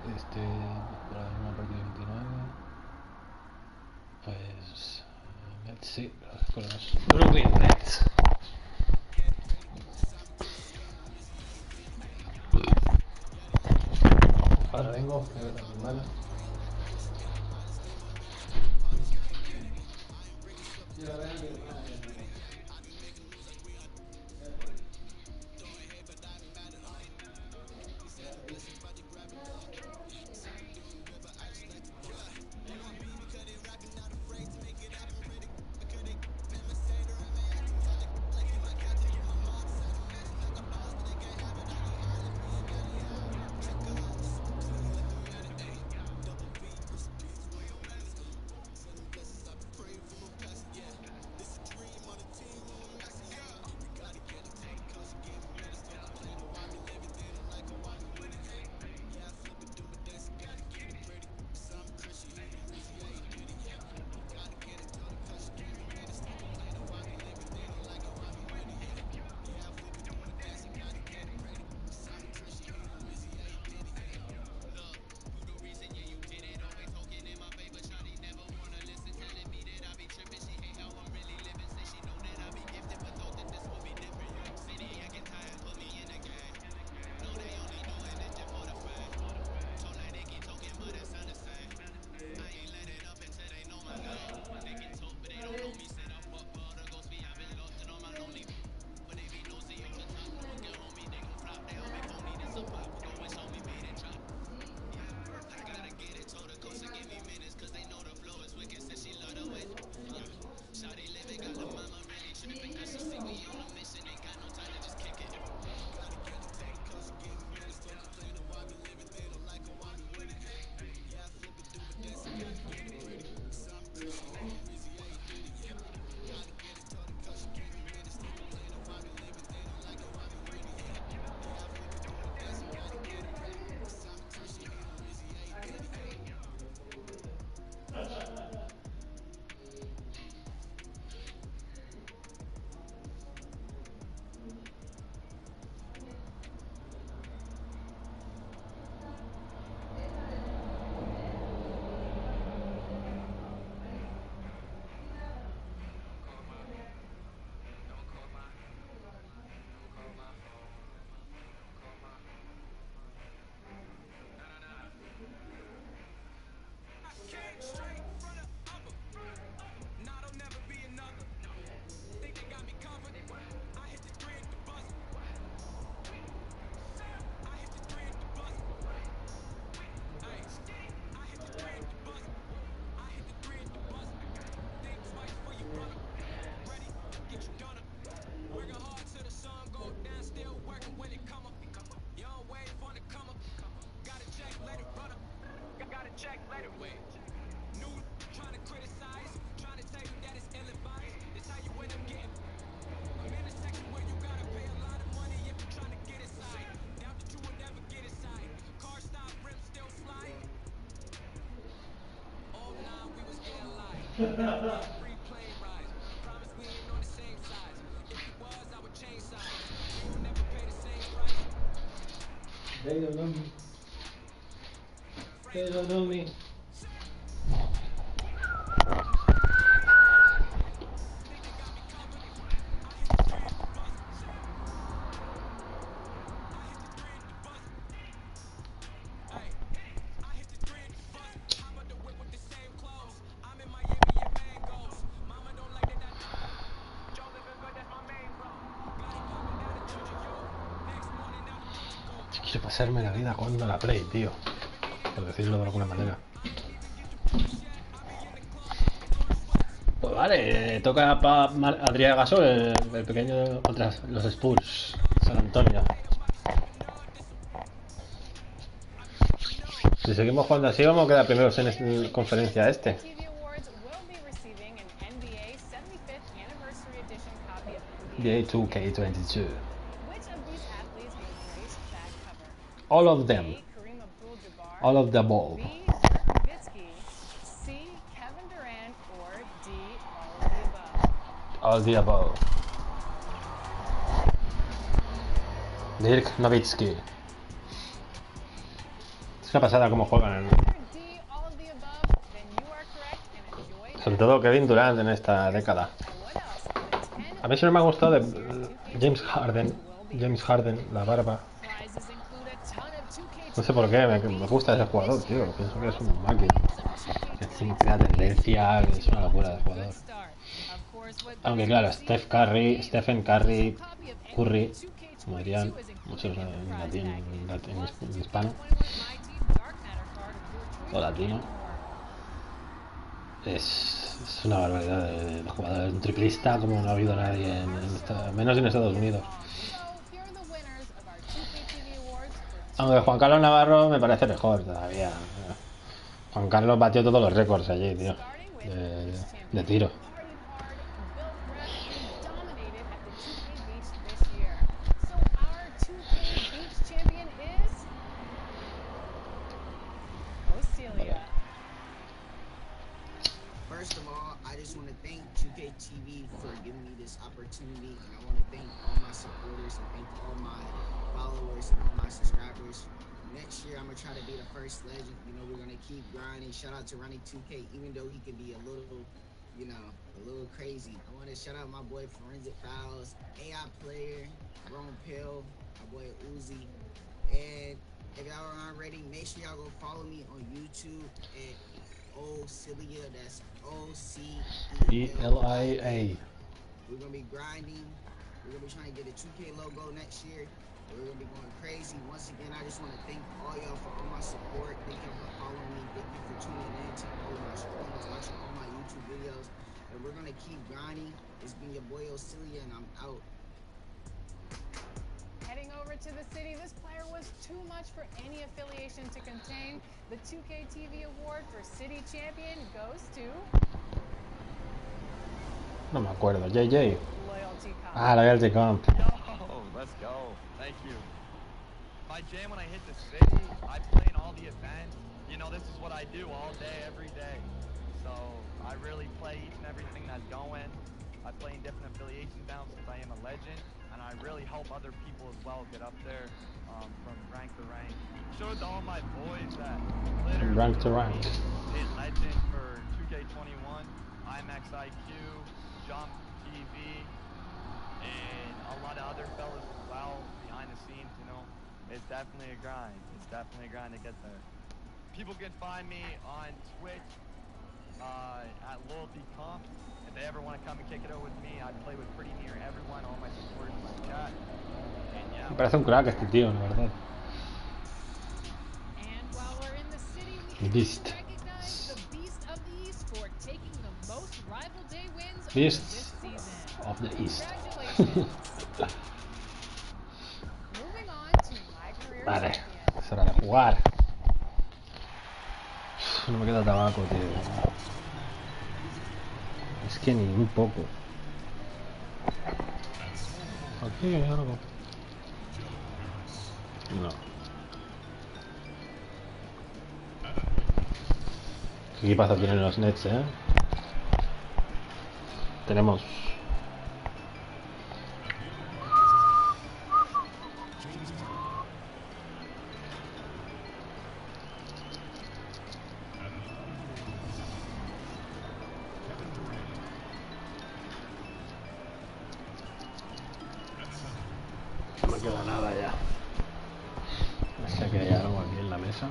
Para una partida 29. Pues. Nets, sí, con los Brooklyn Nets. Ahora vengo, a ver la semana. They don't know me. They don't know me. Quiero pasarme la vida jugando a la Play, tío. Por decirlo de alguna manera. Pues vale, toca para Adriá Gasol, el pequeño contra los Spurs, San Antonio. Si seguimos jugando así, vamos a quedar primeros en esta conferencia este. NBA 2K22. All of them. All of the ball. All the above. Dirk Nowitzki. una pasada cómo juegan. Sobre todo Kevin Durant en esta década. A mí sí no me ha gustado de James Harden. James Harden, la barba. No sé por qué, me gusta ese jugador, tío. Pienso que es un máquina. Que crea tendencia, es una locura de jugador. Aunque claro, Stephen Curry, como dirían muchos en hispano o latino, es una barbaridad de jugador. Es un triplista como no ha habido nadie, menos en Estados Unidos. Aunque Juan Carlos Navarro me parece mejor todavía. Juan Carlos batió todos los récords allí, tío, de tiro. First of all, I just want to thank 2K TV for giving me this opportunity, and I want to thank all my supporters and thank all my followers and all my subscribers. Next year, I'm gonna try to be the first legend. You know, we're gonna keep grinding. Shout out to Ronnie 2K, even though he can be a little, you know, a little crazy. I want to shout out my boy Forensic Files, AI Player, Rome Pill, my boy Uzi, and if y'all aren't ready, make sure y'all go follow me on YouTube at Ocilia. That's Elia. We're gonna be grinding. We're gonna be trying to get a 2K logo next year. We're gonna be going crazy. Once again, I just want to thank all y'all for all my support. Thank y'all for following me. Thank you for tuning in to all of my streams, watching all my YouTube videos. And we're gonna keep grinding. It's been your boy Ocilia, and I'm out. Heading over to the city, this player was too much for any affiliation to contain. The 2K TV award for City Champion goes to... No me acuerdo, JJ. Loyalty Comp. Ah, Loyalty Comp. Yo, let's go. Thank you. My jam when I hit the city, I play in all the events. You know, this is what I do all day, every day. So I really play each and everything that's going. I play in different affiliations now since I am a legend. And I really help other people as well get up there from rank to rank. Showed to all my boys that literally Rank to rank. hit legend for 2K21, IMAX IQ, Jump TV, and a lot of other fellas as well behind the scenes. You know, it's definitely a grind. It's definitely a grind to get there. People can find me on Twitch at Loyalty Comp. If they ever want to come and kick it out with me, I play with pretty near everyone, all my supporters, my chat. And yeah. Me parece un crack este tío, la verdad. And while we're in the city, we Beast. have to recognize the Beast of the East for taking the most rival day wins Beasts of this season. of the East. Congratulations. Moving on to my career Vale, champion. es hora de jugar. No me queda tabaco, tío. Es que ni un poco. Aquí hay algo. No. ¿Qué equipazo tienen los Nets, eh? Tenemos. No me queda nada ya. No sé que hay algo aquí en la mesa.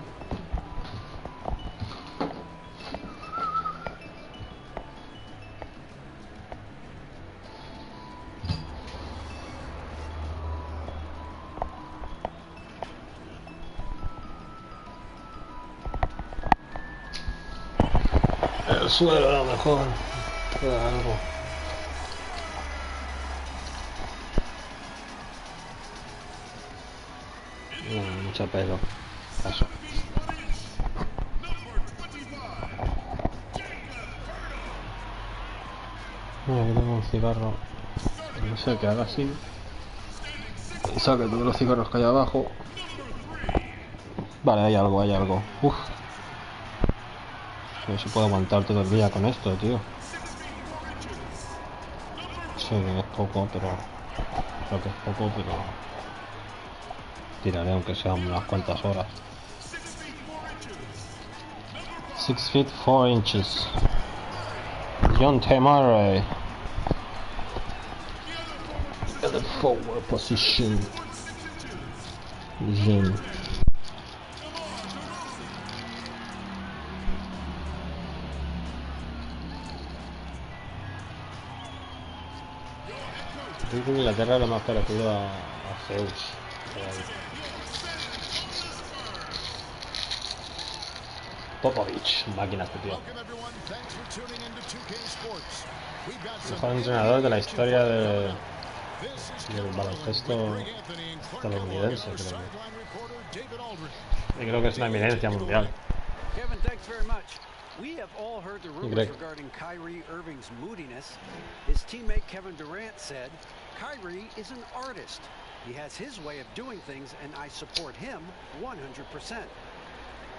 El suelo a lo mejor. Queda algo. No, mucho pelo. Paso. Mira, aquí tengo un cigarro. No sé, que haga así. Y saque todos los cigarros que hay abajo. Vale, hay algo, hay algo. Uf. No se puede aguantar todo el día con esto, tío. Sí, que es poco, pero... Creo que es poco, pero... Tiraré aunque sean unas cuantas horas. 6 feet 4 inches. John T. Murray at the forward position. John. Creo que Inglaterra es lo más parecido a Zeus. Popovich, máquina este tío. Mejor entrenador de la historia del baloncesto estadounidense, creo. Y creo que es una eminencia mundial. We have all heard the rumors regarding Kyrie Irving's moodiness. His teammate Kevin Durant said, Kyrie is an artist. He has his way of doing things, and I support him 100%.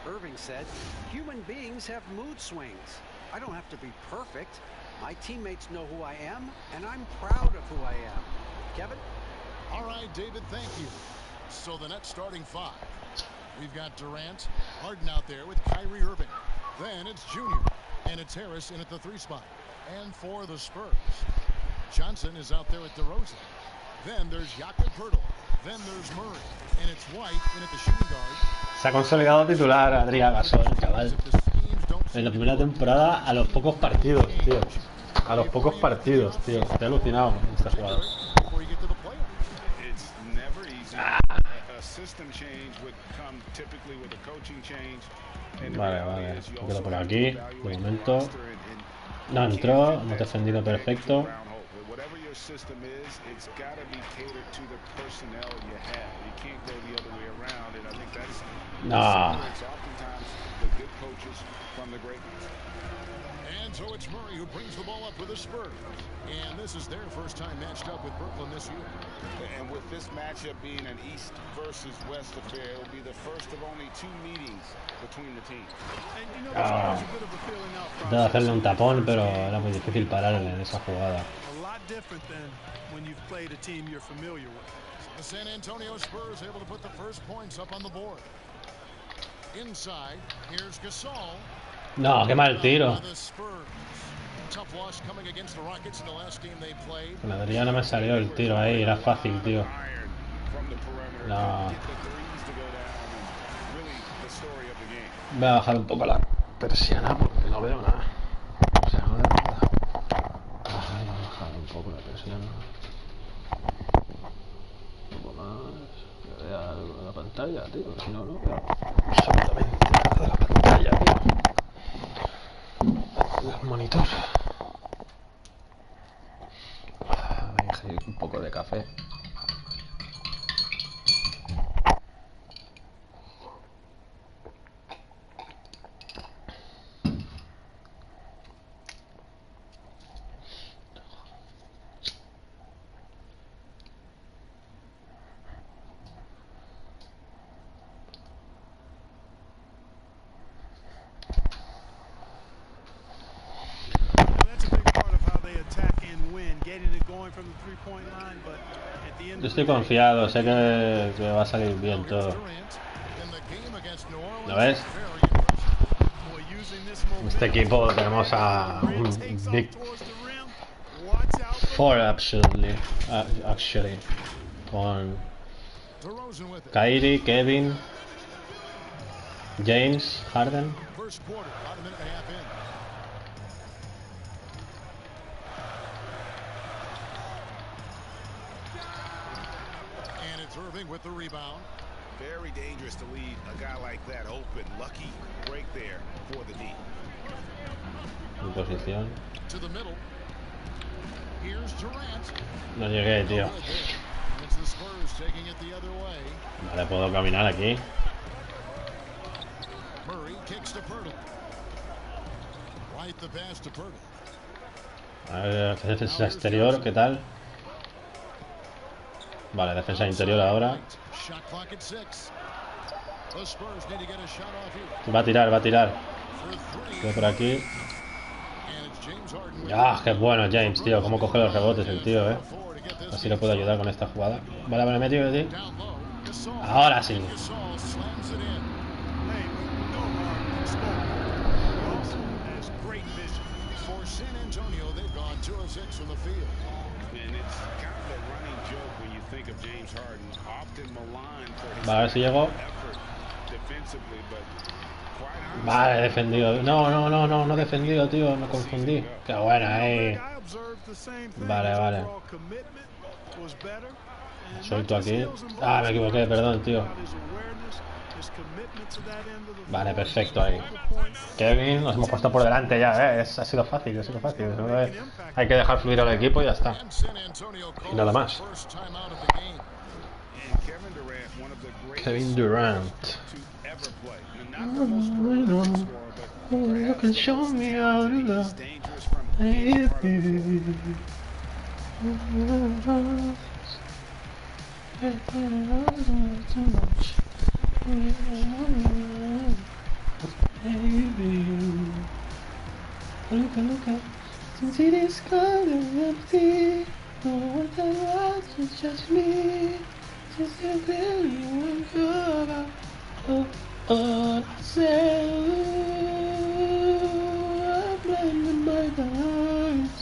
Irving said, human beings have mood swings. I don't have to be perfect. My teammates know who I am, and I'm proud of who I am. Kevin? All right, David, thank you. So the Nets starting five. We've got Durant, Harden out there with Kyrie Irving. Then it's Junior, and it's Harris in at the 3 spot. And for the Spurs, Johnson is out there at DeRozan. Then there's Jakob Poeltl. Then there's Murray, and it's White in at the shooting guard. Se ha consolidado titular Adriá Gasol, chaval. En la primera temporada a los pocos partidos, tío. A los pocos partidos, tío. Estoy alucinado con este jugador. Vale, vale. Me quedo por aquí. De momento. No entró. Hemos defendido perfecto. No. And so it's Murray who brings the ball up for the Spurs. And this is their first time matched up with Brooklyn this year. And with this matchup being an East versus West affair, it will be the first of only 2 meetings between the teams. Intento hacerle un tapón, pero era muy difícil pararle en esa jugada. A lot different than when you've played a team you're familiar with. The San Antonio Spurs able to put the first points up on the board. Inside, here's Gasol. No, qué mal tiro. Con Adriá no me salió el tiro ahí, era fácil, tío. No. Voy a bajar un poco la persiana porque no veo nada. O sea, no veo nada. Voy a bajar un poco la persiana. Un poco más. Que vea algo de la pantalla, tío. Si no, no veo absolutamente nada de la pantalla, tío. El monitor. Voy a ingerir un poco de café. Yo estoy confiado, sé que va a salir bien todo. ¿Lo ves? En este equipo tenemos a un Big Four actually con Kyrie, Kevin, James, Harden. With the rebound. Very dangerous to leave a guy like that open. Lucky break there for the D. En posición. To the middle. Here's Durant. No llegué, tío. It's the Spurs taking it the other way. Vale, puedo caminar aquí. Murray kicks to Poeltl. Right the pass to Poeltl. A ver, defensa exterior, ¿qué tal? Vale, defensa interior ahora. Va a tirar, va a tirar. Voy por aquí. Ah, qué bueno James, tío. Cómo coge los rebotes el tío, Así lo puedo ayudar con esta jugada. Vale, me he metido, tío. Ahora sí. Antonio, they've gone 2 of 6 from the field. And it's kind of a running joke when you think of James Harden, often maligned for his Va, a ver si llego. effort defensively, but quite honestly, Vale, defendido. No defendido, tío. Me confundí. Qué buena, I observed the same thing. Vale, His vale. overall commitment was better. And Suelto not just aquí. skills and Ah, me balls, equivoqué, perdón, tío. about his awareness, his commitment to that end of the Vale, floor, perfecto his ahí. focal point. Kevin, nos hemos puesto por delante ya, ha sido fácil, Hay que dejar fluir al equipo y ya está. And San Antonio calls Y nada the más. first time out of the game. and Kevin Durant, one of the greatest Kevin Durant. to ever play. Now, not the most prolific scorer, but You can show me how to he's love. dangerous from any part of the floor. Look, since it is kind of empty, no one can watch, it's just me. Just a billion cover. I say, I'm blinded by the lights.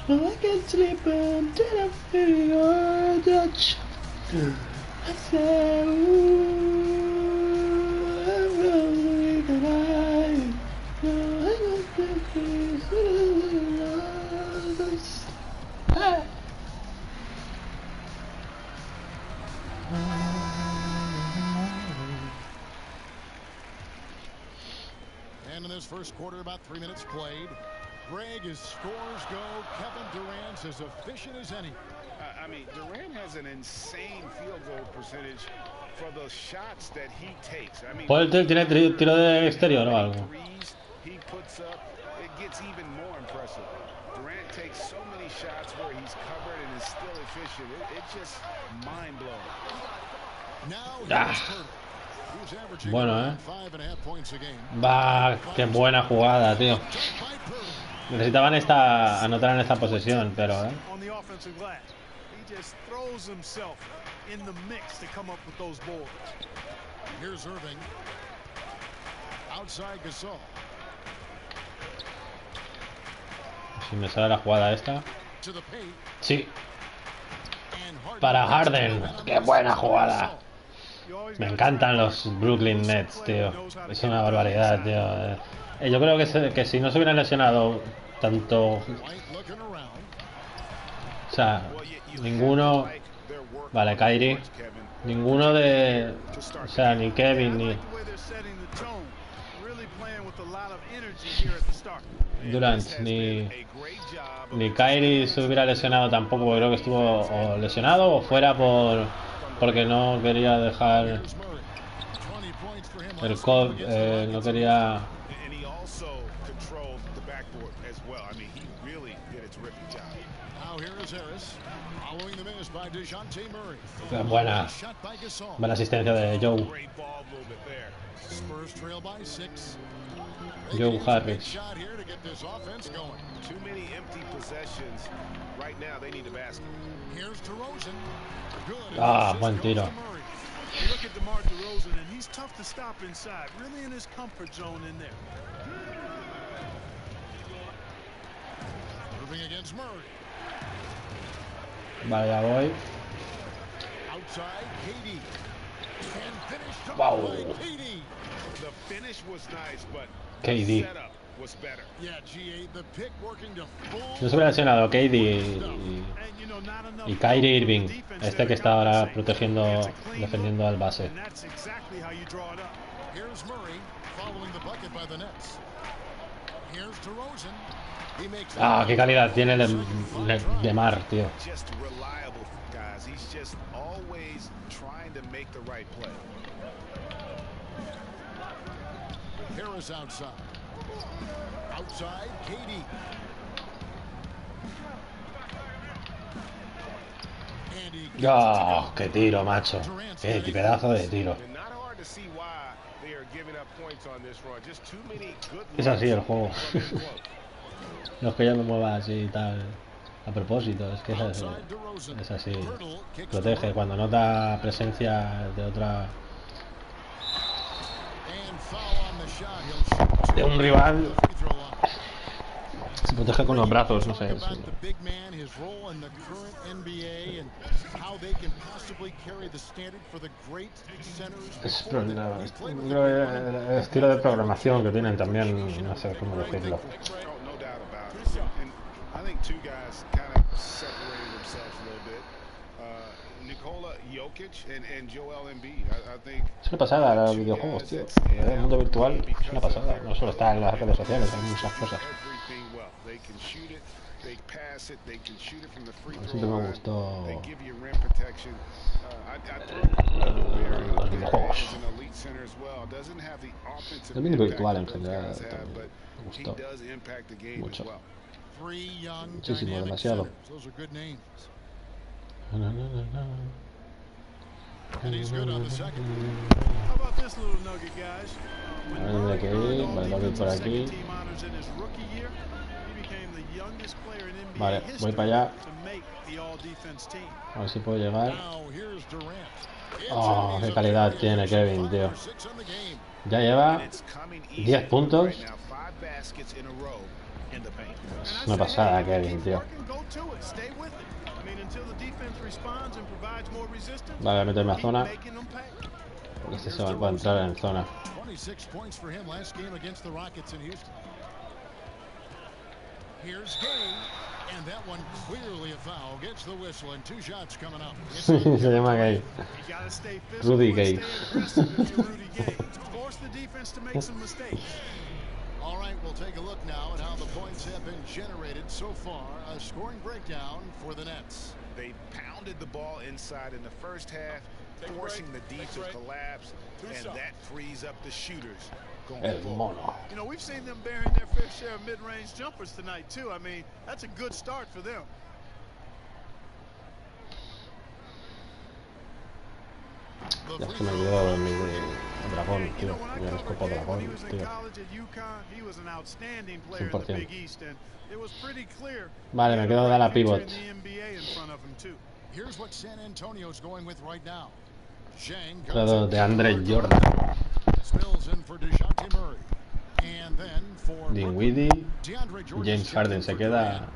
I can't sleep until I feel your touch. I say, I'm blinded by the lights. No, I don't think it's hey. And in this first quarter, about 3 minutes played. Greg, his scores go. Kevin Durant's as efficient as any. I mean, Durant has an insane field goal percentage for the shots that he takes. I mean, ¿Tiene tiro de exterior o algo? threes he puts up, it gets even more impressive. Durant takes so many shots where he's covered and is still efficient. It's just mind-blowing. Now Ah. here's Curry. He's averaging Bueno, around 5.5 points a game. Va, qué buena jugada, tío. Necesitaban anotar en esta posesión, pero On the offensive glass, he just throws himself in the mix to come up with those boards. Here's Irving. Outside Gasol. si me sale la jugada esta. To the paint. Sí, And Harden para Harden. Qué buena jugada. Me encantan los Brooklyn Nets, tío. Es una barbaridad, tío. Yo creo que si no se hubieran lesionado tanto, White looking around. o sea, ninguno, vale, Kyrie, ninguno de, o sea, ni Kevin ni Durant ni Kyrie se hubiera lesionado tampoco, porque creo que estuvo o lesionado o fuera porque no quería dejar el COVID, no quería. Buena asistencia de Joe Harris. Ah, buen tiro. Look at DeMar DeRozan, and he's tough to stop inside, really in his comfort zone in there. Moving against Murray. Vale, ya voy. Outside, KD. And finished Wow. by KD. The finish was nice, but KD. setup was better. Yeah, G8, the pick working to full. No se hubiera lesionado KD y Kyrie Irving, este que está ahora defendiendo al base. Here's Murray following the bucket by the Nets. Here's DeRozan. He makes Ah, qué calidad tiene de Mar, tío. Just reliable, guys. He's just always trying to make the right play. Harris outside. Outside, KD. ¡Oh, qué tiro, macho! ¡Qué pedazo de tiro! Es así el juego. No es que yo me mueva así y tal a propósito, es que es así. Protege cuando nota presencia de otra, de un rival. Se protege con los brazos, no sé. Es el estilo de programación que tienen también, no sé cómo decirlo. Es una pasada los videojuegos, tío. El mundo virtual es una pasada. No solo está en las redes sociales, hay muchas cosas. Siempre me gustó los videojuegos. El mundo virtual en general también me gustó mucho. Muchísimo, demasiado. Vale, que ir, vale, voy por aquí. Vale, voy para allá. A ver si puedo llegar. Oh, qué calidad tiene Kevin, tío. Ya lleva 10 puntos. Es una pasada, Kevin, tío. Vale, voy a meterme a zona. Porque este se va a entrar en zona. Se llama Gay. Rudy Gay. All right, we'll take a look now at how the points have been generated so far. A scoring breakdown for the Nets. They pounded the ball inside in the first half, forcing the defense to collapse, and that frees up the shooters. El mono. You know, we've seen them bearing their fair share of mid-range jumpers tonight, too. I mean, that's a good start for them. Ya se me olvidó mi dragón, tío. Mi escopo dragón, tío. 100%. Vale, me quedo de la pivot. Todo de Andre Jordan. Dinwiddie. James Harden se queda.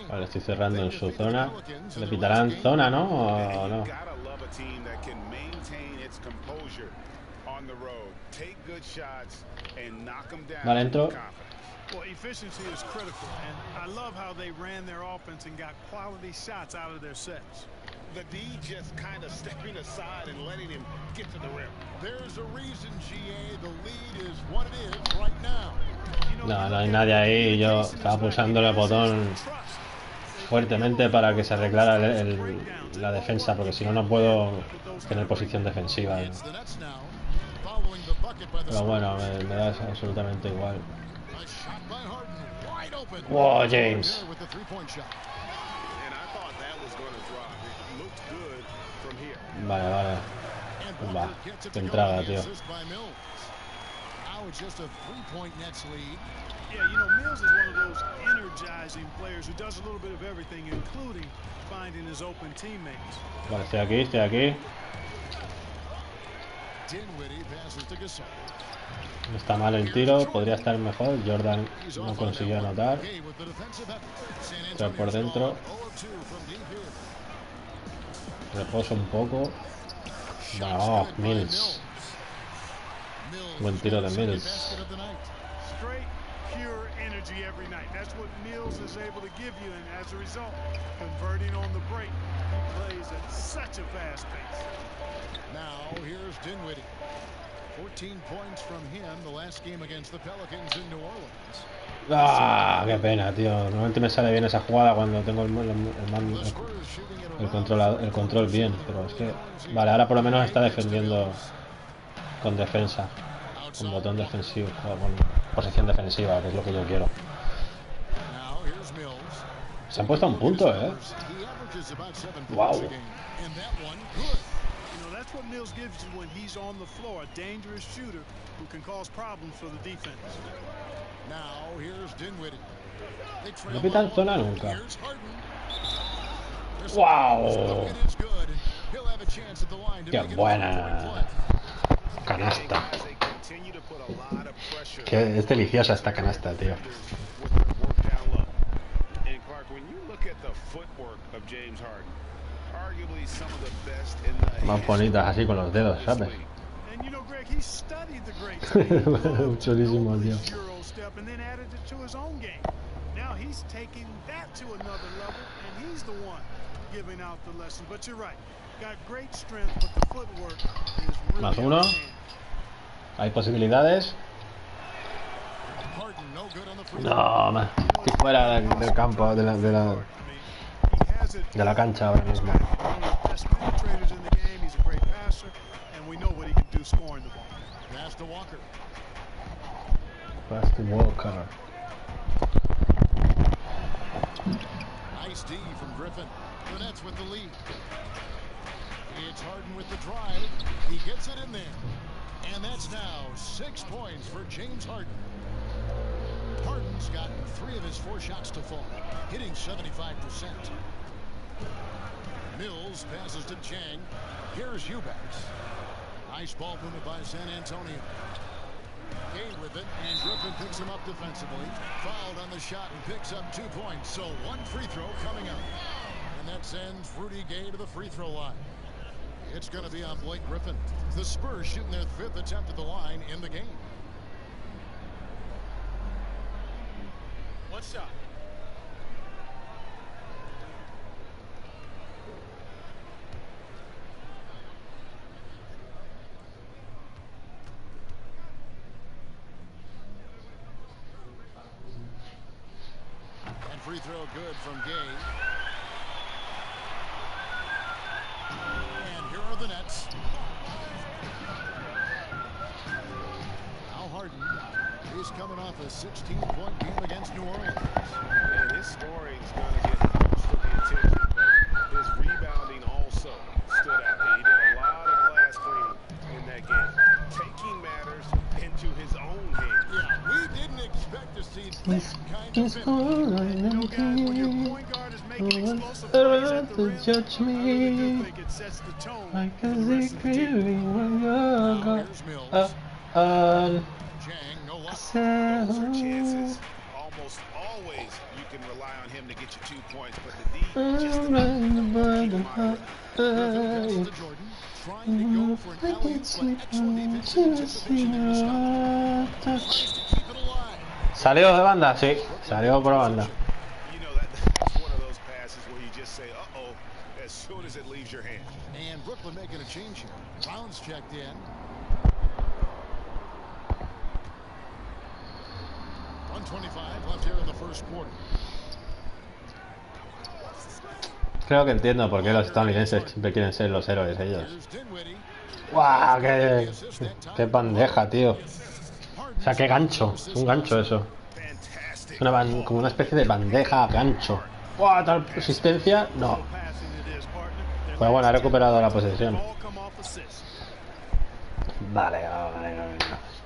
Vale, estoy cerrando en su zona. ¿Le pitarán zona, no? ¿O no? Vale, entro. Well, efficiency is critical, and I love how they ran their offense and got quality shots out of their sets. The D just kind of stepping aside and letting him get to the rim. There's a reason, GA, the lead is what it is right now. No, no hay nadie ahí. Yo estaba pulsando el botón fuertemente para que se arreglara la defensa, porque si no, no puedo tener posición defensiva. Pero bueno, me da absolutamente igual. Wow, James. Vale, vale. Va, qué entrada, tío. Yeah, you know, Mills is one of those energizing players who does a little bit of everything, including finding his open teammates. Vale, estoy aquí, estoy aquí. No está mal el tiro, podría estar mejor. Jordan no consiguió anotar. Estoy por dentro. Reposo un poco. Bueno, Mills. Buen tiro de Mills. Pure energy every night. That's what Mills is able to give you, and as a result, converting on the break, he plays at such a fast pace. Now here's Dinwiddie. 14 points from him the last game against the Pelicans in New Orleans. Ah, qué pena, tío. Normalmente me sale bien esa jugada cuando tengo el control bien, pero es que vale, ahora por lo menos está defendiendo con defensa, con botón defensivo, con posición defensiva, que es lo que yo quiero. Se han puesto a un punto, wow. That's what Mills gives you when he's on the floor, a dangerous shooter who can cause problems for the defense. Now here's Dinwiddie. No pitan zona nunca. Wow. chance at the line to Qué make it a buena three-point canasta. Guys, they continue to put a lot of pressure Que es deliciosa esta on their canasta, tío. defenders with their work down low. And Clark, when you look at the footwork of James Harden, arguably some of the best in the Más bonitas así con los dedos, ¿sabes? And you know, Greg, he studied the greats. I mean, he loved Chulísimo, his tío. Euro step and then added it to his own game. Now he's taking that to another level, and he's the one giving out the lesson. But you're right, got great strength, but the footwork is really Más uno. outstanding. Hay posibilidades. Harden, no good on the free No, man. Estoy fuera del campo, de la cancha ahora mismo. Best penetrators in the game. He's a great passer, and we know what he can do scoring the ball. pass to Walker. Pass to Walker. Nice D from Griffin. The Nets with the lead. It's Harden with the drive. He gets it in there. And that's now 6 points for James Harden. Harden's gotten 3 of his 4 shots to fall, hitting 75%. Mills passes to Chang. Here's Eubanks. Nice ball movement by San Antonio. Gay with it, and Griffin picks him up defensively. Fouled on the shot and picks up 2 points. So 1 free throw coming up. And that sends Rudy Gay to the free throw line. It's going to be on Blake Griffin. The Spurs shooting their 5th attempt at the line in the game. One shot. And free throw good from Gay. And here are the Nets. Now Harden. He's coming off a 16-point game against New Orleans. And his scoring's going to get most of the attention, but his rebounding also stood out. He did a lot of glass cleaning in that game, taking matters into his own hands. Yeah, we didn't expect to see that kind of finish. You know, guys, when your point guard is making explosive plays at the rim, I really do think it sets the tone for the rest of the team. Now here's Mills. Chang, no luck. Those are chances. Almost always you can rely on him to get you 2 points, but the D just enough to keep him out of it. Griffin passes to Jordan, trying to go for an alley-oop, but excellent defense and anticipation there to stop. Tries to keep it alive. ¿Salió de banda? Sí, salió por banda. You know, that's one of those passes where you just say, uh-oh, as soon as it leaves your hand. And Brooklyn making a change here. Brown's checked in. 1:25 left here in the first quarter. Creo que entiendo por qué los estadounidenses siempre quieren ser los héroes ellos. Here's Dinwiddie. ¡Guau! ¡Qué bandeja, tío! O sea, qué gancho. Es un gancho eso. Fantastic. Es como una especie de bandeja gancho. ¡Guau! ¿Tal asistencia? No. Pero bueno, ha recuperado la posesión. Vale, vale, vale.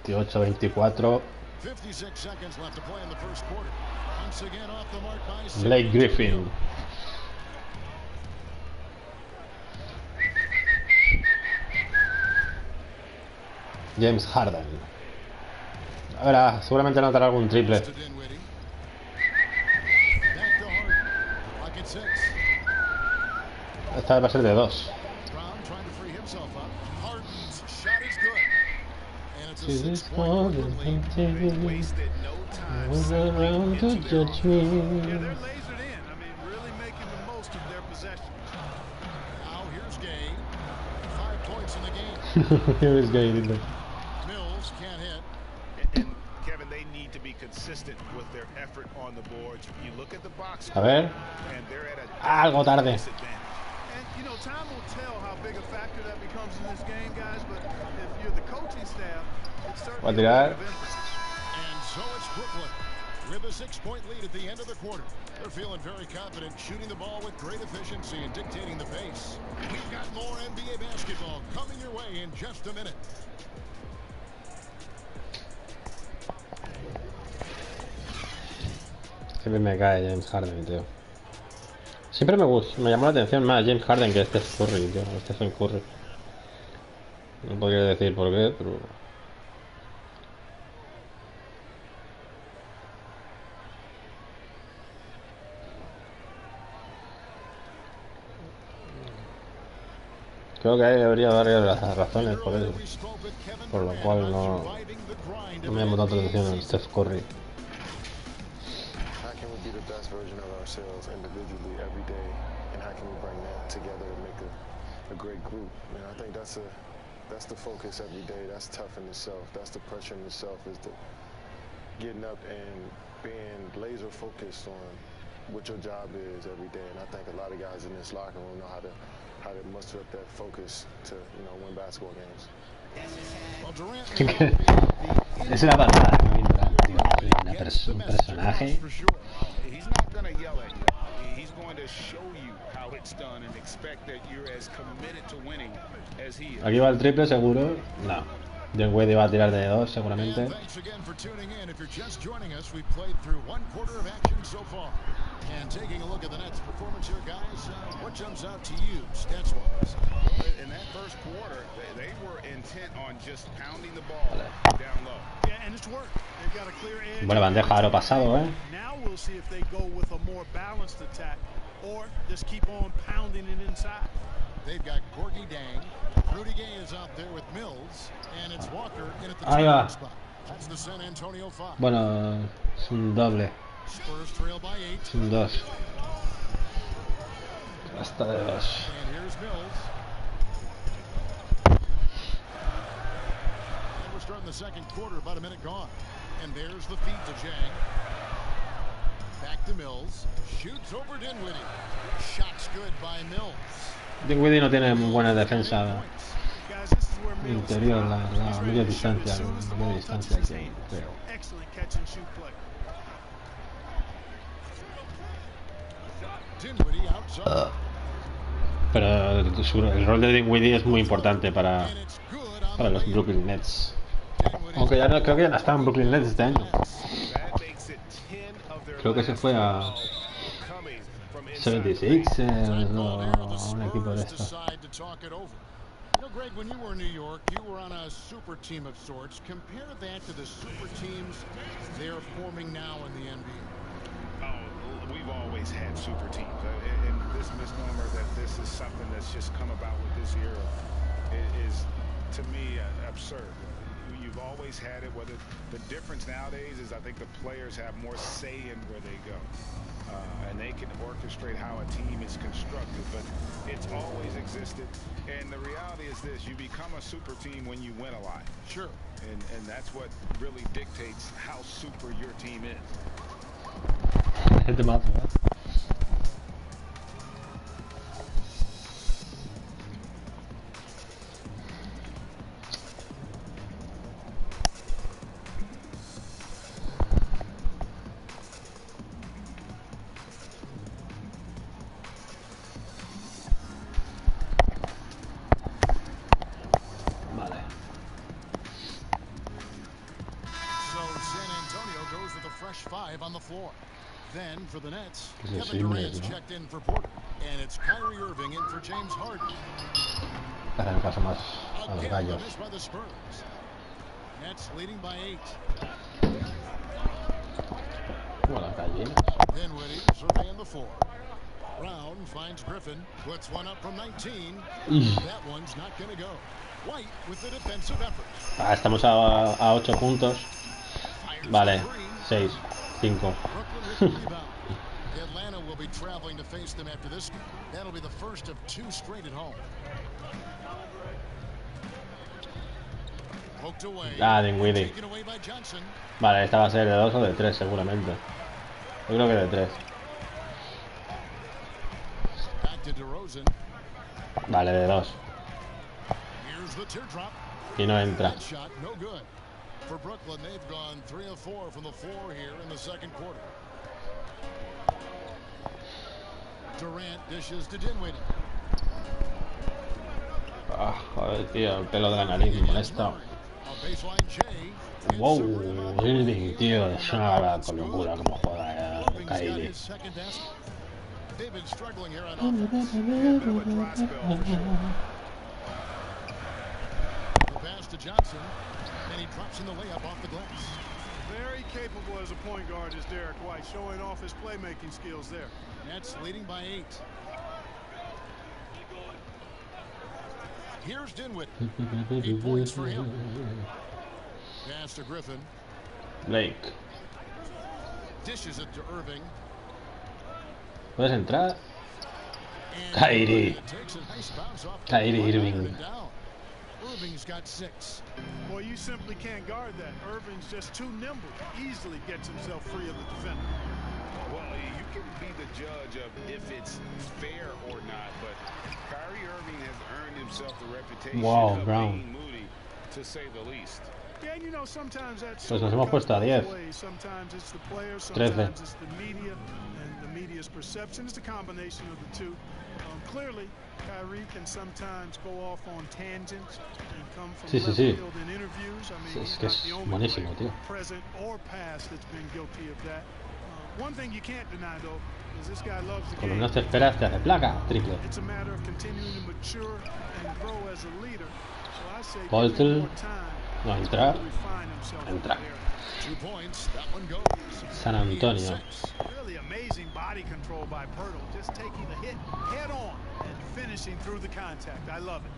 28-24. 56 seconds left to play in the first quarter. Once again off the mark by Blake Griffin. James Harden. Ahora, seguramente anotará algún triple. to Dinwiddie. Back to Harden. Pocket 6. Esta va a ser de 2. Brown trying to free himself up. Harden's shot is good. And it's a 6-point lead. Wasted no time. Around to judge me. Yeah, they're lasered in. I mean, really making the most of their possession. Now here's Gay. 5 points in the game. Here is Gay, didn't Mills can't hit. And Kevin, they need to be consistent with their effort on the boards. You look at the box A ver. and they're at a Algo tarde. And, disadvantage. you know, time will tell how big a factor that becomes in this game, guys, but if you're the coaching staff, it's Voy a certainly tirar. a point of emphasis. And so it's Brooklyn with a 6-point lead at the end of the quarter. They're feeling very confident, shooting the ball with great efficiency and dictating the pace. We've got more NBA basketball coming your way in just a minute. Siempre me cae James Harden, tío. Siempre me llamó la atención más James Harden que Steph Curry, tío. Stephen Curry. No podría decir por qué, pero... Creo que ahí habría varias razones por eso. Por lo cual no me llamó tanto la atención el Steph Curry. How can we be the best version of ourselves individually every day, and how can we bring that together and make a great group? And I think that's the focus every day. That's tough in itself. That's the pressure in itself, is the getting up and being laser focused on what your job is every day. And I think a lot of guys in this locker room know how to muster up that focus to, win basketball games. Es una pasada, Kevin Durant, tío. Un personaje. He's not going to yell at you. He's going to show you how it's done and expect that you're as committed to winning as he is. Aquí va el triple seguro. No. Dinwiddie va a tirar de 2 seguramente. And taking a look at the Nets' performance here, guys, what jumps out to you, stats-wise? Well, in that first quarter, they were intent on just pounding the ball down low. Yeah, and it's worked. They've got a clear edge. Buena bandeja, aro pasado, Now we'll see if they go with a more balanced attack or just keep on pounding it inside. They've got Gorgie Dang. Rudy Gay is out there with Mills, and it's Walker in at the top spot. That's the San Antonio 5. Bueno, es un doble. Spurs trail by 8. Es un 2. Hasta de 2. And here's Mills. And we're starting the second quarter, about a minute gone. And there's the feed to Jang. Back to Mills. Shoots over Dinwiddie. Shot's good by Mills. Dinwiddie no tiene muy buena defensa interior, la media distancia, que creo. Pero el rol de Dinwiddie es muy importante para los Brooklyn Nets. Aunque ya no, creo que ya no está en Brooklyn Nets este año. Creo que se fue a 76 o un equipo de estos. Greg, when you were in New York, you were on a super team of sorts. Compare that to the super teams they're forming now in the NBA. Oh, we've always had super teams. And this misnomer that this is something that's just come about with this era is, to me, absurd. You've always had it. Whether the difference nowadays is I think the players have more say in where they go. And they can orchestrate how a team is constructed, but it's always existed. And the reality is this: you become a super team when you win a lot. Sure. And that's what really dictates how super your team is. Hit them up. On the floor. Then for the Nets, Kevin Durant's checked in for Porter, and it's Kyrie Irving in for James Harden. Para el caso más a los gallos. By the Spurs. Nets leading by 8. Bueno, gallinas. Dinwiddie surveying the floor. Brown finds Griffin, puts one up from 19. That one's not going to go. White with the defensive effort. Estamos a 8 puntos. Vale, 6. 5. Atlanta will be traveling to face them after this game. That'll be the first of 2 straight at home. Poked away. Dinwiddie. Vale, esta va a ser de 2 o de 3 seguramente. Yo creo que de 3. Vale, de 2. Y no entra. For Brooklyn, they've gone 3 of 4 from the floor here in the second quarter. Durant dishes to Dinwiddie. Joder, tío, el pelo de la nariz me molesta. Wow, Irving, tío, es una locura como juega Kyrie. They've been struggling here on Yeah, offense. a bit of a dry spell for sure. The pass to Johnson, and he drops in the layup off the glass. Very capable as a point guard is Derek White, showing off his playmaking skills there. Nets leading by 8. Here's Dinwiddie. 8 points for him. Pass to Griffin. Blake. Dishes it to Irving. ¿Puedes entrar? And Kyrie. takes a nice bounce off. Kyrie Irving. Down. Irving's got 6. Boy, you simply can't guard that. Irving's just too nimble. Easily gets himself free of the defender. Well, you can be the judge of if it's fair or not, but Kyrie Irving has earned himself the reputation of being moody, to say the least. Yeah, you know, sometimes that's Pues nos hemos puesto a 10. Sometimes it's the player, 13. sometimes it's the media, and the media's perception. It's a combination of the two. Clearly, Kyrie can sometimes go off on tangents and come from left field in interviews. I mean, he's not the only player, present or past, that's been guilty of that. One thing you can't deny, though, is this guy loves the game. Cuando no te esperas, te hace placa, triple. It's a matter of continuing to mature and grow as a leader. So I say Poltel. more time. No, entrar. Refine himself. Entra. 2 points. That one goes. San Antonio. Really amazing body control by Pirtle. Just taking the hit head on and finishing through the contact. I love it.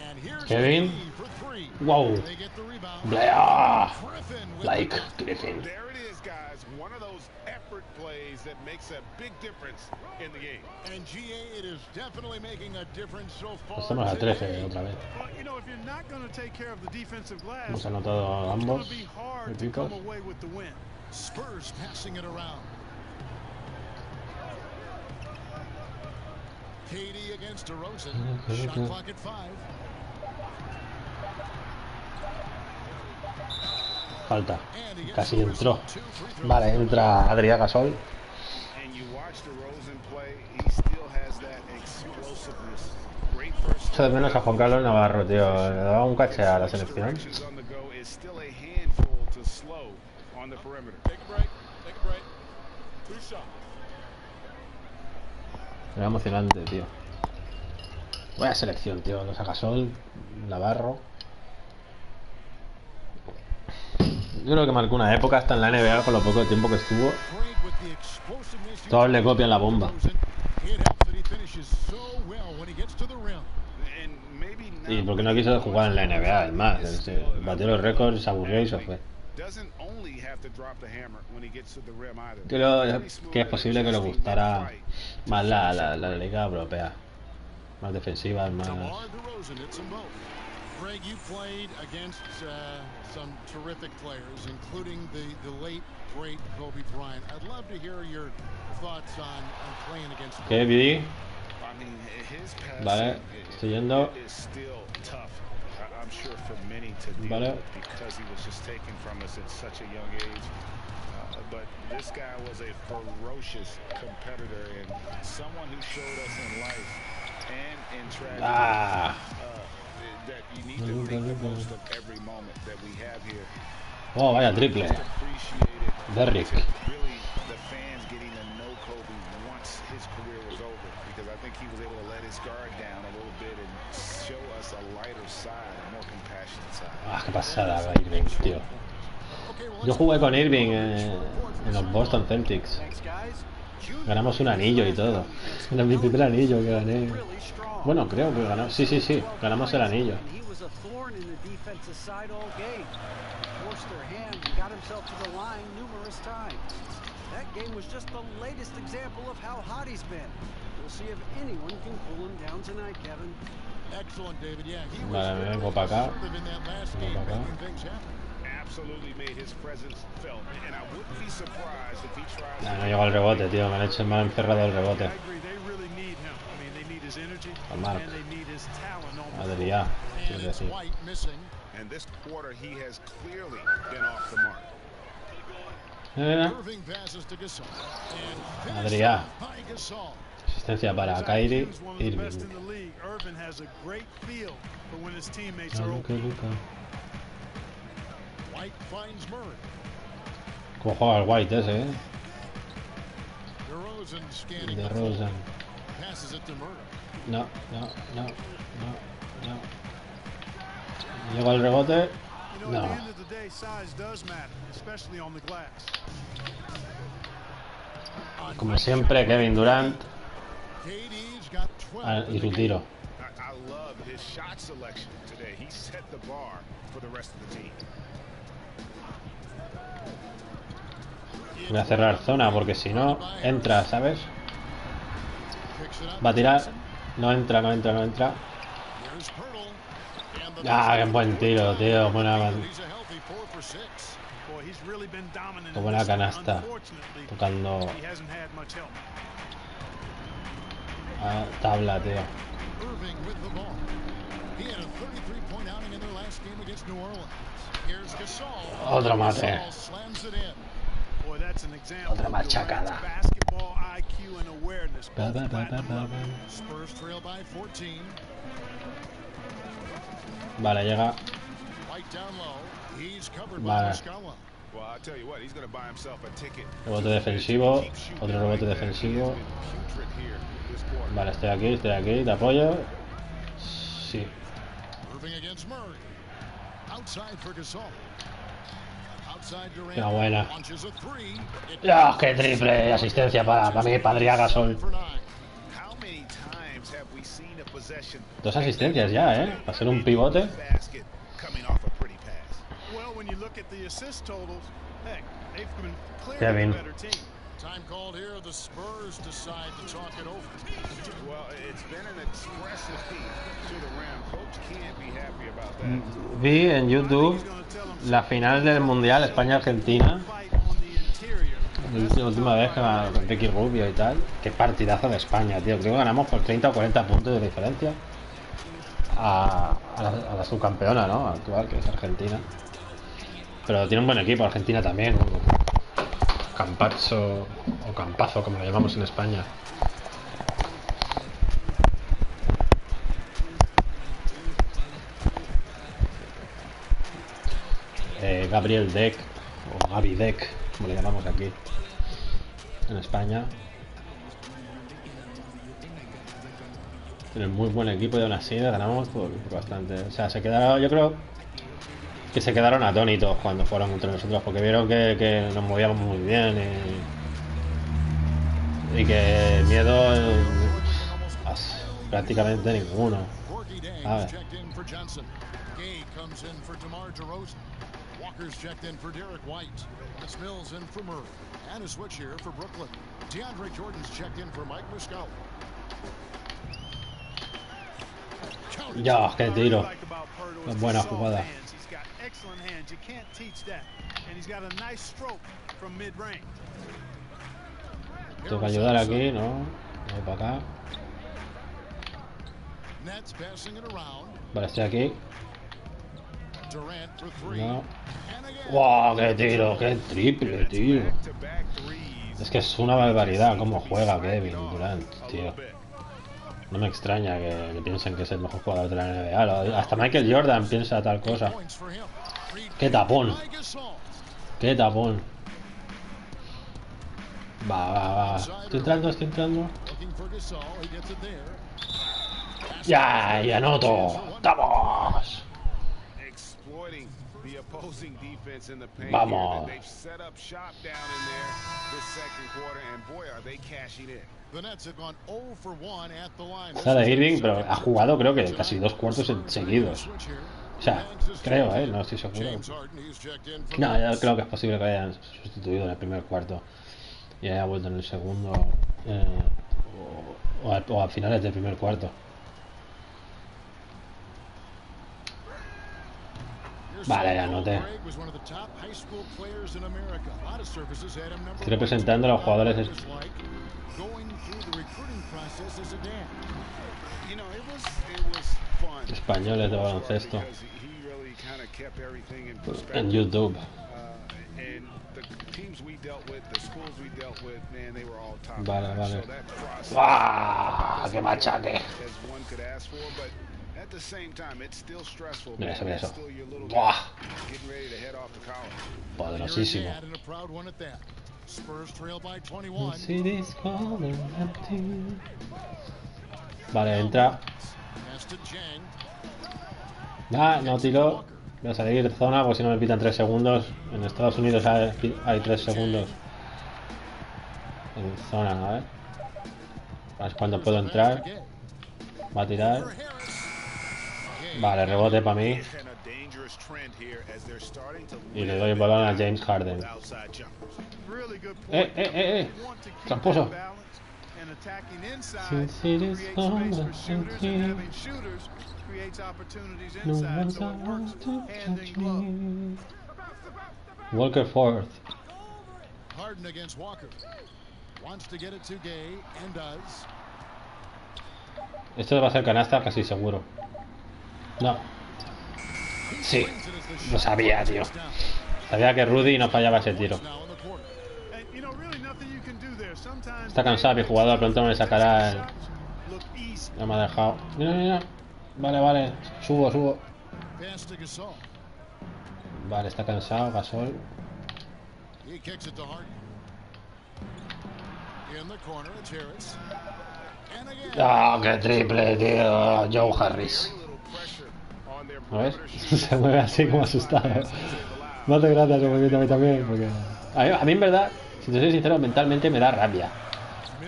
And here's Kevin. for 3. Wow. They get the rebound. Griffin. Like Griffin. There it is, guys. One of those effort plays that makes a big difference in the game. And GA, it is definitely making a difference so far. Estamos a 13 otra vez. Well, you know, if you're not going to take care of the defensive glass, Hemos anotado it's going ambos to be hard to come equipos. away with the win. Spurs passing it around. Katie against DeRozan. Shot clock at 5. Falta. Casi entró. Vale, entra Adriá Gasol. Echo de menos a Juan Carlos Navarro, tío. Le daba un caché a la selección. Era emocionante, tío. Vaya selección, tío. Los a Gasol, Navarro. Yo creo que marcó una época hasta en la NBA con lo poco tiempo que estuvo. Todos le copian la bomba. Y porque no quiso jugar en la NBA, además. Batió los récords, se aburrió y se fue. Creo que es posible que le gustara más la liga europea. Más defensiva, más... Greg, you played against some terrific players, including the late, great Kobe Bryant. I'd love to hear your thoughts on playing against Kobe. ¿Qué, Vidi? Vale, estoy yendo. Vale. But this guy was a ferocious competitor and someone who showed us in life and in tragedy. That you need to make the most of every moment that we have here. Oh, vaya triple. Derrick. Really, the fans getting to know Kobe once his career was over, because I think he was able to let his guard down a little bit and show us a lighter side, a more compassionate side. Ah, qué pasada, Irving, tío. Yo jugué con Irving en los Boston Celtics. Ganamos un anillo y todo. Era mi primer anillo que gané. Bueno, creo que ganamos. Sí, ganamos el anillo. Vale, me vengo para acá. No llegó al rebote, tío. Me han hecho mal encerrado el rebote. A Mark. Adriá, quiero decir. Adriá. Asistencia para Kyrie Irving. ¿Cómo juega el White ese, De Rosen. Passes it to Murray. No. Llega el rebote. You know, No. at the end of the day, size does matter, especially on the glass. Como siempre, Kevin Durant KD's got 12 y su tiro. I love his shot selection today. He set the bar for the rest of the team. Voy a cerrar zona porque si no entra, ¿sabes? Va a tirar. No entra. Ah, qué buen tiro, tío. Buena canasta. Tocando tabla, tío. Otro mate. Otra machacada. Vale, llega. Vale. Rebote defensivo. Otro rebote defensivo. Vale, estoy aquí, te apoyo. Sí. Qué buena. ¡Ah, qué triple! Asistencia para mí, para Adriá Gasol. 2 asistencias ya, ¿eh? Para ser un pivote. Kevin. Time called here. The Spurs decide to talk it over. Well, it's been an expressive team to the rim. Coach can't be happy about that. Vi en YouTube la final del Mundial España-Argentina. La última vez con Ricky Rubio y tal. Qué partidazo de España, tío. Creo que ganamos por 30 o 40 puntos de diferencia a la subcampeona, ¿no? Actual, que es Argentina. Pero tiene un buen equipo, Argentina también. Campazo o Campazo, como lo llamamos en España. Gabriel Deck o Gaby Deck, como le llamamos aquí en España. Tiene muy buen equipo y aún así ganamos por bastante. O sea, se quedaron, yo creo que se quedaron atónitos cuando fueron contra nosotros, porque vieron que nos movíamos muy bien y que miedo prácticamente ninguno. ¿Sabes? Walker's checked in for Derek White. Mills in for Murray. And a switch here for Brooklyn. DeAndre Jordan's checked in for Mike Muscala. Ya, qué tiro. Buena jugada. Tengo que ayudar aquí, ¿no? Voy para acá. Vale, estoy aquí. No. ¡Wow! ¡Qué tiro! ¡Qué triple, tío! Es que es una barbaridad cómo juega Kevin Durant, tío. No me extraña que piensen que es el mejor jugador de la NBA. Hasta Michael Jordan piensa tal cosa. ¡Qué tapón! ¡Qué tapón! Va. Estoy entrando. ¡Ya! ¡Y anoto! ¡Vamos! Vamos. Sale Irving, pero ha jugado creo que casi 2 cuartos seguidos. O sea, creo, no estoy seguro. No, ya creo que es posible que hayan sustituido en el primer cuarto y haya vuelto en el segundo o a finales del primer cuarto. Vale, ya anoté. Estoy representando a los jugadores españoles de baloncesto en YouTube. Vale. ¡Wow! ¡Qué machaque! Mira eso. ¡Buah! Poderosísimo. Spurs trail by 21. Vale, entra. No tiro. Voy a salir de zona porque si no me pitan 3 segundos. En Estados Unidos hay 3 segundos en zona, a ver. Es cuando puedo entrar. Va a tirar. Vale, rebote para mí. Y le doy el balón a James Harden. Tramposo. Walker fourth. Harden against Walker. Wants to get it to Gay and does. Esto va a ser canasta casi seguro. No. Sí. Lo sabía, tío. Sabía que Rudy no fallaba ese tiro. Está cansado mi jugador. Pronto me sacará el... Ya me ha dejado. Mira, mira. Vale. Subo. Vale, está cansado. Gasol. ¡Ah, qué triple, tío! Joe Harris. ¿No ves? Se mueve así como asustado. No te gracias, se mueve a mí también. Porque... A mí en verdad, si te soy sincero, mentalmente me da rabia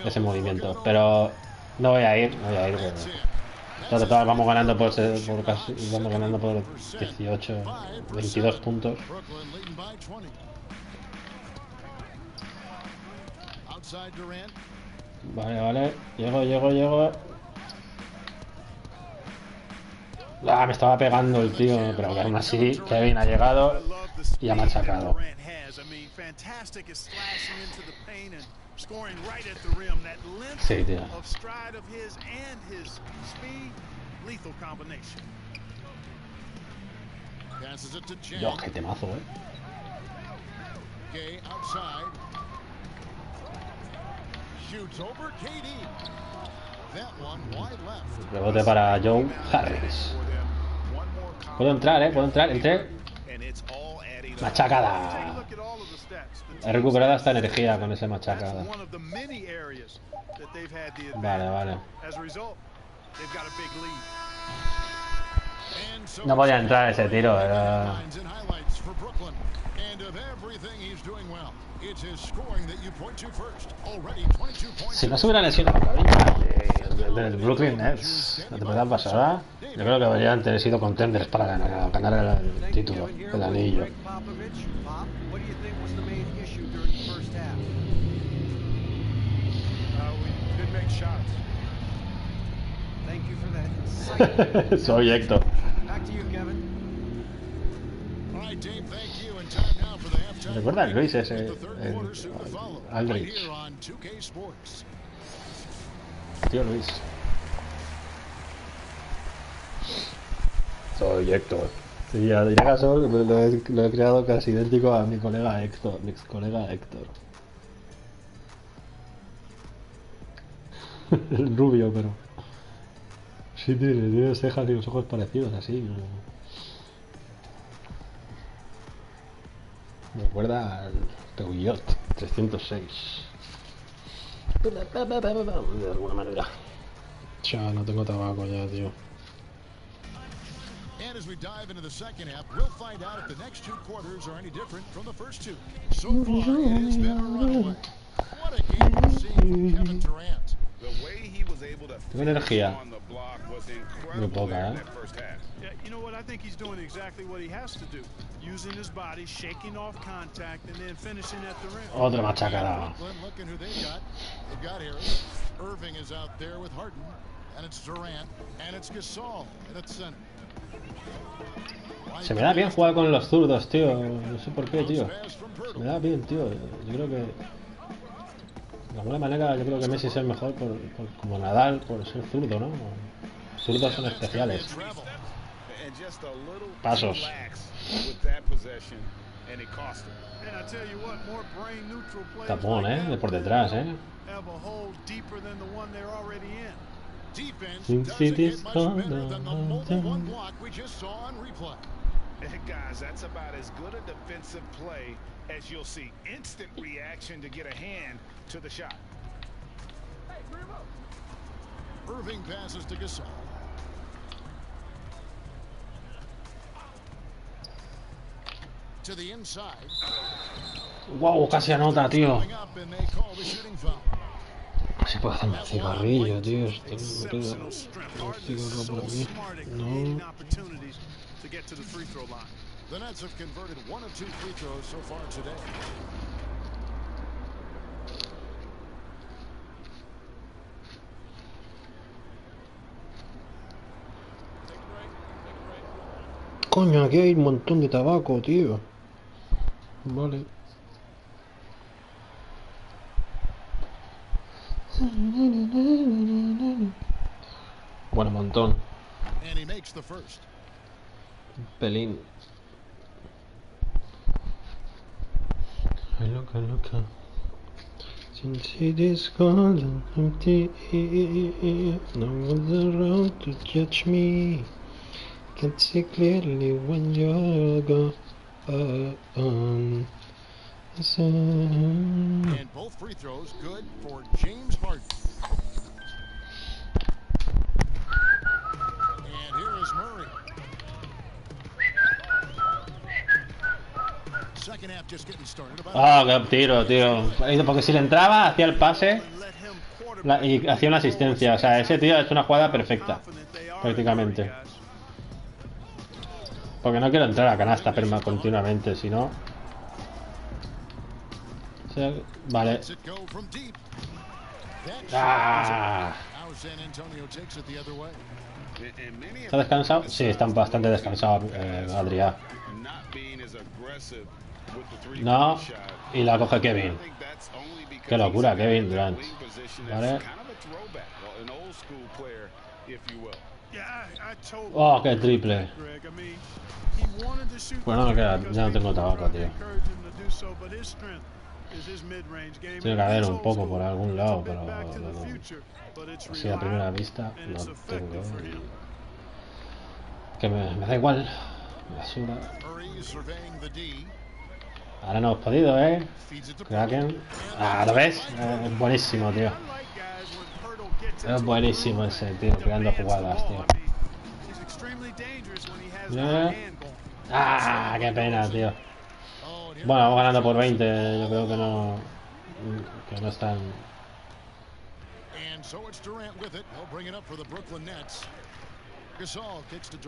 ese movimiento. Pero no voy a ir. Porque... Total, vamos ganando por casi, vamos ganando por 18, 22 puntos. Vale. Llego. Me estaba pegando el tío, pero que aún así Kevin ha llegado y ha machacado. Sí, tío. Dios, qué temazo, Rebote para Joe Harris. Puedo entrar, Entré. Machacada. He recuperado esta energía con esa machacada. Vale. No podía entrar ese tiro, era... Si no se hubiera lesionado la cabeza del Brooklyn Nets la temporada pasada, yo creo que deberían tener sido contenders para ganar el título, el anillo. Soy Héctor. ¿Recuerda el Luis ese? Aldrich. Tío Luis. Soy Héctor. Sí, Adriá Gasol lo he creado casi idéntico a mi colega Héctor, mi ex colega Héctor. El rubio, pero... Sí, tiene cejas y los ojos parecidos, así. Me recuerda al Peugeot 306. De alguna manera. Ya, no tengo tabaco ya, tío. And as we dive into the second half, we'll find out if the next two quarters are any different from the first two. So far, it has been a runaway. What a game to see from Kevin Durant. The way he was able to finish on the block was incredible in that first half. Yeah, you know what? I think he's doing exactly what he has to do. Using his body, shaking off contact, and then finishing at the rim. Otra machacada. Look at who they've got. They've got Harris. Irving is out there with Harden. And it's Durant. And it's Gasol at center. Se me da bien jugar con los zurdos, tío. No sé por qué, tío. Se me da bien, tío. Yo creo que... De alguna manera, yo creo que Messi es el mejor como Nadal por ser zurdo, ¿no? Zurdos son especiales. Pasos. Tapón, de por detrás, Sin City's Guys, that's about as good a defensive play as you'll see. Instant reaction to get a hand to the shot. Irving passes to Gasol. To the inside. Wow, casi anota, tío. Si puedo hacerme un cigarrillo, tío. Estoy metido un cigarro por aquí. No. The Nets have converted 1 of 2 free throws so far today. Coño, aquí hay un montón de tabaco, tío. Vale. Bueno, un montón. And he makes the first. Un pelín. Look. Since it is cold and empty, no one's around to judge me. Can't see clearly when you're gone. And both free throws good for James Harden. And here is Murray. Second half just getting started. Ah, qué tiro, tío. Porque si le entraba, hacía el pase y hacía una asistencia. O sea, ese tío ha hecho una jugada perfecta, prácticamente. Porque no quiero entrar a canasta continuamente, si no... Vale. ¡Ah! ¿Está descansado? Sí, están bastante descansados, Adriá. No, y la coge Kevin. Qué locura, Kevin Durant. Vale. Oh, qué triple. Bueno, no queda, ya no tengo tabaco, tío. Tiene que haber un poco por algún lado, pero así a primera vista no tengo. Que me da igual. Basura. Ahora no hemos podido, Kraken. Ah, ¿lo ves? Es buenísimo, tío. Es buenísimo ese, tío, creando jugadas, tío. Ah, qué pena, tío. Bueno, vamos ganando por 20. Yo creo que no están.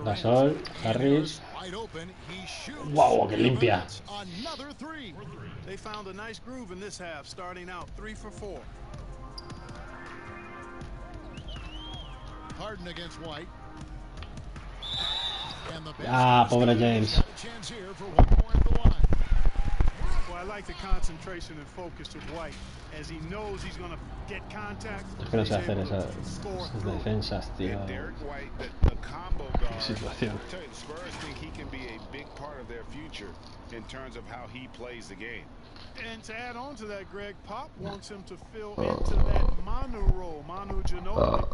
Gasol, Harris. Wow, qué limpia. Ah, pobre James. I like the concentration and focus of White as he knows he's going to get contact. Es que no sé hacer esas defensas, tío. Qué situación. And to add on to that, Greg, Pop wants him to fill into that Manu role, Manu Ginobili.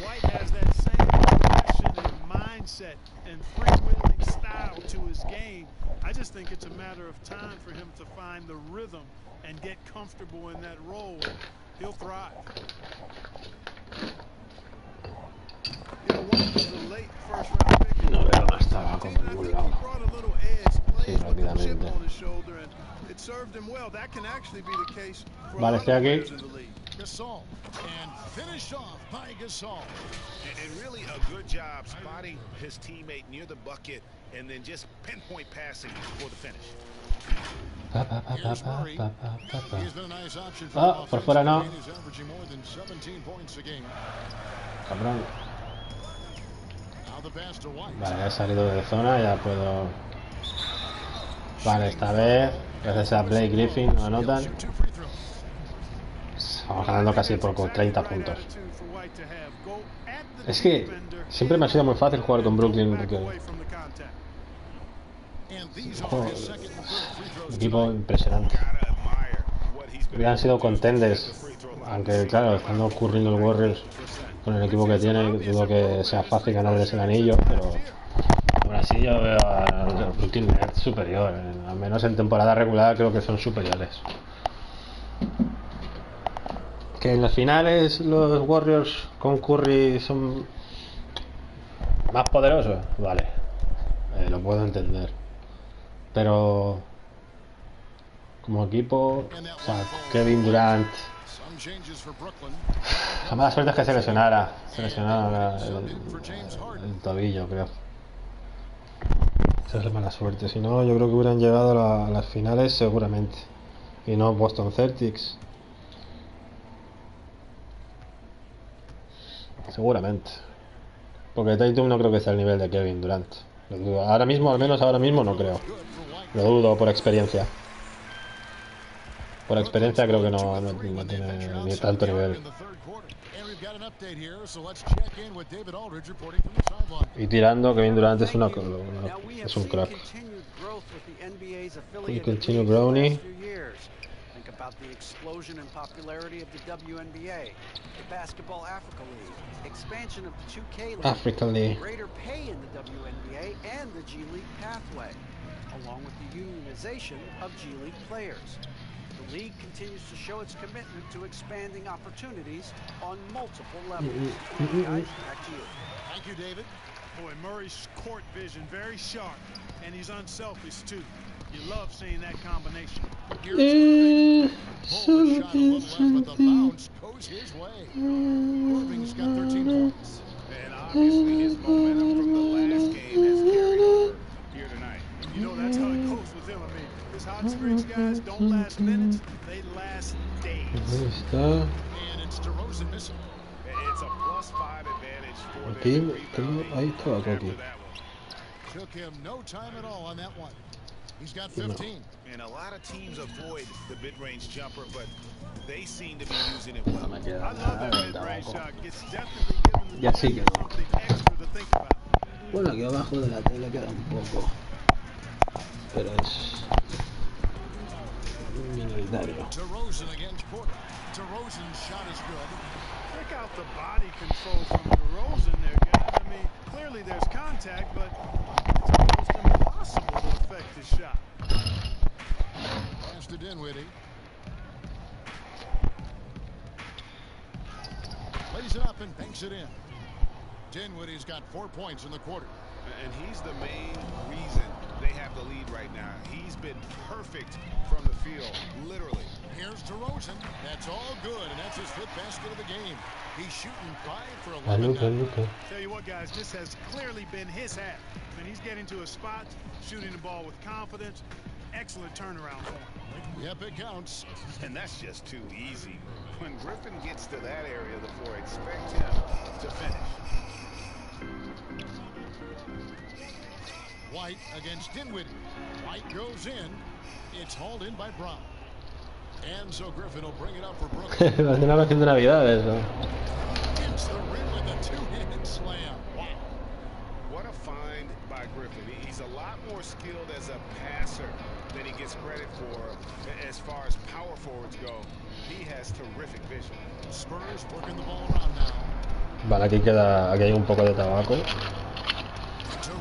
White has that same passion and mindset and freewheeling style to his game. I just think it's a matter of time for him to find the rhythm and get comfortable in that role. He'll thrive. You know, White was a late first-round pick. No veo más tabaco por ningún lado. Sí, rápidamente. Vale, estoy aquí. Gasol and finish off by Gasol. And really a good job spotting his teammate near the bucket and then just pinpoint passing for the finish. Ah, por fuera no. Cabrón. Vale, he salido de zona, ya puedo. Vale, esta vez, gracias a Blake Griffin, no anotan. Vamos ganando casi por 30 puntos. Es que siempre me ha sido muy fácil jugar con Brooklyn porque un equipo impresionante. Hubieran sido contenders, aunque claro, estando ocurriendo el Warriors con el equipo que tiene, dudo que sea fácil ganarles el anillo, pero habrá así yo veo al Brooklyn Nets superior. Al menos en temporada regular creo que son superiores. Que en las finales los Warriors con Curry son más poderosos, vale, lo puedo entender. Pero como equipo, o sea, Kevin Durant, la mala suerte es que se lesionara el tobillo, creo. Esa es la mala suerte. Si no, yo creo que hubieran llegado a las finales seguramente. Y no Boston Celtics. Seguramente. Porque Tatum no creo que sea el nivel de Kevin Durant. Lo dudo. Ahora mismo, al menos ahora mismo, no creo. Lo dudo por experiencia. Por experiencia creo que no tiene ni tanto nivel. Y tirando, Kevin Durant es un crack. We continue Brownie. Think about the explosion in popularity of the WNBA, the Basketball Africa League, expansion of the 2K League, Africa League, greater pay in the WNBA and the G League pathway, along with the unionization of G League players. The league continues to show its commitment to expanding opportunities on multiple levels. Guys, back to you. Thank you, David. Boy, Murray's court vision very sharp, and he's unselfish too. You love seeing that combination. Irving's got 13 points. And obviously his momentum from the last game has carried over here tonight. You know, that's how it goes with him. I mean, his hot streaks, guys, don't last minutes, they last days. And it's DeRozan missing. It's a +5 advantage for them. After that one. Took him no time at all on that one. He's got 15. And a lot of teams avoid the mid-range jumper, but they seem to be using it well. I love that mid-range shot. It's definitely giving the defense something extra to think about. Bueno, aquí abajo de la tele queda un poco, pero es minoritario. DeRozan against Porter. DeRozan's shot is good. Check out the body control from DeRozan there, guys. I mean, clearly there's contact, but it's almost impossible to affect his shot. Pass to Dinwiddie. Lays it up and banks it in. Dinwiddie's got 4 points in the quarter. And he's the main reason they have the lead right now. He's been perfect from the field, literally. Here's DeRozan. That's all good, and that's his 5th basket of the game. He's shooting 5 for 11. Tell you what, guys, this has clearly been his half. And he's getting to his spot, shooting the ball with confidence. Excellent turnaround for him. Yep, it counts. And that's just too easy. When Griffin gets to that area of the floor, expect him to finish. White against Dinwiddie. White goes in. It's hauled in by Brown. And so Griffin will bring it up for Brooklyn. Va a ser una canción de Navidad eso. Hits the rim with a two-handed slam. Wow. What a find by Griffin. He's a lot more skilled as a passer than he gets credit for as far as power forwards go. He has terrific vision. Spurs working the ball around now. Vale, aquí hay un poco de tabaco.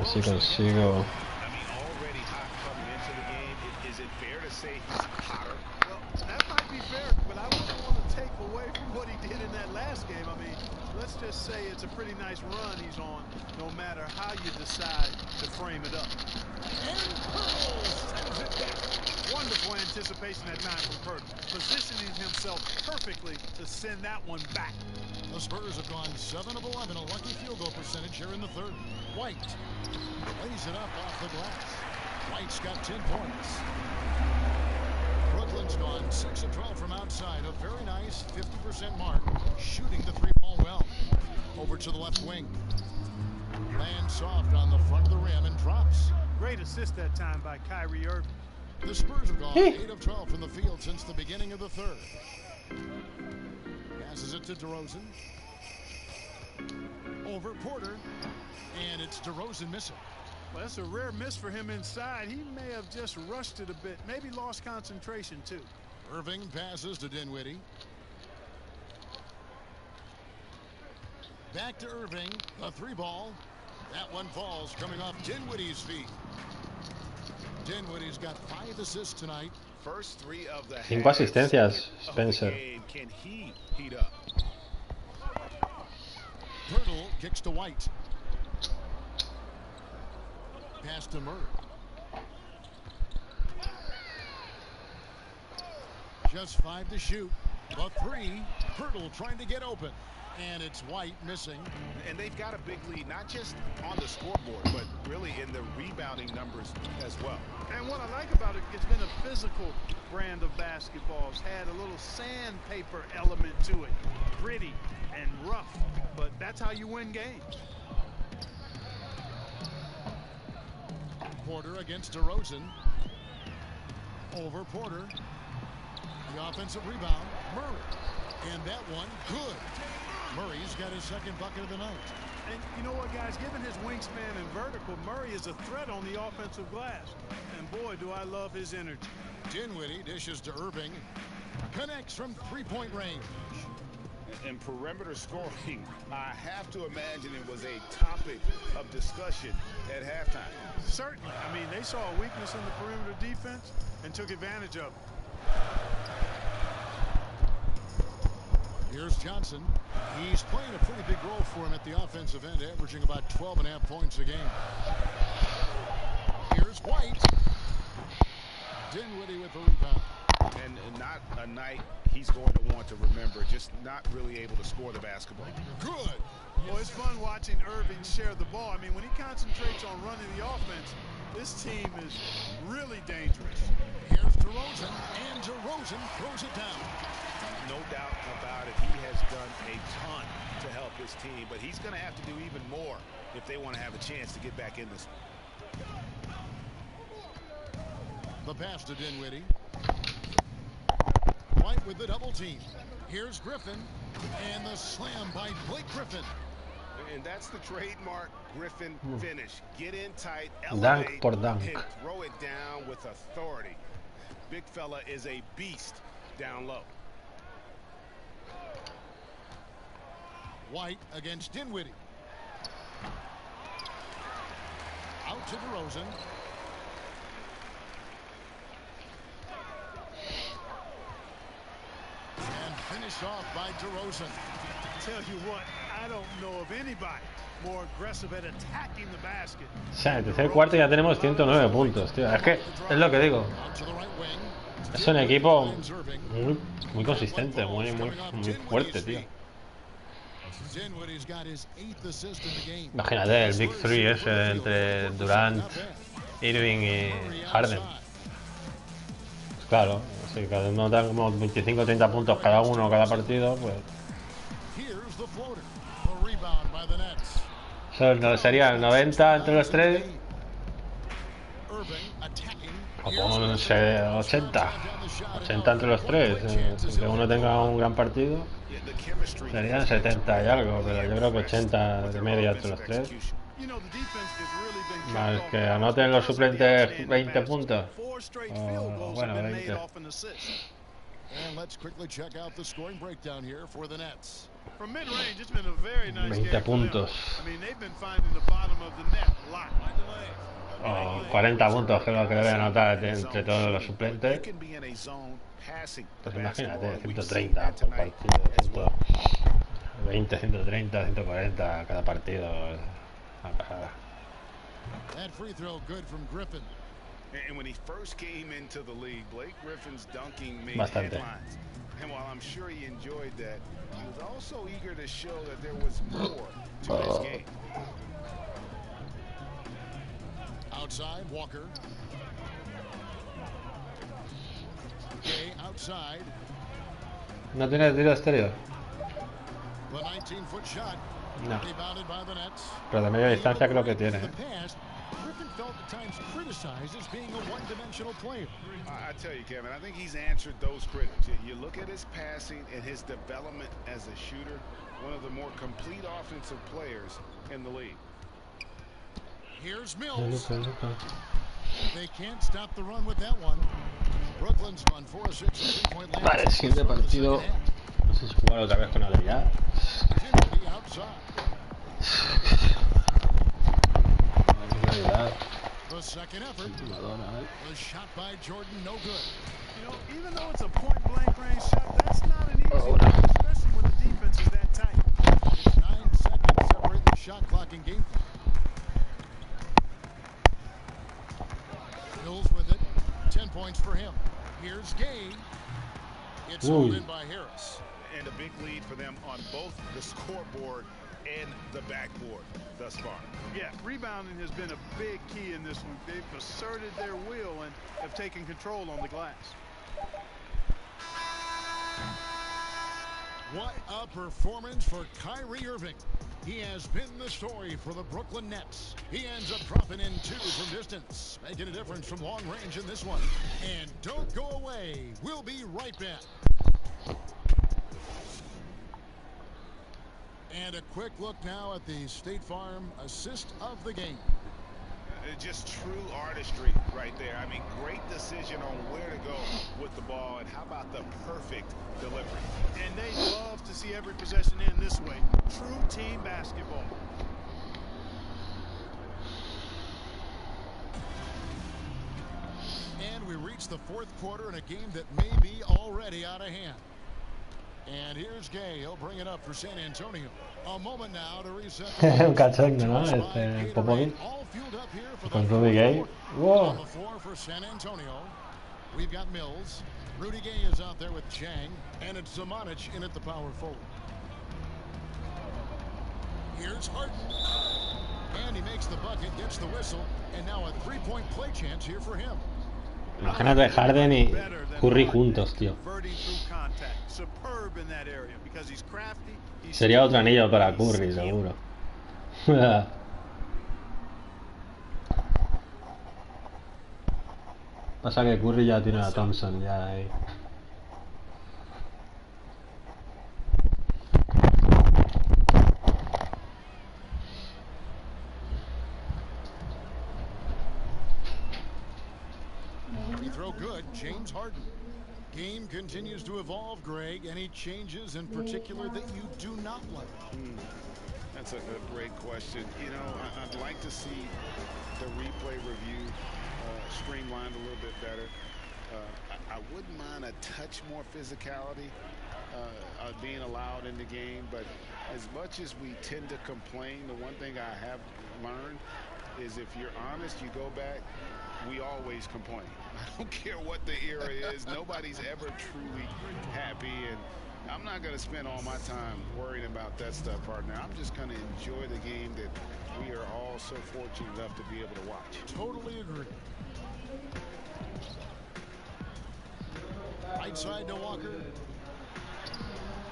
Así consigo. Already hot coming into the game. Is it fair to say he's hotter? Well, that might be fair, but I wouldn't want to take away from what he did in that last game. I mean, let's just say it's a pretty nice run he's on, no matter how you decide to frame it up. And Pearl sends it back. Wonderful anticipation that time from Purtle, positioning himself perfectly to send that one back. The Spurs have gone 7 of 11, a lucky field goal percentage here in the 3rd. White lays it up off the glass. White's got 10 points. Brooklyn's gone 6 of 12 from outside, a very nice 50% mark, shooting the 3-ball well. Over to the left wing. Lands soft on the front of the rim and drops. Great assist that time by Kyrie Irving. The Spurs have gone 8 of 12 from the field since the beginning of the 3rd. Passes it to DeRozan. Over Porter. And it's DeRozan missing. Well, that's a rare miss for him inside. He may have just rushed it a bit. Maybe lost concentration, too. Irving passes to Dinwiddie. Back to Irving. The 3-ball. That one falls coming off Dinwiddie's feet. Dinwiddie's got 5 assists tonight. First 3 of the 5 asistencias, Spencer. Can he heat up? Hurdle kicks to White. Pass to Murray. Just 5 to shoot. The 3. Hurdle trying to get open. And it's White missing. And they've got a big lead, not just on the scoreboard, but really in the rebounding numbers as well. And what I like about it, it's been a physical brand of basketball. It's had a little sandpaper element to it. Gritty and rough, but that's how you win games. Porter against DeRozan. Over Porter. The offensive rebound. Murray. And that one, good. Murray's got his second bucket of the night. And you know what, guys? Given his wingspan and vertical, Murray is a threat on the offensive glass. And boy, do I love his energy. Dinwiddie dishes to Irving. Connects from three-point range. And perimeter scoring, I have to imagine it was a topic of discussion at halftime. Certainly. I mean, they saw a weakness in the perimeter defense and took advantage of it. Here's Johnson. He's playing a pretty big role for him at the offensive end, averaging about 12.5 points a game. Here's White. Dinwiddie with the rebound. And not a night he's going to want to remember, just not really able to score the basketball. Good. Well, it's fun watching Irving share the ball. I mean, when he concentrates on running the offense, this team is really dangerous. Here's DeRozan, and DeRozan throws it down. No doubt about it. He has done a ton to help his team, but he's going to have to do even more if they want to have a chance to get back in this. The pass to Dinwiddie. White with the double team. Here's Griffin, and the slam by Blake Griffin. And that's the trademark Griffin finish. Get in tight, Dunk elevate, por dunk. and throw it down with authority. Big fella is a beast down low. White against Dinwiddie. Out to DeRozan. And finished off by DeRozan. Tell you what, I don't know of anybody more aggressive at attacking the basket. O sea, en el tercer cuarto ya tenemos 109 puntos, tío. Es que es lo que digo. Es un equipo muy consistente, muy fuerte, tío. Imagínate el Big Three ese entre Durant, Irving y Harden. Pues claro, si cada uno da como 25 o 30 puntos cada uno cada partido, pues eso sería el 90 entre los tres. O como 80 entre los tres, que uno tenga un gran partido. Serían 70 y algo, pero yo creo que 80 de media entre los tres. Más que anoten los suplentes 20 puntos. O bueno, 20. 20 puntos. O 40 puntos, que es lo que debe anotar entre todos los suplentes. Pues imagínate, 130 por partido, 120, 130, 140 cada partido. Una pasada. Bastante. And while I'm sure he enjoyed that, he was also eager to show that there was more to his game. Outside, Walker. Gay outside. ¿No tiene tiro exterior? The 19-foot shot. No. Rebounded by the Nets. Pero de media distancia creo que tiene. Griffin felt at times criticized as being a one-dimensional player. I tell you, Kevin, I think he's answered those critics. You look at his passing and his development as a shooter, one of the more complete offensive players in the league. Here's Mills. They can't stop the run with that one. Brooklyn's gone 4-6 3-point land. Vale, el siguiente partido. No sé si jugar otra vez con Adriá. ayudar. The second effort. Madonna, The shot by Jordan, no good. You know, even though it's a point-blank range shot, that's not an easy one, especially when the defense is that tight. It's 9 seconds separating the shot clock and game clock. Mills with it. 10 points for him. Here's Gay. It's hauled in by Harris. And a big lead for them on both the scoreboard and the backboard thus far. Yeah, rebounding has been a big key in this one. They've asserted their will and have taken control on the glass. What a performance for Kyrie Irving. He has been the story for the Brooklyn Nets. He ends up dropping in 2 from distance, making a difference from long range in this one. And don't go away. We'll be right back. And a quick look now at the State Farm assist of the game. Just true artistry right there. I mean, great decision on where to go with the ball, and how about the perfect delivery? And they love to see every possession end this way. True team basketball. And we reach the 4th quarter in a game that may be already out of hand. And here's Gay. He'll bring it up for San Antonio. A moment now to reset. Un cachondo, ¿no? Popovich. Con Rudy Gay. Wow. On the floor for San Antonio. We've got Mills. Rudy Gay is out there with Chang. And it's Zamanic in at the power forward. Here's Harden. And he makes the bucket, gets the whistle. And now a 3-point play chance here for him. Imagínate Harden y Curry juntos, tío. Sería otro anillo para Curry, seguro. Pasa que Curry ya tiene a Thompson ya ahí. Good, James Harden. Game continues to evolve, Greg. Any changes in particular that you do not like? That's a great question. You know, I'd like to see the replay review streamlined a little bit better. I wouldn't mind a touch more physicality being allowed in the game, but as much as we tend to complain, the one thing I have learned is if you're honest, you go back, we always complain. I don't care what the era is. Nobody's ever truly happy, and I'm not going to spend all my time worrying about that stuff, partner. I'm just going to enjoy the game that we are all so fortunate enough to be able to watch. Totally agree. Right side to Walker.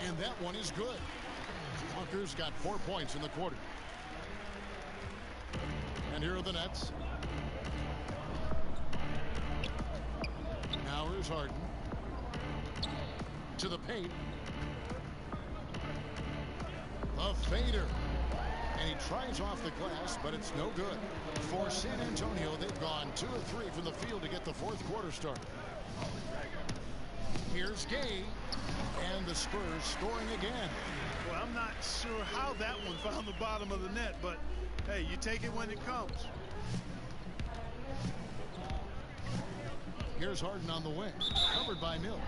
And that one is good. Walker's got 4 points in the quarter. And here are the Nets. Now here's Harden. To the paint. A fader. And he tries off the glass, but it's no good. For San Antonio, they've gone 2 of 3 from the field to get the 4th quarter started. Here's Gay. And the Spurs scoring again. Well, I'm not sure how that one found the bottom of the net, but hey, you take it when it comes. Here's Harden on the wing, covered by Mills.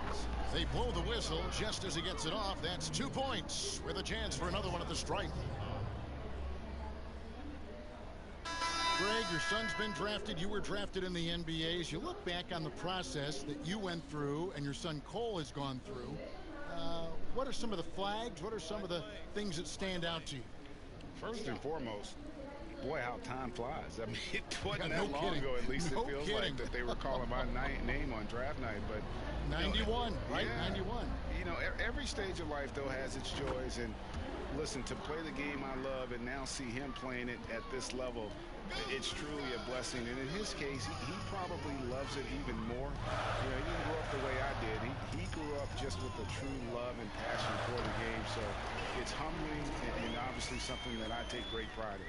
They blow the whistle just as he gets it off. That's 2 points with a chance for another one at the stripe. Greg, your son's been drafted. You were drafted in the NBA. As you look back on the process that you went through and your son Cole has gone through, what are some of the flags? What are some of the things that stand out to you? First and foremost, boy, how time flies. I mean, it wasn't Yeah, that no long kidding. ago, at least No it feels kidding. like, that they were calling my name on draft night. But 91, right? Yeah. 91. You know, every stage of life, though, has its joys. And listen, to play the game I love and now see him playing it at this level, it's truly a blessing. And in his case, he probably loves it even more. You know, he didn't grow up the way I did. He grew up just with a true love and passion for the game. So it's humbling and obviously something that I take great pride in.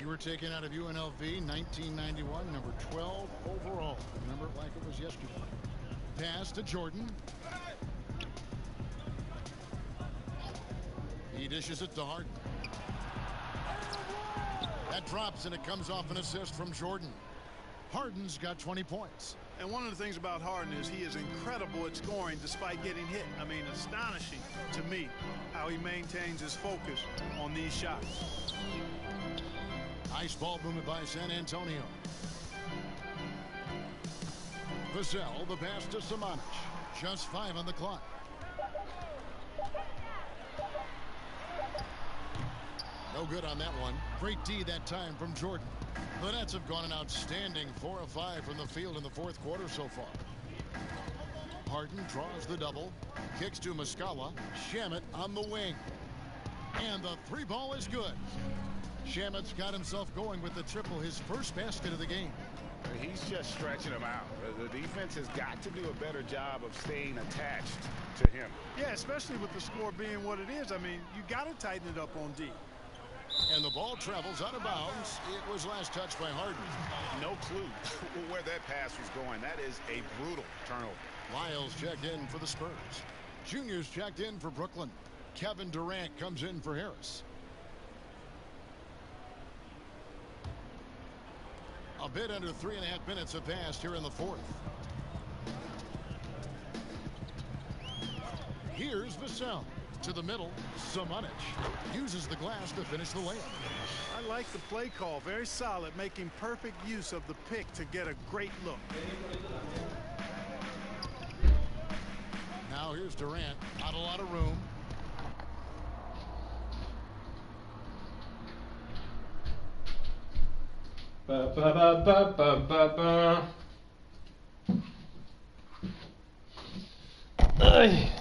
You were taken out of UNLV 1991, number 12 overall. Remember it like it was yesterday. Pass to Jordan. He dishes it to Harden. That drops, and it comes off an assist from Jordan. Harden's got 20 points. And one of the things about Harden is he is incredible at scoring despite getting hit. I mean, astonishing to me how he maintains his focus on these shots. Nice ball movement by San Antonio. Gasol, the pass to Simonic. Just 5 on the clock. No good on that one. Great D that time from Jordan. The Nets have gone an outstanding 4 of 5 from the field in the fourth quarter so far. Harden draws the double. Kicks to Muscala. Shamet on the wing. And the 3 ball is good. Shamet's got himself going with the triple, his first basket of the game. He's just stretching him out. The defense has got to do a better job of staying attached to him. Yeah, especially with the score being what it is. I mean, you got to tighten it up on D. And the ball travels out of bounds. It was last touched by Harden. No clue where that pass was going. That is a brutal turnover. Lyles checked in for the Spurs. Junior's checked in for Brooklyn. Kevin Durant comes in for Harris. A bit under 3.5 minutes have passed here in the fourth. Here's Vassell. To the middle, Simonic uses the glass to finish the layup. I like the play call. Very solid, making perfect use of the pick to get a great look. Now here's Durant. Not a lot of room. Ba, ba, ba, ba, ba, ba, ba. Ay.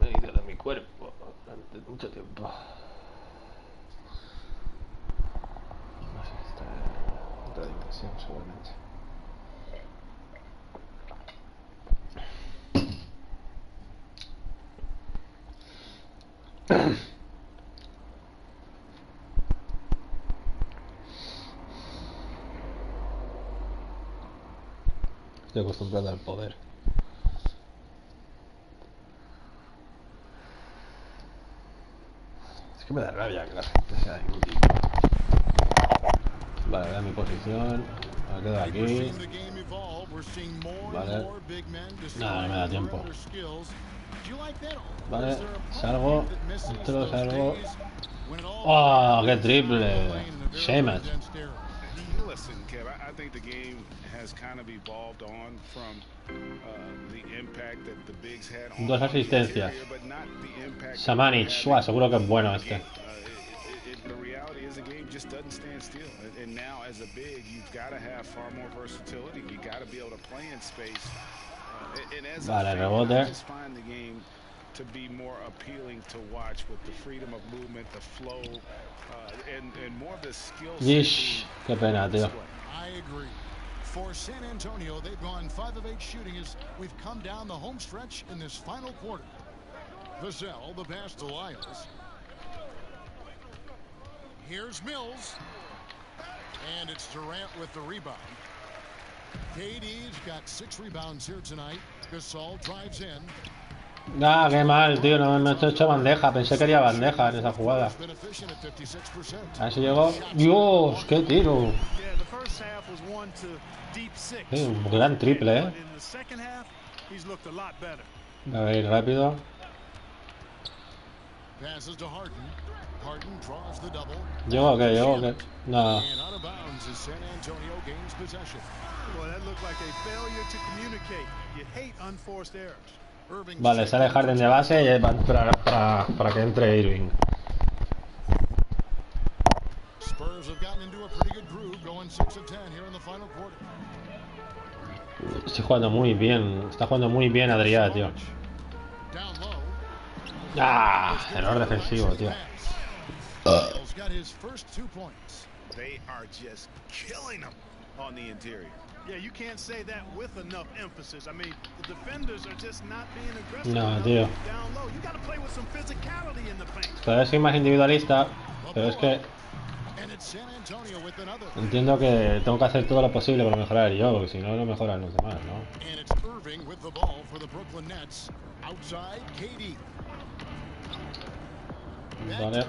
Me he ido de mi cuerpo durante mucho tiempo. No sé, está en otra dimensión seguramente. Estoy acostumbrado al poder. Es que me da rabia que la gente sea inútil. Vale, voy a mi posición. Me quedo aquí. Vale. Nada, no me da tiempo. Vale, salgo. Entro, salgo. ¡Oh, qué triple! Shamet. Listen, Kev, I think the game has kind of evolved on from the impact that the bigs had on Dos asistencias. but not the impact. Samanic, seguro que es bueno este. The reality is the game just doesn't stand still. And now as a big, you've got to have far more versatility. You got to be able to play in space. And as Vale, I rebote. just find the game to be more appealing to watch with the freedom of movement, the flow, and more of the skill set. Yish, qué pena, tío. I agree. For San Antonio, they've gone 5 of 8 shooting as we've come down the home stretch in this final quarter. Vassell, the pass to Lyles. Here's Mills. And it's Durant with the rebound. KD's got 6 rebounds here tonight. Gasol drives in. Ah, qué mal, tío, no he hecho bandeja, pensé que haría bandeja en esa jugada. A ver si llegó. Dios, qué tiro. Sí, un gran triple, A ver, rápido. ¿Llegó o qué? ¿Llegó o qué? No. Vale, sale Harden de base y para que entre Irving. Estoy jugando muy bien. Está jugando muy bien Adriá, tío. ¡Ah! Error defensivo, tío. They are just killing them on the interior. No, tío. Todavía soy más individualista, pero es que entiendo que tengo que hacer todo lo posible para mejorar yo, porque si no, no mejoran los demás, ¿no? Vale.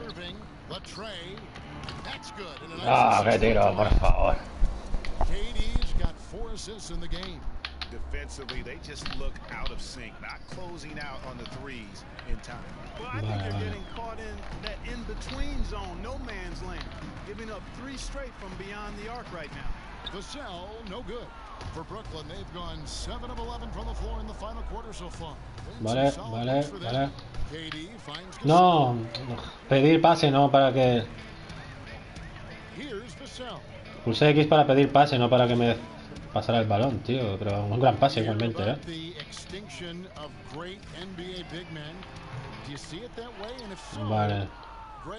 Ah, qué tiro, por favor. Defensively, they just look out of sync, not closing out on the threes in time. Well, I think they're getting caught in that in-between zone, no man's land, giving up 3 straight from beyond the arc right now. Gasol, no good. For Brooklyn, they've gone 7 of 11 from the floor in the final quarter so far. Vale, vale, vale. No, pedir pase, no para que... Pulsé X para pedir pase, no para que me pasara el balón, tío. Pero un gran pase igualmente, ¿eh? Vale.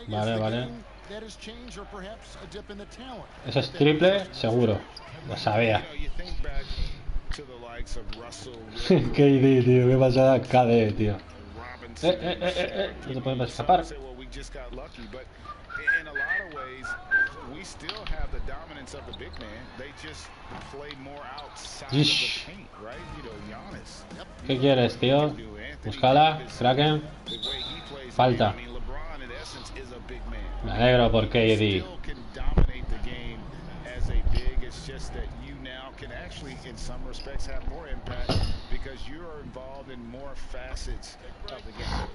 Vale, vale. Eso es triple, seguro. Lo sabía. KD, tío. Qué pasada KD, tío. No te puedes escapar. In a lot of ways, we still have the dominance of the big man. They just play more outside of the paint, right? You know, Giannis. ¿Qué quieres, tío? Búscala, Kraken. Falta. Me alegro por KD. It's just that you now can actually, in some respects, have more impact because you are involved in more facets of the game.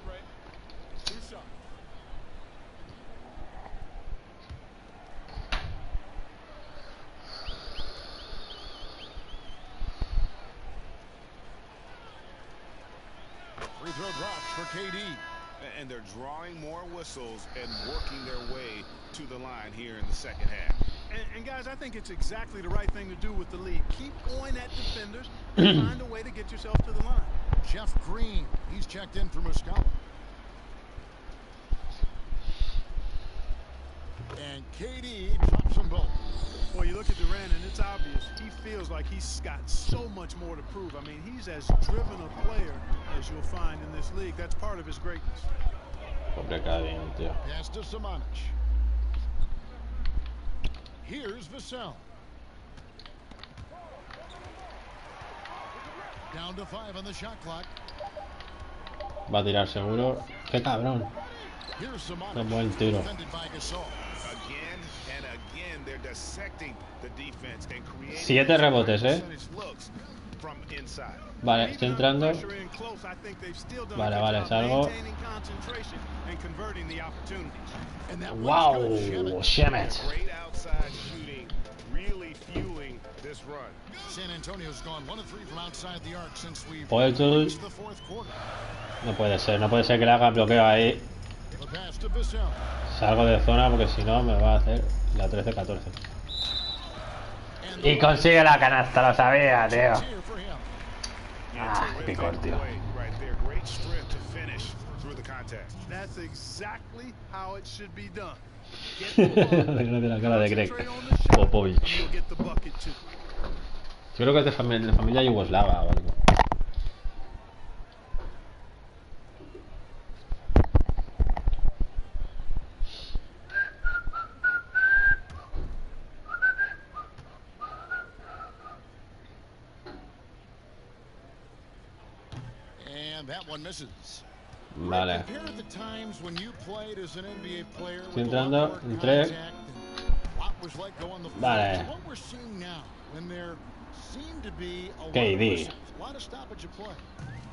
Free throw drops for KD. And they're drawing more whistles and working their way to the line here in the second half. And guys, I think it's exactly the right thing to do with the lead. Keep going at defenders and find a way to get yourself to the line. Jeff Green, he's checked in for Muscala. And KD drops them both. Well, you look at Durant, and it's obvious he feels like he's got so much more to prove. I mean, he's as driven a player as you'll find in this league. That's part of his greatness. Pass to Simonic. Here's Vassell. Down to 5 on the shot clock. Va a tirar seguro. Qué cabrón. Qué buen tiro. Again and again, they're dissecting the defense and creating 7 rebotes, from inside. Vale, estoy entrando. Vale, vale, salgo. Wow, Shemet. Great outside shooting, really fueling this run. San Antonio's gone 1 of 3 from outside the arc since we've Poeltl. reached the fourth quarter. No puede ser que le haga bloqueo ahí. The pass to Vassell. Salgo de zona porque si no me va a hacer la 13-14. Y consigue la canasta, lo sabía, tío. Ah, picor, tío. That's exactly how it should be done. De la cara de Greg Popovich. Yo creo que es de familia yugoslava o algo. That one misses. Vale. Estoy entrando. Entré. Vale. KD.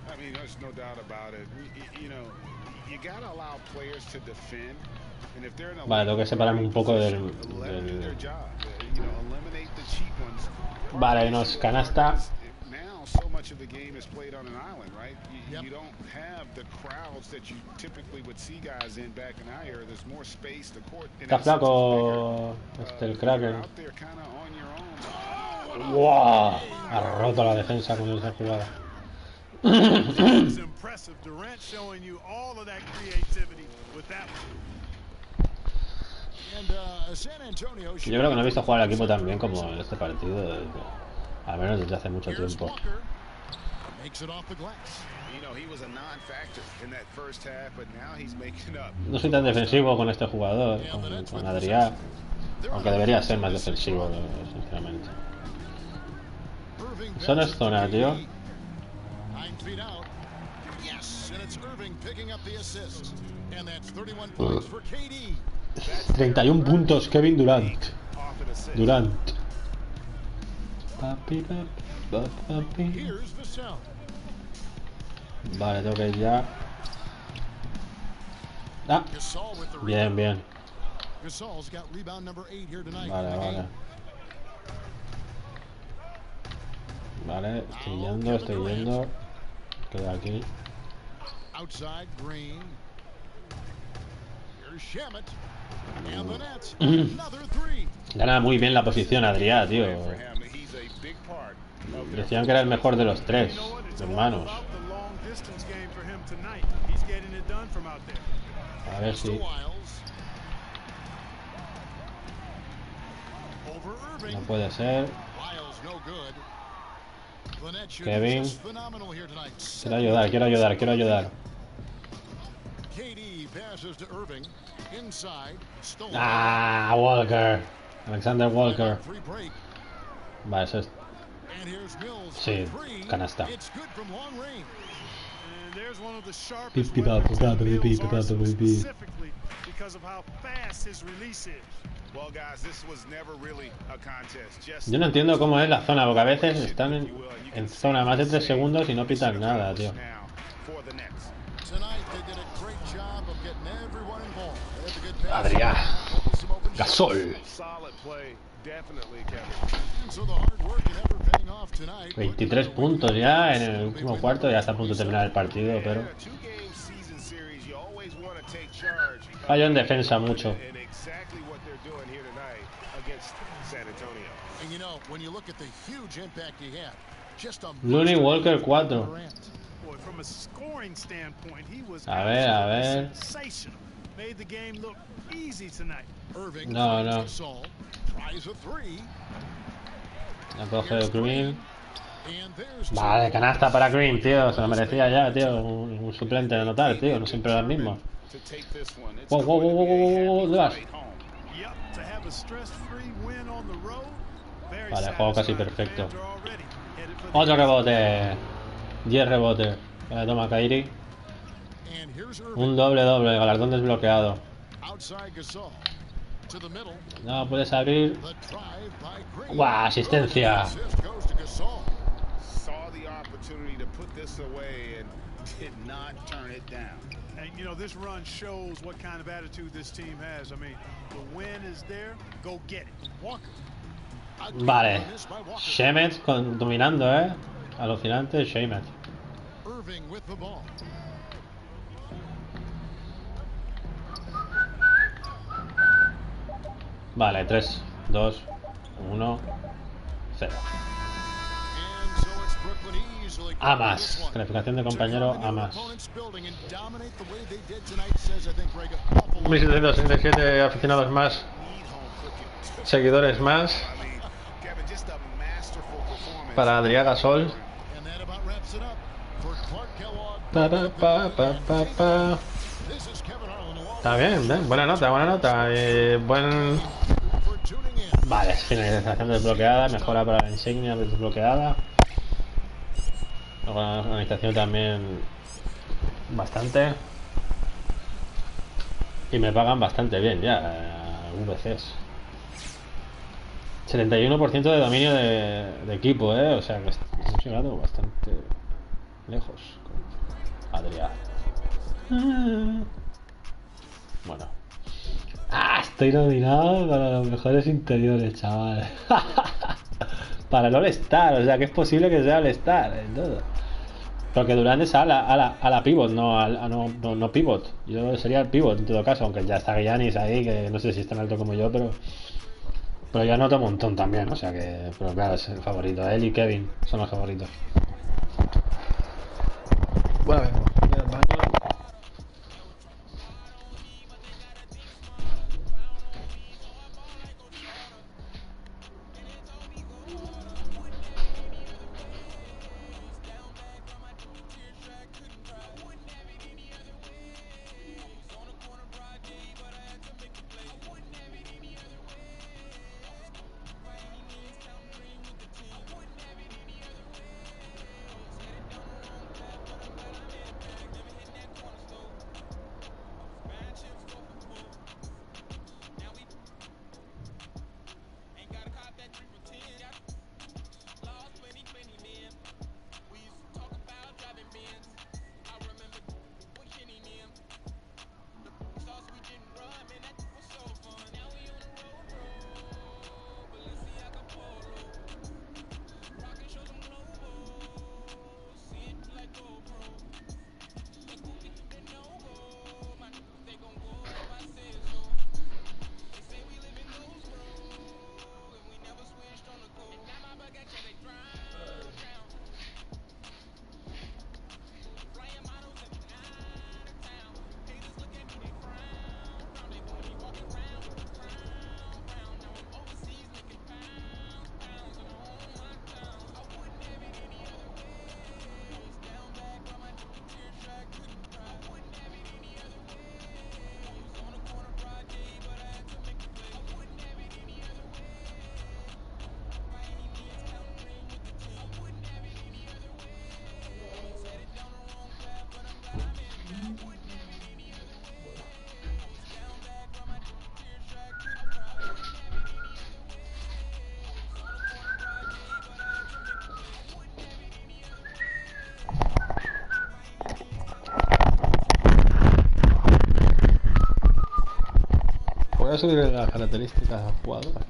I mean, there's no doubt about it. You know, you gotta allow players to defend. And if they're in a vale, tengo que separarme un poco del... Vale, nos canasta. So much of the game is played on an island, right? You don't have the crowds that you typically would see guys in back in our era. There's more space, the court. Está flaco el Kraken. Wow, ha roto la defensa con esa jugada. Yo creo que no he visto jugar al equipo tan bien como en este partido. Al menos desde hace mucho Here's tiempo. Walker. Makes it off the glass. You know, he was a non-factor in that first half, but now he's making up. No soy tan defensivo con este jugador, con Adriá. Aunque debería ser más defensivo, sinceramente. Eso no es zona, tío. 9 feet out. Yes, and it's Irving picking up the assist. And that's 31 Uh. points for KD. 31 puntos, Kevin Durant. Durant. Papi, papi, papi. Here's Gasol. Vale, tengo que ir ya. Ah, Gasol with the bien, rebound. bien. Gasol's got rebound number 8 here tonight. Vale, vale. Vale, estoy yendo. Queda aquí. Outside Green. Here's Shamet. And the net. Mm. Another three. Gana muy bien la posición Adriá, tío. Decían que era el mejor de los tres hermanos. A ver si... No puede ser. Kevin. Quiero ayudar. Ah, Walker. Alexander Walker. Vale, eso es... Sí, canasta. Yo no entiendo cómo es la zona, porque a veces están en zona más de 3 segundos y no pitan nada, tío. Adriá. Gasol. 23 puntos ya en el último cuarto, ya está a punto de terminar el partido, pero fallo en defensa mucho. Looney Walker 4. A ver. No. La coge Green. Vale, canasta para Green, tío. Se lo merecía ya, tío. Un suplente de anotar, tío. No siempre era el mismo. Wow. ¿Dónde vas? Vale, juego casi perfecto. Otro rebote. 10 rebotes. Vale, toma Kyrie. Un doble, galardón desbloqueado. No puedes abrir. ¡Guau! Asistencia. And you know, this run shows what kind of attitude this team has. I mean, the win is there, go get it. Walker. Vale. Shamet dominando, alucinante, Shamet. Irving with the ball. Vale, 3, 2, 1, 0. Amas. Calificación de compañero Amas. 1767 aficionados más. Seguidores más. Para Adriá Gasol. Está bien, buena nota. Vale, finalización desbloqueada, mejora para la insignia desbloqueada. La organización también bastante. Y me pagan bastante bien ya, VCs. 71% de dominio de equipo, o sea que hemos llegado bastante lejos con Adriá. Bueno. Estoy nominado para los mejores interiores, chaval. Para el All-Star, o sea que es posible que sea All-Star en todo. Porque Durant es a la pivot, no pivot. Yo sería el pivot en todo caso, aunque ya está Giannis ahí, que no sé si es tan alto como yo, pero ya noto un montón también, o sea que... Pero claro, es el favorito. Él y Kevin son los favoritos. Bueno, a ver, voy al baño. subir las características al jugador.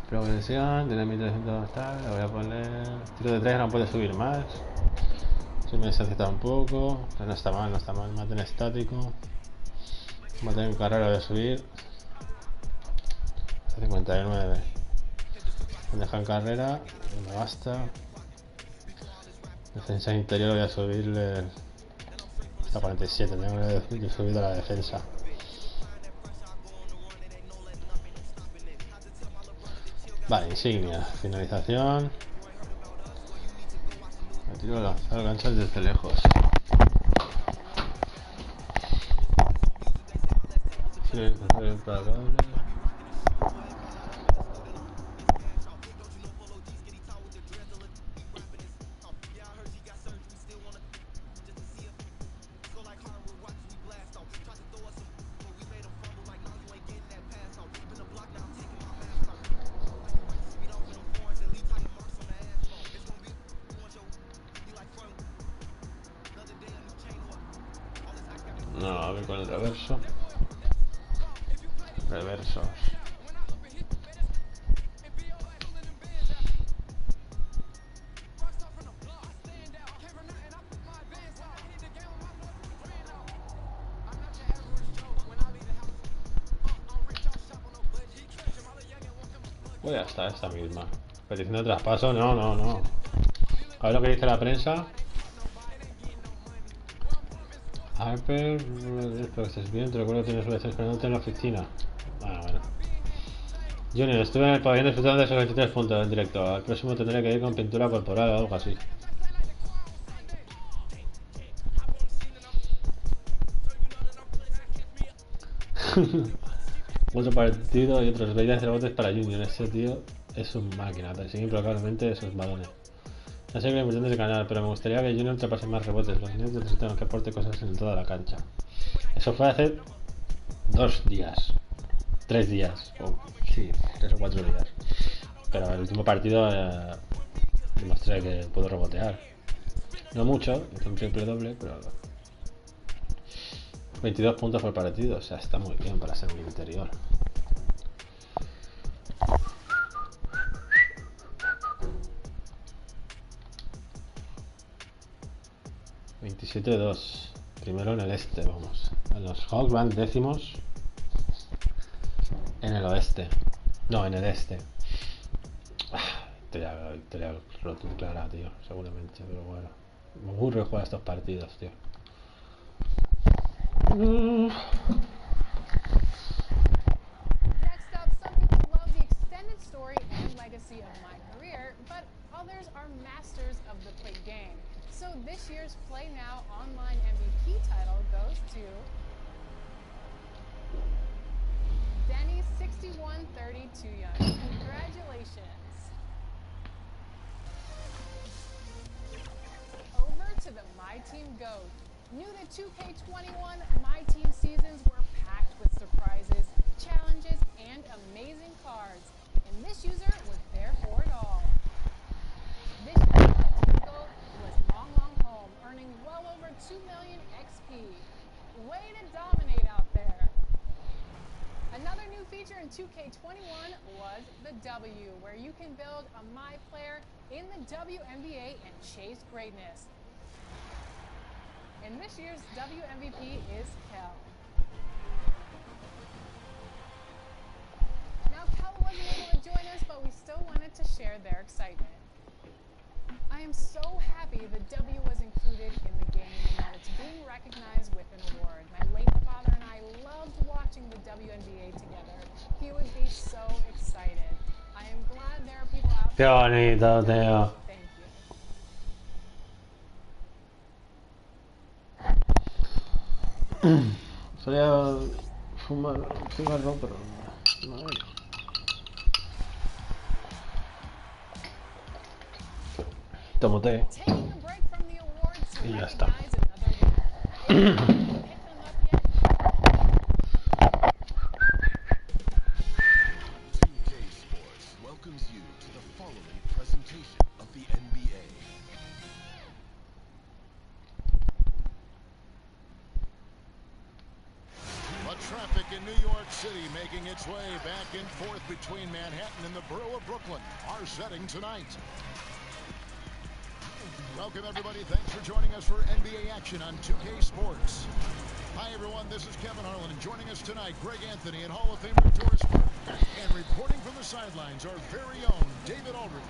Progresión, tiene 1300 tal, le voy a poner. Tiro de 3 no puede subir más. Si me desacerta un poco, pero no está mal, no está mal. Mate en estático. Mate en carrera voy a subir. Hasta 59. Me deja en carrera, me basta. Defensa interior voy a subirle hasta 47, tengo que subir a la defensa. Vale, insignia, finalización. Me tiro a lanzar ganchos desde lejos. Sí, no, a ver con el reverso. Reversos. Pues ya está, esta misma. Petición de traspaso, no, no, no. A ver lo que dice la prensa. Harper, espero que estés bien. Te recuerdo que tienes una esperándote en la oficina. Ah, bueno. Junior, estuve en el pabellón disfrutando de esos 23 puntos en directo. Al próximo tendré que ir con pintura corporal o algo así. Otro partido y otros 20 rebotes para Junior. Ese tío es un máquina. Persigue implacablemente esos balones. No sé qué es importante de ganar, pero me gustaría que Junior trapase más rebotes. Los niños necesitan que aporte cosas en toda la cancha. Eso fue hace 2 días. 3 días. Sí, 3 o 4 días. Pero el último partido demostré que puedo rebotear. No mucho, hice un triple doble, pero 22 puntos por partido, o sea, está muy bien para ser un interior. $27-2. Primero en el este, vamos. Los Hawks van décimos en el oeste. No, en el este. Victoria clara, tío, seguramente, pero bueno. Me aburre jugar estos partidos, tío. Next up, some people love the extended story and legacy of my career, but others are masters of the quick game. So this year's Play Now Online MVP title goes to Denny 6132 Young. Congratulations. Over to the My Team GOAT. New to 2K21, My Team seasons were packed with surprises, challenges, and amazing cards. And this user was there for it all. This year's My Team GOAT was Long Long Home, earning well over 2 million XP. Way to dominate out there. Another new feature in 2K21 was the W, where you can build a My player in the WNBA and chase greatness. And this year's WMVP is Kel. Now, Kel wasn't able to join us, but we still wanted to share their excitement. I am so happy the W was included in the game and that it's being recognized with an award. My late father and I loved watching the WNBA together. He would be so excited. I am glad there are people out there. Qué bonito, tío. Thank you. Solía fumar cigarro, pero no. Tomo té Taking a break from the awards to y ya está. recognize another winner. If you haven't picked them up yet, 2K Sports welcomes you to the following presentation of the NBA. But traffic in New York City, making its way back and forth between Manhattan and the borough of Brooklyn. Our setting tonight. Welcome, everybody. Thanks for joining us for NBA action on 2K Sports. Hi, everyone. This is Kevin Harlan, and joining us tonight, Greg Anthony and Hall of Famer Doris Burke. And reporting from the sidelines, our very own David Aldridge.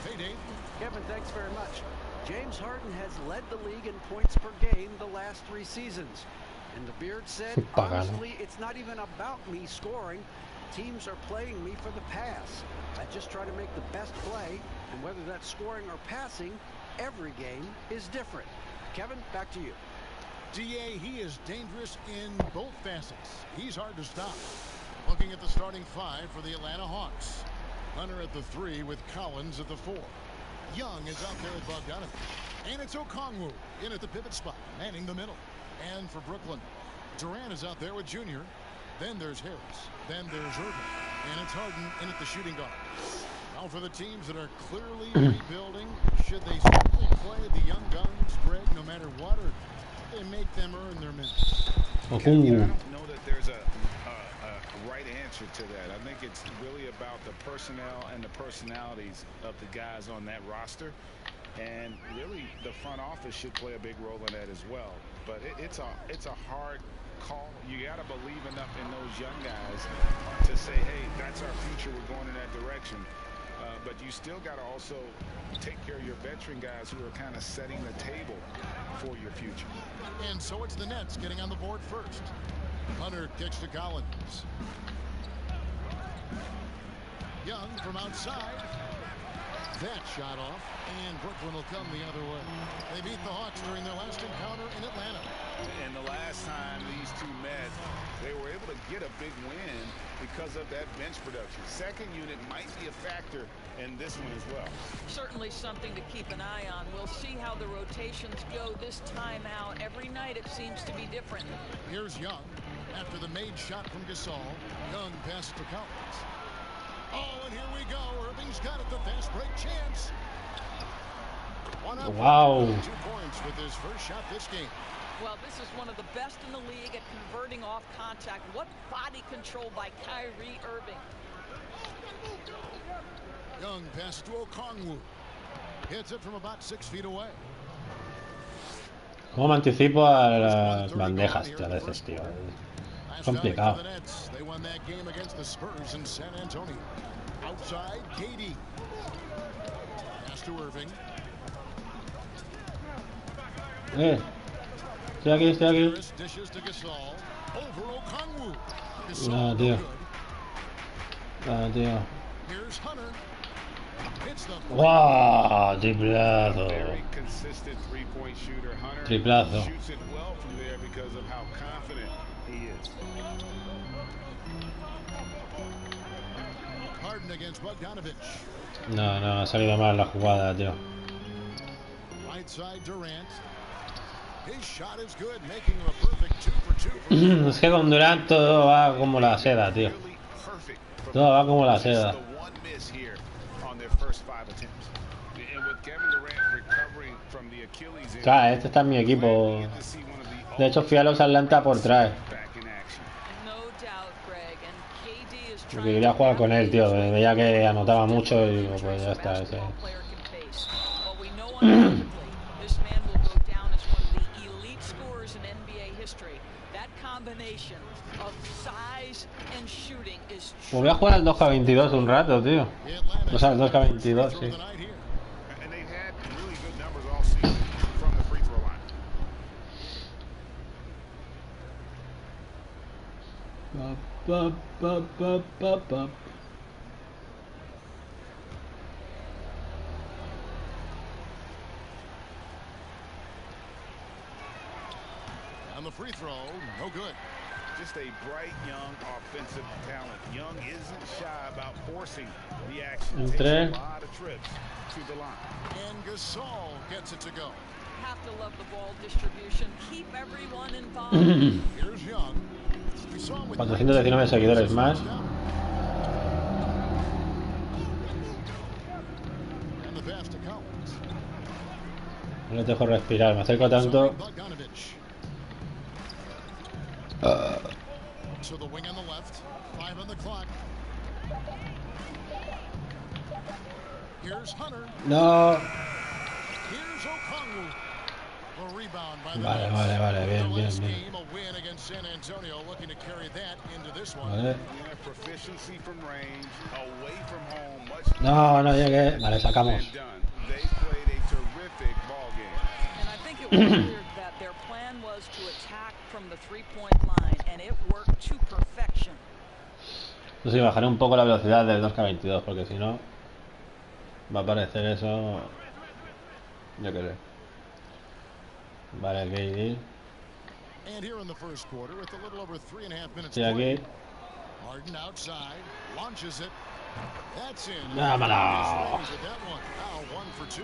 Hey, Dave. Kevin, thanks very much. James Harden has led the league in points per game the last 3 seasons. And the Beard said, honestly, it's not even about me scoring. Teams are playing me for the pass. I just try to make the best play, and whether that's scoring or passing, every game is different. Kevin, back to you. DA, he is dangerous in both facets. He's hard to stop. Looking at the starting 5 for the Atlanta Hawks. Hunter at the 3 with Collins at the 4. Young is out there at Bogdanovich. And it's Okongwu in at the pivot spot, manning the middle. And for Brooklyn, Durant is out there with Junior. Then there's Harris. Then there's Irving. And it's Harden in at the shooting guard. Now for the teams that are clearly rebuilding, should they simply play the young guns, Greg, no matter what, or they make them earn their minutes? I don't know that there's a right answer to that. I think it's really about the personnel and the personalities of the guys on that roster. And really, the front office should play a big role in that as well. But it's a hard call. You got to believe enough in those young guys to say, hey, that's our future. We're going in that direction. But you still got to also take care of your veteran guys who are kind of setting the table for your future. And so it's the Nets getting on the board first. Hunter kicks to Collins. Young from outside. That shot off, and Brooklyn will come the other way. They beat the Hawks during their last encounter in Atlanta. And the last time these two met, they were able to get a big win because of that bench production. Second unit might be a factor in this one as well. Certainly something to keep an eye on. We'll see how the rotations go this time out. Every night it seems to be different. Here's Young. After the made shot from Gasol, Young passes to Collins. Oh, and here we go. Irving's got it, the fast break chance. Wow. 2 points with his first shot this game. Well, this is one of the best in the league at converting off contact. What body control by Kyrie Irving. Young passes to Okongwu. Hits it from about 6 feet away. ¿Cómo me anticipo a las bandejas, tío, a veces, tío? Es complicado. They won that game against the Spurs in San Antonio. Outside, KD. Pass to Irving. Estoy aquí, estoy aquí. Dishes to Gasol. Over Okongwu. No, tío. No, tío. Here's Hunter. ¡Wow! Triplazo. Triplazo. No, no, ha salido mal la jugada, tío. Es que con Durant todo va como la seda, tío. Todo va como la seda. Claro, este está en mi equipo. De hecho, fui a los Atlanta por traer. Porque quería jugar con él, tío. Veía que anotaba mucho y digo, pues ya está. Ese. Pues voy a jugar al 2K22 un rato, tío. O sea, el 2K22, sí. On the free throw, no good. Just a bright young offensive talent. Young isn't shy about forcing the action. Takes a lot of trips to the line. And Gasol gets it to go. Have to love the ball distribution. Keep everyone involved. Here's Young. 419 seguidores más. No les dejo respirar, me acerco tanto. To the wing on the left. 5 on the clock. Here's Hunter. No. Here's Okongwu. The rebound by the Vale, Nets. vale, vale, bien, The bien, last bien. game, a win against San Antonio, looking to carry that into this one. Vale. Yeah, proficiency from range, away from home, much No, no llegué. Vale, sacamos. and done. They played a terrific ball game. And I think it was clear that their plan was to attack from the three-point line, and it worked to perfection. No sé, bajaré un poco la velocidad del 2K22 porque si no va a aparecer eso. Yo qué sé. Vale, KD. And here in the first quarter, with a little over 3.5 minutes Estoy aquí. played. Harden outside, launches it. That's in. ¡Vámonos! His range with that one. Now 1 for 2.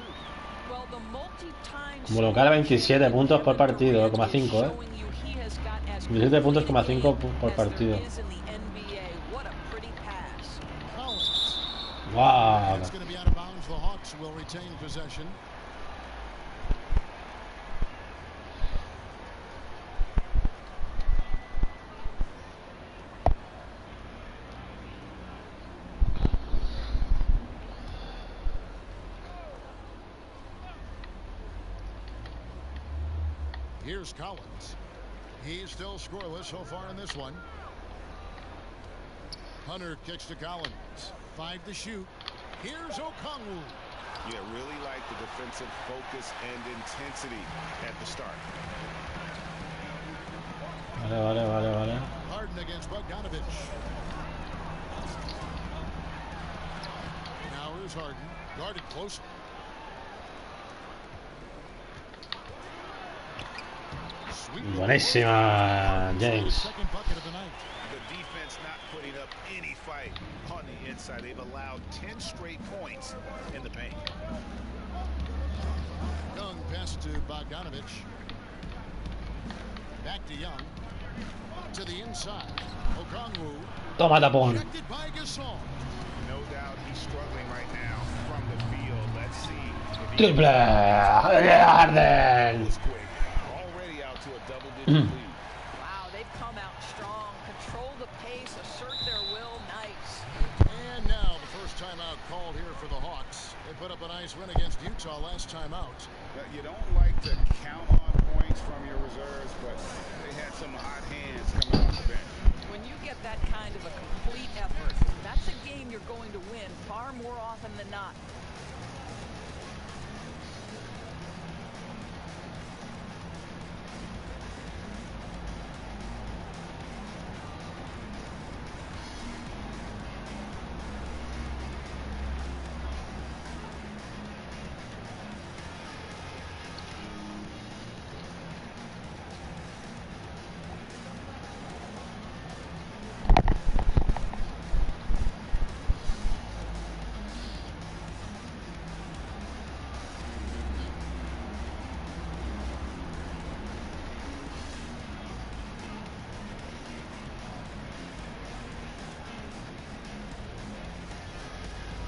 Well, the multi-time Como local a 27 puntos por partido, 0,5, 27 puntos, 0,5 por partido. Wow. It's going to be out of bounds. The Hawks will retain possession. Here's Collins. He's still scoreless so far in this one. Hunter kicks to Collins. 5 to shoot. Here's Okongwu. Yeah, really like the defensive focus and intensity at the start. Vale. Harden against Bogdanovich. Now here's Harden. Guarded closely. Buenísima, James. Second bucket of the night. The defense not putting up any fight on the inside. They've allowed 10 straight points in the paint. Young pass to Bogdanovich. Back to Young. To the inside. Okongwu. Toma tapón. Rejected by Gasol. No doubt he's struggling right now from the field. Let's see if he Triple. Harden. already out to a double-digit lead. Wow, they've come out strong, control the pace, assert their will. Nice. And now the first timeout called here for the Hawks. They put up a nice win against Utah last time out. You don't like to count on points from your reserves, but they had some hot hands coming off the bench. When you get that kind of a complete effort, that's a game you're going to win far more often than not.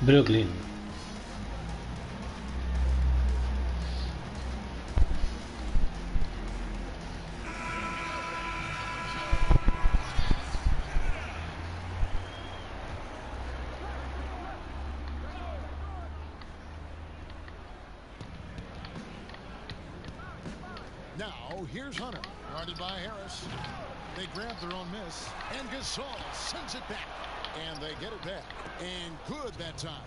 Brooklyn. Now here's Hunter. Guarded by Harris. They grab their own miss. And Gasol sends it back. And they get it back. And good that time.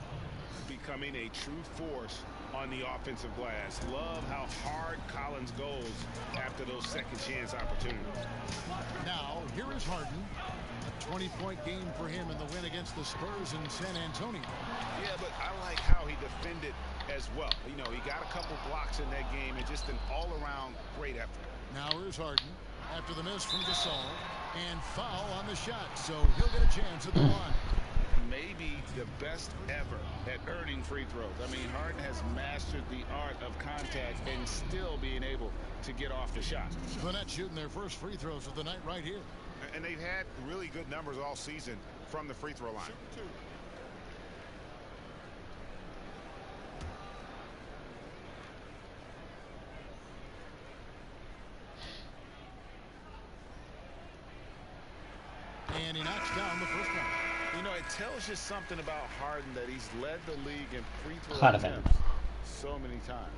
Becoming a true force on the offensive glass. Love how hard Collins goes after those second chance opportunities. Now here is Harden. A 20-point game for him in the win against the Spurs in San Antonio. Yeah, but I like how he defended as well. You know, he got a couple blocks in that game and just an all-around great effort. Now here's Harden after the miss from Gasol. And foul on the shot, so he'll get a chance at the line. Maybe the best ever at earning free throws. I mean, Harden has mastered the art of contact and still being able to get off the shot. The Nets shooting their first free throws of the night right here. And they've had really good numbers all season from the free throw line. he knocks down the first one. You know, it tells you something about Harden that he's led the league in free throw Harden. attempts so many times.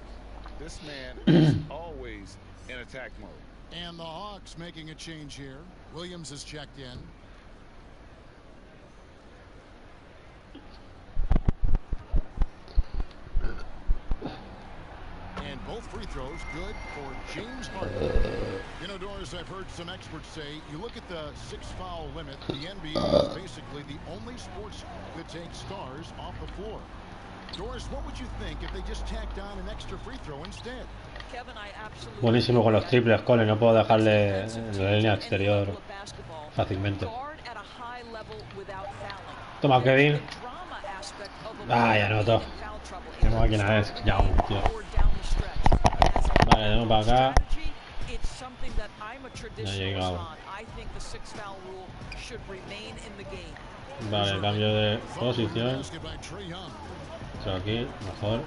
This man is always in attack mode. And the Hawks making a change here. Williams is checked in. And both free throws good for James Harden. You know, Doris, I've heard some experts say, you look at the 6-foul limit, the NBA is basically the only sports that takes stars off the floor. Doris, what would you think if they just tacked on an extra free throw instead? Buenísimo con los triples, Cole. No puedo dejarle en la línea exterior fácilmente. Toma, Kevin. Ah, ya noto. Qué máquina es. Ya, tío. Vale, tenemos para acá. Ya he llegado. Vale, cambio de posición. Esto aquí, mejor.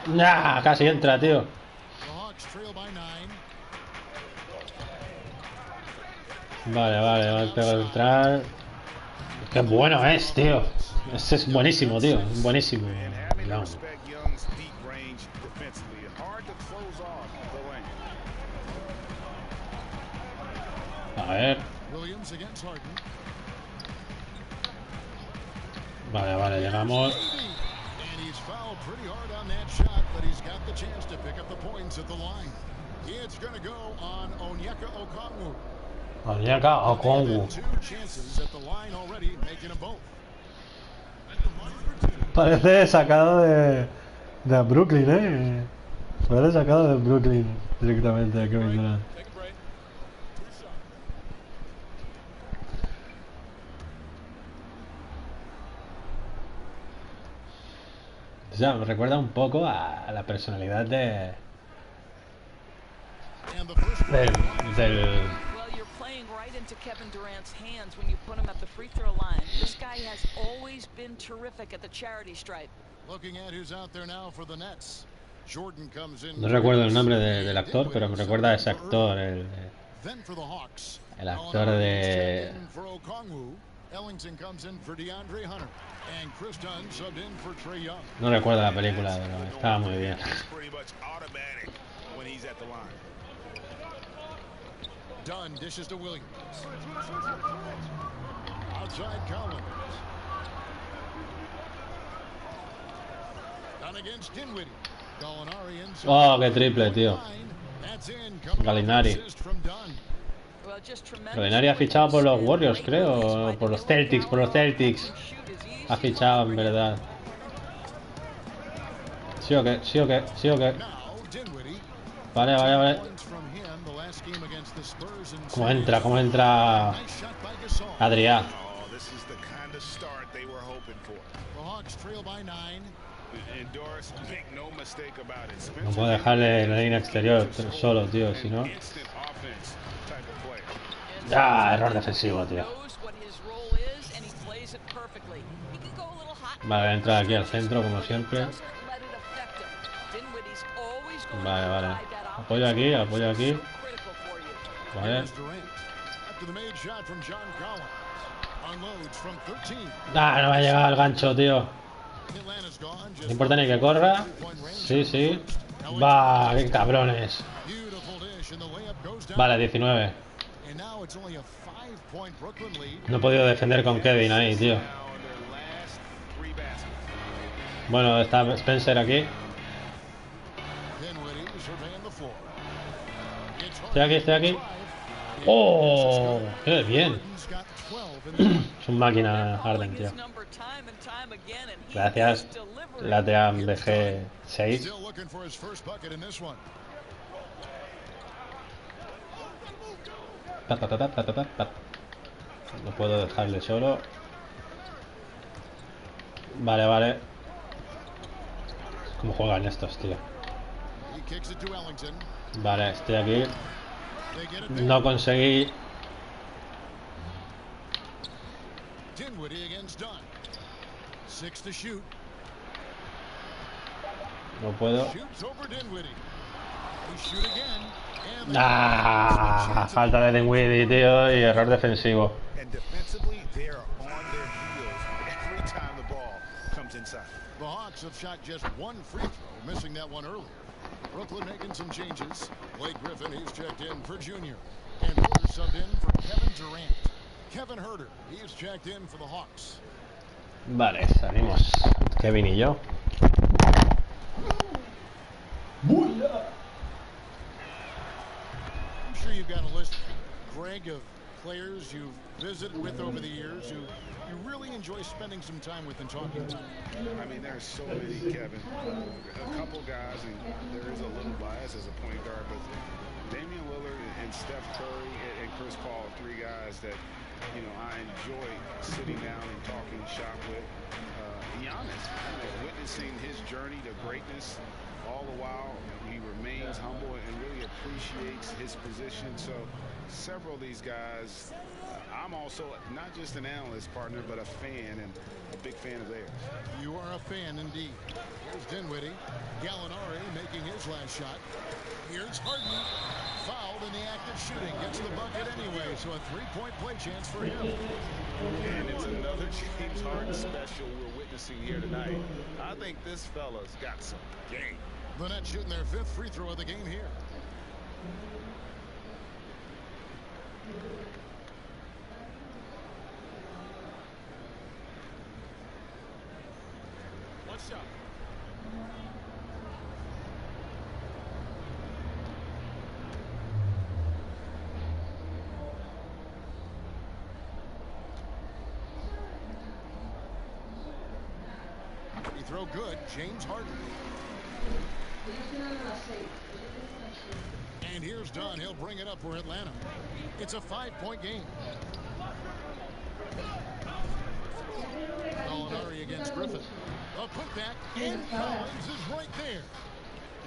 Nah, casi entra, tío. Vale, vale, tengo que entrar. Qué bueno es, tío. Este es buenísimo, tío. Buenísimo. No. A ver. Vale, vale, llegamos. Onyeka Okongwu. Parece sacado de Brooklyn, Parece sacado de Brooklyn directamente de Kevin Durant. O sea, me recuerda un poco a la personalidad del Kevin Durant's hands when you put him at the free throw line. This guy has always been terrific at the charity stripe. Looking at who's out there now for the Nets. Jordan comes in. No recuerdo el nombre del actor, pero me recuerda a ese actor, el actor de Ellington comes in for DeAndre Hunter. And Chris Dunn subbed in for Trae Young. No recuerdo la película, pero estaba muy bien. Dunn dishes to Williams. Outside Collins. Down against Dinwiddie. Oh, qué triple, tío. Gallinari. Gallinari ha fichado por los Warriors, creo. Por los Celtics, Ha fichado, en verdad. Sí o qué, sí o qué, sí o qué. Vale, vale, vale. ¿Cómo entra Adriá? No puedo dejarle en la línea exterior solo, tío, si no. Ah, error defensivo, tío. Vale, entra aquí al centro, como siempre. Vale, vale. Apoyo aquí, apoyo aquí. Vale. Ah, no me ha llegado el gancho, tío. No importa ni que corra. Sí, sí. Va, qué cabrones. Vale, 19. No he podido defender con Kevin ahí, tío. Bueno, está Spencer aquí. Estoy aquí. ¡Oh! ¡Qué bien! Es un máquina Harden, tío. Gracias. Lateral BG 6. No puedo dejarle solo. Vale, vale. ¿Cómo juegan estos, tío? Vale, estoy aquí. No conseguí. No puedo. Ah, falta de Dinwiddie, tío, y error defensivo. And defensively, they're on their heels every time the ball comes inside. The Hawks have shot just one free throw, missing that one earlier. Brooklyn making some changes. Blake Griffin, he's checked in for Junior. And Herter subbed in for Kevin Durant. Kevin Herter, he's checked in for the Hawks. Vale, salimos Kevin y yo. I'm sure you've got a list, Greg, of players you've visited with over the years who you really enjoy spending some time with and talking to. I mean, there's so many, Kevin. A couple guys, and there is a little bias as a point guard, but Damian Lillard and Steph Curry and Chris Paul, three guys that, you know, I enjoy sitting down and talking shop with. Giannis, witnessing his journey to greatness, all the while he remains humble and really appreciates his position. So several of these guys, I'm also not just an analyst partner, but a fan, and a big fan of theirs. You are a fan indeed. Here's Dinwiddie. Gallinari making his last shot. Here's Harden. Fouled in the act of shooting. Gets the bucket anyway, so a three-point play chance for him. And it's another James Harden special we're witnessing here tonight. I think this fella's got some game. The Nets shooting their fifth free throw of the game here. One shot. Free throw good. James Harden. And here's Dunn. He'll bring it up for Atlanta. It's a 5-point game. Gallinari against Griffin. A putback, and Collins is right there.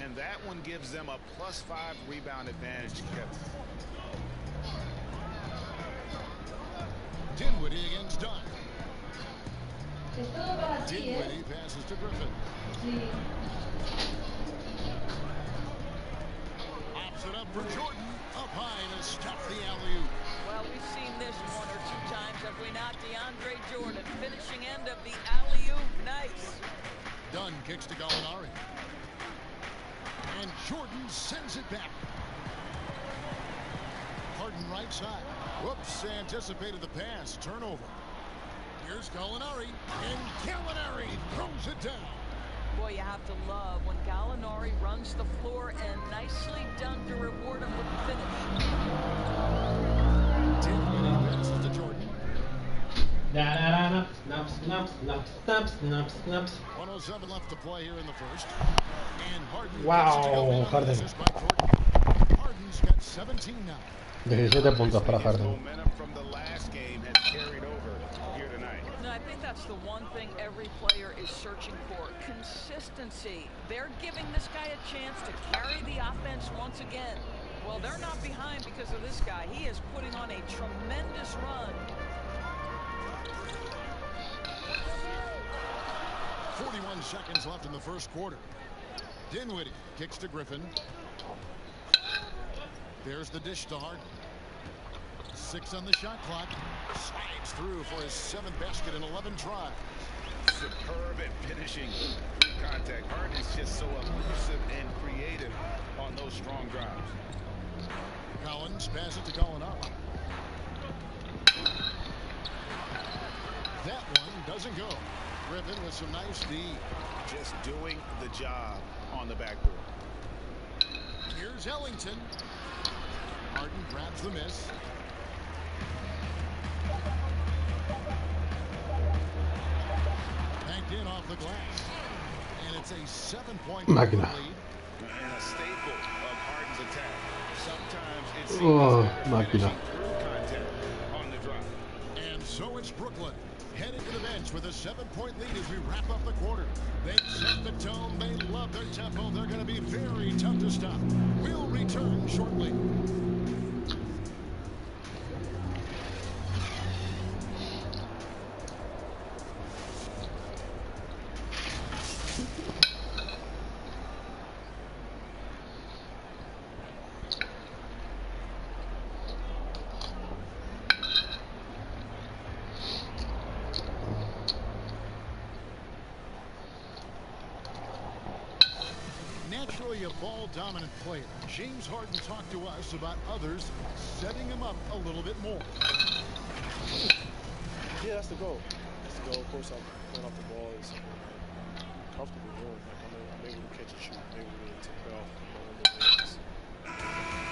And that one gives them a +5 rebound advantage to Kevin. Dinwiddie against Dunn. Dinwiddie passes to Griffin. Pops it up for Jordan. Up high to stop the alley-oop. Well, we've seen this one or two times, have we not? DeAndre Jordan, finishing end of the alley-oop. Nice. Dunn kicks to Gallinari. And Jordan sends it back. Harden right side. Whoops, anticipated the pass. Turnover. Here's Gallinari. And Gallinari throws it down. Boy, you have to love when Gallinari runs the floor, and nicely done to reward him with the finish. Dinwiddie passes to Jordan. Snaps, snaps, snaps, snaps, snaps, snaps. 107 left to play here in the first. And Harden. Wow, Harden. Harden's got 17 now. 17 puntos para Harden. Momentum from the last game has carried over here tonight. No, I think that's the one thing every player is searching for. Consistency. They're giving this guy a chance to carry the offense once again. Well, they're not behind because of this guy. He is putting on a tremendous run. 41 seconds left in the first quarter. Dinwiddie kicks to Griffin. There's the dish to Harden. 6 on the shot clock. Slides through for his 7th basket in 11 tries. Superb at finishing contact. Harden is just so elusive and creative on those strong drives. Collins passes it to Gallinari. That one doesn't go. Griffin with some nice D. Just doing the job on the backboard. Here's Ellington. Harden grabs the miss. Banked in off the glass. And it's a 7-point lead. Máquina. And a staple of Harden's attack. Sometimes it seems máquina. contact on the drive. And so it's Brooklyn heading to the bench with a 7-point lead as we wrap up the quarter. They set the tone. They love their tempo. They're going to be very tough to stop. We'll return shortly. be a ball-dominant player. James Harden talked to us about others setting him up a little bit more. Yeah, that's the goal. That's the goal. Of course, playing off the ball is something I'm comfortable doing. Like I'm able to catch and shoot. I'm able to take it off.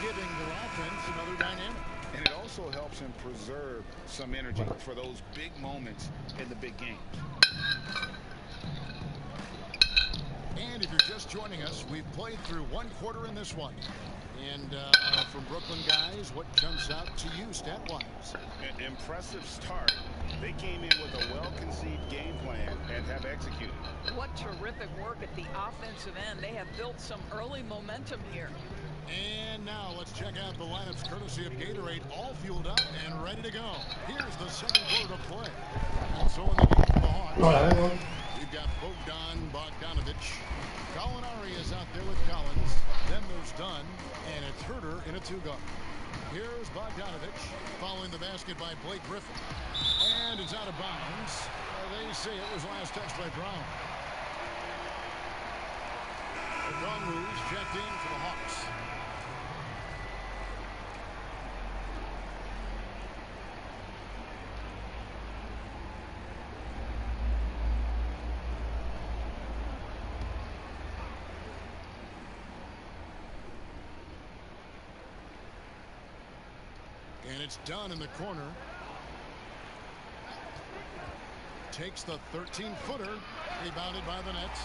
Giving their offense another dynamic. And it also helps him preserve some energy for those big moments in the big games. And if you're just joining us, we've played through one quarter in this one. And from Brooklyn guys, what jumps out to you stat-wise? An impressive start. They came in with a well-conceived game plan and have executed. What terrific work at the offensive end. They have built some early momentum here. And now let's check out the lineups courtesy of Gatorade, all fueled up and ready to go. Here's the second quarter to play. And so in the game for the Hawks, we've got Bogdanovich. Gallinari is out there with Collins. Then there's Dunn, and it's Herter in a two-guard. Here's Bogdanovich following the basket by Blake Griffin. And it's out of bounds. They say it was last touched by Brown. The Gongus checked in for the Hawks. And it's done in the corner. Takes the 13-footer. Rebounded by the Nets.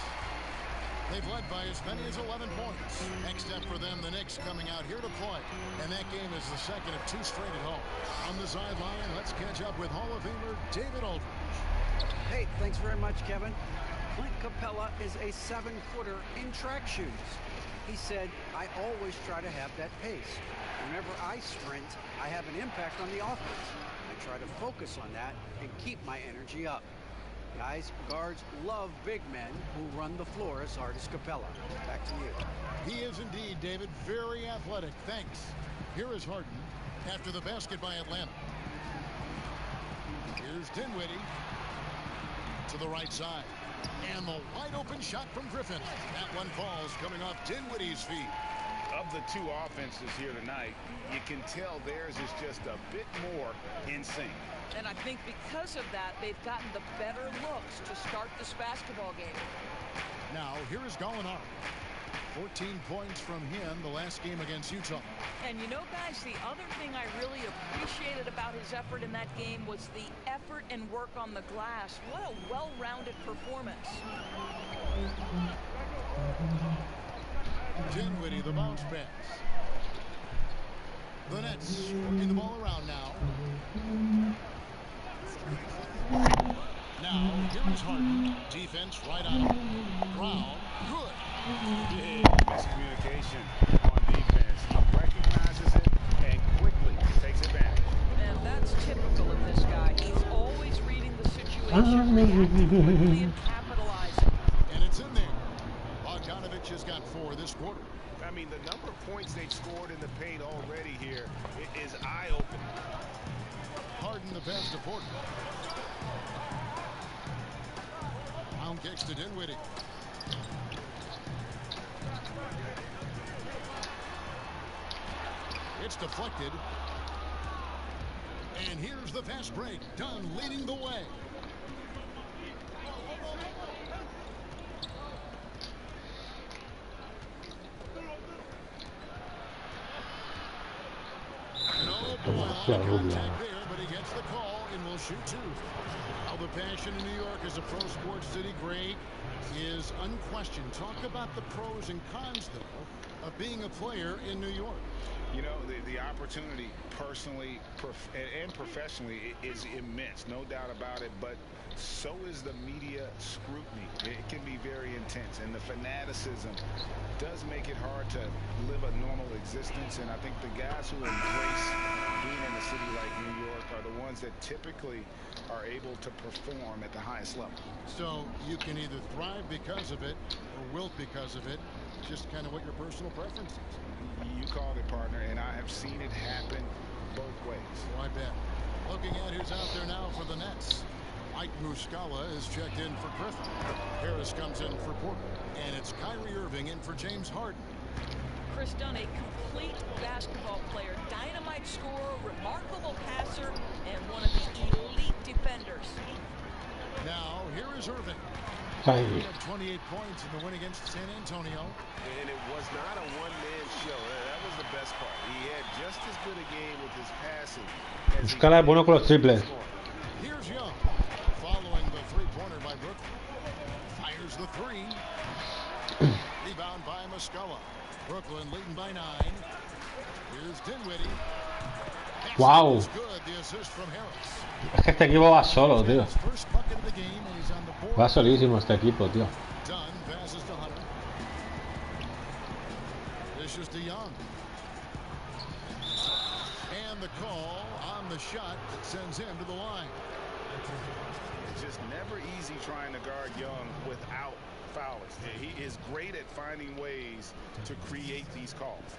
They've led by as many as 11 points. Next step for them, the Knicks coming out here to play. And that game is the second of two straight at home. On the sideline, let's catch up with Hall of Famer David Aldridge. Hey, thanks very much, Kevin. Clint Capella is a 7-footer in track shoes. He said, I always try to have that pace. Whenever I sprint, I have an impact on the offense. I try to focus on that and keep my energy up. Guys, guards love big men who run the floor as hard as Capella. Back to you. He is indeed, David, very athletic. Thanks. Here is Harden after the basket by Atlanta. Here's Dinwiddie to the right side. And the wide open shot from Griffin. That one falls coming off Dinwiddie's feet. Of the two offenses here tonight, you can tell theirs is just a bit more in sync. And I think because of that, they've gotten the better looks to start this basketball game. Now, here is Gallinari. 14 points from him the last game against Utah. And you know, guys, the other thing I really appreciated about his effort in that game was the effort and work on the glass. What a well-rounded performance. Dinwiddie, the bounce pass. The Nets working the ball around now. Now, here is Harden. Defense right on him. Brown, good. Big miscommunication on defense. He recognizes it and quickly takes advantage. And that's typical of this guy. He's always reading the situation, reacting quickly and capitalizing. And it's in there. Bogdanovich has got 4 this quarter. I mean, the number of points they've scored in the paint already here is eye-opening. Harden the pass to Porter. Pound kicks to Dinwiddie. It's deflected. And here's the fast break. Dunn leading the way. Contact there, but he gets the call and will shoot 2. Now the passion in New York as a pro sports city great is unquestioned. Talk about the pros and cons, though, of being a player in New York. You know, the opportunity personally and professionally is immense, no doubt about it, but so is the media scrutiny. It can be very intense, and the fanaticism does make it hard to live a normal existence, and I think the guys who embrace being in a city like New York are the ones that typically are able to perform at the highest level. So you can either thrive because of it or wilt because of it, just kind of what your personal preference is. You called it, partner, and I have seen it happen both ways. Oh, I bet. Looking at who's out there now for the Nets. Mike Muscala is checked in for Griffin. Harris comes in for Porter. And it's Kyrie Irving in for James Harden. Chris Dunn, a complete basketball player, dynamite scorer, remarkable passer, and one of the elite defenders. Now, here is Irving. He had 28 points in the win against San Antonio. And it was not a one-man show. That was the best part. He had just as good a game with his passing. Muscala es bueno con los triples. Here's Young, following the three-pointer by Brooklyn. Fires the three. Rebound by Muscala. Brooklyn leading by 9. Here's Dinwiddie. Wow. Good, the assist from Harris. Es que este equipo va solo, tío. First bucket of the game, and he's on the board. Va solísimo este equipo, tío. Dunn passes to Hunter. Dishes to Young. And the call on the shot that sends him to the line. It's just never easy trying to guard Young without fouls. He is great at finding ways to create these calls.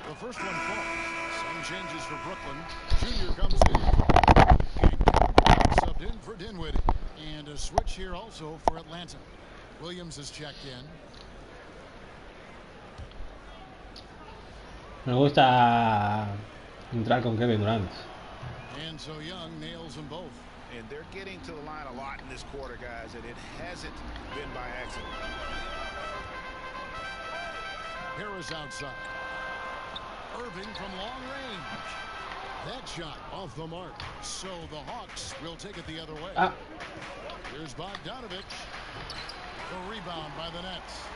The first one falls. Some changes for Brooklyn. Junior comes in. Subbed in for Dinwiddie. And a switch here also for Atlanta. Williams is checked in. Me gusta entrar con Kevin Durant. And so Young nails them both. And they're getting to the line a lot in this quarter, guys, and it hasn't been by accident. Harris outside. Irving from long range. That shot off the mark. So the Hawks will take it the other way. Here's Bogdanovich. The rebound by the Nets.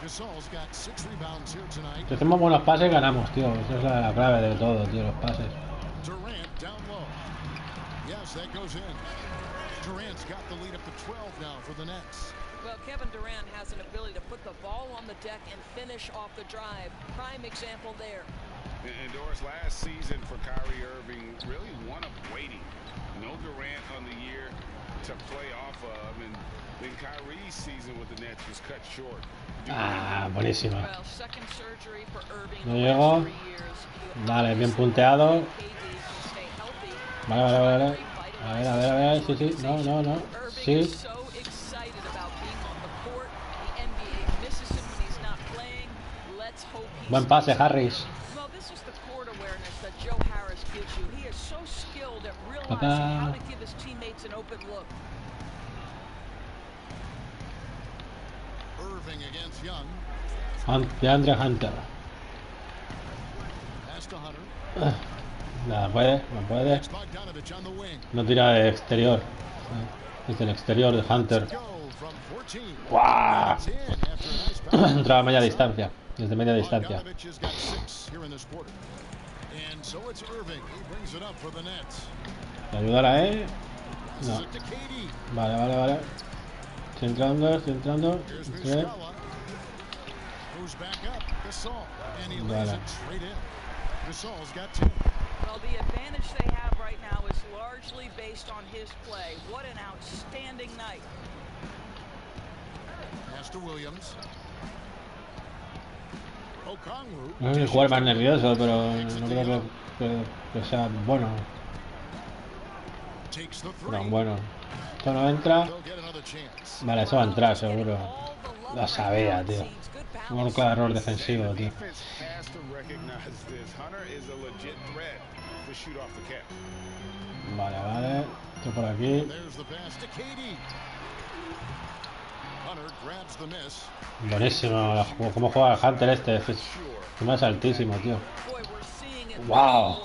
Gasol's got 6 rebounds here tonight. Si hacemos buenos pases, ganamos, tío. Esa es la clave de todo, tío, los pases. Durant down low. Yes, that goes in. Durant's got the lead up to 12 now for the Nets. Well, Kevin Durant has an ability to put the ball on the deck and finish off the drive. Prime example there. And Doris, last season for Kyrie Irving, really one of waiting. No Durant on the year to play off of, and then Kyrie's season with the Nets was cut short. Buenísima. Well, second surgery for Irving. No llegó. Vale, bien punteado. Vale. A ver. Sí. No. Sí. Buen pase, Harris. Well, this is the court awareness that Joe Harris gives you. He is so skilled at realizing how to give his teammates an open look. Irving against Young. DeAndre Hunter. Pass to Hunter. Nada, no puede. No tira de exterior. Desde el exterior de Hunter. ¡Guau! Entraba a media distancia. Desde media distancia. ¿Le ayudará, No. Vale. Estoy entrando. Vale. Well, the advantage they have right now is largely based on his play. What an outstanding night. Pass to Williams. No sé si jugar más nervioso, pero no creo que sea bueno. No, bueno. Esto no entra. Vale, eso va a entrar seguro. Lo sabía, tío. Un claro error defensivo, tío. Vale. Esto por aquí. Buenísimo. Cómo juega el Hunter este. Es más altísimo, tío. Wow.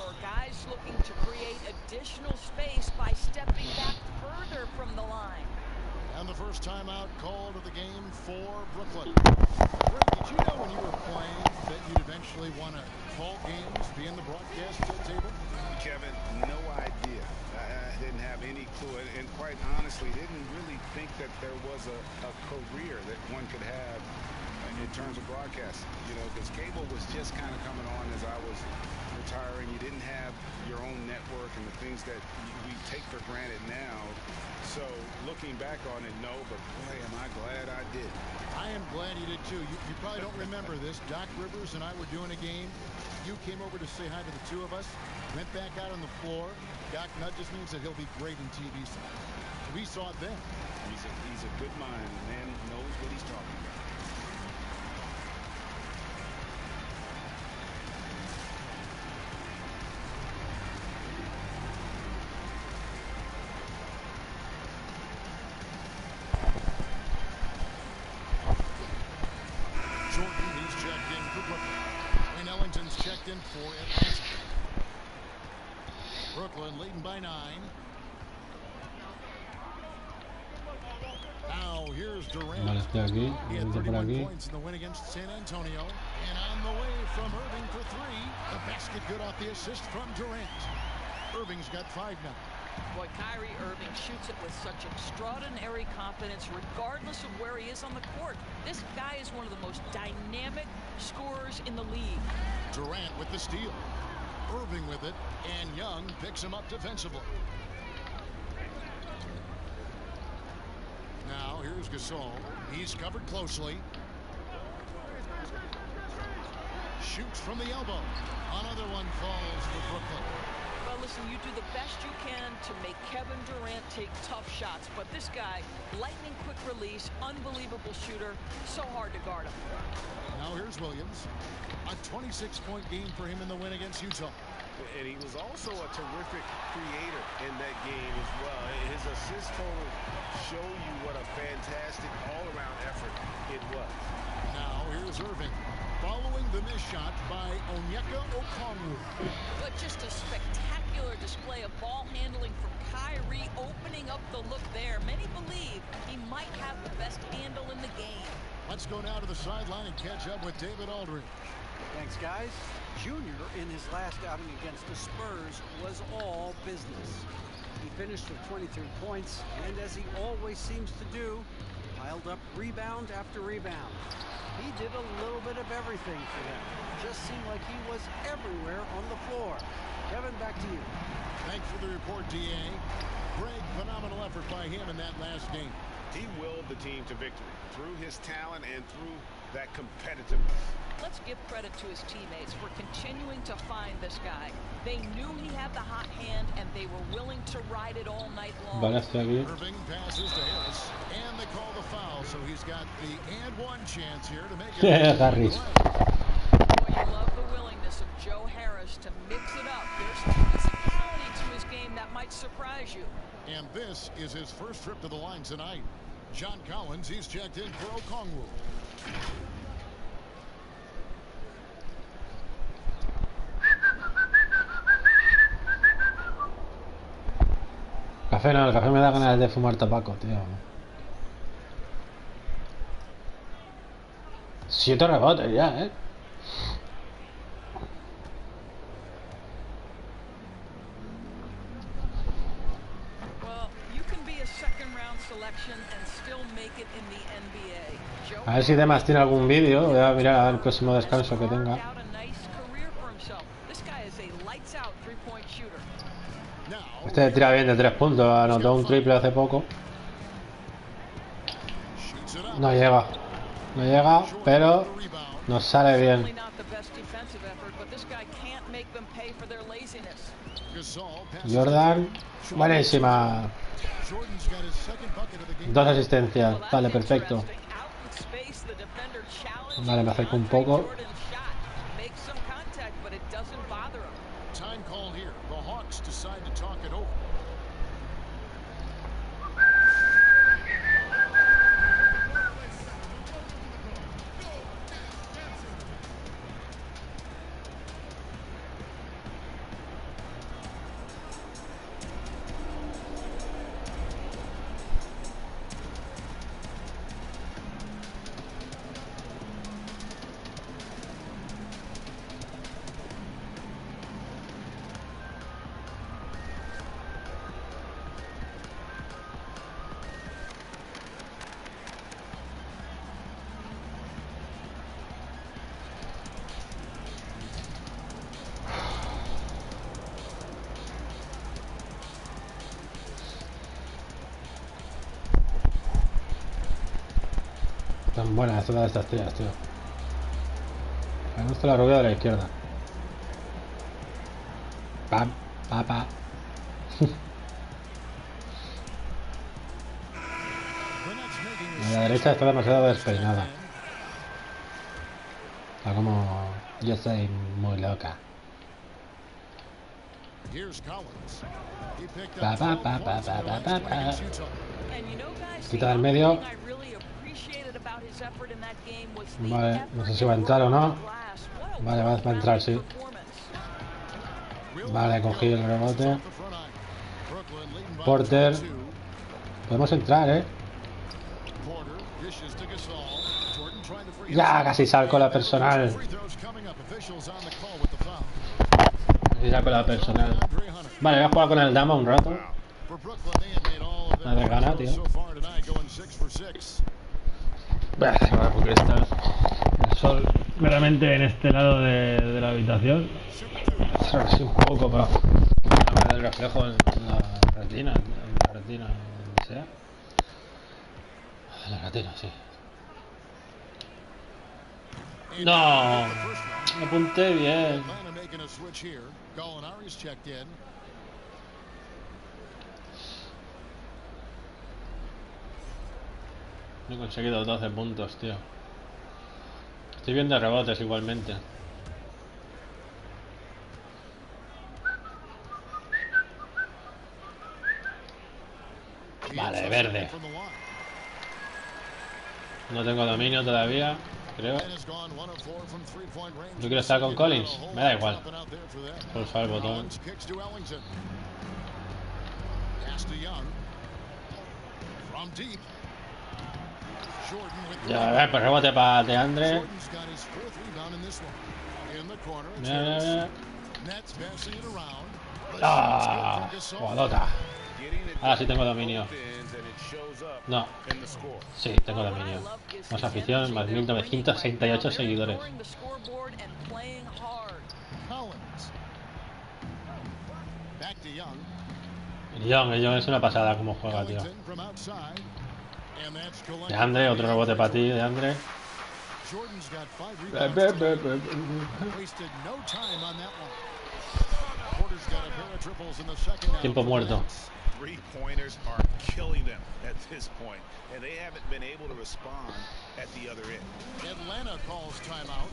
And the first timeout called of the game for Brooklyn. Ray, did you know when you were playing that you'd eventually want to call games, be in the broadcast table? Kevin, no idea. I didn't have any clue, and quite honestly, didn't really think that there was a career that one could have in terms of broadcasting, you know, because cable was just kind of coming on as I was retiring. You didn't have your own network and the things that we take for granted now. So looking back on it, no, but boy, am I glad I did. I am glad you did too. You probably don't remember this. Doc Rivers and I were doing a game. You came over to say hi to the two of us, went back out on the floor. Doc nudges me and said he'll be great in TV. We saw it then. He's a good mind. The man knows what he's talking about. For Atlanta. Brooklyn leading by 9. Now here's Durant. Vale, estoy aquí. He had Por 31 aquí. points in the win against San Antonio. And on the way from Irving for 3. The basket good off the assist from Durant. Irving's got 5 now. Boy, Kyrie Irving shoots it with such extraordinary confidence regardless of where he is on the court. This guy is one of the most dynamic scorers in the league. Durant with the steal. Irving with it, and Young picks him up defensively. Now here's Gasol. He's covered closely. Shoots from the elbow. Another one falls for Brooklyn. Well, listen, you do the best you can to make Kevin Durant take tough shots, but this guy, lightning quick release, unbelievable shooter, so hard to guard him. Now here's Williams. A 26-point game for him in the win against Utah. And he was also a terrific creator in that game as well. His assist total show you what a fantastic all-around effort it was. Now here's Irving. Following the missed shot by Onyeka Okongwu. But just a spectacular display of ball handling from Kyrie, opening up the look there. Many believe he might have the best handle in the game. Let's go now to the sideline and catch up with David Aldridge. Thanks, guys. Junior, in his last outing against the Spurs, was all business. He finished with 23 points, and as he always seems to do, piled up rebound after rebound. He did a little bit of everything for them. Just seemed like he was everywhere on the floor. Kevin, back to you. Thanks for the report, D.A. Greg, phenomenal effort by him in that last game. He willed the team to victory through his talent and through that competitiveness. Let's give credit to his teammates for continuing to find this guy. They knew he had the hot hand, and they were willing to ride it all night long. Vale, estoy aquí. Irving passes to Harris, and they call the foul, so he's got the and one chance here to make it. Harris. Boy, you love the willingness of Joe Harris to mix it up. There's some physicality to his game that might surprise you. And this is his first trip to the line tonight. John Collins, he's checked in for Okongwu. Café no, el café me da ganas de fumar tabaco, tío. 7 rebotes ya, Well, you can be a second-round selection and still make it in the NBA. A ver si demás tiene algún vídeo. Voy a mirar al próximo descanso que tenga. Este tira bien de 3 puntos. Anotó un triple hace poco. No llega. No llega, pero nos sale bien. Jordan. Buenísima. 2 asistencias. Vale, perfecto. Vale, me acerco un poco. Son buenas todas estas tías, tío. Me gusta la rubia de la izquierda. Pam, pa. La derecha está demasiado despeinada. Está como... Yo soy muy loca. Pa. Quita del medio. Vale, no sé si va a entrar o no. Vale, va a entrar, sí. Vale, cogí el rebote. Porter. Podemos entrar, ¿eh? Ya, casi salgo la personal. Casi salgo la personal. Vale, voy a jugar con el dama un rato. Nada de gana, tío. Porque está el sol meramente en este lado de la habitación. Así un poco para ver el reflejo en la retina, donde sea. La retina, sí. No, me apunté bien. No he conseguido 12 puntos, tío. Estoy viendo rebotes igualmente. Vale, verde. No tengo dominio todavía, creo. Yo quiero estar con Collins. Me da igual. Pulsa el botón. Ya, pues rebote para DeAndre. Mira. ¡Ah! Jugadota. Ahora sí tengo dominio. No. Sí, tengo dominio. Más afición, más 1968 seguidores. Young es una pasada como juega, tío. DeAndre, otro rebote para ti, DeAndre. Tiempo muerto. Three-pointers are killing them at this point, and they haven't been able to respond at the other end. Atlanta calls timeout,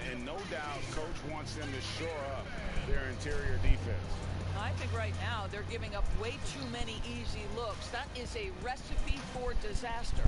and no doubt coach wants them to shore up their interior defense. I think right now they're giving up way too many easy looks. That is a recipe for disaster.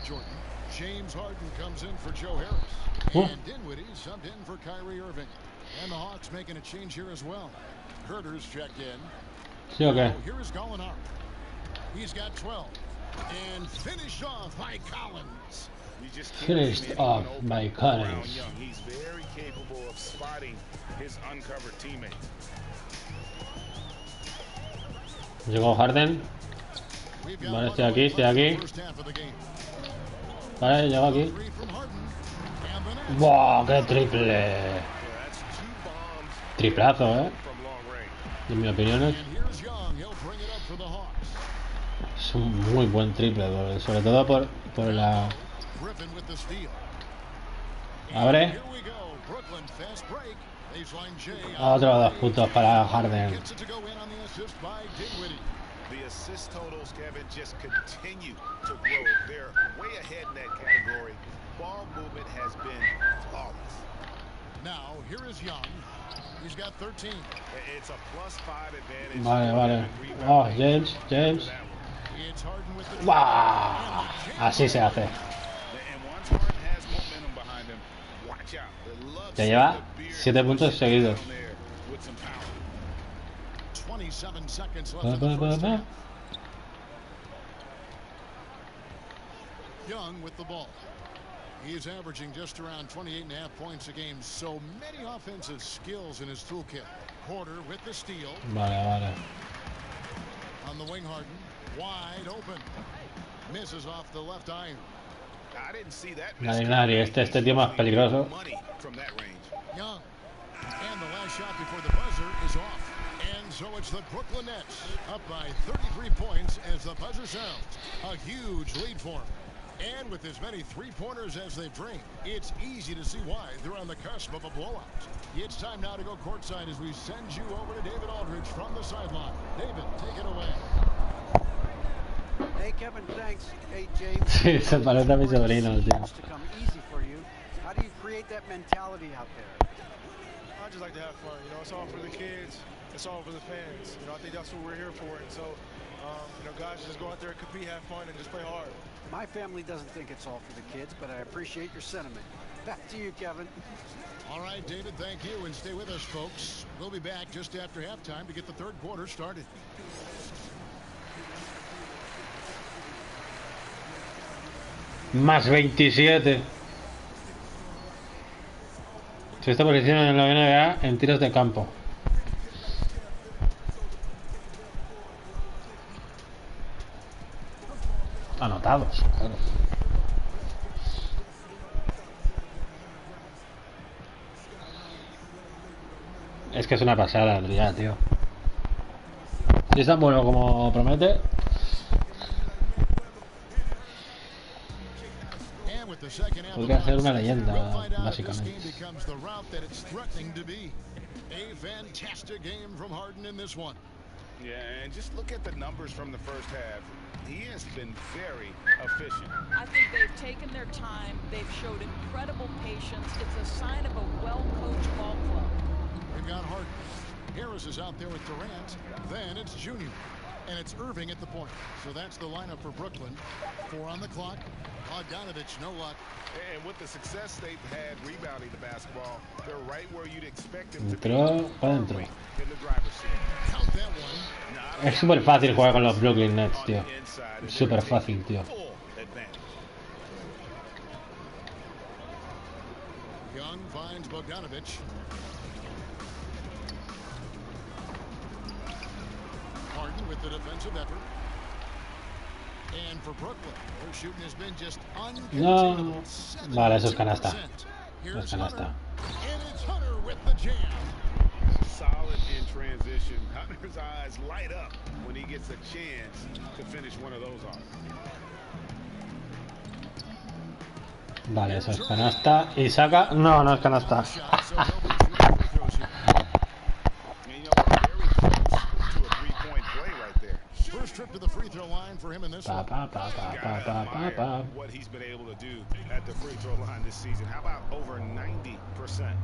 Jordan. James Harden comes in for Joe Harris. And Dinwiddie subbed in for Kyrie Irving. And the Hawks making a change here as well. Herter's checked in. Sí, okay. Here is Gallinari. He's got 12. And finished off by Collins. Finished off by Collins. He's very capable of spotting his uncovered teammates. Llegó Harden. Vale, estoy aquí. Vale, llego aquí. ¡Wow! ¡Qué triple! Triplazo, en mi opinión es un muy buen triple, sobre todo por la... Abre. Otro 2 puntos para Harden. The assist totals, Kevin, just continue to grow. They're way ahead in that category. Ball movement has been flawless. Now, here is Young. He's got 13. It's a +5 advantage. Vale. Oh, James. ¡Wow! Así se hace. Ya lleva 7 puntos seguidos. Young with the ball. He's averaging just around 28.5 points a game. So many offensive skills in his toolkit. Porter with the steal. Vale. On the wing, Harden. Wide open. Misses off the left iron. Nadie. Este tío más peligroso. Young. And the last shot before the buzzer is off. And so it's the Brooklyn Nets up by 33 points as the buzzer sounds. A huge lead for them. And with as many three-pointers as they bring, it's easy to see why they're on the cusp of a blowout. It's time now to go courtside as we send you over to David Aldridge from the sideline. David, take it away. Hey, Kevin, thanks. Hey, James. Sí, se parece a mi sobrino, tío. To come easy for you. How do you create that mentality out there? I just like to have fun. You know, it's all for the kids. It's all for the fans. You know, I think that's what we're here for. And so, you know, guys, just go out there and compete, have fun, and just play hard. My family doesn't think it's all for the kids, but I appreciate your sentiment. Back to you, Kevin. All right, David, thank you, and stay with us, folks. We'll be back just after halftime to get the third quarter started. Más 27. Sexta posición en la NBA en tiros de campo. Anotados, claro. Es que es una pasada, Adriá, tío. Si es tan bueno como promete. Podría ser una leyenda, básicamente. Yeah, and just look at the numbers from the first half. He has been very efficient. I think they've taken their time. They've showed incredible patience. It's a sign of a well-coached ball club. They've got Harden. Harris is out there with Durant. Then it's Junior. And it's Irving at the point. So that's the lineup for Brooklyn. 4 on the clock. Bogdanovich, no luck. And with the success they've had rebounding the basketball, they're right where you'd expect them to be. Entró para adentro. In the driver's seat. Count that one. Es súper fácil jugar con los Brooklyn Nets, tío. Súper fácil, tío. Young finds Bogdanovich. Harden with the defensive effort. And for Brooklyn, their shooting has been just No. Vale, eso es canasta. Here's Es canasta. And it's Hunter with the jam. Solid in transition. Hunter's eyes light up when he gets a chance to finish one of those off. Vale, eso es canasta. Y saca. No, no es canasta. First trip to the free throw line for him in this one. What he's been able to do at the free throw line this season. How about over 90%?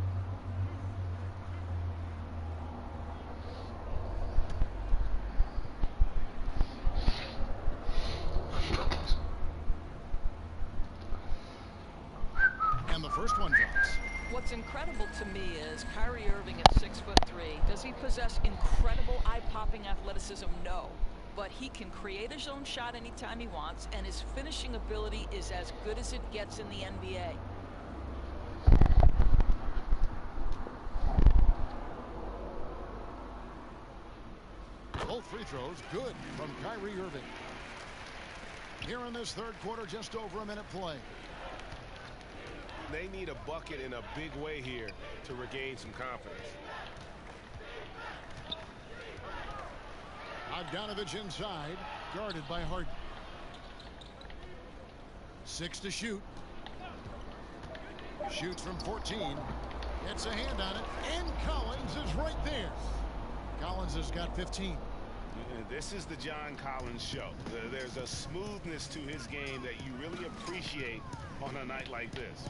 And the first one drops. What's incredible to me is Kyrie Irving at 6'3". Does he possess incredible eye-popping athleticism? No. But he can create his own shot anytime he wants, and his finishing ability is as good as it gets in the NBA. Both free throws good from Kyrie Irving. Here in this third quarter, just over a minute play. They need a bucket in a big way here to regain some confidence. Bogdanovich inside, guarded by Harden. 6 to shoot. Shoots from 14. Gets a hand on it, and Collins is right there. Collins has got 15. This is the John Collins show. There's a smoothness to his game that you really appreciate on a night like this.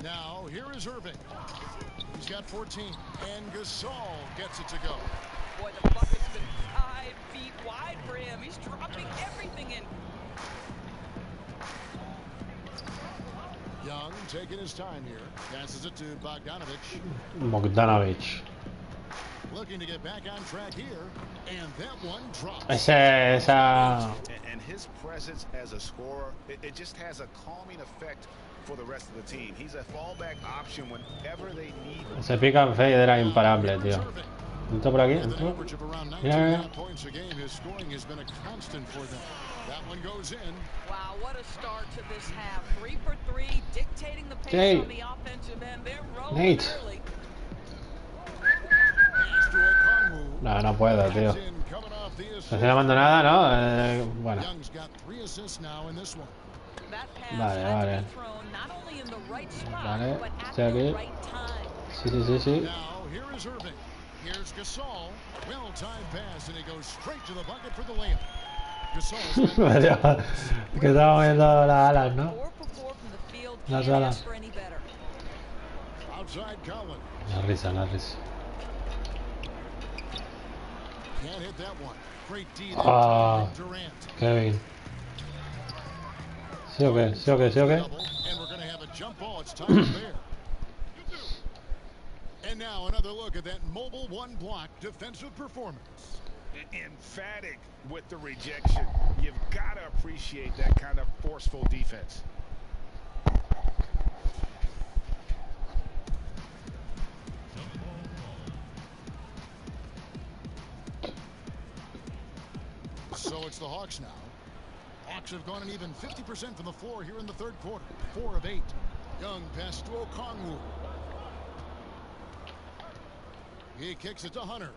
Now, here is Irving. He's got 14, and Gasol gets it to go. Boy, the bucket's been 5 feet wide for him. He's dropping everything in. Young taking his time here. Passes it to Bogdanovich. Bogdanovich. Looking to get back on track here. And that one drops. Esa... And his presence as a scorer, it just has a calming effect for the rest of the team. He's a fallback option whenever they need. Ese pick and fade era imparable, tío. Entro por aquí, entro. Mira, That one goes in. Wow, what a start to this half. 3 for 3, dictating the pace Jay. on the offensive end. They're rolling Nate. early. No, no puedo, tío. No estoy llamando nada, ¿no? Bueno. Young's got 3 assists now in this one. Vale, vale. Vale, estoy aquí. Sí, sí, sí, sí. Now here is Irving. Here's Gasol. Well-timed pass, and he goes straight to the bucket for the layup. Gasol. Que estaba viendo las alas, ¿no? Las alas. Outside Collins. La risa, la risa. Can't hit that one. Great D Ah, there, Durant. Kevin. ¿Sí o qué? ¿Sí o qué? ¿Sí o qué? And we're going to have a jump ball. It's time there. And now another look at that mobile one-block defensive performance. Emphatic with the rejection. You've got to appreciate that kind of forceful defense. So it's the Hawks now. Hawks have gone an even 50% from the floor here in the third quarter. 4 of 8. Young pass to Okongwu. He kicks it to Hunter.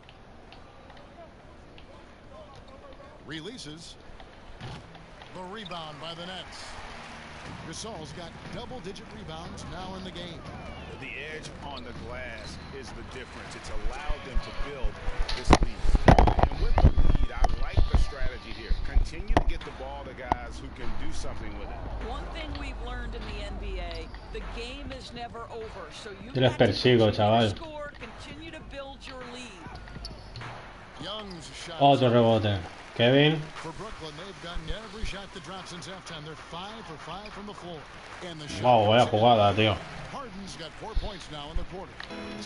Releases. The rebound by the Nets. Gasol's got double-digit rebounds now in the game. The edge on the glass is the difference. It's allowed them to build this lead. And with the lead, I like the strategy here. Continue to get the ball to guys who can do something with it. One thing we've learned in the NBA, the game is never over. So you Yo les persigo, chaval. score, continue to build your lead. Young's shot. Otro rebote. Kevin. For Brooklyn, they've gotten every shot that drops since halftime. They're 5 for 5 from the floor. And the shot. Wow, vaya jugada, tío. Harden's got 4 points now in the quarter.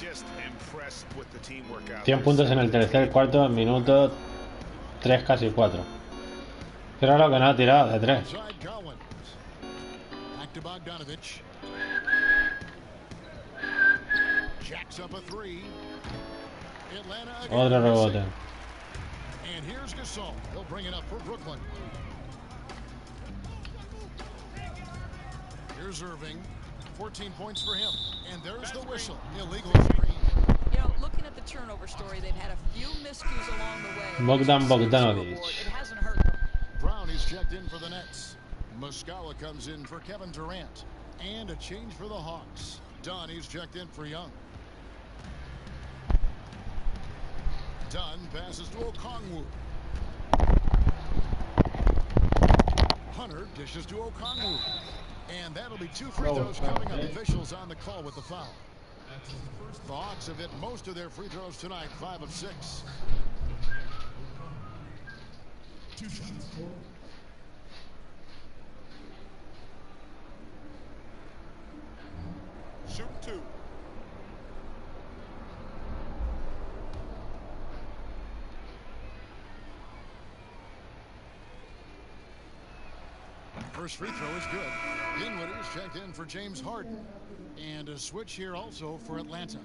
Just impressed with the teamwork out 100 puntos en el tercer cuarto, minuto 3, casi 4. Qué raro que no ha tirado de 3. Back to Bogdanovich. Jacks up a 3. Atlanta Otro rebote. And here's Gasol. He'll bring it up for Brooklyn. Here's Irving. 14 points for him. And there's the whistle. Illegal screen. You know, looking at the turnover story, they've had a few miscues along the way. Bogdanovich. It hasn't hurt them. Brownie's checked in for the Nets. Muscala comes in for Kevin Durant. And a change for the Hawks. Donnie's checked in for Young. Dunn passes to Okongwu. Hunter dishes to Okongwu. And that'll be 2 free throws coming up. Officials on the call with the foul. The Hawks have hit most of their free throws tonight, 5 of 6. Shoot 2. First free throw is good. Dinwiddie is checked in for James Harden. And a switch here also for Atlanta.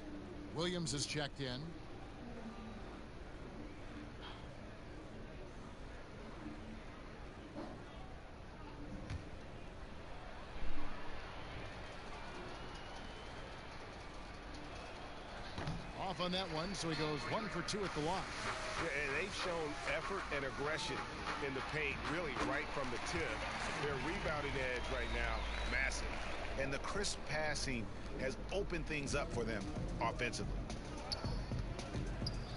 Williams is checked in. Off on that one, so he goes 1 for 2 at the line. Yeah, and they've shown effort and aggression in the paint, really right from the tip. Their rebounding edge right now, massive. And the crisp passing has opened things up for them offensively.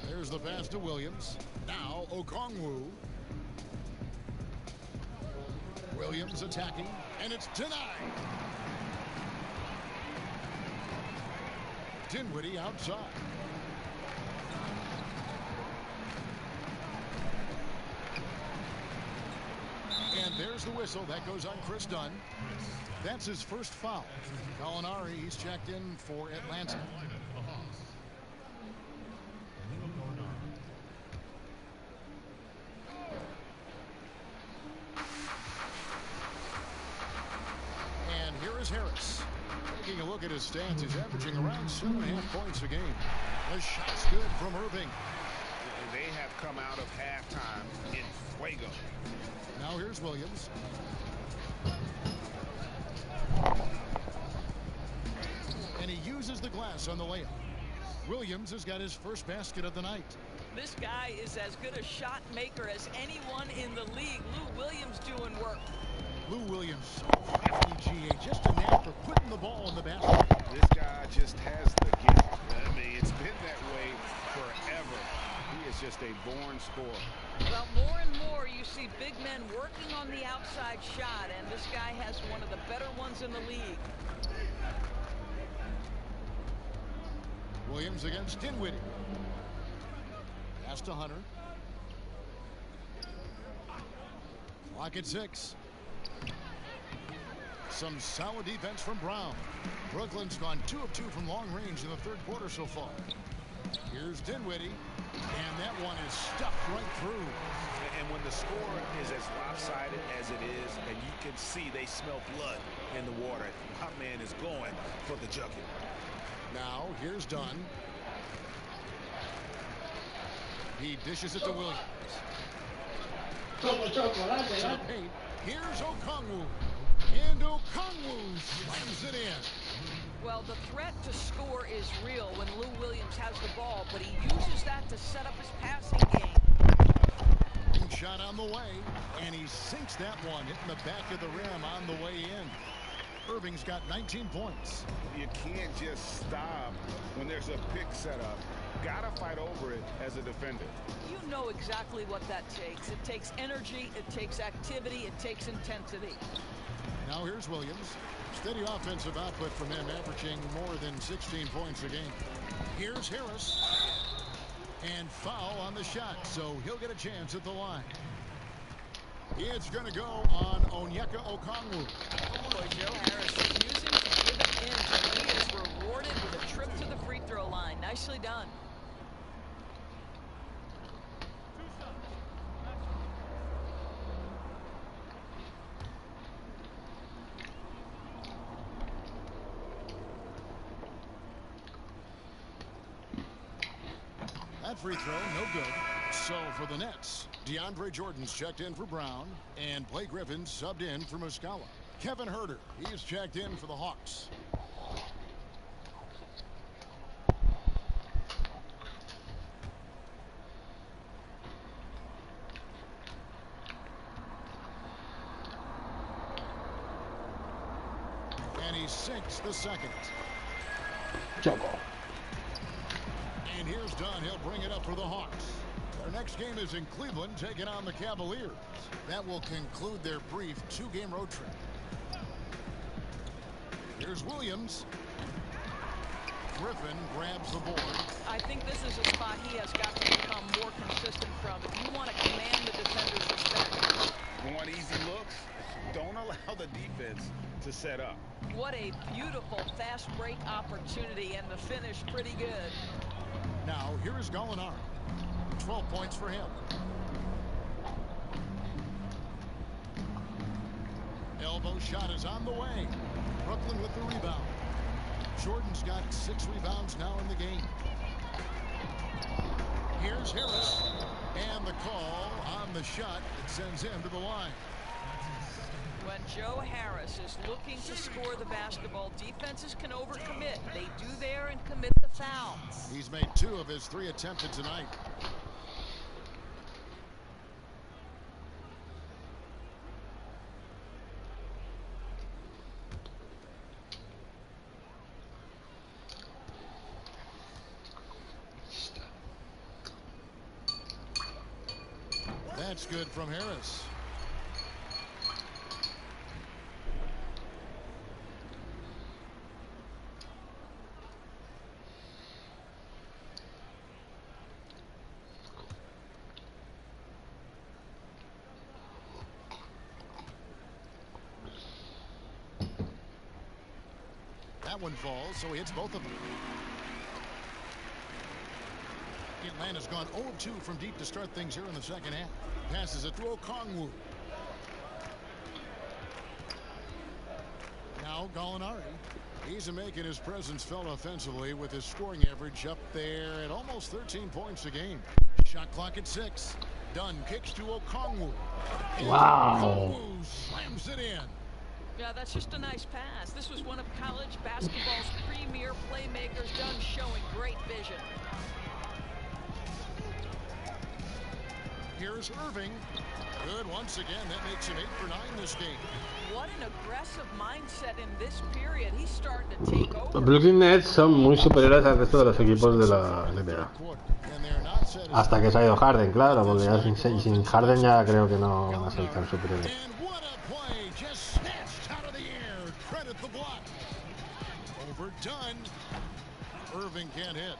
There's the pass to Williams. Now Okongwu. Williams attacking, and it's denied. Dinwiddie outside. And there's the whistle. That goes on Chris Dunn. That's his first foul. Gallinari, he's checked in for Atlanta. And here is Harris. Taking a look at his stats, he's averaging around 7.5 points a game. The shot's good from Irving. They have come out of halftime in fuego. Now here's Williams. And he uses the glass on the layup. Williams has got his first basket of the night. This guy is as good a shot maker as anyone in the league. Lou Williams doing work. Lou Williams, so crafty, GA, just a knack for putting the ball in the basket. This guy just has the gift. I mean, it's been that way forever. He is just a born scorer. Well, more and more you see big men working on the outside shot, and this guy has one of the better ones in the league. Williams against Dinwiddie. Pass to Hunter. Clock at 6. Some solid defense from Brown. Brooklyn's gone 2 of 2 from long range in the third quarter so far. Here's Dinwiddie. And that one is stuffed right through. And when the score is as lopsided as it is, and you can see they smell blood in the water, my man is going for the jucket. Now, here's Dunn. He dishes it to Williams. To the paint. Here's Okongwu. And Okongwu slams it in. Well, the threat to score is real when Lou Williams has the ball, but he uses that to set up his passing game. Shot on the way, and he sinks that one, hitting the back of the rim on the way in. Irving's got 19 points. You can't just stop when there's a pick set up. Gotta fight over it as a defender. You know exactly what that takes. It takes energy, it takes activity, it takes intensity. Now here's Williams. Steady offensive output from him, averaging more than 16 points a game. Here's Harris. And foul on the shot, so he'll get a chance at the line. It's going to go on Onyeka Okongwu. Boy, Joe Harris refusing to give it in, so he is rewarded with a trip to the free throw line. Nicely done. That free throw, no good. So for the Nets, DeAndre Jordan's checked in for Brown, and Blake Griffin's subbed in for Muscala. Kevin Huerter, he's checked in for the Hawks. And he sinks the second. Choco. And here's Dunn. He'll bring it up for the Hawks. Their next game is in Cleveland, taking on the Cavaliers. That will conclude their brief 2-game road trip. Here's Williams. Griffin grabs the board. I think this is a spot he has got to become more consistent from if you want to command the defender's respect. You want easy looks? Don't allow the defense to set up. What a beautiful fast break opportunity, and the finish pretty good. Now, here is Gallinari. 12 points for him. Elbow shot is on the way. Brooklyn with the rebound. Jordan's got 6 rebounds now in the game. Here's Harris. And the call on the shot that sends him to the line. When Joe Harris is looking to score the basketball, defenses can overcommit. They do there and commit the foul. He's made 2 of his 3 attempted tonight. That's good from Harris. That one falls, so he hits both of them. Atlanta's gone 0 of 2 from deep to start things here in the second half. Passes it to Okongwu. Now Gallinari. He's making his presence felt offensively with his scoring average up there at almost 13 points a game. Shot clock at 6. Dunn kicks to Okongwu. Wow. Okongwu slams it in. Yeah, that's just a nice pass. This was one of college basketball's premier playmakers. Dunn showing great vision. Here's Irving. Good once again. That makes him 8 for 9 this game. What an aggressive mindset in this period. He's starting to take over. Los Brooklyn Nets son muy superiores al resto de los equipos de la NBA. Hasta que se ha ido Harden, claro, porque ya sin Harden ya creo que no van a ser tan superiores. Irving can't hit.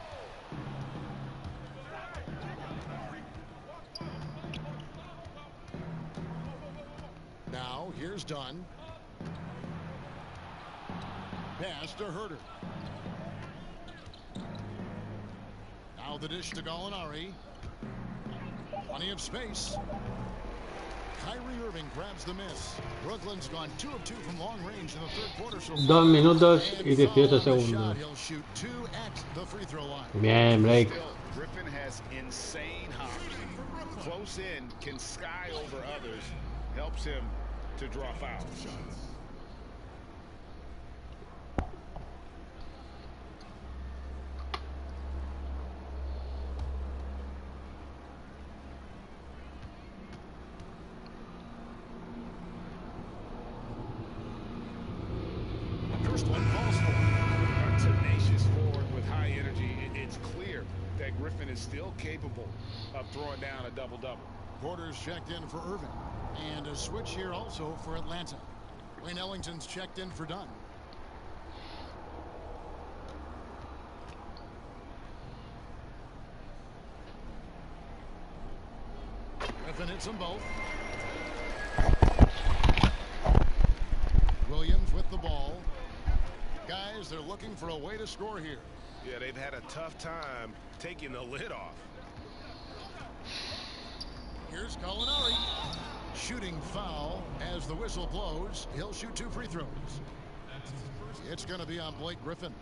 Now here's Dunn. Pass to Herter. Now the dish to Gallinari. Plenty of space. Kyrie Irving grabs the miss. Brooklyn's gone 2 of 2 from long range in the third quarter so far. 2 minutos y 18 segundos. He'll shoot 2 at the free throw line. Bien, Blake. Griffin has insane hops. Close in, can sky over others, helps him to draw fouls. First one falls for. A tenacious forward with high energy. It's clear that Griffin is still capable of throwing down a double-double. Porter's checked in for Irving. And a switch here also for Atlanta. Wayne Ellington's checked in for Dunn. Griffin hits them both. Williams with the ball. Guys, they're looking for a way to score here. Yeah, they've had a tough time taking the lid off. Here's Gallinari. Shooting foul as the whistle blows. He'll shoot 2 free throws. It's going to be on Blake Griffin.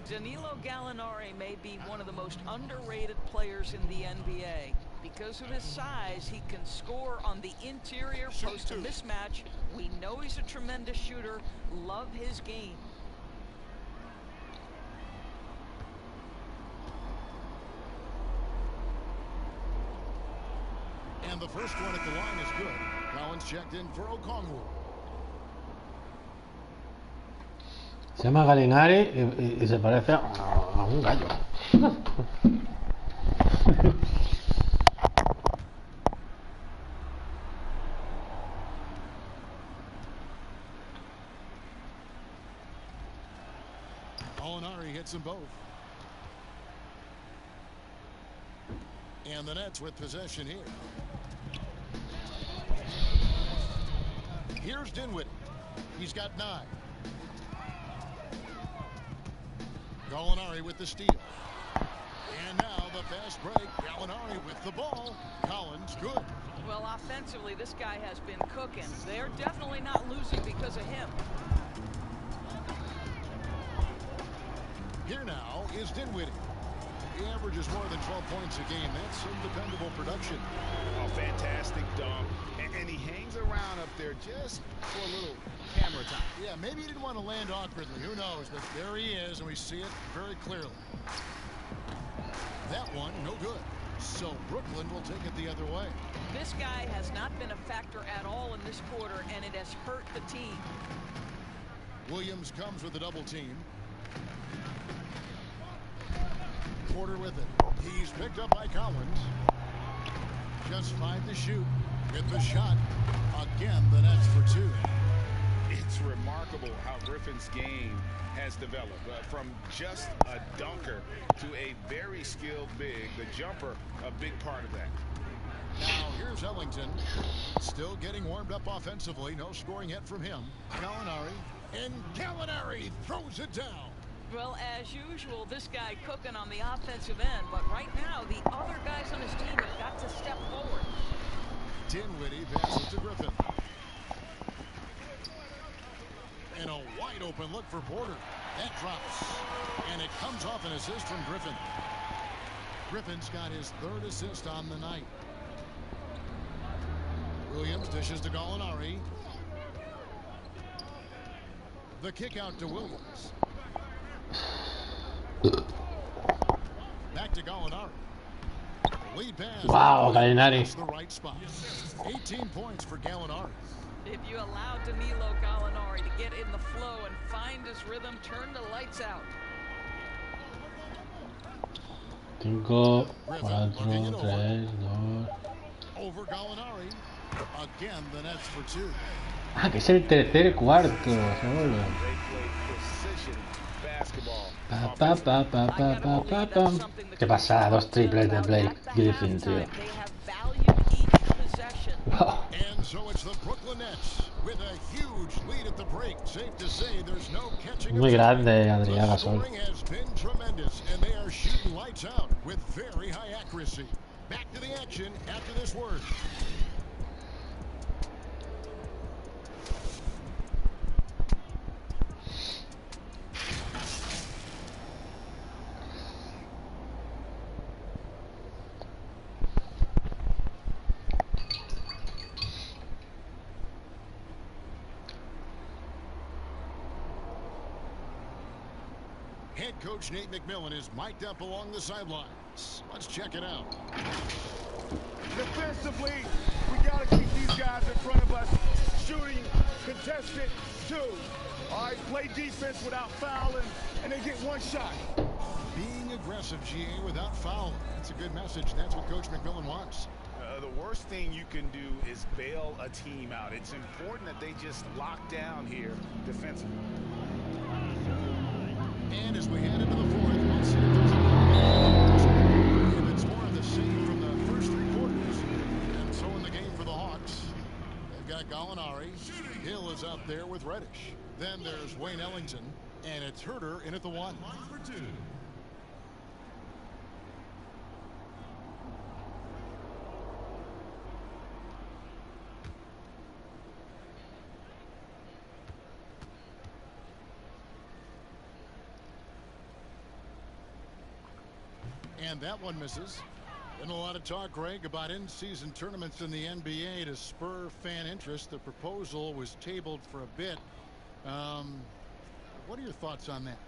Danilo Gallinari may be one of the most underrated players in the NBA. Because of his size, he can score on the interior post a mismatch. We know he's a tremendous shooter. Love his game. And the first one at the line is good. Collins checked in for Okongwu. Se llama Gallinari y se parece a un gallo. Gallinari hits them both. And the Nets with possession here. Here's Dinwiddie. He's got 9. Gallinari with the steal. And now the fast break. Gallinari with the ball. Collins good. Well, offensively, this guy has been cooking. They're definitely not losing because of him. Here now is Dinwiddie. He averages more than 12 points a game. That's some dependable production. A fantastic dunk. And he hangs around up there just for a little camera time. Yeah, maybe he didn't want to land awkwardly. Who knows? But there he is, and we see it very clearly. That one, no good. So Brooklyn will take it the other way. This guy has not been a factor at all in this quarter, and it has hurt the team. Williams comes with a double team. Porter with it. He's picked up by Collins. Just 5 to shoot. With the shot. Again, the Nets for 2. It's remarkable how Griffin's game has developed. From just a dunker to a very skilled big. The jumper, a big part of that. Now here's Ellington. Still getting warmed up offensively. No scoring yet from him. Gallinari. And Gallinari He throws it down. Well, as usual, this guy cooking on the offensive end, but right now the other guys on his team have got to step forward. Dinwiddie passes to Griffin. And a wide open look for Porter. That drops. And it comes off an assist from Griffin. Griffin's got his third assist on the night. Williams dishes to Gallinari. The kick out to Williams. Back to Gallinari. Lead pass. Wow, Gallinari. The right spot. 18 points for Gallinari. If you allow Danilo Gallinari to get in the flow and find his rhythm, turn the lights out. 5, 4, 3, 2. Over Gallinari. Again, the Nets for 2. Ah, que es el tercer cuarto. Solo. ¿Qué pasa? 2 triples de Blake Griffin, tío. Wow. And so it's the Brooklyn Nets with a huge lead at the break. Safe to say there's no catching. Muy grande, Adriá Gasol. The scoring has been tremendous, and they are shooting lights out with very high accuracy. Back to the action after this word. Head coach Nate McMillan is mic'd up along the sidelines. Let's check it out. Defensively, we got to keep these guys in front of us shooting contested 2. All right, play defense without fouling, and they get 1 shot. Being aggressive, GA, without fouling. That's a good message. That's what Coach McMillan wants. The worst thing you can do is bail a team out. It's important that they just lock down here defensively. And as we head into the fourth, we'll see if it's more of the same from the first 3 quarters. And so in the game for the Hawks, they've got Gallinari. Hill is out there with Reddish. Then there's Wayne Ellington, and it's Herter in at the 1. And that one misses. Been a lot of talk, Greg, about in-season tournaments in the NBA to spur fan interest. The proposal was tabled for a bit. What are your thoughts on that?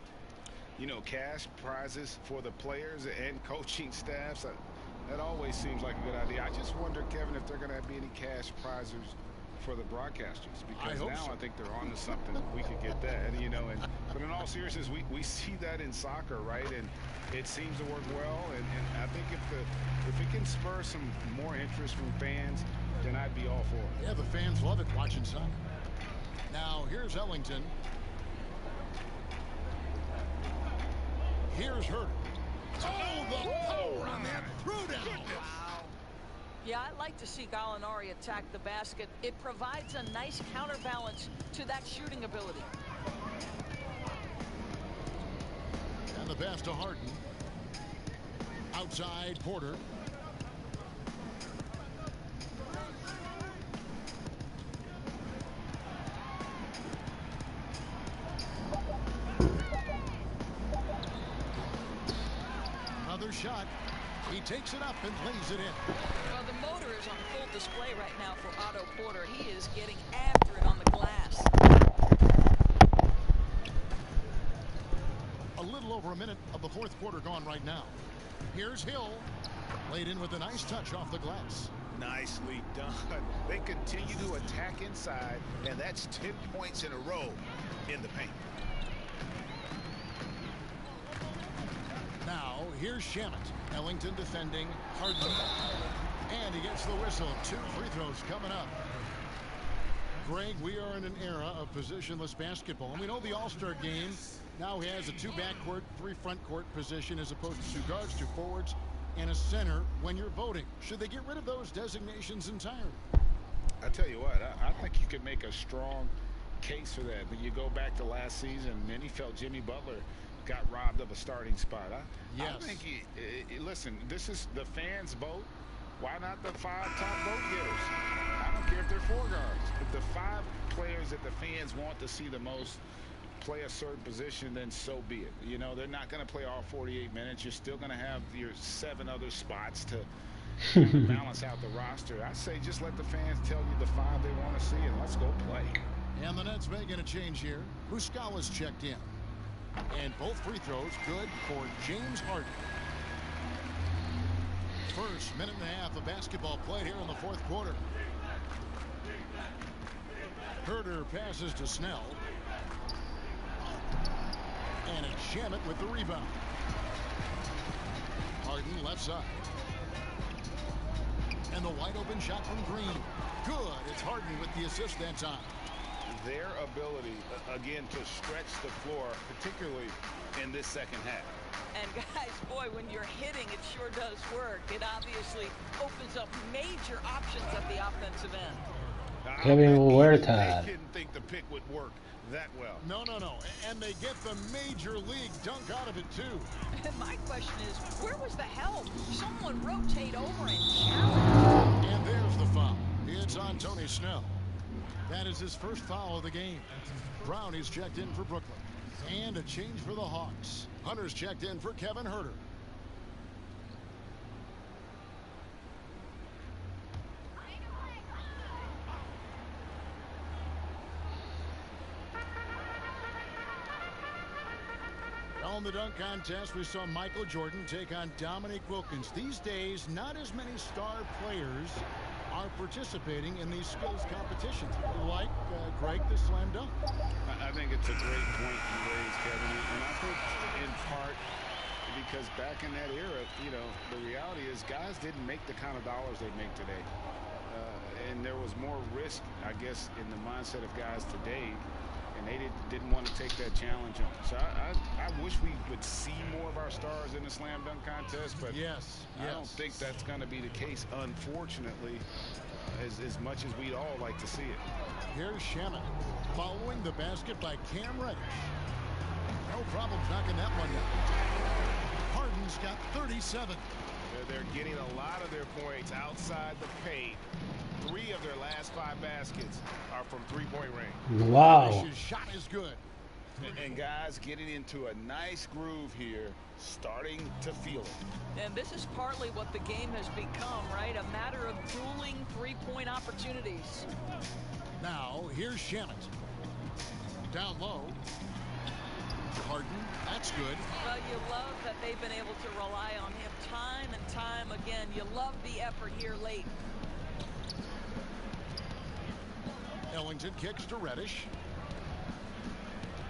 You know, cash prizes for the players and coaching staffs, that always seems like a good idea. I just wonder, Kevin, if they're going to be any cash prizes for the broadcasters, because now I think they're on to something. We could get that, you know. But in all seriousness, we see that in soccer, right? And it seems to work well. And I think if it can spur some more interest from fans, then I'd be all for it. Yeah, the fans love it watching soccer. Now here's Ellington. Here's Herter. Oh, the power on that throw-down. Wow. Yeah, I'd like to see Gallinari attack the basket. It provides a nice counterbalance to that shooting ability. And the pass to Harden. Outside Porter. Another shot. He takes it up and lays it in. Well, the motor is on full display right now for Otto Porter. He is getting after it on the glass. A little over a minute of the fourth quarter gone right now. Here's Hill. Laid in with a nice touch off the glass. Nicely done. They continue to attack inside, and that's 10 points in a row in the paint. Now, here's Shamet. Ellington defending. Harden. And he gets the whistle. 2 free throws coming up. Greg, we are in an era of positionless basketball. And we know the All-Star game now has a 2 backcourt, 3 front court position as opposed to 2 guards, 2 forwards, and a center when you're voting. Should they get rid of those designations entirely? I tell you what, I think you could make a strong case for that. But you go back to last season, many felt Jimmy Butler got robbed of a starting spot. I think listen, this is the fans' vote. Why not the 5 top vote getters? I don't care if they're 4 guards. If the 5 players that the fans want to see the most play a certain position, then so be it. You know, they're not going to play all 48 minutes. You're still going to have your 7 other spots to balance out the roster. I say just let the fans tell you the 5 they want to see, and let's go play. And the Nets making a change here. Muscala's checked in. And both free throws good for James Harden. First minute and a half of basketball played here in the fourth quarter. Herder passes to Snell. And it's Shamet with the rebound. Harden left side. And the wide open shot from Green. Good. It's Harden with the assist that time. Their ability, again, to stretch the floor, particularly in this second half. And guys, boy, when you're hitting, it sure does work. It obviously opens up major options at the offensive end. Kevin Huerta. They didn't think the pick would work that well. No. And they get the major league dunk out of it, too. And my question is, where was the help? Someone rotate over and challenge. And there's the foul. It's on Tony Snell. That is his first foul of the game. Brown is checked in for Brooklyn. And a change for the Hawks. Hunter's checked in for Kevin Herter. On the dunk contest, we saw Michael Jordan take on Dominique Wilkins. These days, not as many star players are participating in these skills competitions, like Greg the slam dunk. I think it's a great point you raised, Kevin, and I think in part because back in that era, you know, the reality is guys didn't make the kind of dollars they make today, and there was more risk, I guess, in the mindset of guys today, and they didn't want to take that challenge on. So I wish we would see more of our stars in the slam dunk contest, but I don't think that's going to be the case, unfortunately, as much as we'd all like to see it. Here's Shamet following the basket by Cam Reddish. No problem knocking that one down. Harden's got 37. They're getting a lot of their points outside the paint. 3 of their last 5 baskets are from three-point range. Wow. His shot is good. And guys getting into a nice groove here, starting to feel it. And this is partly what the game has become, right? A matter of dueling three-point opportunities. Now, here's Shamet. Down low. Harden, that's good. Well, you love that they've been able to rely on him time and time again. You love the effort here late. Ellington kicks to Reddish.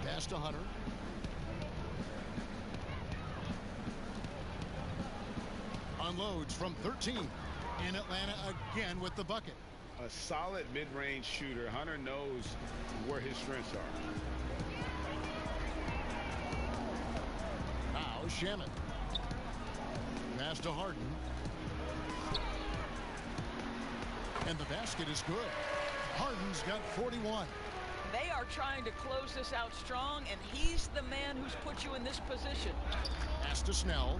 Pass to Hunter. Unloads from 13. And Atlanta again with the bucket. A solid mid-range shooter. Hunter knows where his strengths are. Now Shamet. Pass to Harden. And the basket is good. Harden's got 41. They are trying to close this out strong, and he's the man who's put you in this position. Pass to Snell.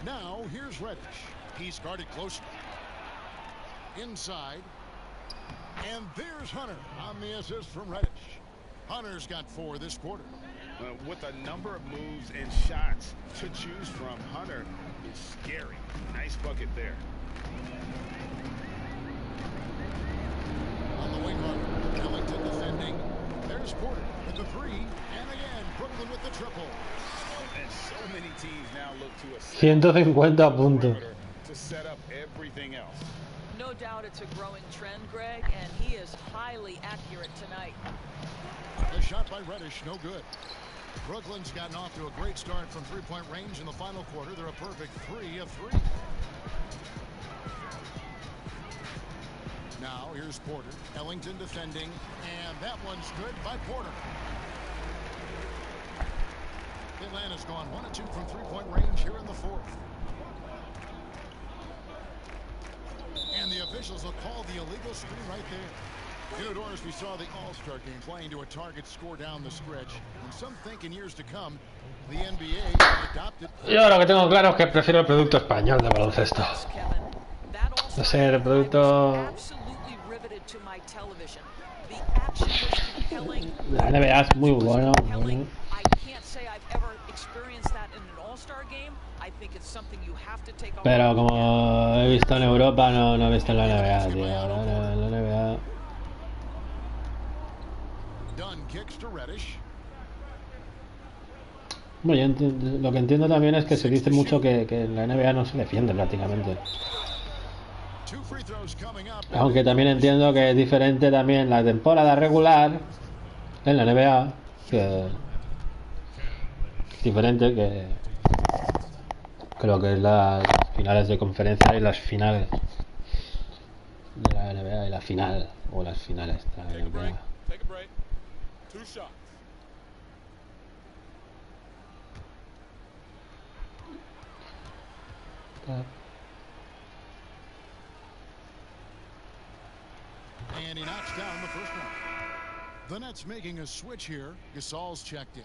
Now here's Reddish. He's guarded closely. Inside. And there's Hunter on the assist from Reddish. Hunter's got 4 this quarter. With a number of moves and shots to choose from, Hunter is scary. Nice bucket there. On the wing run, Ellington defending. There's Porter with the 3. And again, Brooklyn with the triple. And so many teams now look to 150 puntos. To set up everything else. No doubt it's a growing trend, Greg, and he is highly accurate tonight. The shot by Reddish, no good. Brooklyn's gotten off to a great start from three-point range in the final quarter. They're a perfect 3 of 3. Now here's Porter. Ellington defending, and that one's good by Porter. Atlanta's gone 1 of 2 from three-point range here in the fourth. And And the officials will call the illegal screen right there. Indoors, we saw the All-Star game playing to a target score down the stretch. And some think in years to come, the NBA adopted. Yo lo que tengo claro es que prefiero el producto español de baloncesto. No sé, el producto... La NBA es muy bueno. Pero como he visto en Europa, no he visto en la NBA, tío. La NBA... Bueno, yo lo que entiendo también es que se dice mucho que en la NBA no se defiende prácticamente. Aunque también entiendo que es diferente también la temporada regular en la NBA, que es diferente que lo que es las finales de conferencia y las finales de la NBA y la final o las finales de la NBA. And he knocks down the first one. The Nets making a switch here. Gasol's checked in.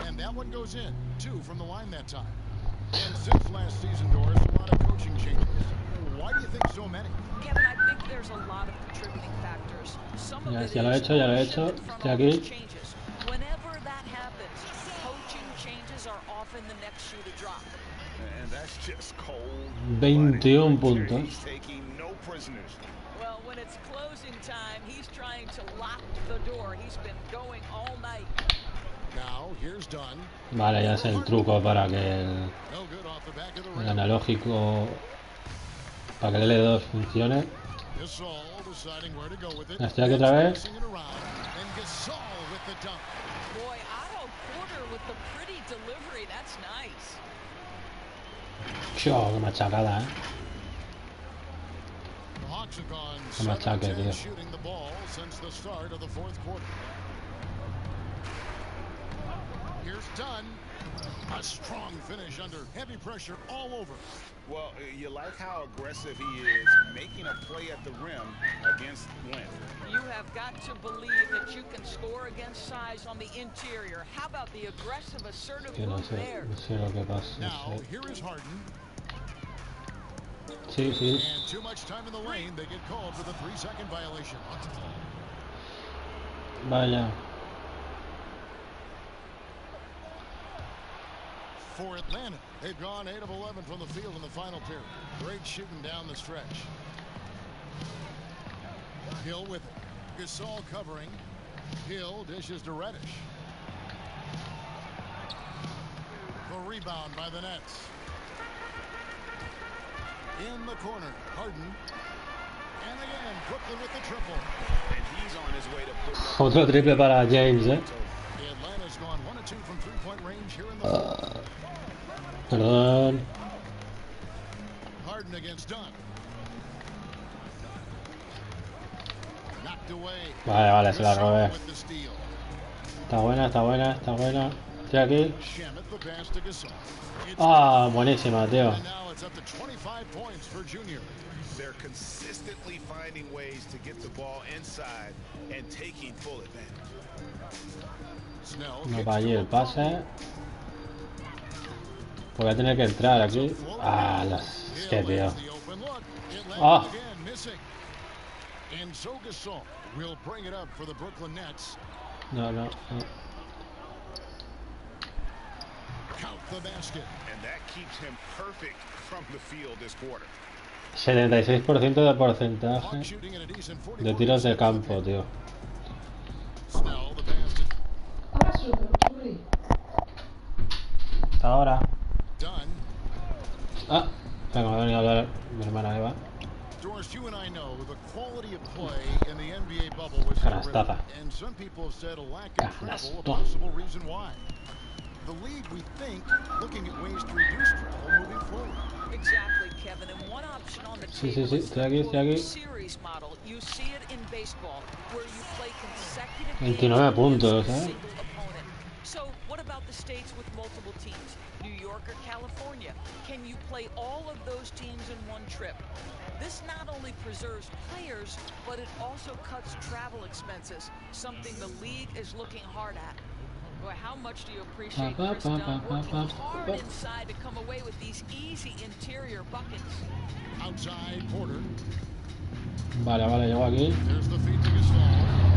And that one goes in. 2 from the line that time. And since last season, Doris, a lot of coaching changes. Why do you think so many? Kevin, I think there's a lot of contributing factors. Some of it Ya lo he hecho, estoy aquí. Whenever that happens, coaching changes are often the next shoe to drop. And that's just cold. 21 puntos. He's taking no prisoners. Well, when it's closing time, he's trying to lock the door. He's been going all night. Vale, ya sé el truco para que el analógico, para que el L2 funcione. Estoy aquí otra vez. Choo, qué machacada, Qué machaque, tío. Here's Dunn. A strong finish under heavy pressure all over. Well, you like how aggressive he is making a play at the rim against length. You have got to believe that you can score against size on the interior. How about the aggressive, assertive move there? No sé lo que pasa. Now, here is Harden. Sí, sí. And too much time in the lane, they get called for the 3-second violation. Vaya. For Atlanta, they've gone 8 of 11 from the field in the final period. Great shooting down the stretch. Hill with it. Gasol covering. Hill dishes to Reddish. The rebound by the Nets. In the corner, Harden. And again, Brooklyn with the triple. And he's on his way to put Otro triple para James, Atlanta's gone 1 of 2 from 3-point range here in the Perdón. Harden against Dunn. Knocked away. Vale, se la robé. Está buena, está buena, está buena. Estoy aquí. Ah, buenísima, tío. They're consistently finding ways to get the ball inside and taking full advantage. No va allí el pase. Voy a tener que entrar aquí. Ah, es que tío. Ah. No, no, no. And that keeps him perfect from the field this quarter. 76% de porcentaje de tiros de campo, tío. Hasta ahora. Ah, venga, me ha venido a hablar mi hermana Eva. Canastaza. The league, we think, looking at ways to reduce trouble moving forward. Exactly, Kevin. And one option on the Sí, table is estoy aquí. the series model. You see it in baseball, where you play consecutive 29 puntos, games against a single opponent. So, what about the states with multiple teams? New York or California? Can you play all of those teams in one trip? This not only preserves players, but it also cuts travel expenses, something the league is looking hard at. Boy, how much do you appreciate Chris Dunn working hard inside to come away with these easy interior buckets? Outside Porter. Vale, llego aquí. There's the feed to Gasol.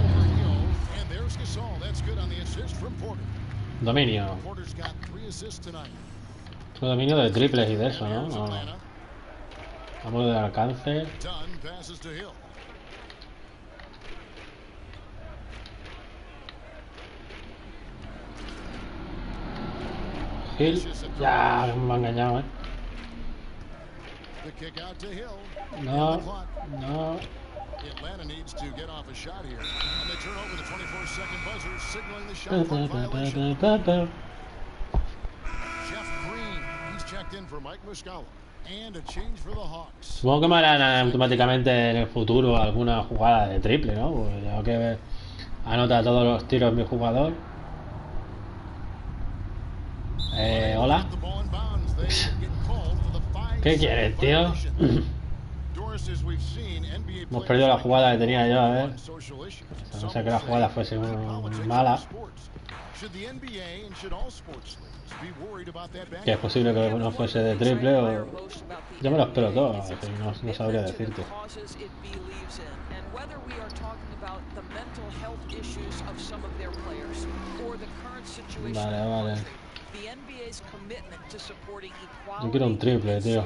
Over Hill. And there's Gasol. That's good on the assist from Porter. Dominio. Porter's got 3 assists tonight. Dominio de triples y de eso, ¿no? Vamos de alcance. Dunn passes to Hill. Hill. Ya, me ha engañado, The kick out to Hill. No. Atlanta needs to get off a shot here. And they turn over the 24-second buzzer, signaling the shot clock violation. Jeff Green, he's checked in for Mike Muscala. And a change for the Hawks. Supongo que me harán automáticamente en el futuro alguna jugada de triple, ¿no? Pues ya que anota todos los tiros mi jugador. Hola. ¿Qué quieres, tío? Hemos perdido la jugada que tenía yo, a ver. No sé que la jugada fuese mala. Que es posible que no fuese de triple o... Yo me lo espero todo, así no sabría decirte. Vale. Yo quiero un triple, tío.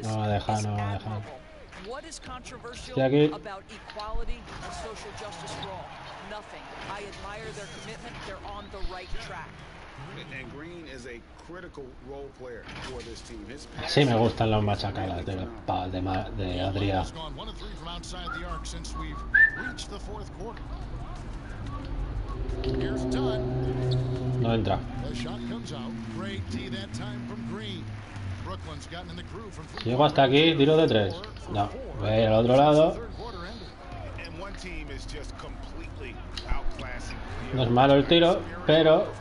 No va a dejar. Estoy aquí. Así me gustan los machacadas de Adriá. No entra. Llego hasta aquí, tiro de 3. No, voy a ir al otro lado. No es malo el tiro, pero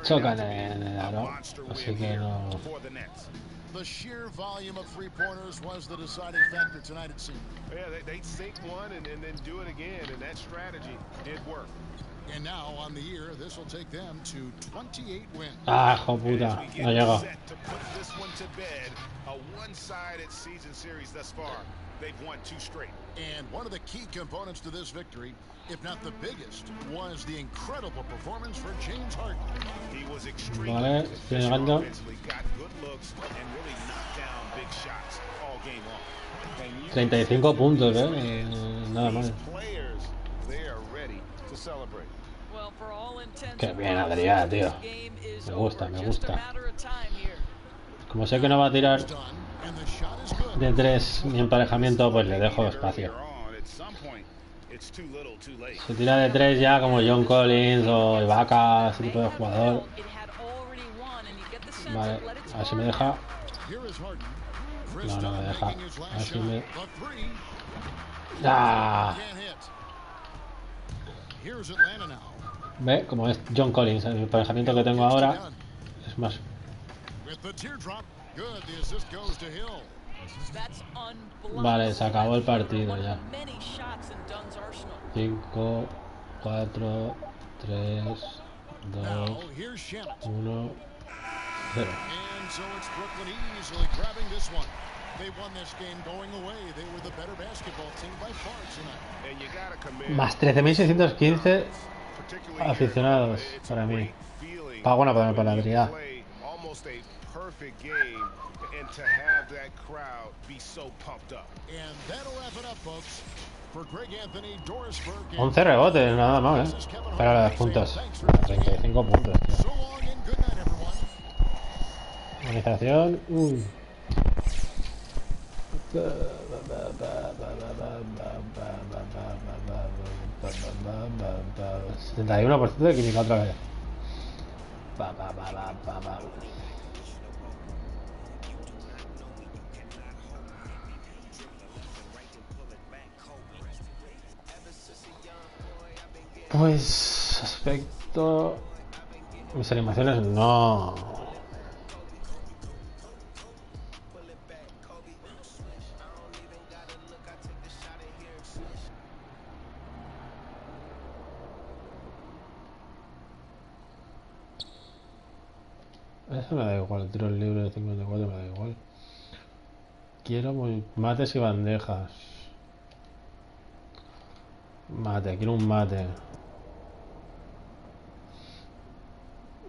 chocan en el aro, así que no. The sheer volume of three-pointers was the deciding factor tonight, it seemed. Yeah, they sink one and then do it again, and that strategy did work. And now on the year, this will take them to 28 wins. Ah, hijo puta, no llego. To put this one to bed, a one-sided season series thus far. They've won 2 straight. And one of the key components to this victory, if not the biggest, was the incredible performance for James Harden. He was extremely Vale, estoy llegando. got good looks and really knocked down big shots all game long. 35 puntos, nada más. Players, they are ready to celebrate. Qué bien, Adriá, tío. Me gusta. Como sé que no va a tirar de 3 ni emparejamiento, pues le dejo espacio. Si tira de 3 ya como John Collins o Ibaka, ese tipo de jugador. Vale, a ver si me deja. No me deja. A ver si me... ¡Ah! Ve, como es John Collins, el emparejamiento que tengo ahora es más. Vale, se acabó el partido ya. 5, 4, 3, 2, 1, 0. Más 13.615 aficionados para mí. Bueno, para Adriá. And to have that crowd be so pumped up. And that'll wrap it up, folks. For Greg Anthony, Dorisburg, 11 rebotes, nada más, Para los puntos. 35 puntos, tío. Organización. 71% de química otra vez. Pues aspecto... Mis animaciones no... Eso me da igual, tiro libre de 54 me da igual. Quiero mates y bandejas. Mate, quiero un mate.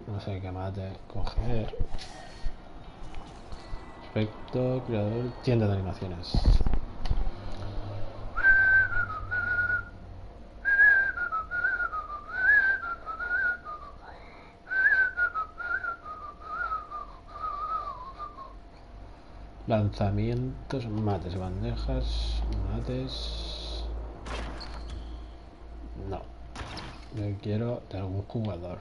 No sé qué mate. Coger. Aspecto, creador, tienda de animaciones. Lanzamientos, mates, bandejas, mates. No. Yo quiero de algún jugador.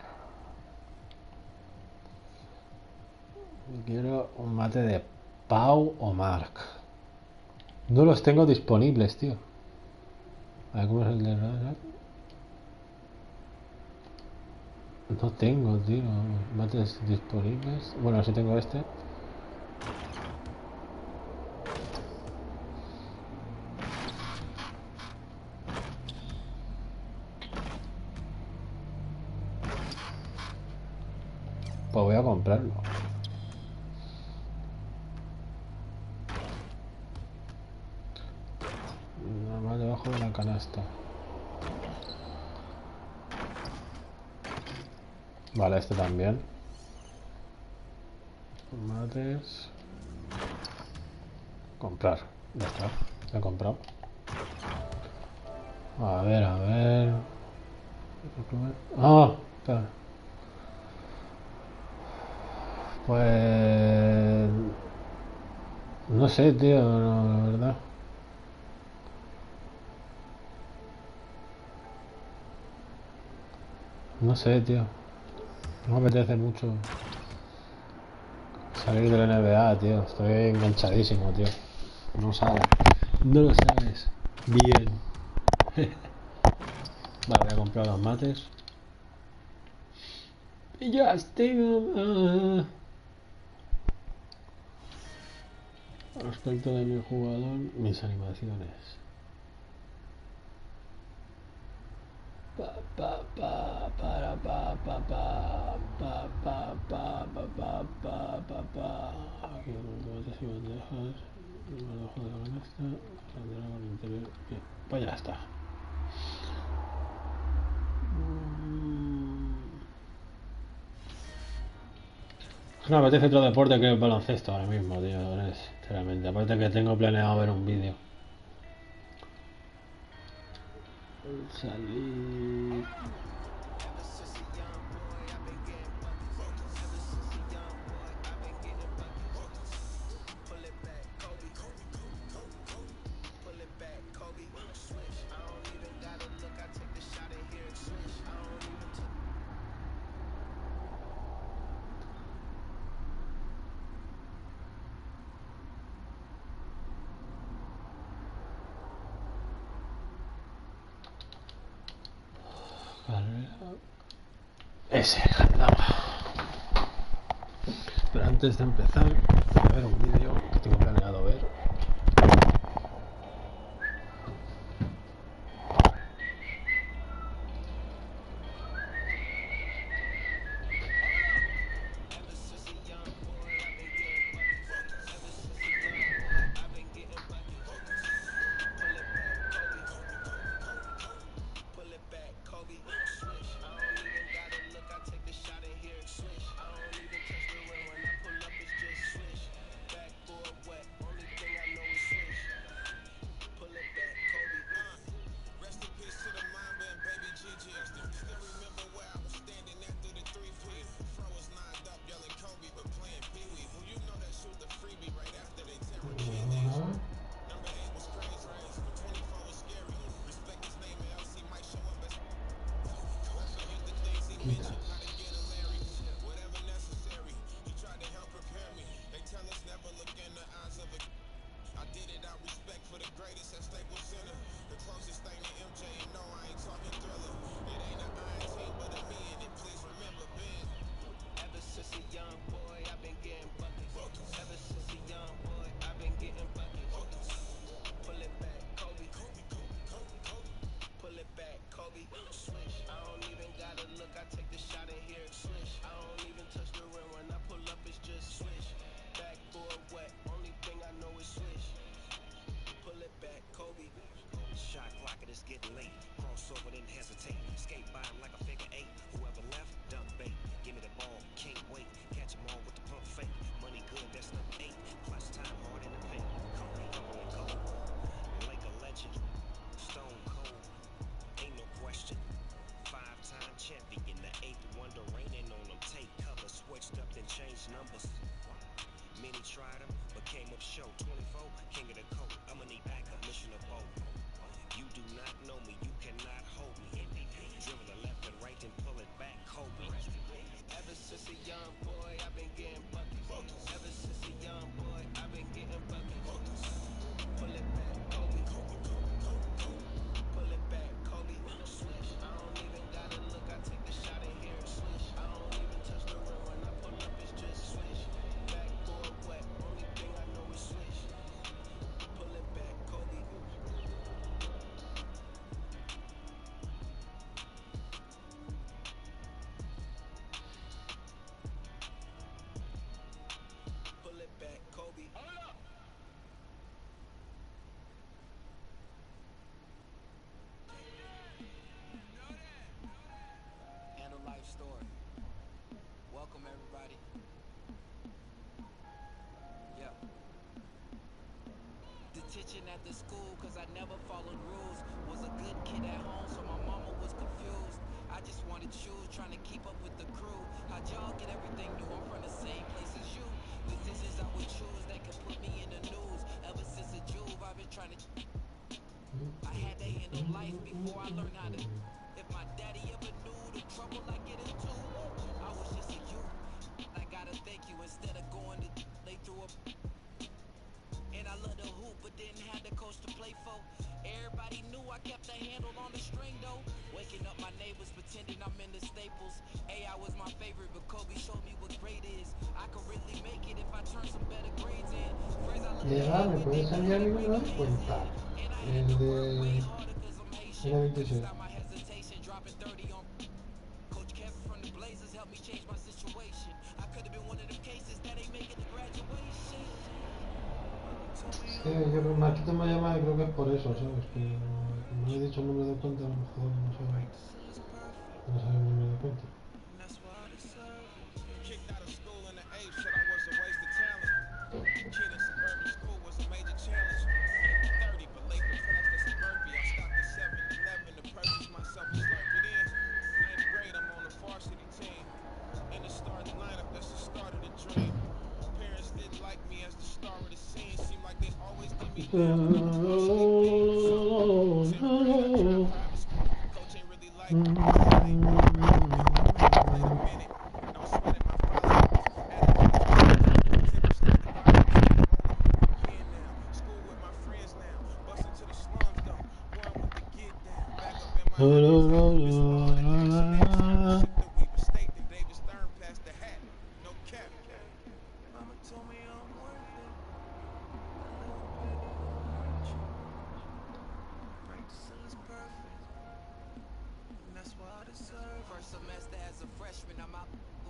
Yo quiero un mate de Pau o Mark. No los tengo disponibles, tío. A ver, ¿cómo es el de Rara? No tengo, tío. Mates disponibles. Bueno, si tengo este. Pues voy a comprarlo. Nada más debajo de la canasta. Vale, este también. Mates. Comprar. Ya está. Lo he comprado. A ver, a ver. Ah, espera. Pues... No sé, tío, no, la verdad. No sé, tío. No me apetece mucho salir de la NBA, tío. Estoy enganchadísimo, tío. No sabes. No lo sabes. Bien. Vale, voy a comprar los mates. Y ya tengo... Respecto de mi jugador, mis animaciones. Aquí los y bandejas. Abajo de la canasta. Con el interior. Bien, pues ya está. No me apetece otro deporte que el baloncesto ahora mismo, tío. Sinceramente. Aparte que tengo planeado ver un vídeo. Salir. Carrera. Ese, ganamos. Pero antes de empezar, voy a ver un vídeo que tengo planeado ver. Kobe. Swish, I don't even gotta look, I take the shot and hear it swish. I don't even touch the rim when I pull up, it's just swish. Backboard wet, only thing I know is swish. Pull it back, Kobe. Shot clock and it's getting late. Crossover, then hesitate. Skate by him like a figure eight. Whoever left, dunk bait. Give me the ball, can't wait. Catch them all with the pump fake. Money good, that's number 8. Clutch time hard in the paint. Call me purple and gold. Like a legend. Stone cold. Ain't no question. 5-time champion. The 8th wonder raining on them. Take cover. Switched up, then changed numbers. Many tried him, but came up short. 24, king of the coat. I'ma need backup, mission of both. You do not know me, you cannot hold me. Dribble the left and right, then pull it back, Kobe. Ever since a young boy, I've been getting buckets. Ever since a young boy, I've been getting buckets. Pull it back, Kobe. Pull it back, Kobe. Swish, I don't even gotta look, I take the shot and hear it swish. I don't even touch the rim when I pull up, it's just swish. Backboard wet, only thing I know is swish. Pull it back, Kobe. Pull it back, Kobe. And a life story. Welcome everybody. Yeah. Detention at the school cause I never followed rules. Was a good kid at home so my mama was confused. I just wanted shoes, trying to keep up with the crew. How'd y'all get everything new? I'm from the same place as you. Decisions I would choose that could put me in the news. Ever since a Juve I've been trying to I had to handle life before I learned how to. If my daddy ever knew the trouble I get into, I was just a youth. I gotta thank you. Instead of going to they threw up. And I love the hoop, but didn't have the coach to play for. Everybody knew I kept a handle on the string though. Waking up my neighbors, pretending I'm in the Staples. AI was my favorite, but Kobe showed me what great is. I could really make it if I turn some better grades in. Friends I looked Llega, at ¿me puedes enviar mi número de cuenta? El de... N26. Stop my hesitation, dropping 30 on Coach Kevin from the Blazers helped me change my situation. I could have been one of them cases that ain't making the graduation. Es que yo creo que Marquito me llama y creo que es por eso, ¿sabes? Que como le he dicho el número de cuenta, a lo mejor no sabe el número de cuenta. Kicked out of school in the 8th, said I was a waste of talent. Kid in suburban school was a major challenge. 30, but late for class, that's a burpee. I stopped at 7-Eleven to purchase myself a Slurpee then. 9th grade, I'm on the varsity team. In the starting lineup, that's the start of the dream. Parents didn't like me as the star of the scene. Seemed like they always did me down when I was varsity team. So, 10th grade, I tried private school. Coach ain't really like me. Wait a minute, don't sweat it, my father. School with my friends now. Bust into the slums though. One with the get down. Back up in my State and David Stern passed the hat. No cap. Mama told me I'm worth it. A little bit of practice is perfect. And that's what I deserve. First semester as a freshman, I'm out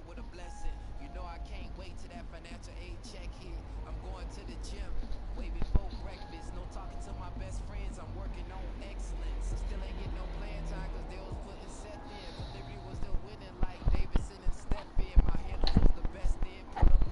with a blessing. You know I can't wait till that financial aid check here. I'm going to the gym, way before breakfast. No talking to my best friends, I'm working on excellence. Still ain't getting no playing time cause they was putting Seth in. But Liberty was still winning like Davidson and Stephen. My handles was the best in. Put up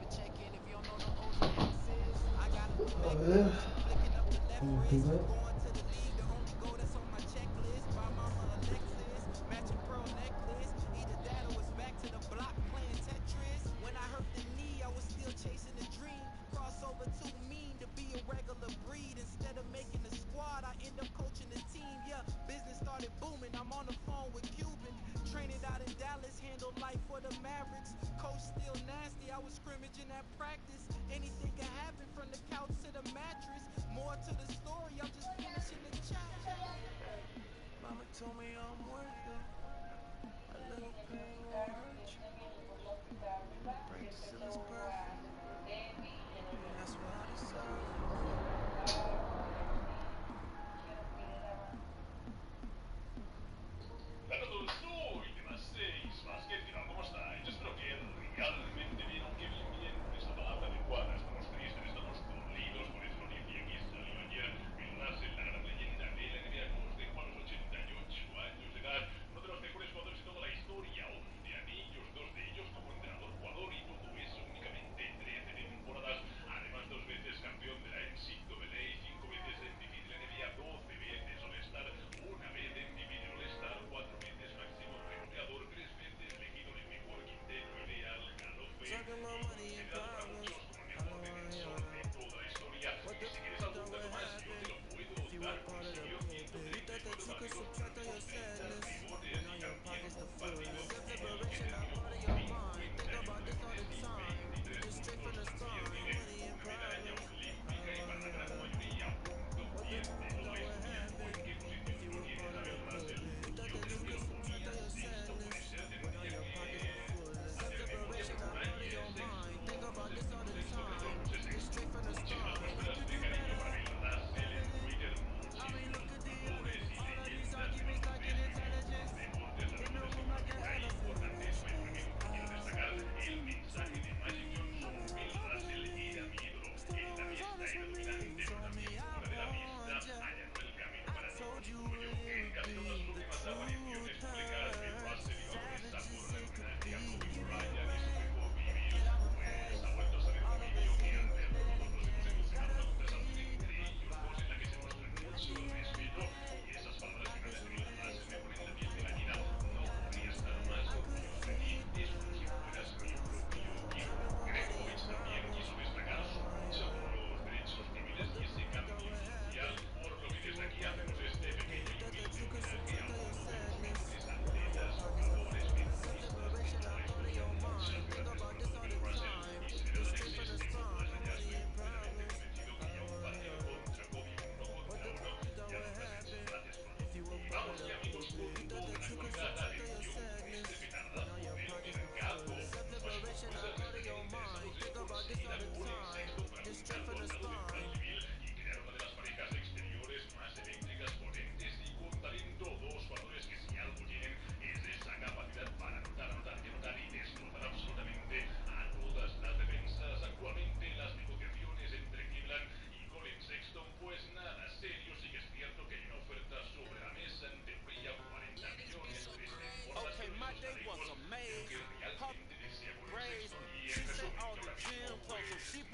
with check in if you don't know no O's and X's. I got a flicking up the left wrist. Going to the league, the only goal that's on my checklist. Buy mama a Lexus, matching pearl necklace. Either that or it's back to the block playing Tetris. When I hurt the knee, I was still chasing the dream. Crossover too mean to be a regular breed. Instead of making the squad, I end up coaching the team. Yeah, business started booming. I'm on the phone with Cuban. Training out in Dallas, handle life for the Mavericks. Coach still nasty, I was scrimmaging at practice. Anything can happen from the couch to the mattress. More to the story, I'm just finishing the chapter. Mama told me I'm worth it. A little pain won't hurt you. Practice till it's perfect. And that's what I deserve.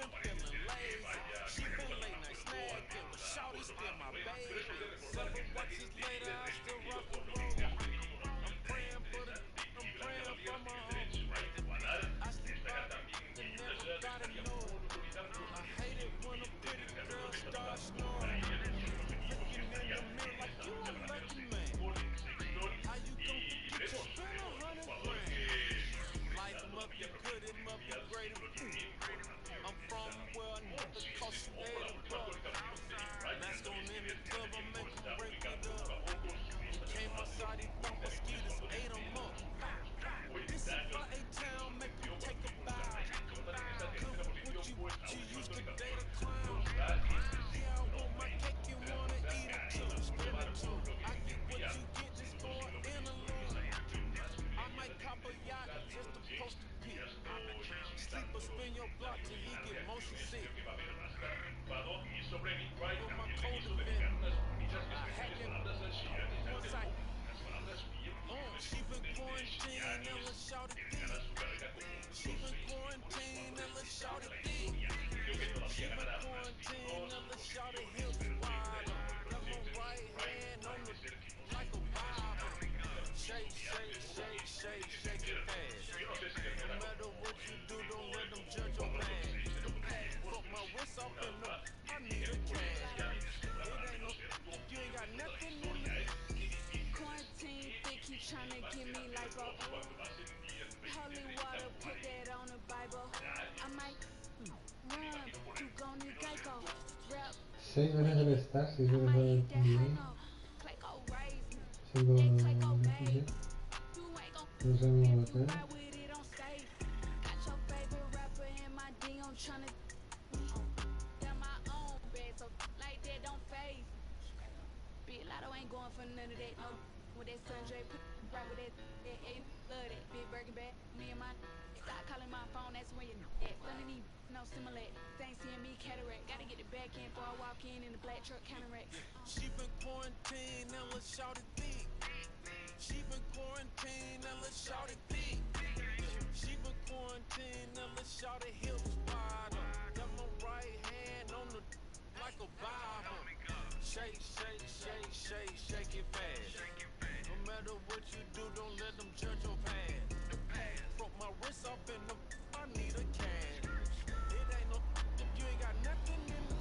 been feeling lazy. She been late night snacking, but shawty still my baby. Several watches later, I still rock and roll. I'm praying for the, I'm praying for my homie. I sleep out and everybody know it. I hate it when a pretty girl starts snoring. Looking in the mirror like you a lucky man. How you gon' forget you spent 100 grand? Light 'em up, you good, it up, you great. I'm from where I never cost you $8. Mask on in the club, I make 'em break it up. He came outside, he thought mosquitoes ate 'em up. This is for A-Town, make 'em take a bow. Good with you used to date a clown. Yeah, I want my cake, you wanna eat it too. Spin it too. I get what you get just for an interlude. I might cop a yacht just to post a pic. Sleep or spin your block till he get motion sick. With my co-defendant, I hack it once I. She been quarantined and let's shout it deep. She been quarantined and let's shout it deep. She been quarantined and let's shout it hips wide. Got my right hand on the like a Bible. Shake, shake, shake, shake, shake it fast. No matter what you do, don't let them judge your past. Fuck my wrist off in the, I need a cash. It ain't no, you ain't got nothing in the quarantine think he tryna give me lipo. Holy water, put that on the Bible. I might run to go new Geico. Rap. 6 veces el Star, 6 veces el NBA. Clayco raised me. 5 That Clayco no made sé. me. You ain't gon' No sabemos you hacer. ride with it on stage. Got your favorite rapper in my DM tryna. Got my own bed, so like that don't phase. Big Lotto ain't going for none of that. No, with that Sundre, put right with that. Yeah, love that. Big Birkin bag. Me and my stop calling my phone. That's when you at. Underneath, no similar. They ain't seeing me cataract. Gotta get the back in before I walk in the black truck counteract. She been quarantined and let's shout it deep. She been quarantined and let's shout it deep. She been quarantined and let's shout it hips wide. Got my right hand on the like a Bible. Shake, shake, shake, shake, shake it fast. No matter what you do, don't let them judge your past. Broke my wrist off in the, I need a cash. It ain't no, you ain't got nothing in the.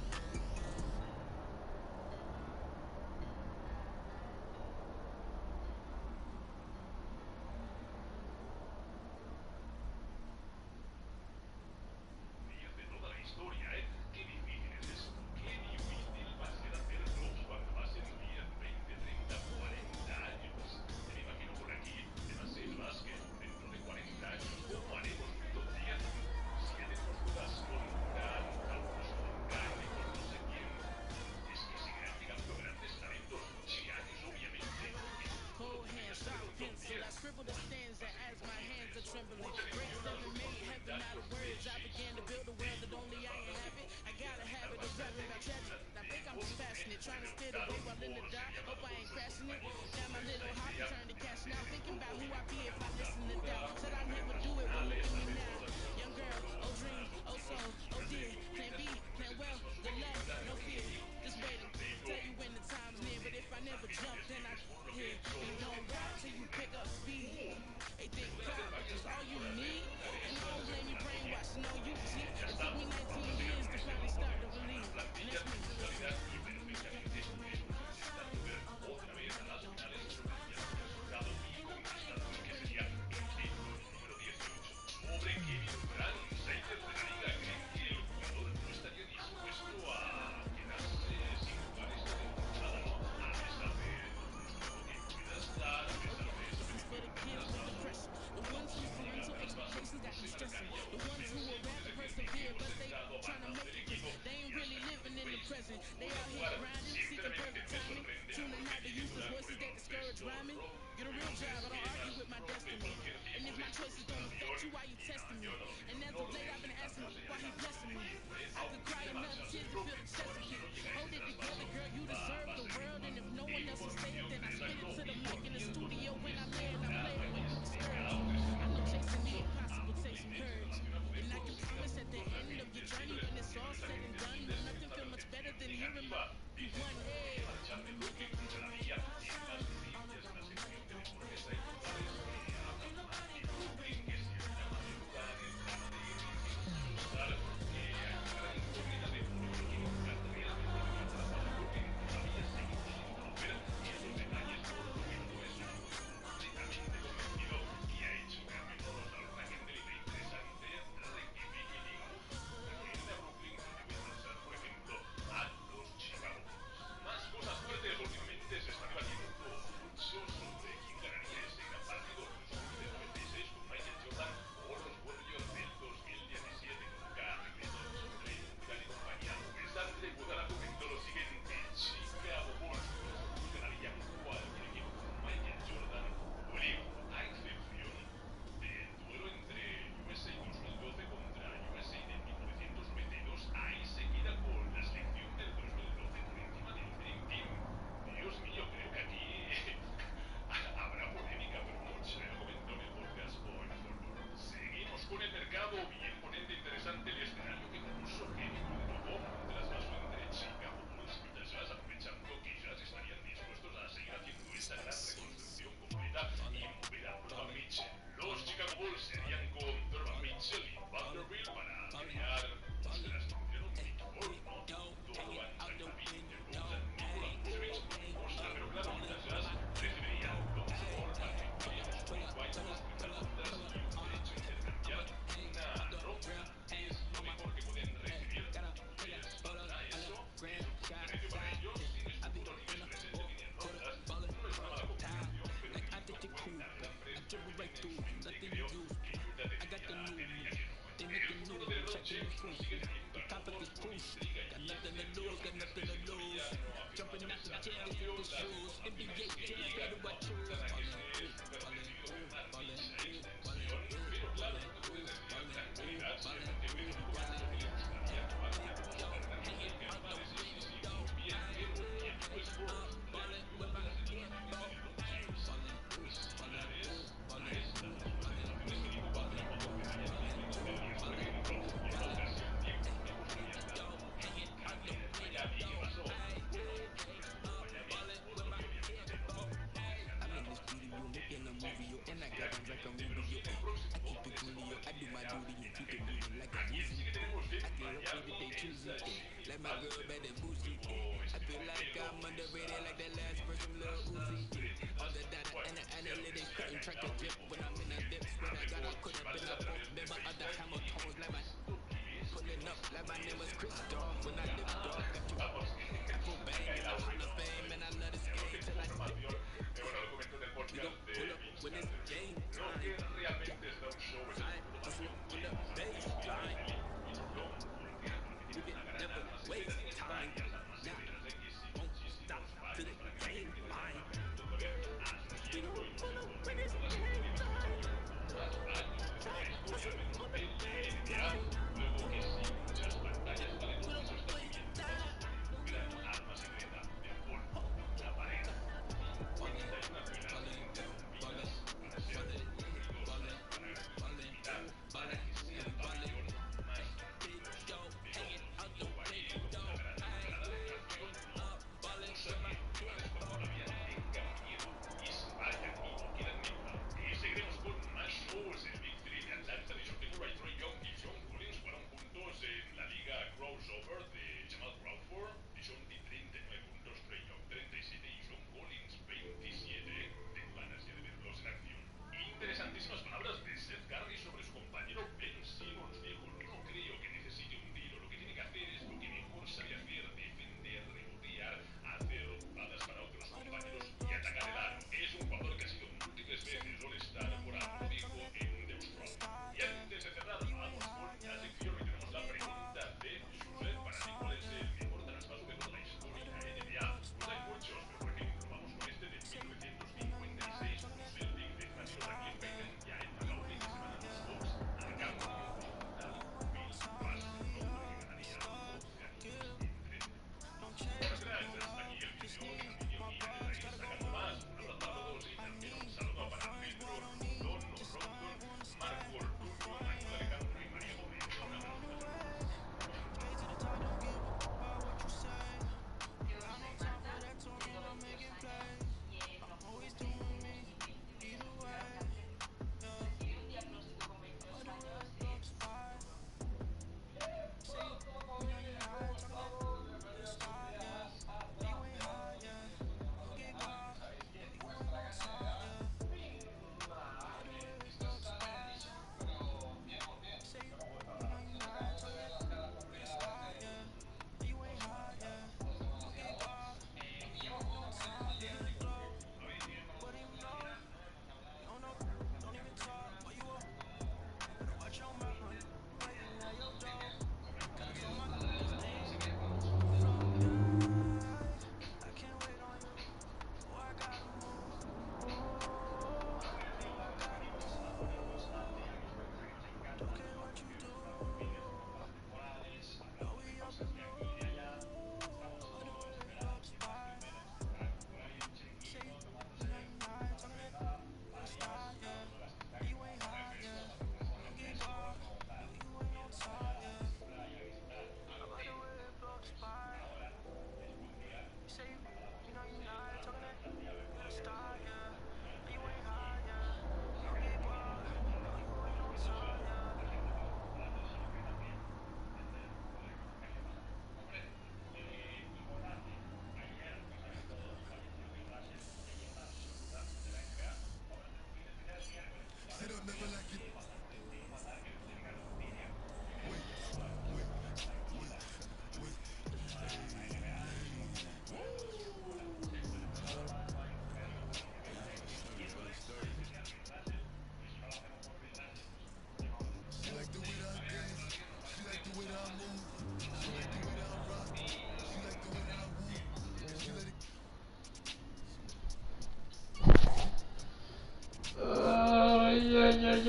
Trying to steer the way while in the dark. Hope I ain't crashing it. Now my little hobby turned to cash now. Thinking about who I be if I listen to doubt. Said I never do it, but look at me now. Young girl, old dreams, old soul, oh dear. Plan B, plan well, good luck, no fear. Just waiting, tell you when the time's near. But if I never jump, then I here. And don't ride till you pick up speed. They think college is all you need. And I don't blame you brainwashing on you, G. It took me 19 years to finally start to believe. And that's me. They out here grinding, seeking perfect timing, tuning out the useless voices that discourage rhyming. Get a real job, I don't argue with my destiny. And if my choices don't affect you, why you testing me? And as of late, I've been asking why he blessing me. I could cry enough tears to feel the Chesapeake. Hold it together, girl, you deserve the world. And if no one else will say it, then I spit it to the mic in the studio when I lay and I play it when you discouraged. I know chasing the impossible takes some courage. And I can promise at the end of your journey when it's got nothing to lose. Jumping out the jail with the shoes. NBA jam, where do I choose? Like my girl bad and bougie. I feel like I'm underrated like that last verse from Lil Uzi. All the data and the analytics couldn't track a drip when I'm in a dip. Swear I got a could up in a fourth. Then my other hammer tones like my pulling up like my name was Chris Dog. When I lift dog, got you Apple bang in the Hall of Fame. And I love this game till I we gon' pull up when it's game time. Hustle on the baseline. You can never waste time. Now, won't stop till the game mine. We gon' pull up when it's game time. Hustle on the baseline. We don't waste time.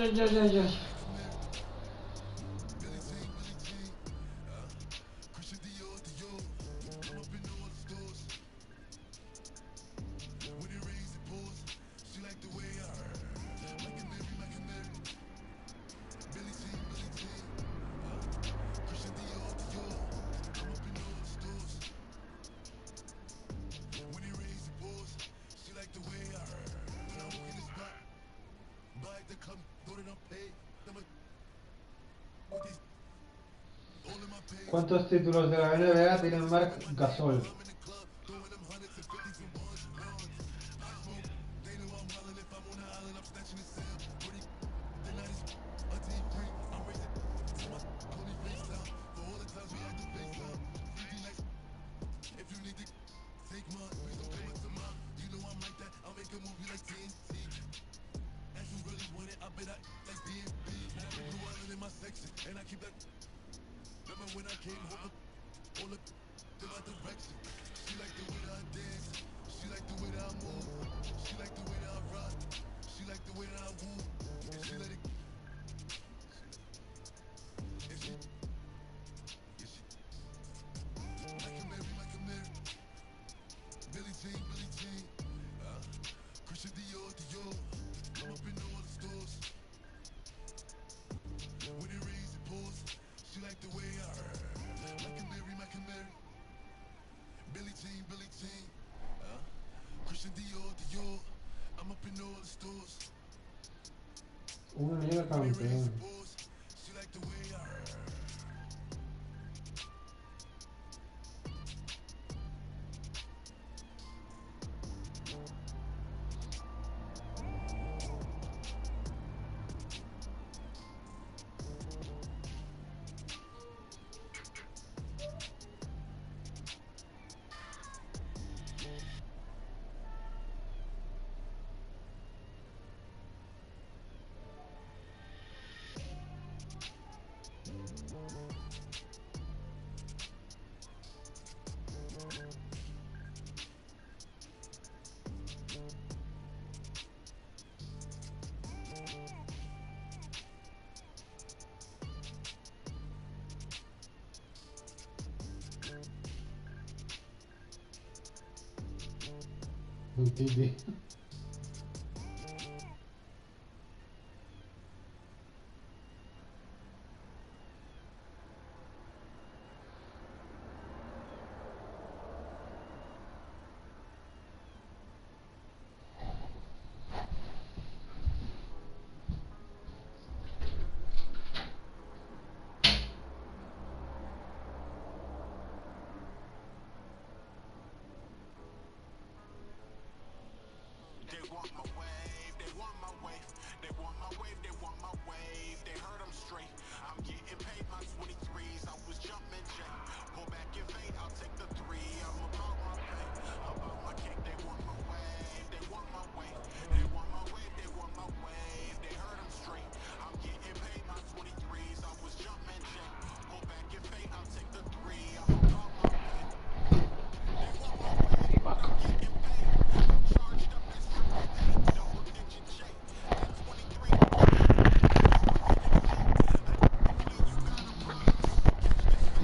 ay, ay, ay, ay. ¿Cuántos títulos de la NBA tiene Marc Gasol? Una liga campeón. Entendí.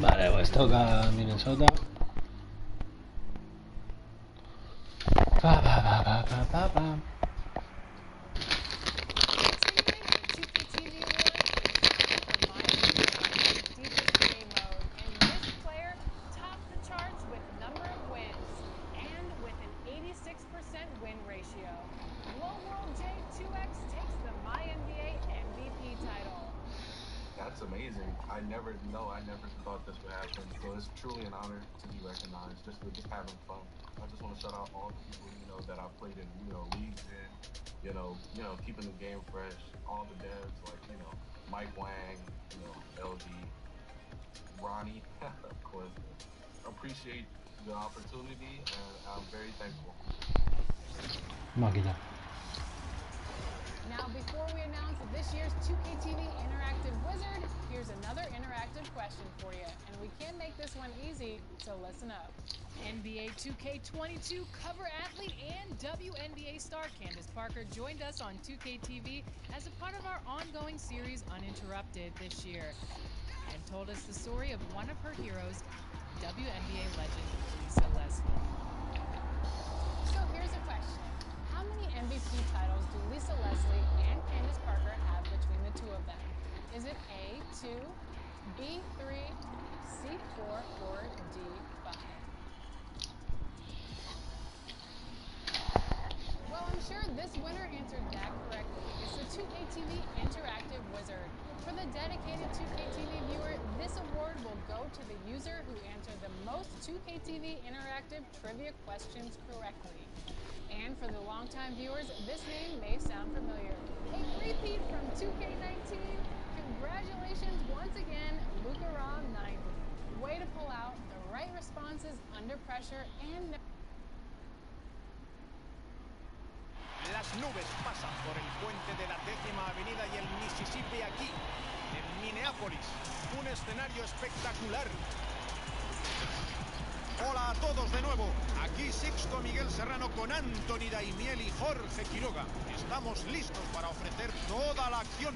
Vale, pues toca Minnesota. Pa, pa, pa, pa, pa, pa, pa. That's amazing. I never thought this would happen. So it's truly an honor to be recognized. Just having fun. I just want to shout out all the people that I've played in leagues in. Keeping the game fresh. All the devs like Mike Wang, LD, Ronnie, of course. Appreciate the opportunity and I'm very thankful. Máquina. Now before we announce this year's 2K TV Interactive Wizard, here's another interactive question for you. And we can make this one easy, so listen up. NBA 2K22 cover athlete and WNBA star Candace Parker joined us on 2K TV as a part of our ongoing series Uninterrupted this year and told us the story of one of her heroes, WNBA legend Lisa Leslie. So here's a question. How many MVP titles do Lisa Leslie and Candace Parker have between the two of them? Is it A, 2, B, 3, C, 4, or D, 5? Well, I'm sure this winner answered that correctly. It's the 2K TV Interactive Wizard. For the dedicated 2K TV viewer, this award will go to the user who answered the most 2K TV Interactive trivia questions correctly. And for the longtime viewers, this name may sound familiar. A repeat from 2K19. Congratulations once again, Luka Rom 90. Way to pull out the right responses under pressure and... Las nubes pasan por el puente de la 10ª Avenida y el Mississippi aquí, en Minneapolis. Un escenario espectacular. Hola a todos de nuevo. Aquí Sixto Miguel Serrano con Anthony Daimiel y Jorge Quiroga. Estamos listos para ofrecer toda la acción.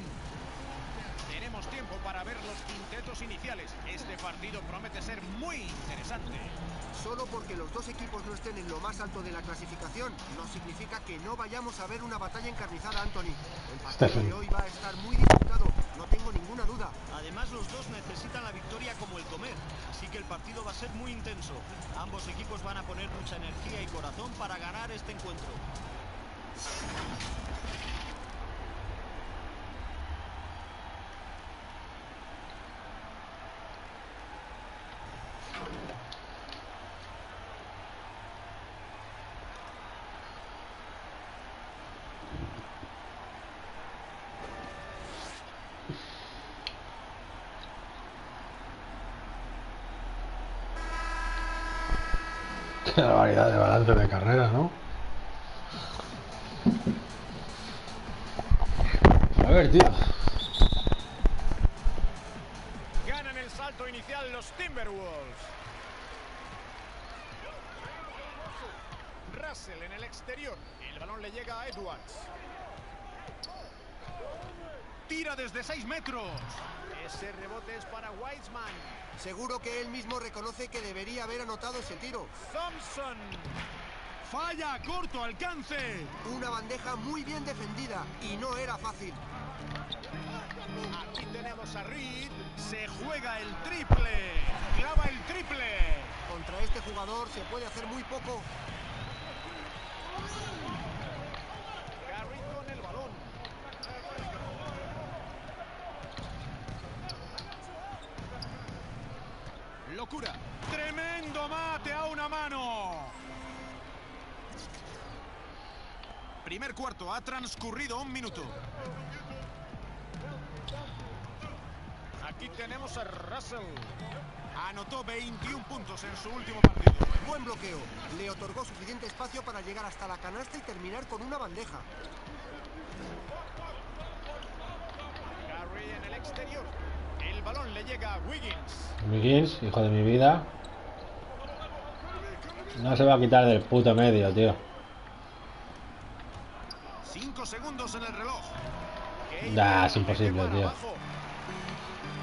Tenemos tiempo para ver los quintetos iniciales. Este partido promete ser muy interesante. Solo porque los dos equipos no estén en lo más alto de la clasificación no significa que no vayamos a ver una batalla encarnizada, Anthony. El partido de hoy va a estar muy disputado, no tengo ninguna duda. Además, los dos necesitan la victoria como el comer, así que el partido va a ser muy intenso. Ambos equipos van a poner mucha energía y corazón para ganar este encuentro. Qué barbaridad de balance de carrera, ¿no? A ver, tío. Ganan el salto inicial los Timberwolves. Russell en el exterior. El balón le llega a Edwards. Tira desde 6 metros. Ese rebote es para Wiseman. Seguro que él mismo reconoce que debería haber anotado ese tiro. Thompson. Falla a corto alcance. Una bandeja muy bien defendida y no era fácil. Aquí tenemos a Reed. Se juega el triple. Clava el triple. Contra este jugador se puede hacer muy poco. Curry con el balón. Locura. Tremendo mate a una mano. Primer cuarto, ha transcurrido 1 minuto. Aquí tenemos a Russell. Anotó 21 puntos en su último partido. Buen bloqueo. Le otorgó suficiente espacio para llegar hasta la canasta y terminar con una bandeja. Curry en el exterior. El balón le llega a Wiggins. Wiggins, hijo de mi vida. No se va a quitar del puto medio, tío. 5 segundos en el reloj. Nah, es imposible, tío.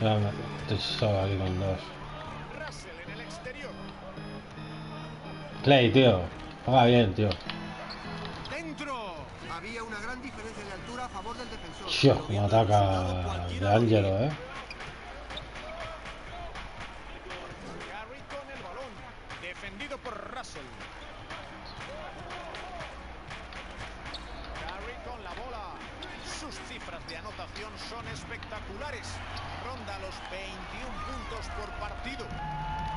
No, estoy solo aquí con dos. Russell en el exterior. Clay, tío. Juega bien, tío. Dentro. Había una gran diferencia de altura a favor del defensor. Tío, como ataca de Angelo, Curry con el balón. Defendido por Russell. Curry con la bola. Sus cifras de anotación son espectaculares. Ronda los 21 puntos por partido.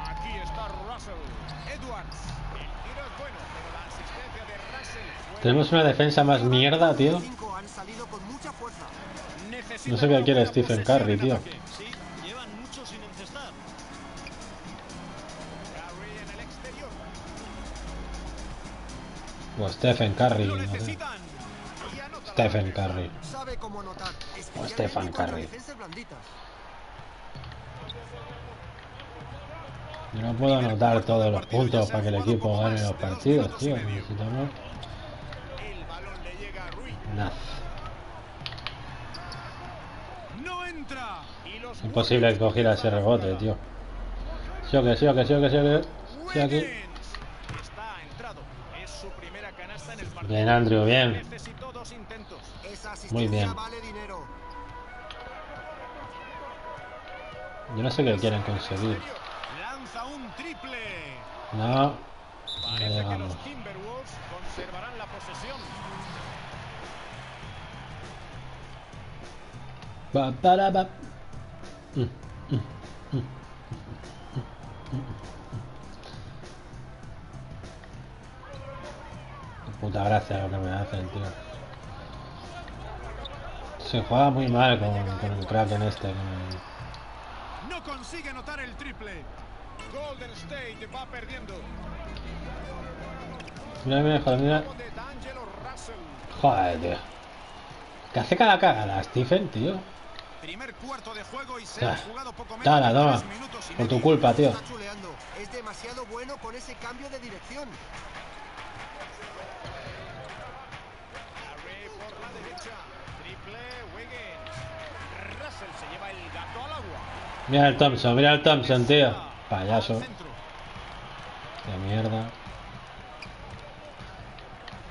Aquí está Russell. Edwards. El tiro es bueno, pero la asistencia de Russell fue... Tenemos una defensa más mierda, tío. Han salido con mucha fuerza. No sé qué quiere Stephen Curry, tío. Sí, llevan mucho sin encestar. Curry en el exterior. O Stephen Curry, Lo no sé. necesitan. Y anota Stephen Curry. Sabe cómo anotar, O Stephen Curry. defensas blanditas. Yo no puedo anotar todos los puntos para que el equipo gane los partidos, tío. Necesitamos... Nada. Es imposible que cogiera ese rebote, tío. Sí o que, sí o que, sí o que, sí o que. Sí aquí. Bien, Andrew, bien. Muy bien. Yo no sé qué quieren conseguir. No. No llegamos. Va, para, va. Puta gracia lo que me hacen, tío. Se juega muy mal con el crack en este. No consigue anotar el triple. Golden State va perdiendo. Mira, mira, joder, mira. Joder, tío. ¿Qué hace cada cagada, Stephen, tío? Primer cuarto de juego y se ha jugado poco menos Tala, de toma. 3 minutos y Por tu medio. culpa, tío. Está chuleando. Es demasiado bueno con ese cambio de dirección. Curry por la derecha. Triple Wiggins. Russell se lleva el gato al agua. Mira el Thompson, tío. Payaso. De mierda.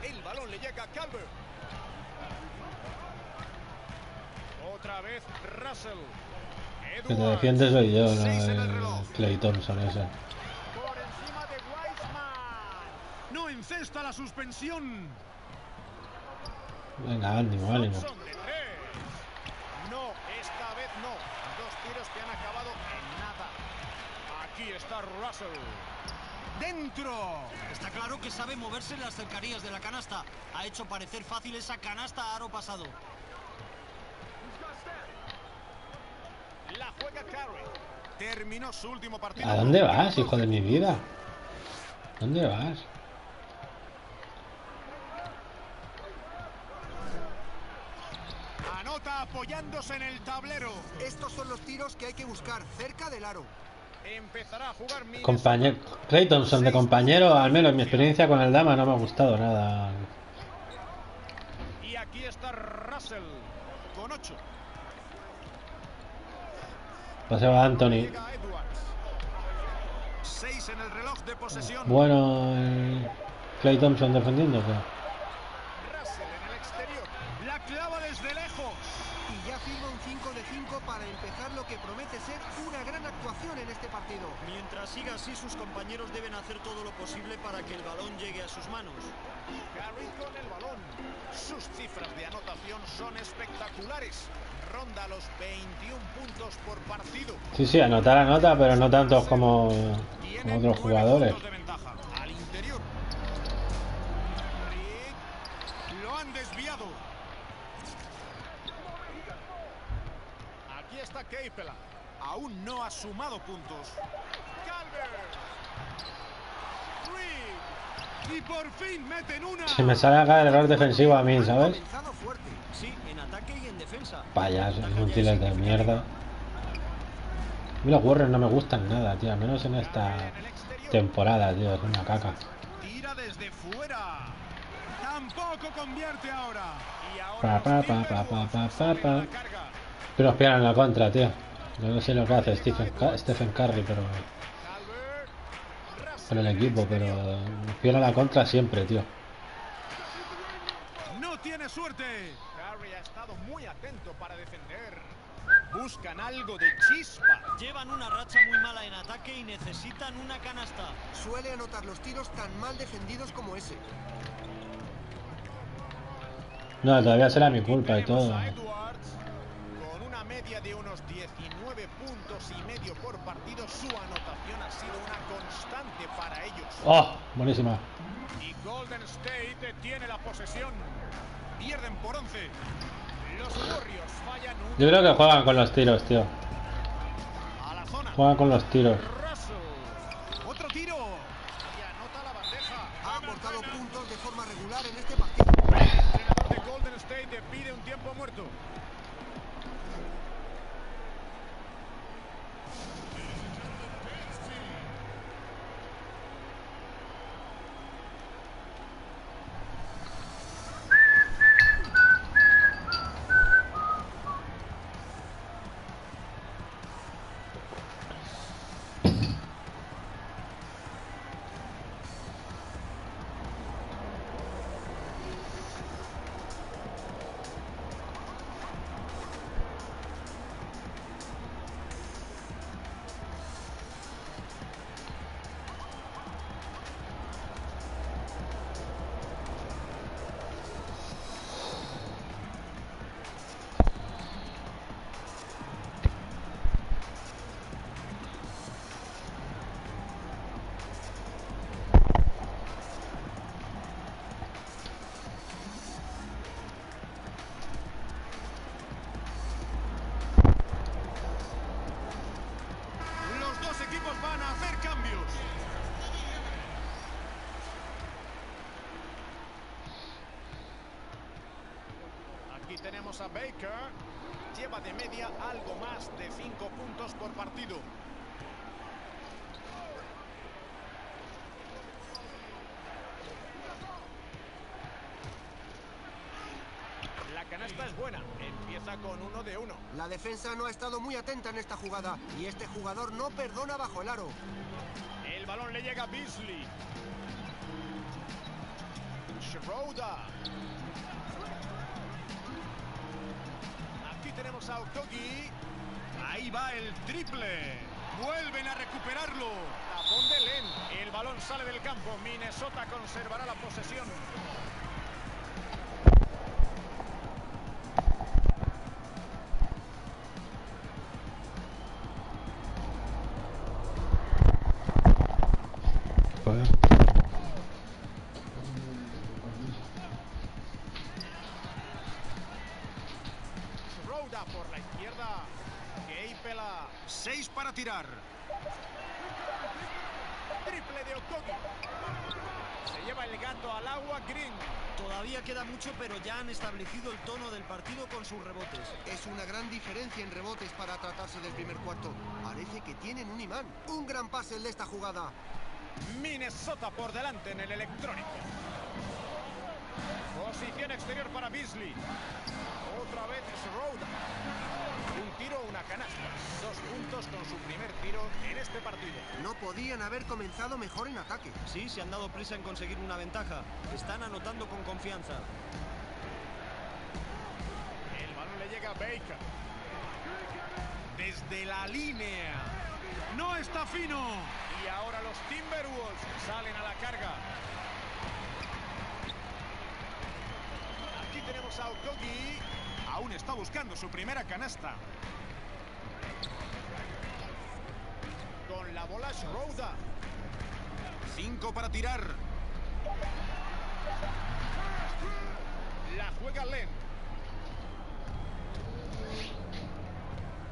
El balón le llega a Calvert. Otra vez Russell. Que te defiende soy yo, no Clay Thompson ese. Por encima de Wiseman. No encesta la suspensión. Venga, ánimo, ánimo. No, esta vez no. Dos tiros que han acabado en nada. Aquí está Russell. ¡Dentro! Está claro que sabe moverse en las cercanías de la canasta. Ha hecho parecer fácil esa canasta a aro pasado. La juega Carrera. Terminó su último partido. ¿A dónde vas, hijo de mi vida? ¿Dónde vas? Anota apoyándose en el tablero. Estos son los tiros que hay que buscar cerca del aro. Empezará a jugar Compañero Clay Thompson de compañero, al menos mi experiencia con el dama no me ha gustado nada. Y aquí está Russell con 8. Paseo a Anthony. 6 en el reloj de posesión. Bueno, Clay Thompson defendiendo, ¿qué? Russell en el exterior. La clava desde lejos. Y ya firma un 5 de 5 para empezar lo que promete ser una gran actuación en este partido. Mientras siga así, sus compañeros deben hacer todo lo posible para que el balón llegue a sus manos. Curry con el balón. Sus cifras de anotación son espectaculares. Ronda los 21 puntos por partido. Sí, anota, pero no tantos como otros jugadores. Al interior. Lo han desviado. Aquí está Keipela. Aún no ha sumado puntos. Y por fin meten una. Se me sale acá el error defensivo a mí, ¿sabes? Sí, en ataque y en defensa. Payasos inútiles de mierda. A mí los Warriors no me gustan nada, tío. Al menos en esta temporada, tío. Es una caca. Tira desde fuera. Tampoco convierte ahora. Y Pa. Pero nos pegan en la contra, tío. Yo no sé lo que hace Stephen Curry, pero el equipo, pero nos pegan la contra siempre, tío. No tiene suerte. Curry ha estado muy atento para defender. Buscan algo de chispa. Llevan una racha muy mala en ataque y necesitan una canasta. Suele anotar los tiros tan mal defendidos como ese. No, todavía será mi culpa y todo. Con una media de unos 19 puntos y medio por partido, su anotación ha sido una constante para ellos. ¡Oh! Buenísima. Y Golden State tiene la posesión. Pierden por 11. Los Warriors fallan un... Yo creo que juegan con los tiros, tío. A la zona. Juegan con los tiros. Russell. Otro tiro. Y anota la bandeja. Ha aportado puntos de forma regular en este partido. El entrenador de Golden State cuarto. Van a hacer cambios. Aquí tenemos a Baker. Lleva de media algo más de 5 puntos por partido. La canasta es buena. Empieza con 1 de 1. La defensa no ha estado muy atenta en esta jugada y este jugador no perdona bajo el aro. El balón le llega a Beasley. Schroeder. Aquí tenemos a Okogie. Ahí va el triple. Vuelven a recuperarlo. Tapón de Len. El balón sale del campo. Minnesota conservará la posesión. Por la izquierda. Keipela. 6 para tirar. Triple de Okogie. Se lleva el gato al agua Green. Todavía queda mucho, pero ya han establecido el tono del partido con sus rebotes. Es una gran diferencia en rebotes para tratarse del primer cuarto. Parece que tienen un imán. Un gran pase el de esta jugada. Minnesota por delante en el electrónico. Posición exterior para Beasley. Otra vez Schroeder. Un tiro, una canasta. 2 puntos con su primer tiro en este partido. No podían haber comenzado mejor en ataque. Sí, se han dado prisa en conseguir una ventaja. Están anotando con confianza. El balón le llega a Baker. Desde la línea. No está fino. Y ahora los Timberwolves salen a la carga. Aquí tenemos a Okogie. Aún está buscando su primera canasta. Con la bola Schroeder. 5 para tirar. La juega Len.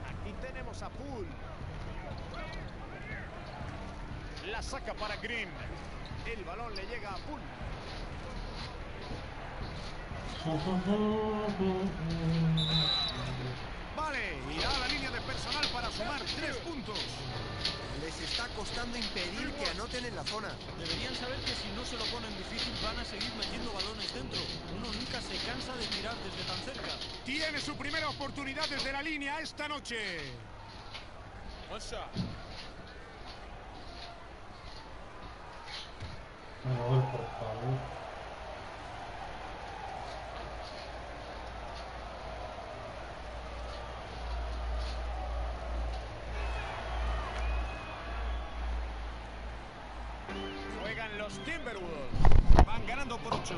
Aquí tenemos a Poole. La saca para Green. El balón le llega a Poole. Vale, irá a la línea de personal para sumar 3 puntos. Les está costando impedir que anoten en la zona. Deberían saber que si no se lo ponen difícil van a seguir metiendo balones dentro. Uno nunca se cansa de tirar desde tan cerca. Tiene su primera oportunidad desde la línea esta noche. One shot. Por favor. Los Timberwolves van ganando por 8.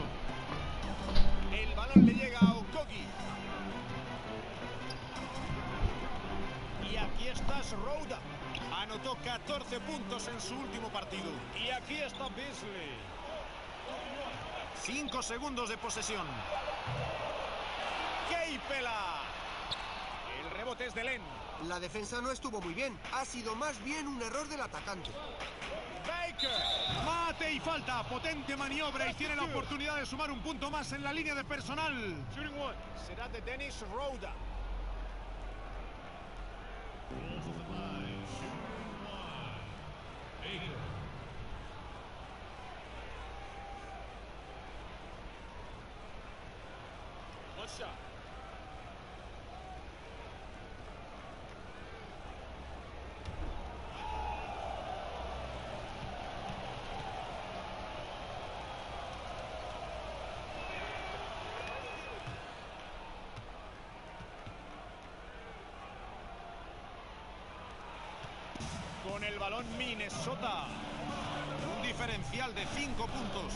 El balón le llega a Okogie. Y aquí está Schroeder. Anotó 14 puntos en su último partido. Y aquí está Beasley. 5 segundos de posesión. Keipela. El rebote es de Len. La defensa no estuvo muy bien. Ha sido más bien un error del atacante. Baker. Mate y falta. Potente maniobra y tiene la oportunidad de sumar un punto más en la línea de personal. Shooting one. Será de Dennis Schroeder. One shot. Con el balón Minnesota. Un diferencial de 5 puntos.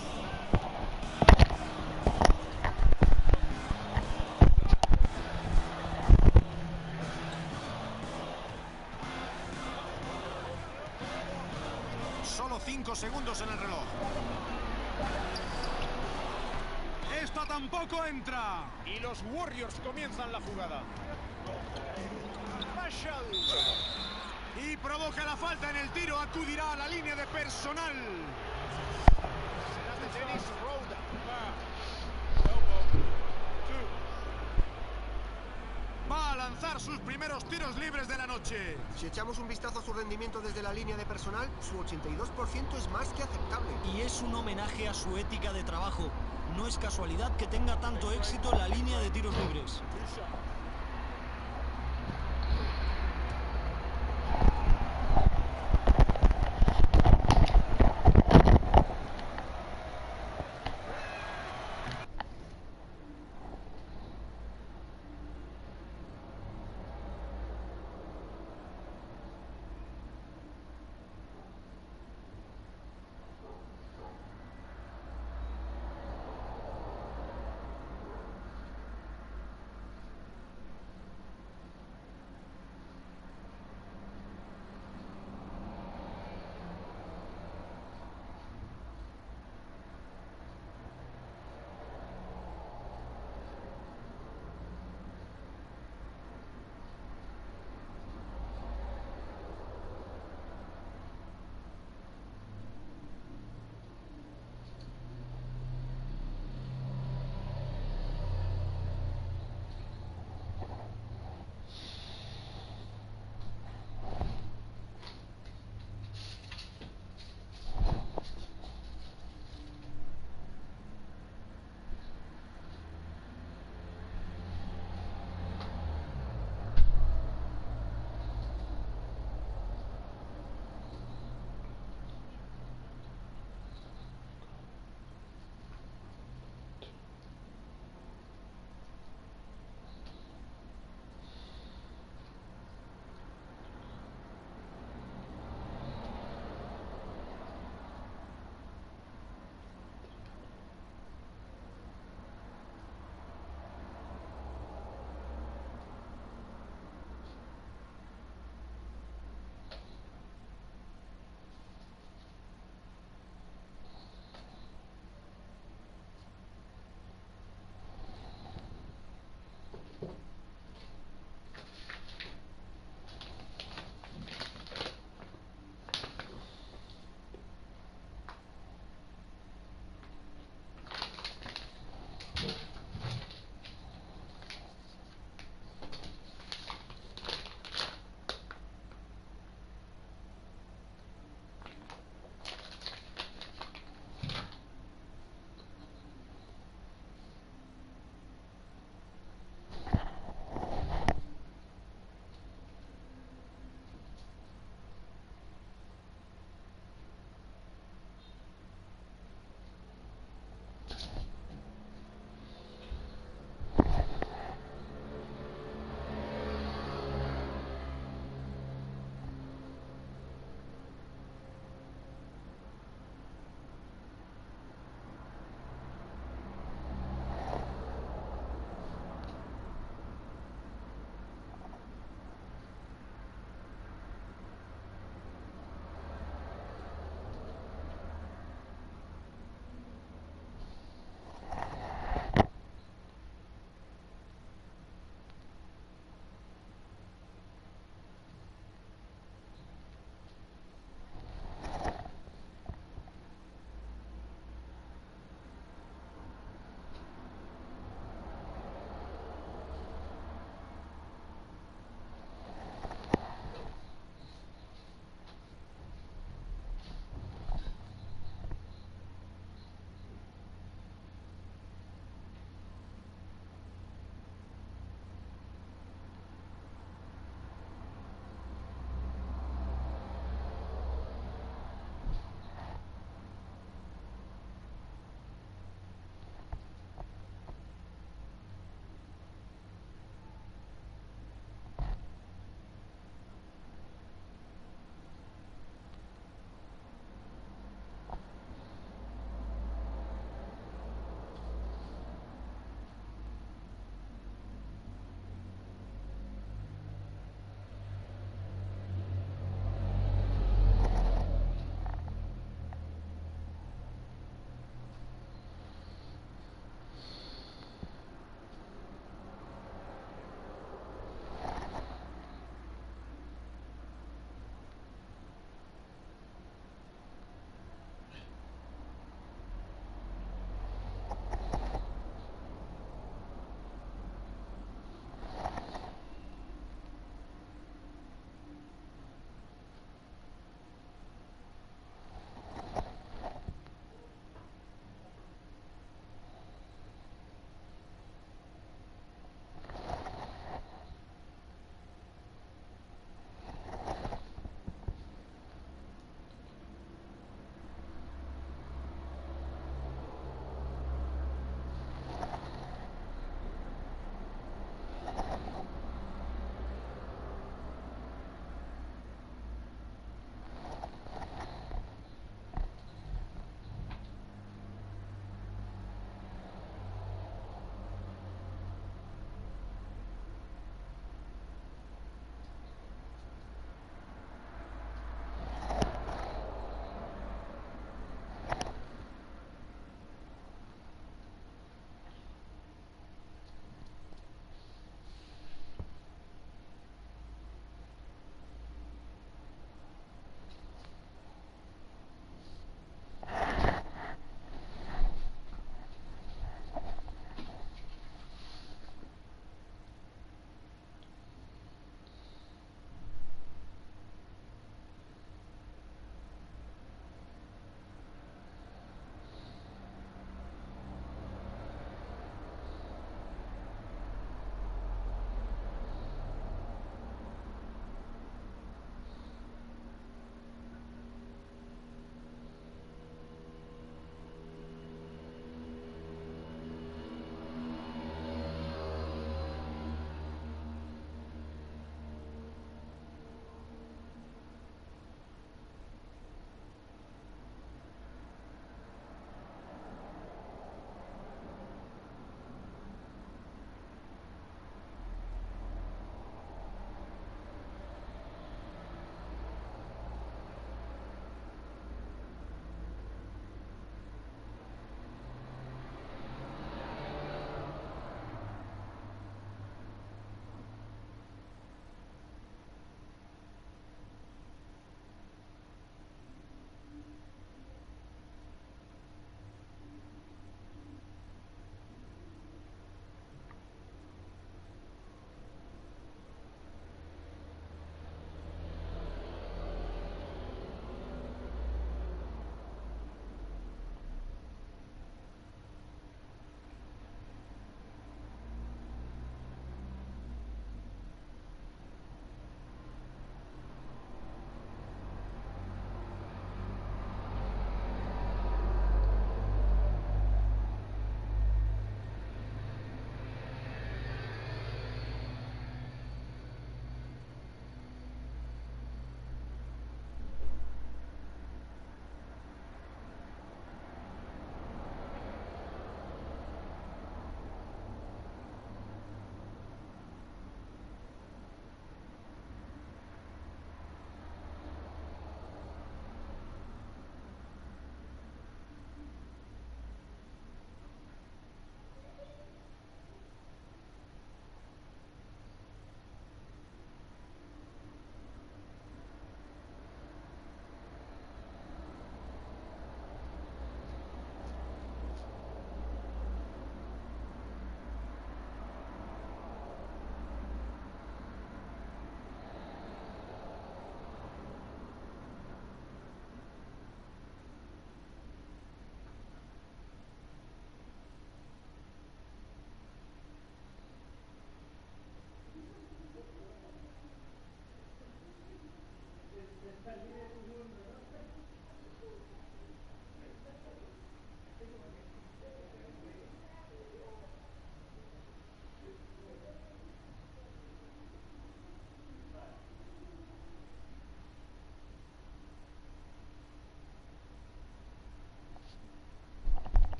Solo 5 segundos en el reloj. Esta tampoco entra. Y los Warriors comienzan la jugada. Marshall. Y provoca la falta en el tiro. Acudirá a la línea de personal. Será de Dennis Schroeder. Va a lanzar sus primeros tiros libres de la noche. Si echamos un vistazo a su rendimiento desde la línea de personal, su 82% es más que aceptable. Y es un homenaje a su ética de trabajo. No es casualidad que tenga tanto éxito en la línea de tiros libres.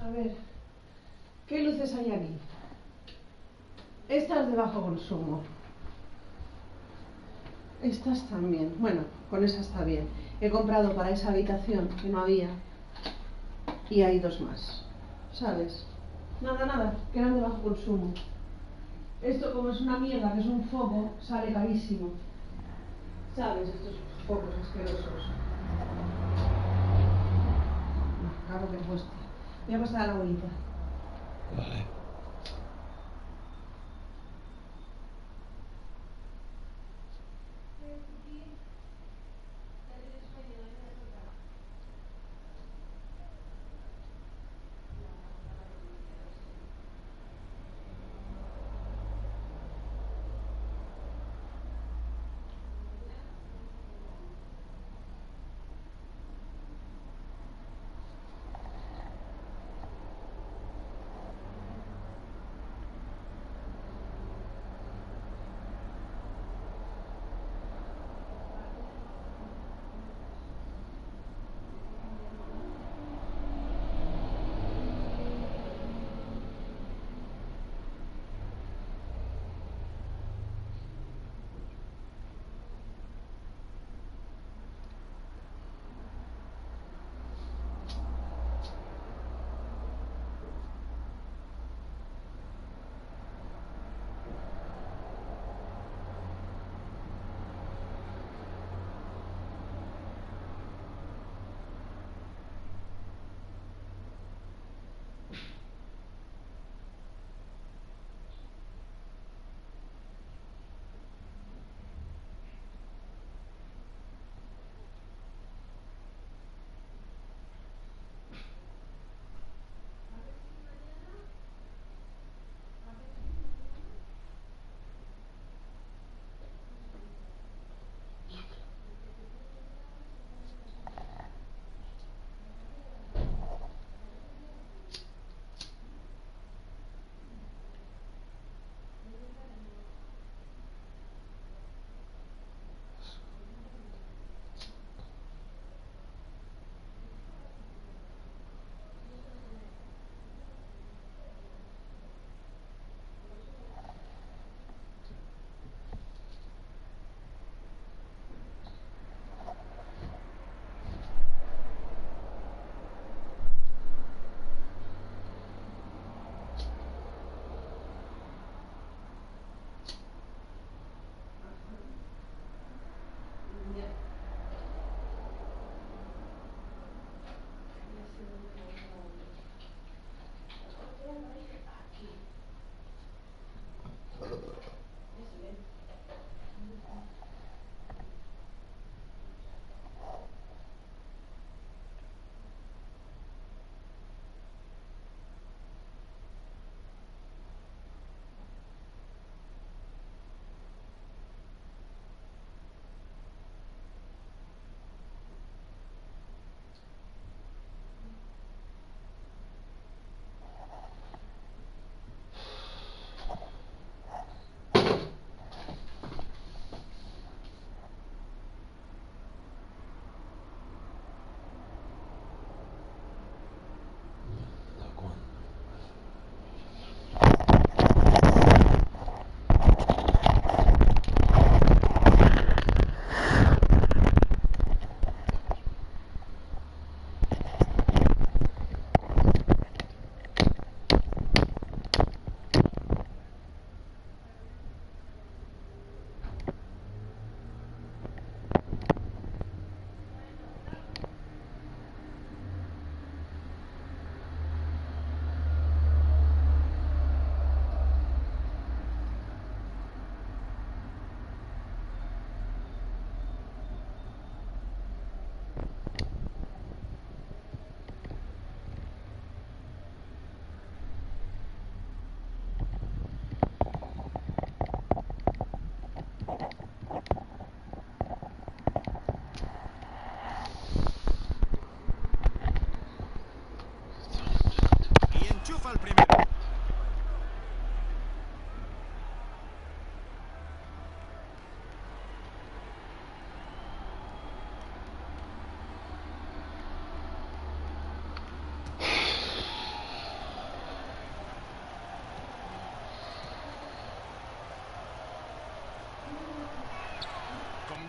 A ver, ¿qué luces hay aquí? Estas de bajo consumo. Estas también. Bueno, con esa está bien. He comprado para esa habitación que no había y hay dos más. ¿Sabes? Nada, que eran de bajo consumo. Esto como es una mierda, que es un foco, sale carísimo. ¿Sabes? Estos focos asquerosos. Claro que cuesta. Voy a pasar a la abuelita. Vale.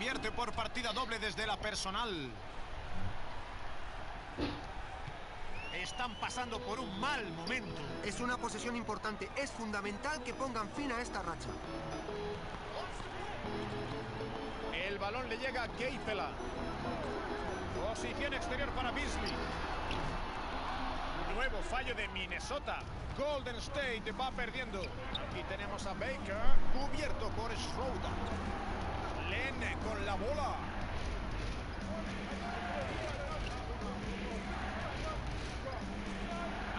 convierte por partida doble desde la personal. Están pasando por un mal momento. Es una posesión importante. Es fundamental que pongan fin a esta racha. El balón le llega a Keipela. Posición exterior para Beasley. Nuevo fallo de Minnesota. Golden State va perdiendo. Aquí tenemos a Baker, cubierto por Schroeder. Len con la bola.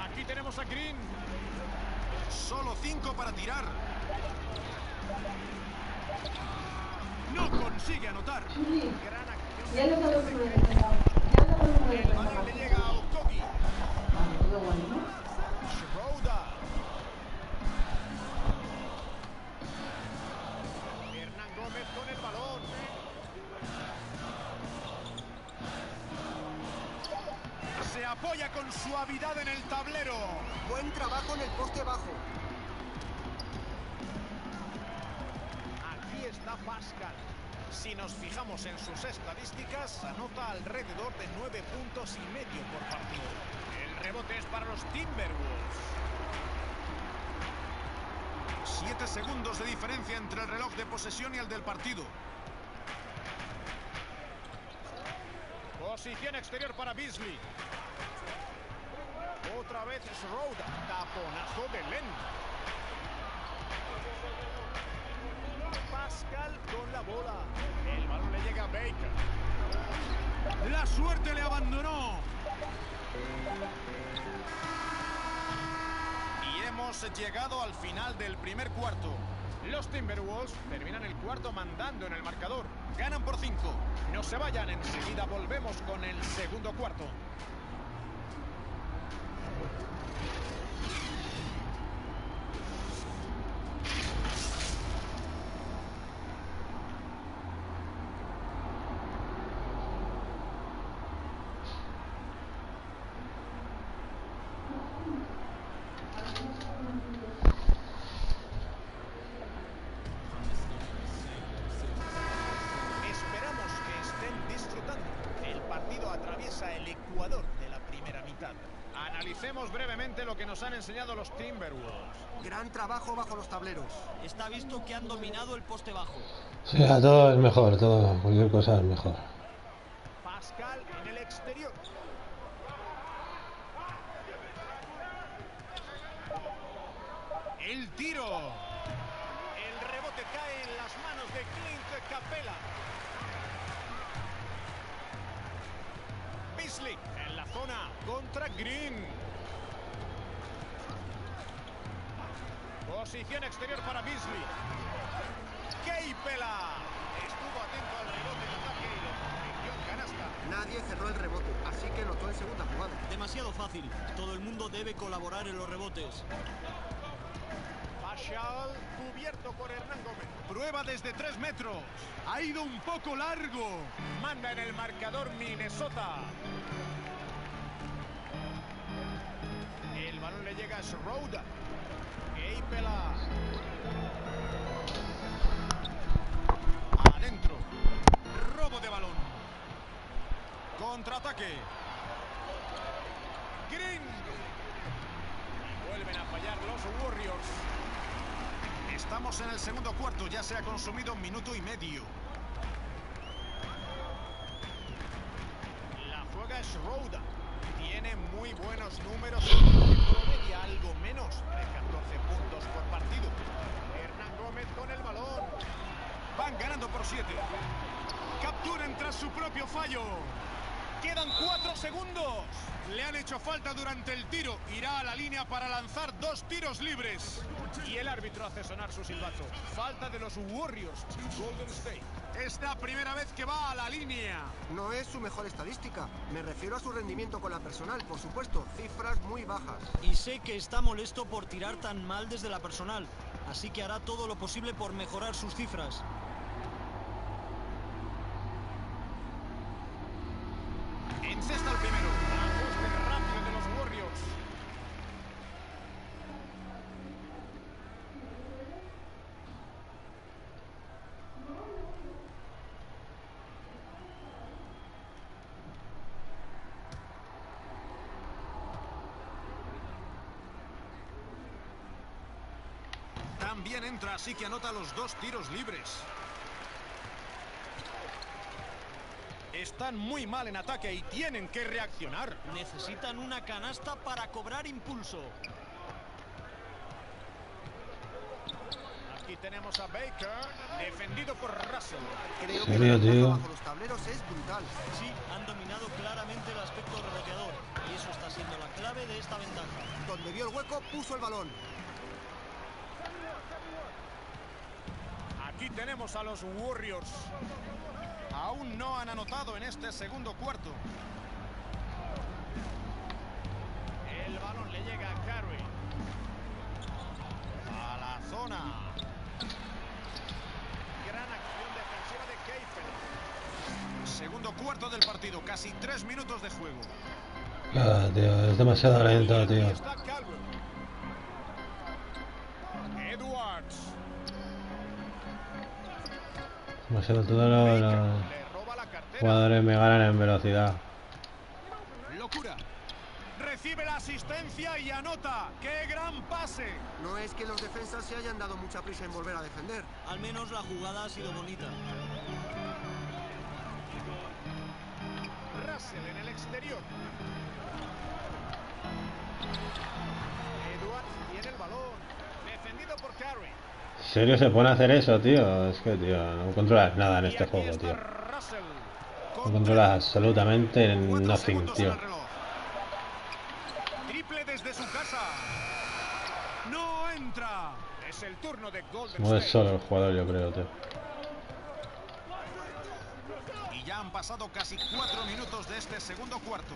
Aquí tenemos a Green. Solo 5 para tirar. No consigue anotar. Gran acción. Ya lo sabemos que me he presentado. Ya lo sabemos que me he El balón presentado. le llega a Okogi. Todo bueno. Schroeder. Hernán Gómez con el balón. Se apoya con suavidad en el tablero. Buen trabajo en el poste bajo. Aquí está Pascal. Si nos fijamos en sus estadísticas, anota alrededor de 9 puntos y medio por partido. El rebote es para los Timberwolves. 7 segundos de diferencia entre el reloj de posesión y el del partido. Posición exterior para Beasley. Otra vez Schroeder. Taponazo de Len. Pascal con la bola. El balón le llega a Baker. La suerte le abandonó. Y hemos llegado al final del primer cuarto. Los Timberwolves terminan el cuarto mandando en el marcador. Ganan por 5. No se vayan, enseguida volvemos con el segundo cuarto. Esperamos que estén disfrutando. El partido atraviesa el ecuador de la primera mitad. Analicemos brevemente lo que nos han enseñado los Timberwolves. Gran trabajo bajo los tableros. Está visto que han dominado el poste bajo. Sí, a todo es mejor, todo, cualquier cosa es mejor. Pascal en el exterior. El tiro. El rebote cae en las manos de Clint Capela. Beasley en la zona contra Green. Posición exterior para Beasley. Keipela. Estuvo atento al rebote en ataque y lo convirtió en canasta. Nadie cerró el rebote, así que notó en segunda jugada. Demasiado fácil. Todo el mundo debe colaborar en los rebotes. Pascal cubierto por Hernán Gómez. Prueba desde 3 metros. Ha ido un poco largo. Manda en el marcador Minnesota. El balón le llega a Schroeder. Keipela. Adentro. Robo de balón. Contraataque. Green. Y vuelven a fallar los Warriors. Estamos en el segundo cuarto, ya se ha consumido 1 minuto y medio. La juega Schroeder. Tiene muy buenos números. Promedia algo menos de 14 puntos por partido. Hernán Gómez con el balón. Van ganando por 7. Capturan tras su propio fallo. Quedan 4 segundos. Le han hecho falta durante el tiro. Irá a la línea para lanzar 2 tiros libres. Y el árbitro hace sonar su silbato. Falta de los Warriors. Golden State. Es la primera vez que va a la línea. No es su mejor estadística. Me refiero a su rendimiento con la personal, por supuesto. Cifras muy bajas. Y sé que está molesto por tirar tan mal desde la personal. Así que hará todo lo posible por mejorar sus cifras. Encesta el primero. Ajuste rápido de los Warriors. también entra, así que anota los 2 tiros libres. Están muy mal en ataque y tienen que reaccionar. Necesitan una canasta para cobrar impulso. Aquí tenemos a Baker, defendido por Russell. Creo que la ventaja bajo los tableros es brutal. Sí, han dominado claramente el aspecto reboteador. Y eso está siendo la clave de esta ventaja. Donde vio el hueco, puso el balón. Aquí tenemos a los Warriors. Aún no han anotado en este segundo cuarto. El balón le llega a Carrera. A la zona. Gran acción defensiva de Keifer. Segundo cuarto del partido, casi 3 minutos de juego. Ah, tío, es demasiado lento, tío. Edwards. Demasiado, todos los jugadores me ganan en velocidad. Locura. Recibe la asistencia y anota. ¡Qué gran pase! No es que los defensas se hayan dado mucha prisa en volver a defender. Al menos la jugada ha sido bonita. Russell en el exterior. Edwards tiene el balón. Defendido por Carrera. ¿En serio se pone a hacer eso, tío? Es que, tío, no controlas nada en este juego, tío. No controlas absolutamente nothing, tío. Triple desde su casa. No entra. Es el turno de Golden No es State. solo el jugador, yo creo, tío. Y ya han pasado casi 4 minutos de este segundo cuarto.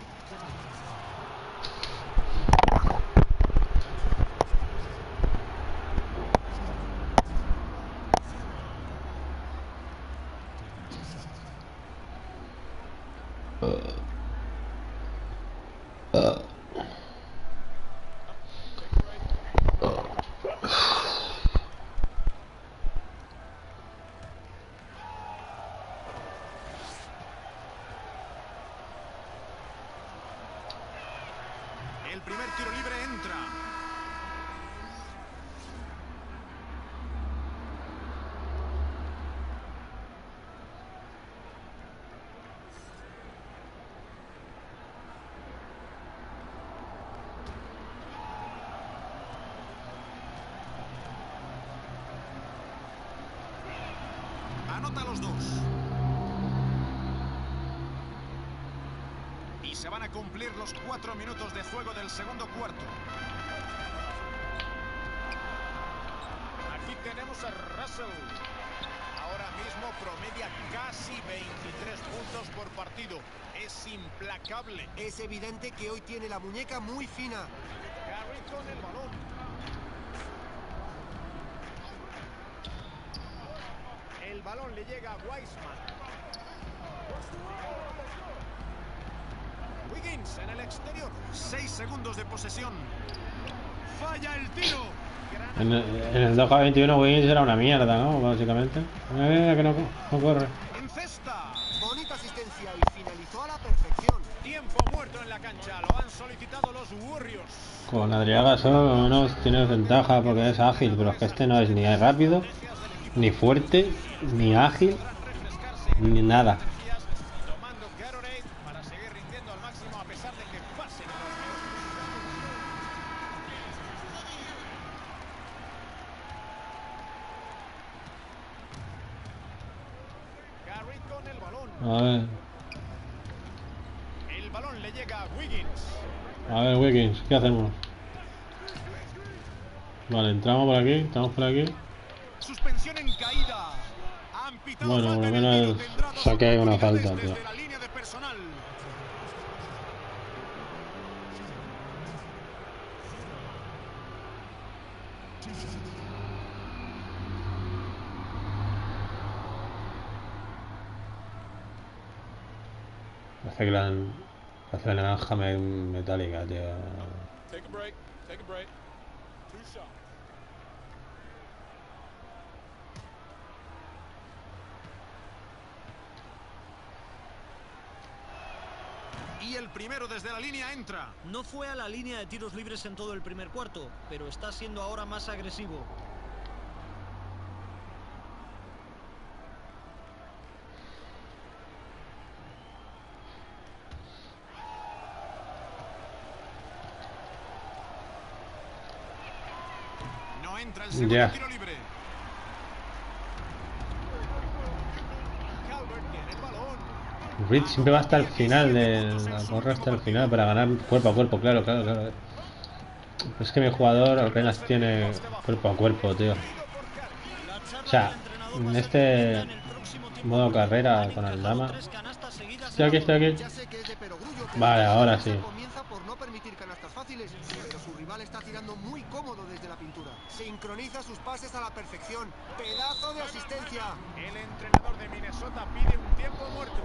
El primer tiro libre entra. Anota los 2. Y se van a cumplir los 4 minutos de juego del segundo cuarto. Aquí tenemos a Russell. Ahora mismo promedia casi 23 puntos por partido. Es implacable. Es evidente que hoy tiene la muñeca muy fina. Carrera con el balón. El balón le llega a Wiseman. Wiggins en el exterior. 6 segundos de posesión. Falla el tiro. En el 2K21 Wiggins era una mierda, ¿no? Básicamente. Que no corre. Encesta. Bonita asistencia y finalizó a la perfección. Tiempo muerto en la cancha. Lo han solicitado los Warriors. Con Adriá Gasol no tiene ventaja porque es ágil, pero es que este no es ni rápido, ni fuerte, ni ágil, ni nada. Tomando Gatorade para seguir rindiendo al máximo a pesar de que pasen los Carrera con el balón. A ver. El balón le llega a Wiggins. A ver, Wiggins, ¿qué hacemos? Vale, entramos por aquí, estamos por aquí. Suspensión en caída. Han pitado Bueno, por falta lo en el menos tiro. Tendrá dos saqué una oportunidades falta, tío. desde la línea de personal. Hace la naranja metálica, tío. Take a break. Take a break. 2 shots. Y el primero desde la línea entra. No fue a la línea de tiros libres en todo el primer cuarto, pero está siendo ahora más agresivo. No entra el segundo Ya. tiro libre. Calvert tiene el balón. Reed siempre va hasta el final la corre hasta el final para ganar cuerpo a cuerpo, claro. Es que mi jugador apenas tiene cuerpo a cuerpo, tío. O sea, en este modo carrera con Aldama. Estoy aquí. Ya sé que es de perogrullo, pero Vale, ahora sí. comienza por no permitir canastas fáciles, cuando su rival está tirando muy cómodo desde la pintura. Sincroniza sus pases a la perfección. ¡Pedazo de asistencia! El entrenador de Minnesota pide un tiempo muerto.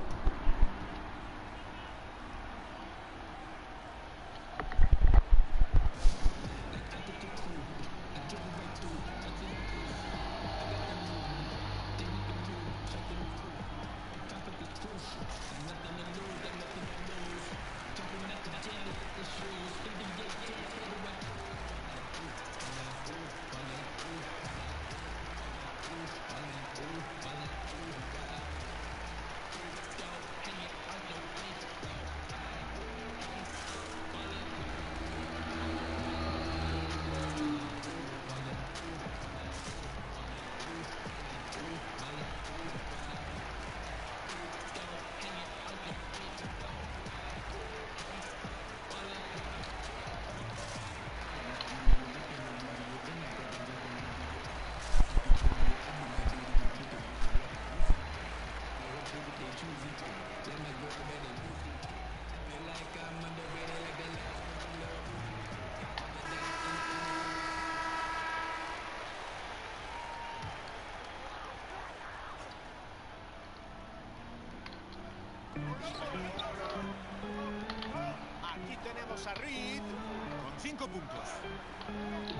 Aquí tenemos a Reed con 5 puntos.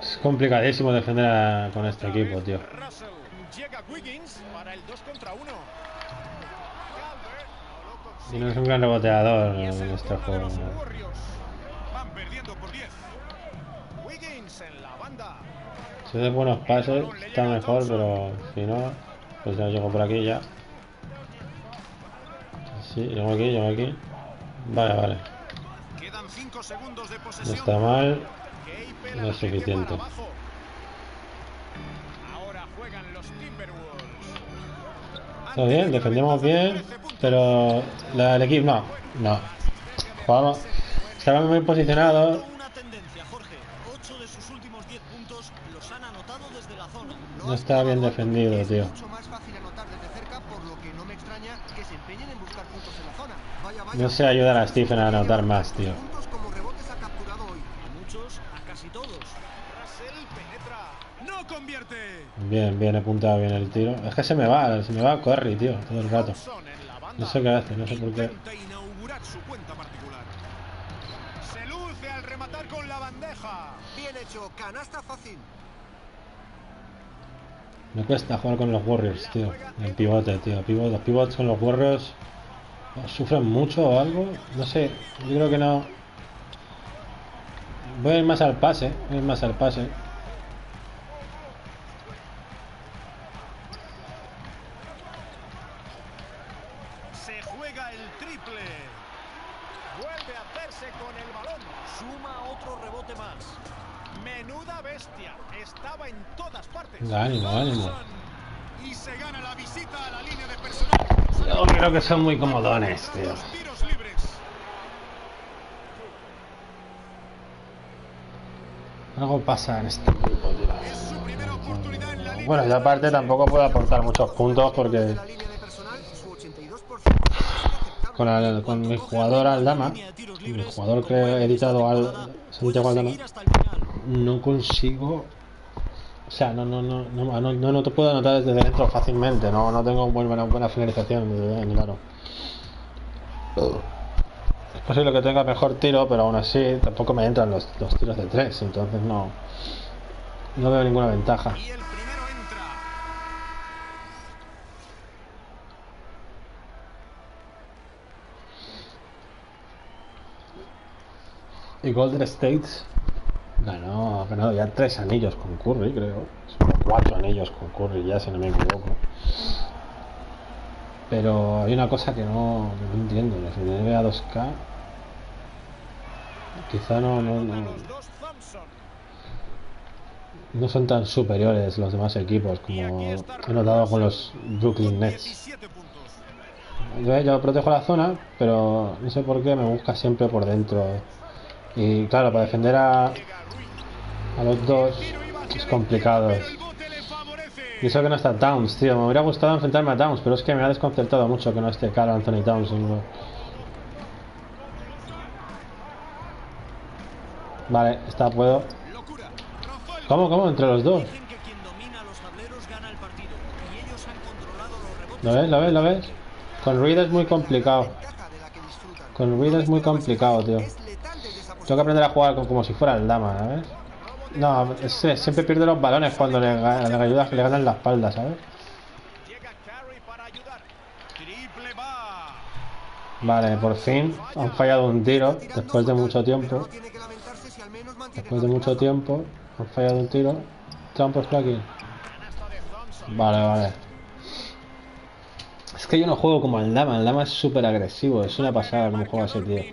Es complicadísimo defender con este equipo, tío. Russell llega Wiggins para el 2 contra 1. Y no es un gran reboteador en este juego. Van perdiendo por 10. Wiggins en la banda. Si hace buenos pases está mejor, pero si no, pues ya llego por aquí ya. Sí, llego aquí. Vale. Quedan 5 segundos de No posesión. está mal. No es suficiente. Ahora juegan los Timberwolves. Todo bien, defendemos bien, pero el equipo no. Jugamos, estaba muy posicionado. Una tendencia, Jorge. 8 de sus últimos 10 puntos los han anotado desde la zona. No está bien defendido, tío. Es mucho más fácil anotar desde cerca, por lo que no me extraña que se empeñen en buscar puntos en la zona. Vaya. No sé ayudar a Stephen a anotar más, tío. Puntos como rebotes ha capturado hoy. A muchos, a casi todos. Russell penetra. No convierte. Bien apuntado bien el tiro. Es que se me va Curry, tío, todo el rato. No sé qué hace, no sé por qué. Intenta inaugurar su cuenta particular. Se luce al rematar con la bandeja. Bien hecho, canasta fácil. Me cuesta jugar con los Warriors, tío. En pivote, tío. Los pivots con los Warriors sufren mucho o algo. No sé, yo creo que no. Voy a ir más al pase. Se juega el triple. Vuelve a hacerse con el balón. Suma otro rebote más. Menuda bestia. Estaba en todas partes. Ánimo. Y se gana la visita a la línea de personal. Yo creo que son muy comodones, tío. Tiros libres. Algo pasa en este equipo, tío. Bueno, y aparte tampoco puedo aportar muchos puntos porque con mi jugador Aldama, mi jugador que he editado al Santiago Aldama, no consigo. O sea, no te puedo anotar desde dentro fácilmente. No tengo buena finalización en el aro. Es posible que tenga mejor tiro, pero aún así tampoco me entran los tiros de 3. Entonces no veo ninguna ventaja. Y Golden State ha ganado ya 3 anillos con Curry, creo. Son 4 anillos con Curry ya, si no me equivoco. Pero hay una cosa que no entiendo. La NBA 2K quizá no. no son tan superiores los demás equipos como he notado con los Brooklyn Nets. Yo protejo la zona, pero no sé por qué me busca siempre por dentro. Y claro, para defender a los dos es complicado. Y eso que no está Towns, tío. Me hubiera gustado enfrentarme a Towns, pero es que me ha desconcertado mucho que no esté Carl Anthony Towns. Vale, esta puedo. ¿Cómo? Entre los dos. ¿Lo ves? Con Reed es muy complicado. Tío. Tengo que aprender a jugar como si fuera el dama, ¿sabes? No, siempre pierde los balones cuando le ayudas, le ganan la espalda, ¿sabes? Vale, por fin han fallado un tiro después de mucho tiempo. Han fallado un tiro. Trampo aquí. Vale. Es que yo no juego como el dama es súper agresivo, es una pasada como juega ese tío.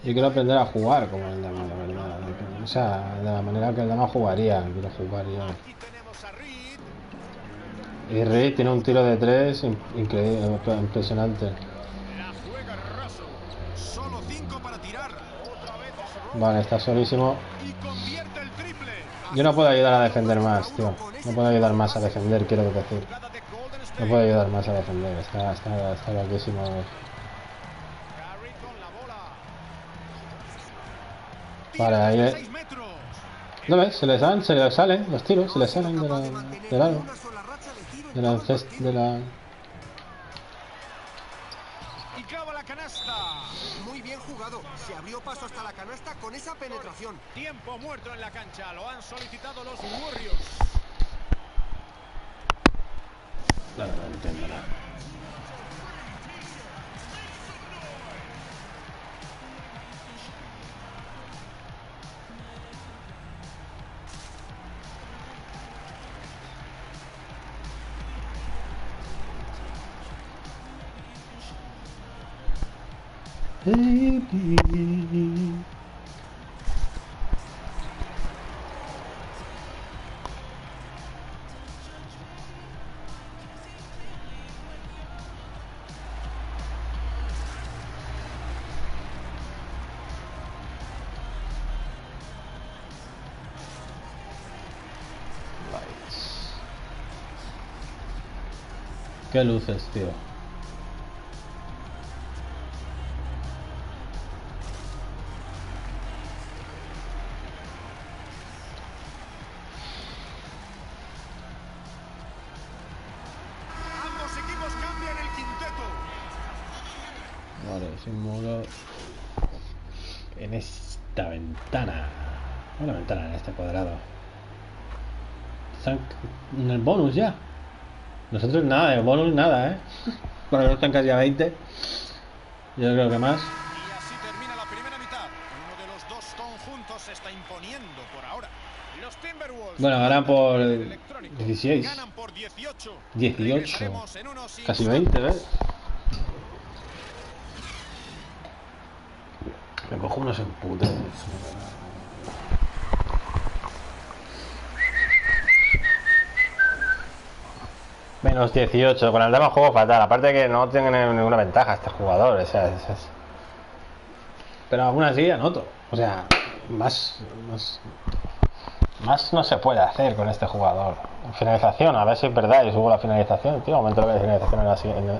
Yo quiero aprender a jugar como el dama, la verdad. O sea, de la manera que el dama jugaría, quiero jugar yo. Y Reed tiene un tiro de 3 increíble, impresionante. Vale, está solísimo. Yo no puedo ayudar a defender más, tío. No puedo ayudar más a defender, quiero decir. No puedo ayudar más a defender, está loquísimo. Vale, ahí ¿no ves? Se le salen los tiros, se le salen del aro. De la... Y clava la canasta. Muy bien jugado. Se abrió paso hasta la canasta con esa penetración. Tiempo muerto en la cancha. Lo han solicitado los Warriors. No entiendo nada. Baby. Qué luces, tío. Ambos equipos cambian el quinteto. Vale, sin modo en esta ventana. Una ventana en este cuadrado. Están en el bonus ya. Nosotros nada, el bonus nada, Bueno, no están casi a 20. Yo creo que más. Y así termina la primera mitad. Uno de los dos conjuntos se está imponiendo por ahora. Los Timberwolves. Bueno, ganan por 16. Ganan por 18. 18. Casi 20, ¿ves? Me cojo unos emputes. Menos 18. Con el dama juego fatal. Aparte que no tienen ninguna ventaja este jugador. O sea, pero aún así anoto. O sea, más no se puede hacer con este jugador. Finalización, a ver si es verdad. Y subo la finalización, tío. Aumento la finalización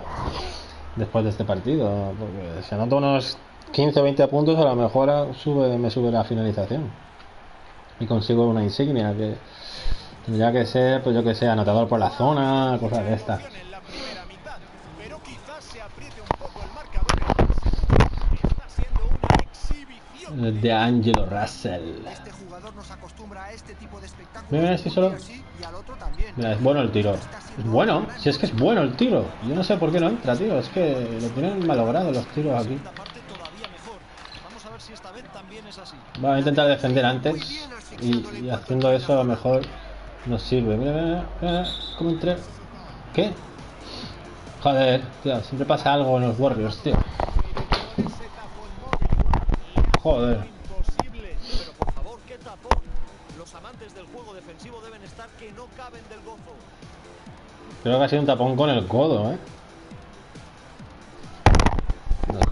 después de este partido. Porque si anoto unos 15 o 20 puntos, a lo mejor me sube la finalización. Y consigo una insignia que tendría que ser, pues yo que sé, anotador por la zona, cosas de estas. De Angelo Russell. Este jugador nos acostumbra a este tipo de espectáculos. Mira, si solo... Mira, es bueno el tiro. Es bueno, si es que es bueno el tiro. Yo no sé por qué no entra, tío. Es que lo tienen malogrado los tiros aquí. Vamos a ver si esta vez también es así. Voy a intentar defender antes. Y haciendo eso a lo mejor nos sirve. Mira, cómo entré. ¿Qué? Joder, tío, siempre pasa algo en los Warriors, tío. Joder. tapón. Los amantes del juego defensivo deben estar que no caben del gozo. Creo que ha sido un tapón con el codo, ¿eh? No sé.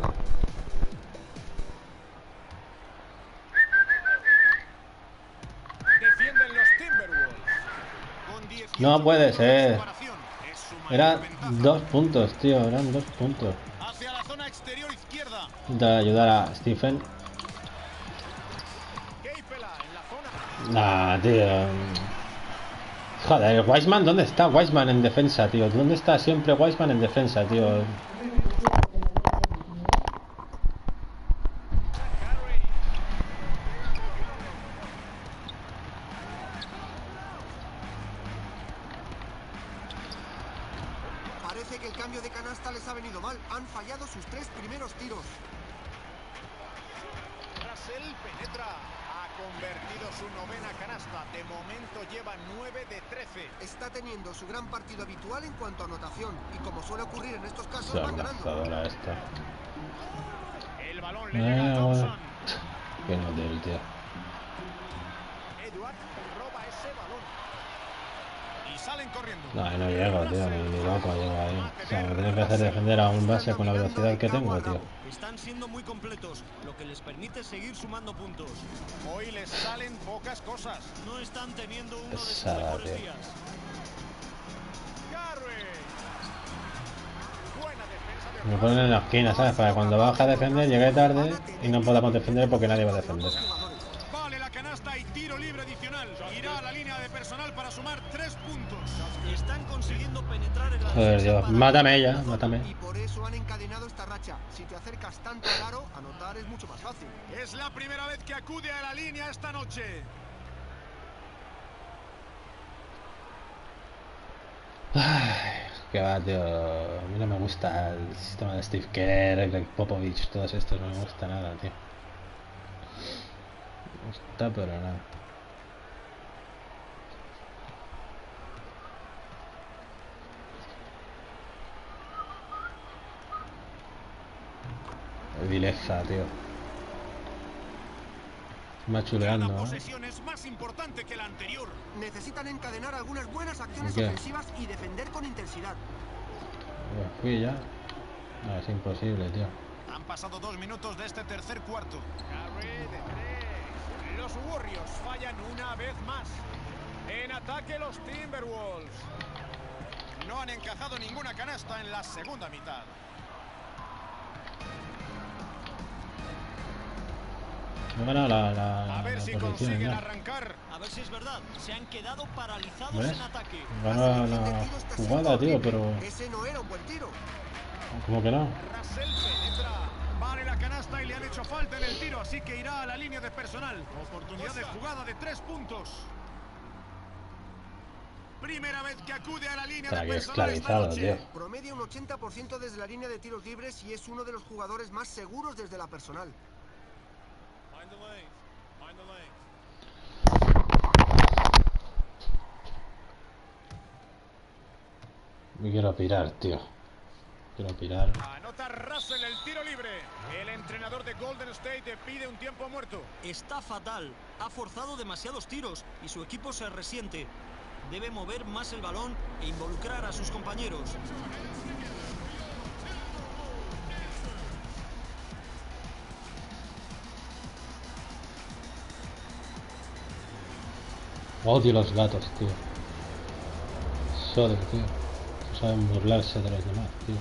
Defienden los Timberwolves. No puede ser. Eran 2 puntos, tío. Eran 2 puntos. Hacia la zona exterior izquierda. Intenta ayudar a Stephen. Nah, tío. Joder, Wiseman, ¿dónde está Wiseman en defensa, tío? ¿Dónde está siempre Wiseman en defensa, tío? Parece que el cambio de canasta les ha venido mal. Han fallado sus 3 primeros tiros. Gasol penetra. Ha convertido su 9ª canasta. De momento lleva 9 de 13. Está teniendo su gran partido habitual en cuanto a anotación. Y como suele ocurrir en estos casos, Esa van ganando. lanzadora esta. El balón le llega a Thompson. Qué inútil, tío. Edward roba ese balón. Y salen corriendo. No, no llego, tío. Ni loco llego ahí. O sea, me tengo que hacer defender a un base con la velocidad que tengo, tío. Están siendo muy completos, lo que les permite seguir sumando puntos. Hoy les salen pocas cosas. No están teniendo uno de sus Pesada, mejores tío. días. Me ponen en la esquina, ¿sabes? Para cuando baja a defender, llegue tarde y no podamos defender porque nadie va a defender. Vale la canasta y tiro libre adicional. Irá a la línea de personal para sumar 3 puntos. Están consiguiendo penetrar en la Joder, Dios. Mátame ya, mátame. Y por eso han encadenado esta racha. Si te acercas tanto al aro, anotar es mucho más fácil. Es la primera vez que acude a la línea esta noche. Ay, que va, tío. A mí no me gusta el sistema de Steve Kerr, Greg Popovich, todos estos. No me gusta nada, tío. No me gusta, pero nada. Vileza, tío. Machuleando, La ¿eh? posesión es más importante que la anterior. Necesitan encadenar algunas buenas acciones ¿Qué? ofensivas y defender con intensidad. Me fui ya. No, es imposible, tío. Han pasado 2 minutos de este tercer cuarto. Carrera de 3. Los Warriors fallan una vez más. En ataque los Timberwolves. No han encajado ninguna canasta en la segunda mitad. Me han ganado A ver si posición, consiguen ya. arrancar. A ver si es verdad. Se han quedado paralizados ¿Ves? en ataque. Ganó la jugada, tío, pero... Ese no era un buen tiro. ¿Cómo que no? Gasol penetra. Vale la canasta y le han hecho falta en el tiro, así que irá a la línea de personal. Oportunidad de jugada de 3 puntos. Primera vez que acude a la línea Está de aquí personal esta esclavizado, noche. tío. Promedia un 80% desde la línea de tiros libres y es uno de los jugadores más seguros desde la personal. Me quiero pirar, tío. Quiero pirar. Anota Russell el tiro libre. El entrenador de Golden State le pide un tiempo muerto. Está fatal. Ha forzado demasiados tiros y su equipo se resiente. Debe mover más el balón e involucrar a sus compañeros. Odio los gatos, tío. Joder, tío. No saben burlarse de los demás, tío.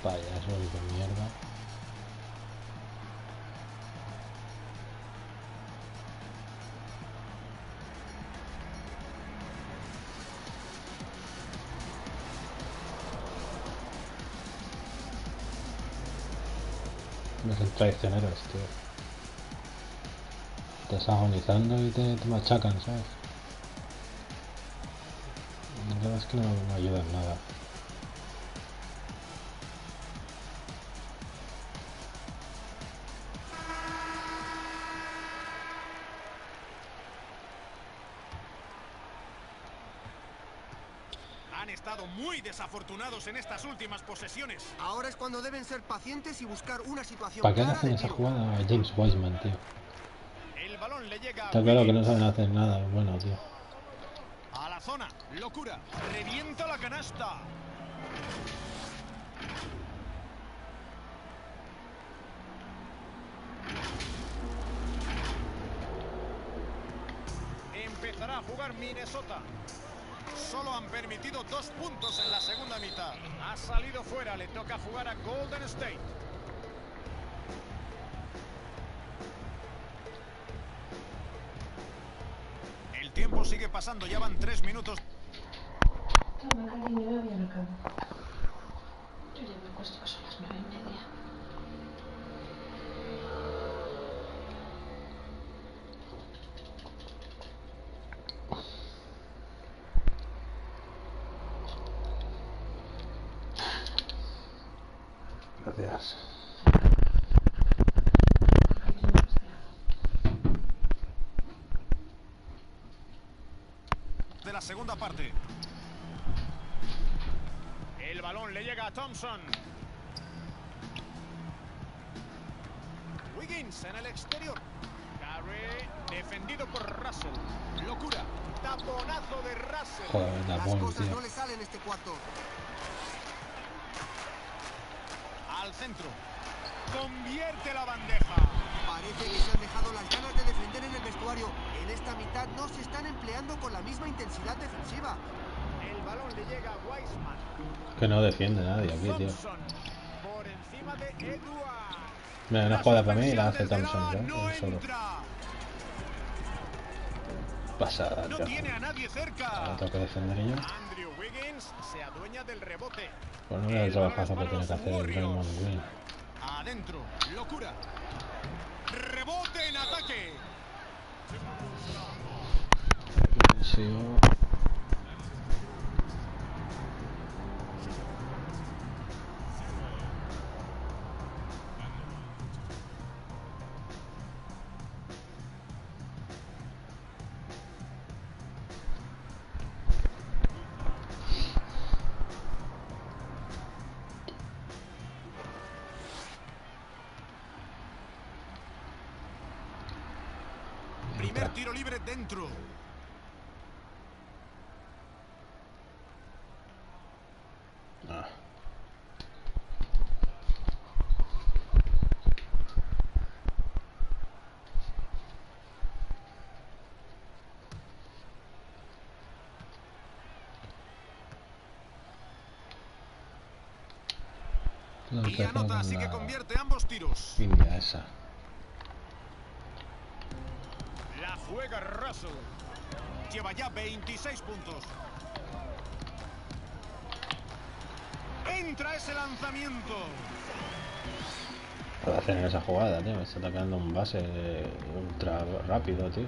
Payaso de mierda. No son traicioneros, tío. Te estás agonizando y te machacan, ¿sabes? La verdad es que no ayudan nada. Han estado muy desafortunados en estas últimas posesiones. Ahora es cuando deben ser pacientes y buscar una situación ¿Para qué clara hacen de esa tiro. jugada a James Wiseman, tío? El balón le llega a Está claro que no Wiggins. saben hacer nada bueno, tío. A la zona, locura, revienta la canasta. Empezará a jugar Minnesota. Solo han permitido 2 puntos en la segunda mitad. Ha salido fuera, le toca jugar a Golden State. El tiempo sigue pasando, ya van 3 minutos. Toma, cariño, me voy a la cama. Yo ya me acuesto, que son las 9:30. Gracias. De la segunda parte. El balón le llega a Thompson. Wiggins en el exterior. Carrera, defendido por Russell. Locura. Taponazo de Russell. Joder, Las tapón, cosas tío. no le salen este cuarto. Al centro. Convierte la bandeja. Parece que se han dejado las ganas de defender en el vestuario. En esta mitad no se están empleando con la misma intensidad defensiva. El balón le llega a Wiseman. Que no defiende nadie aquí, tío. Thompson. Por encima de Edwards. Mira, una jugada para mí y la hace Desde Thompson, la ¿sabes? no Él solo. entra. Pasada, No tío. tiene a nadie cerca. Ahora tengo que defender yo. Andrew Wiggins se adueña del rebote. Pues no veo el trabajazo que tiene que hacer el Raymond Green. Adentro, locura. Rebote en ataque. Sigo. Primer tiro libre dentro. Ah. Y anota, así que convierte ambos tiros. India esa. La juega Russell. Lleva ya 26 puntos. Entra ese lanzamiento. Para hacer en esa jugada, tío. Me está atacando un base ultra rápido, tío.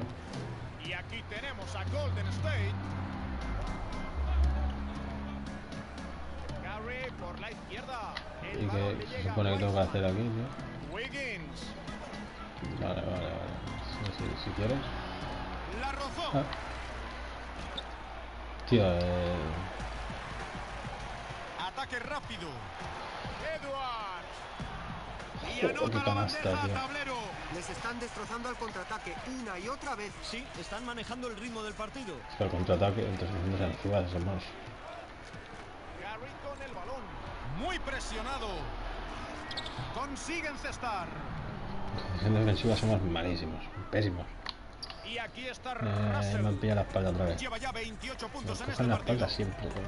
Y aquí tenemos a Golden State. Carrera por la izquierda. ¿Y qué se supone que tengo que hacer aquí, tío? Wiggins. Vale. Si quieres. La rozó. Ah. Tío, Ataque rápido. Edwards. Y Joder, anota qué la canasta, bandeja tío. a tablero. Les están destrozando al contraataque una y otra vez. Sí, están manejando el ritmo del partido. es que el contraataque, entonces nos encima de somos. Gary con el balón. Muy presionado. Consigue encestar. En defensiva somos malísimos, pésimos. Y aquí está Me Russell. han pillado la espalda otra vez. Lleva ya 28 Me puntos en este cogen la partido. espalda siempre con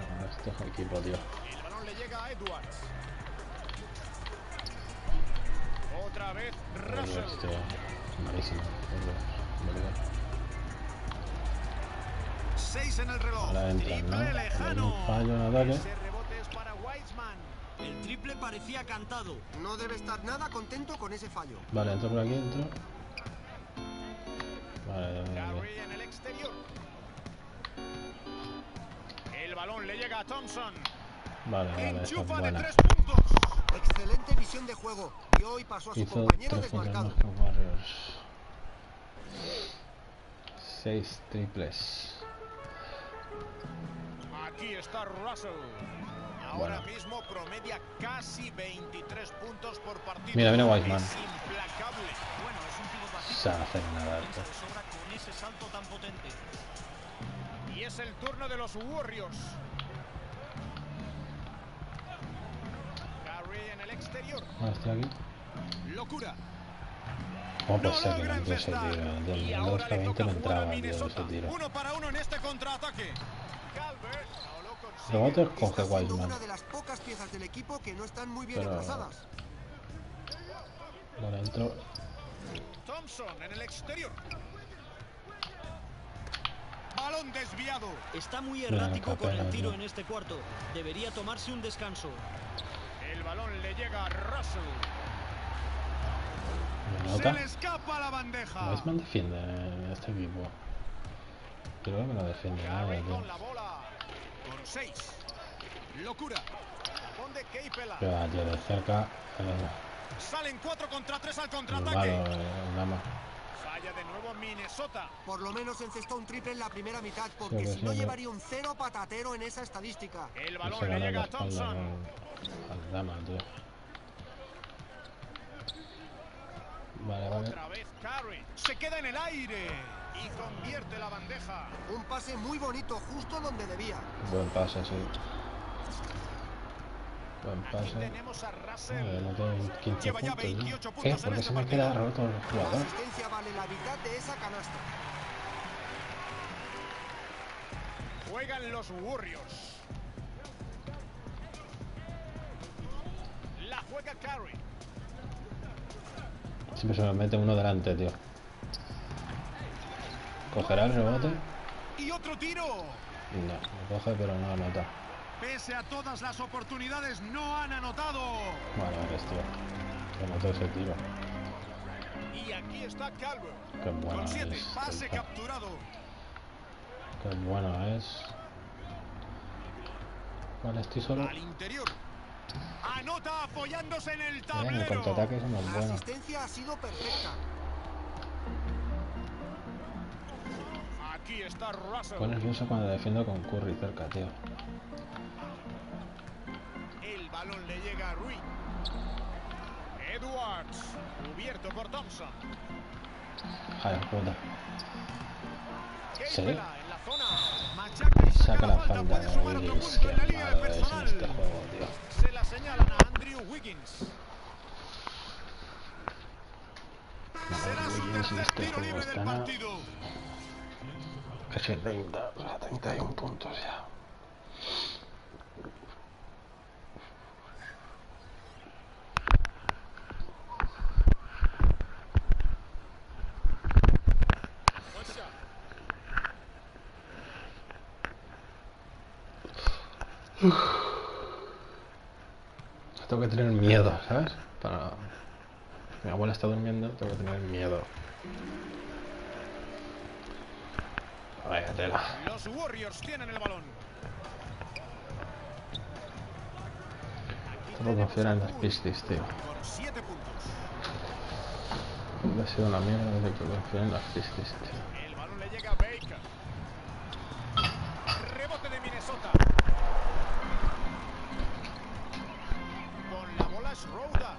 este equipo, tío. El balón le llega a Edwards. Otra vez Russell. Tío, malísimo. Verdad. 6 en el reloj. Ahora entran, ¿no? Triple lejano. Un fallo en ataque. Ese rebote es para Wiseman. El triple parecía cantado. No debe estar nada contento con ese fallo. Vale, entro por aquí, entro. Vale. Gary en el exterior. El balón le llega a Thompson. Vale, esa es Enchufa de buena. 3 puntos. Excelente visión de juego. Y hoy pasó a su Hizo compañero 3 puntos desmarcado. más que Warriors. 6 triples. Aquí está Russell. Ahora mismo promedia casi 23 puntos por partido. Mira, viene Wiseman. Es implacable. Bueno, es un tipo bajito. Sabe hacer nada. Se sobra con ese salto tan potente. Y es el turno de los Warriors. Curry en el exterior. Estoy aquí. Locura. ¿Cómo puede ser que no entre ese tiro? Del minuto 20 no entraba, tío, ese tiro. 1 para 1 en este contraataque. Rebotes coge Está siendo Wiseman. una de las pocas piezas del equipo que no están muy bien Pero... enlazadas. Por dentro. Thompson en el exterior. Balón desviado. Está muy errático con el tiro en este cuarto. Debería tomarse un descanso. El balón le llega a Russell. ¿Nota? Se le escapa la bandeja. Wiseman defiende en este equipo. Creo que no defiende nada, tío. Con la bola. Con 6. Locura. Tapón de Keipela. Pero, tío, de cerca. Salen 4 contra 3 al Malo, contraataque. Nama. Falla de nuevo Minnesota. Por lo menos encestó un triple en la primera mitad, porque si no llevaría un 0 patatero en esa estadística. El balón le llega a Thompson. Al Dama, tío. Vale. Otra vez Curry. Se queda en el aire. Y convierte la bandeja. Un pase muy bonito, justo donde debía. Buen pase, sí. Buen Aquí pase. tenemos a Russell. No tengo 15 Lleva ya puntos, 28 ¿no? puntos ¿Por en qué este se me partido. queda roto el La jugador? asistencia vale la mitad de esa canasta. Juegan los Warriors. La juega Curry. Siempre se me mete uno delante, tío. ¿Cogerá el rebote? Y otro tiro. No, lo coge pero no anota. Pese a todas las oportunidades, no han anotado. Vale, tío. Remoto ese tiro. Y aquí está Calvert. Qué bueno Con 7. es. Pase capturado. Qué bueno es. Vale, estoy solo. Al interior. Anota apoyándose en el El tablero. contraataque es muy La bueno. asistencia ha sido perfecta. Aquí está Russell. Pone nervioso cuando defiendo con Curry cerca, tío. El balón le llega a Rui. Edwards. Cubierto por Thompson. Joder, puta. ¿Sí? Keipela en la zona. Machaca y Saca la falda Puede de sumar otro Wiggins. punto en la Qué línea de malo es en personal. este juego, tío. Se la señalan a Andrew Wiggins. Será su Wiggins en tercer este tiro juego libre del está partido. casi 30, o sea, 31 puntos ya. Tengo que tener miedo, ¿sabes? Para... Mi abuela está durmiendo, tengo que tener miedo. Vaya tela. Los Warriors tienen el balón. Tengo que confiar en las pistas, tío. Con 7 puntos. Ha sido una mierda desde que confiar en las pistas, tío. El balón le llega a Baker. Rebote de Minnesota. Con la bola es Schroeder.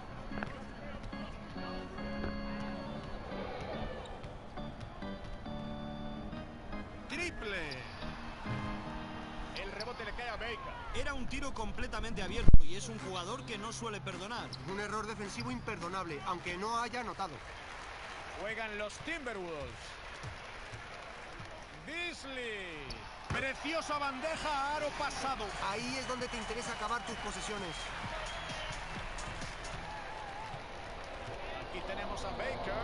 Triple. El rebote le cae a Baker. Era un tiro completamente abierto y es un jugador que no suele perdonar. Un error defensivo imperdonable, aunque no haya anotado. Juegan los Timberwolves. Beasley. Preciosa bandeja, aro pasado. Ahí es donde te interesa acabar tus posesiones. Aquí tenemos a Baker.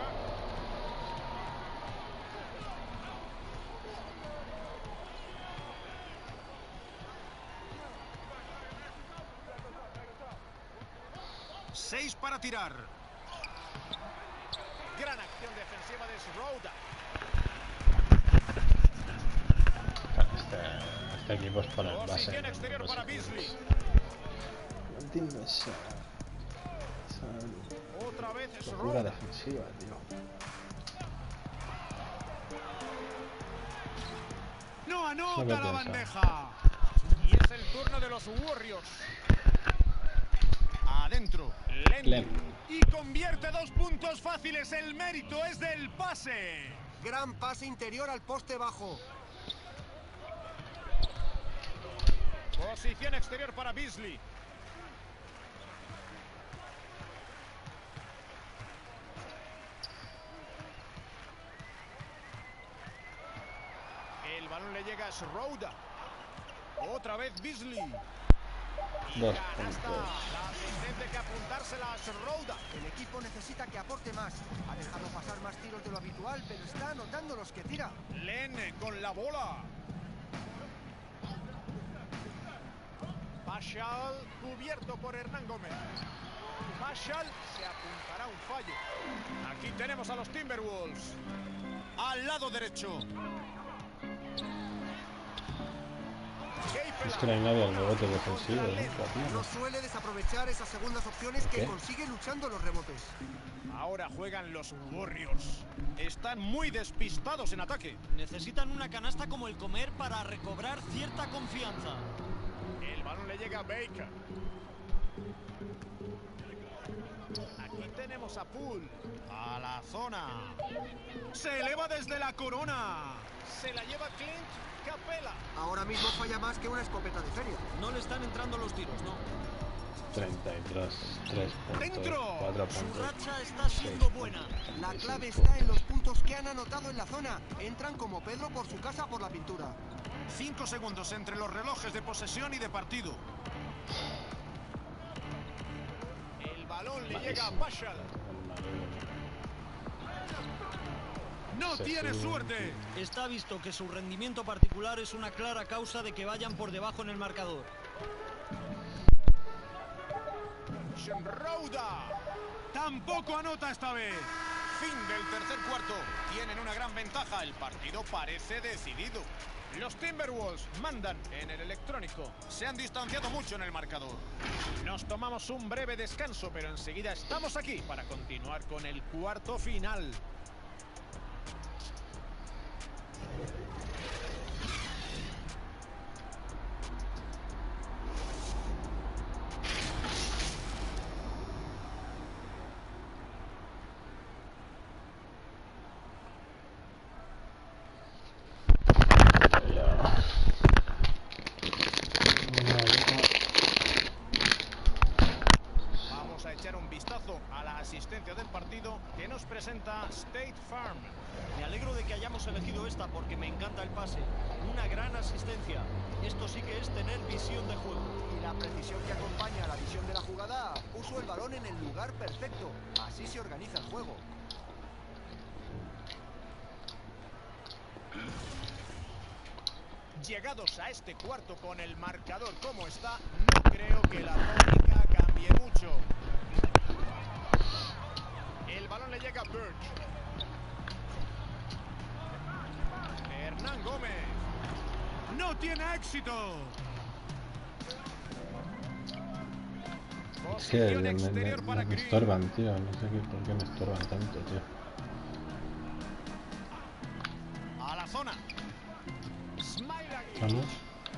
Seis para tirar. Gran acción defensiva de Schroeder. Este equipo es para el base. Posición exterior para Beasley. No entiendo esa Otra vez es locura Schroeder. defensiva, tío. No Es lo anota que la piensa. bandeja. Y turno de los Warriors. Adentro, Len. Y convierte 2 puntos fáciles. El mérito es del pase. Gran pase interior al poste bajo. Posición exterior para Beasley. El balón le llega a Schroeder. Otra vez Beasley. Y canasta. La asistente que apuntársela a Schroeder. El equipo necesita que aporte más. Ha dejado pasar más tiros de lo habitual, pero está anotando los que tira. Len con la bola. Marshall cubierto por Hernán Gómez. Marshall se apuntará un fallo. Aquí tenemos a los Timberwolves. Al lado derecho. Es que no hay nadie al rebote defensivo. No suele desaprovechar esas segundas opciones que consigue luchando los rebotes. Ahora juegan los Warriors. Están muy despistados en ataque. Necesitan una canasta como el comer para recobrar cierta confianza. El balón le llega a Baker. Aquí tenemos a Poole. A la zona. Se eleva desde la corona. Se la lleva Clint Capela. Ahora mismo falla más que una escopeta de feria. No le están entrando los tiros, ¿no? 33, 3 puntos, ¡Dentro! 4 puntos. Su racha está siendo buena. La clave está en los puntos que han anotado en la zona. Entran como Pedro por su casa por la pintura. 5 segundos entre los relojes de posesión y de partido. El balón le llega a Marshall. ¡No tiene suerte! Está visto que su rendimiento particular es una clara causa de que vayan por debajo en el marcador. Schroeder tampoco anota esta vez. Fin del tercer cuarto. Tienen una gran ventaja. El partido parece decidido. Los Timberwolves mandan en el electrónico. Se han distanciado mucho en el marcador. Nos tomamos un breve descanso, pero enseguida estamos aquí para continuar con el cuarto final. Vamos a echar un vistazo a la asistencia del partido que nos presenta State Farm. Me alegro de que hayamos elegido esta porque me encanta el pase. Una gran asistencia. Esto sí que es tener visión de juego. Y la precisión que acompaña a la visión de la jugada, puso el balón en el lugar perfecto. Así se organiza el juego. Llegados a este cuarto con el marcador como está, no creo que la tónica cambie mucho. El balón le llega a Birch. Hernán Gómez. ¡No tiene éxito! Es que me estorban, tío. No sé por qué me estorban tanto, tío. A la zona. ¿Vamos?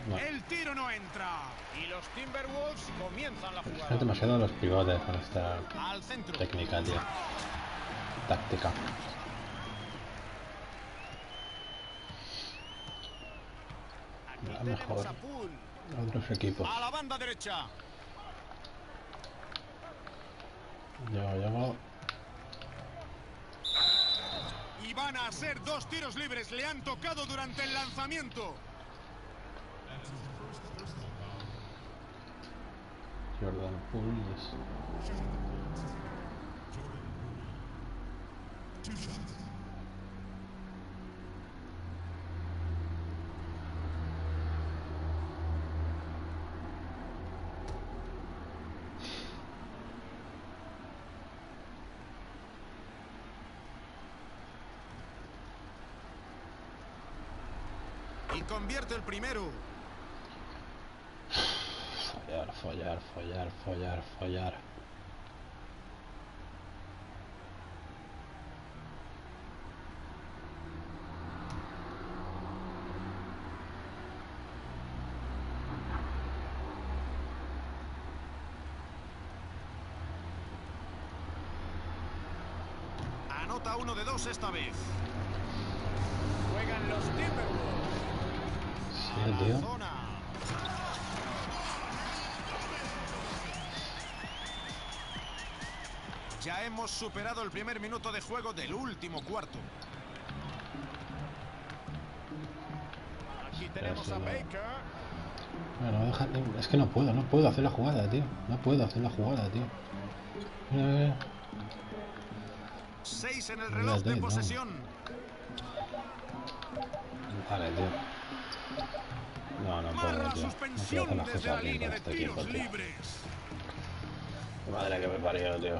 No. El tiro no entra. Y los Timberwolves comienzan la jugada. Es demasiado los pivotes con esta Al centro. técnica, tío. Táctica. A lo mejor a otros equipos. A la banda derecha. Llego. Y van a ser 2 tiros libres. Le han tocado durante el lanzamiento. Jordan Pools. Y convierte el primero. Follar. anota uno de dos esta vez. Juegan los Timberwolves. Sí, tío. Ya hemos superado el primer minuto de juego del último cuarto. Aquí tenemos a Baker. Bueno, es que no puedo hacer la jugada, tío. No puedo hacer la jugada, tío. Mira. 6 en el reloj de posesión. Vale, tío. No puedo, tío. No puedo hacer las cosas bien con este equipo, tío. Madre que me parió, tío.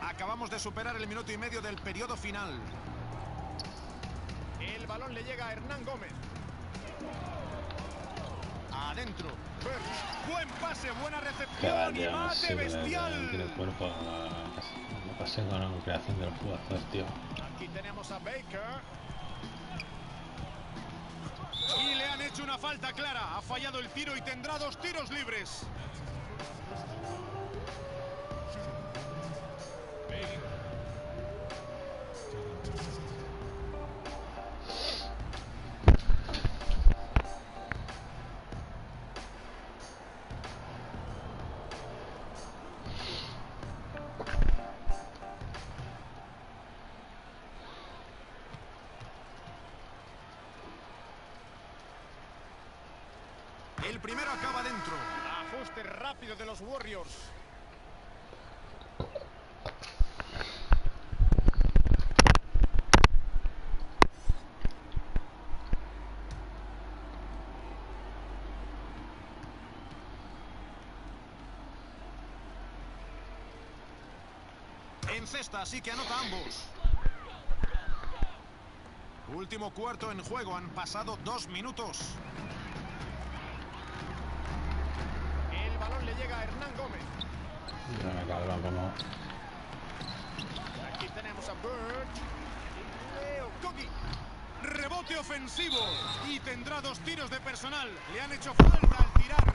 Acabamos de superar el minuto y medio del periodo final. El balón le llega a Hernán Gómez. Adentro. Buen pase, buena recepción. Tío, y no mate sirve, bestial. no tiene cuerpo. No pasé con la creación de los jugadores, tío. Aquí tenemos a Baker. Y le han hecho una falta clara. Ha fallado el tiro y tendrá 2 tiros libres. El primero acaba dentro. Ajuste rápido de los Warriors. En cesta, así que anota ambos. Último cuarto en juego. Han pasado 2 minutos. El balón le llega a Hernán Gómez. Me cabrón, como. Aquí tenemos a Birch. Kogi. Rebote ofensivo. Y tendrá 2 tiros de personal. Le han hecho falta al tirar.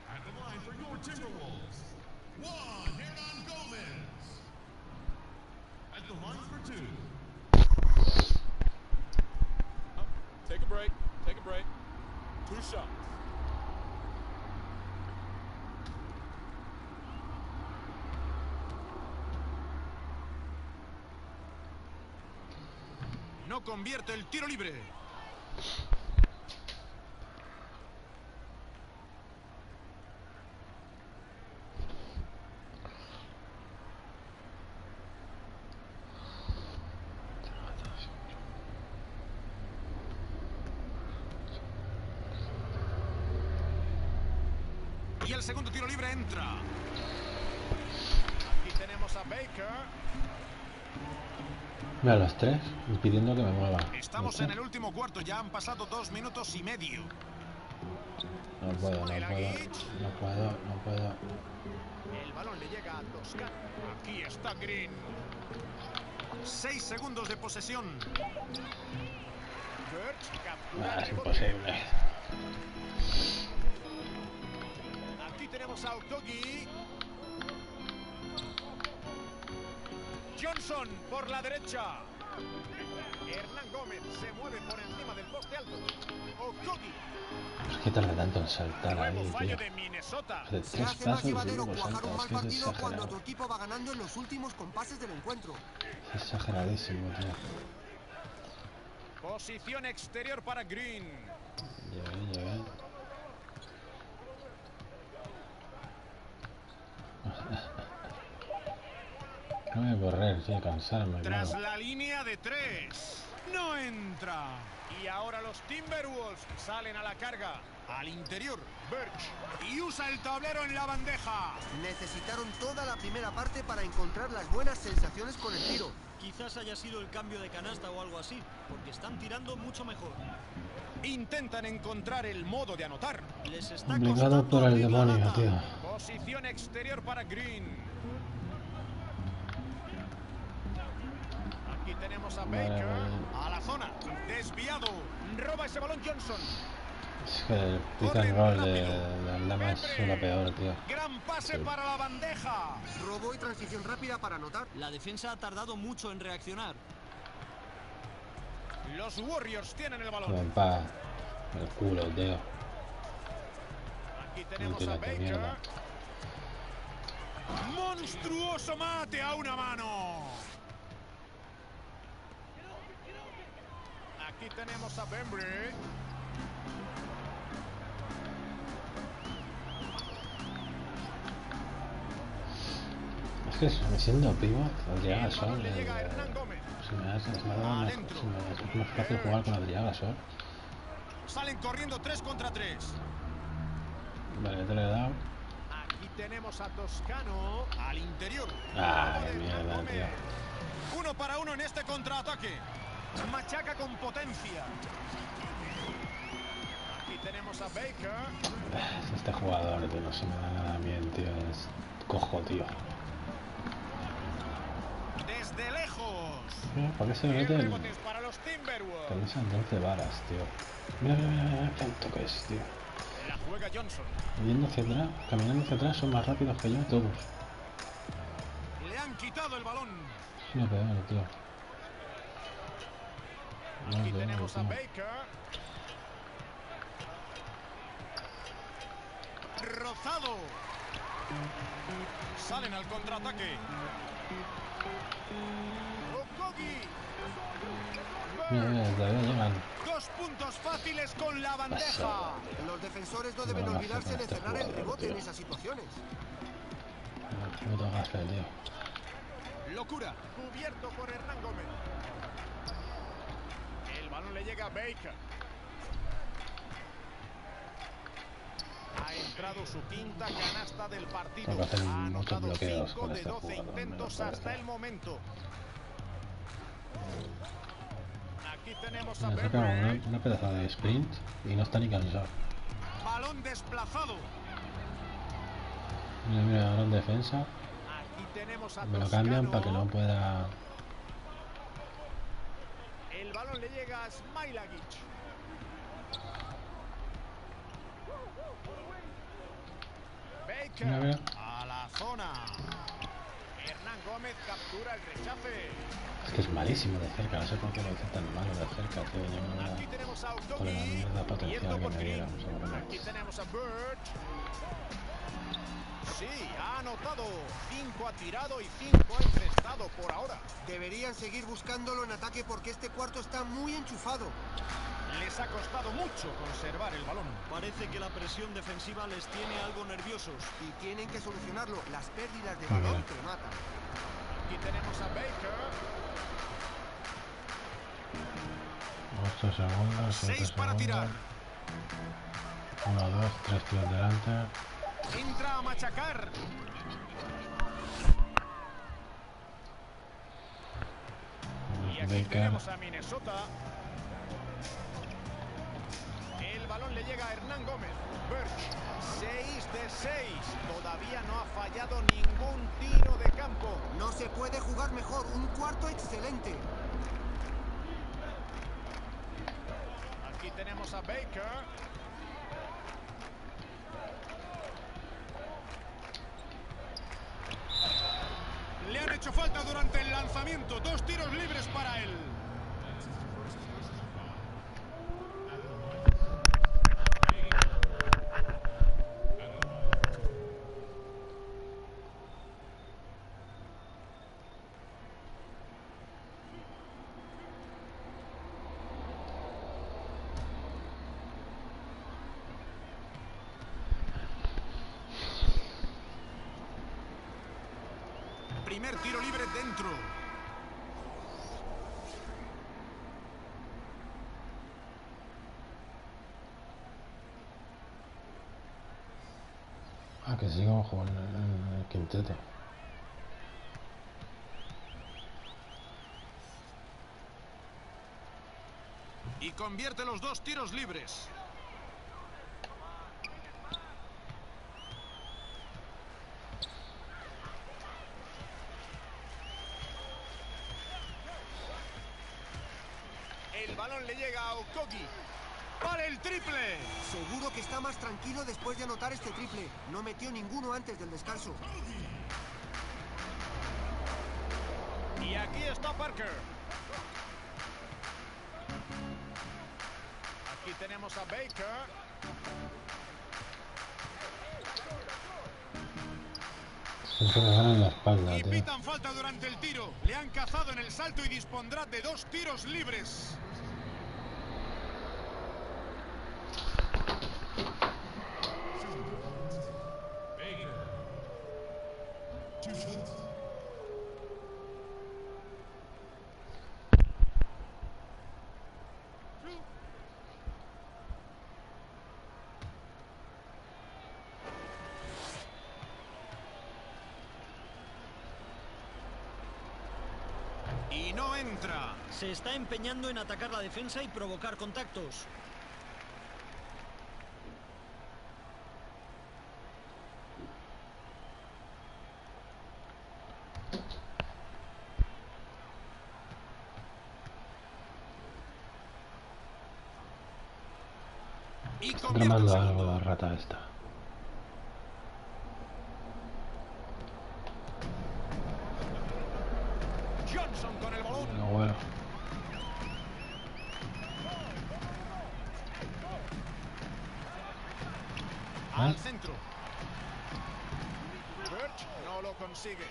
At the line for your Timberwolves, Hernán Gómez. At the line for 2. Take a break. Take a break. 2 shots. No convierte el tiro libre. Y el segundo tiro libre entra. Aquí tenemos a Baker. Mira, los 3 pidiendo que me mueva. Estamos en el último cuarto. Ya han pasado 2 minutos y medio. No puedo. El balón le llega a Toscano. Aquí está Green. 6 segundos de posesión. Es imposible. Aquí tenemos a Otogi. Johnson por la derecha. Hernán Gómez se mueve por encima del poste alto. Otogi. ¿Por qué tarda tanto en saltar ahí, Nuevo fallo tío? de Minnesota. Hace Se 3 hace más pasos y llevadero luego cuajar salta. un Es mal que es partido cuando exagerado. tu equipo va ganando en los últimos compases del encuentro. Es exageradísimo, tío. Posición exterior para Green. Llegué. No voy a correr, tío, cansarme. Tras Claro. la línea de 3. No entra. Y ahora los Timberwolves salen a la carga. Al interior, Birch. Y usa el tablero en la bandeja. Necesitaron toda la primera parte para encontrar las buenas sensaciones con el tiro. Quizás haya sido el cambio de canasta o algo así, porque están tirando mucho mejor. Intentan encontrar el modo de anotar. Les está Obligado por el demonio, tío. Posición exterior para Green. Aquí tenemos a Baker. A la zona. Desviado. Roba ese balón Johnson. Es que el pick and roll de Aldama es lo peor, tío. Gran pase Sí. para la bandeja. Robo y transición rápida para anotar. La defensa ha tardado mucho en reaccionar. Los Warriors tienen el balón. Ven pa el culo, tío. Aquí tenemos a Tírate, Baker. mierda. Monstruoso mate a una mano. Aquí tenemos a Bembry. Es que siendo pivot, Adriá Gasol, Le llega a Hernán Gómez. se me es más fácil jugar con Adriá Gasol. Salen corriendo 3 contra 3. Vale, te lo he dado. Aquí tenemos a Toscano al interior. Ah, qué mierda, tío. 1 para 1 en este contraataque. Machaca con potencia. Aquí tenemos a Baker. Este jugador, tío, no se me da nada bien, tío. Es cojo, tío. Desde lejos. ¿Para qué se meten? Rebotes para los Timberwolves. Camisan 12 varas, tío. Mira, mira, mira, mira, tanto que es, tío. La juega Johnson. Yendo hacia atrás, caminando hacia atrás, son más rápidos que yo todos. Le han quitado el balón. Es lo peor, tío. Aquí tenemos a Baker. Rozado. Salen al contraataque. Okogi. Mira, mira, todavía llegan. 2 puntos fáciles con la bandeja. Los defensores no deben olvidarse de cerrar el rebote en esas situaciones. No te hagas fe, tío. Locura. Cubierto por Hernán Gómez. El balón le llega a Baker. Ha entrado su quinta canasta del partido. Tengo que hacer Ha muchos anotado bloqueos 5 con de este 12 jugador, intentos me hasta parece. el momento. Aquí tenemos a Me saca Bembry. una pedazo de sprint y no está ni cansado. Balón desplazado. Mira, mira, ahora en defensa. Aquí tenemos a Me lo cambian Toscano. para que no pueda. El balón le llega a Smailagic. Baker Mira, mira. a la zona. Hernán Gómez captura el rechace. Es que es malísimo de cerca, no sé por qué lo hice tan malo de cerca, tío. Yo no Aquí tenemos a por la Udogi. mierda potencial que me dieron. Aquí tenemos a Birch. Sí, ha anotado. 5 ha tirado y 5 ha encestado por ahora. Deberían seguir buscándolo en ataque porque este cuarto está muy enchufado. Les ha costado mucho conservar el balón. Parece que la presión defensiva les tiene algo nerviosos. Y tienen que solucionarlo. Las pérdidas de balón te matan. Aquí tenemos a Baker. 8 segundos, 7 6 para tirar. 1, 2, 3 tiros delante. Entra a machacar. Y aquí Baker. tenemos a Minnesota. El balón le llega a Hernán Gómez. Birch, 6 de 6. Todavía no ha fallado ningún tiro de campo. No se puede jugar mejor. Un cuarto excelente. Aquí tenemos a Baker. Le han hecho falta durante el lanzamiento. 2 tiros libres para él. Primer tiro libre dentro. Ah, que sigo jugando en el quinteto. Y convierte los 2 tiros libres. El balón le llega a Okogi. ¡Vale el triple! Seguro que está más tranquilo después de anotar este triple. No metió ninguno antes del descanso. Y aquí está Parker. Aquí tenemos a Baker. Siempre me dan en la espalda, Y tío. pitan falta durante el tiro. Le han cazado en el salto y dispondrá de 2 tiros libres. Y no entra. Se está empeñando en atacar la defensa y provocar contactos. Y Tramando algo la rata esta. Johnson con el balón. No, bueno. Al centro. Birch no lo consigue.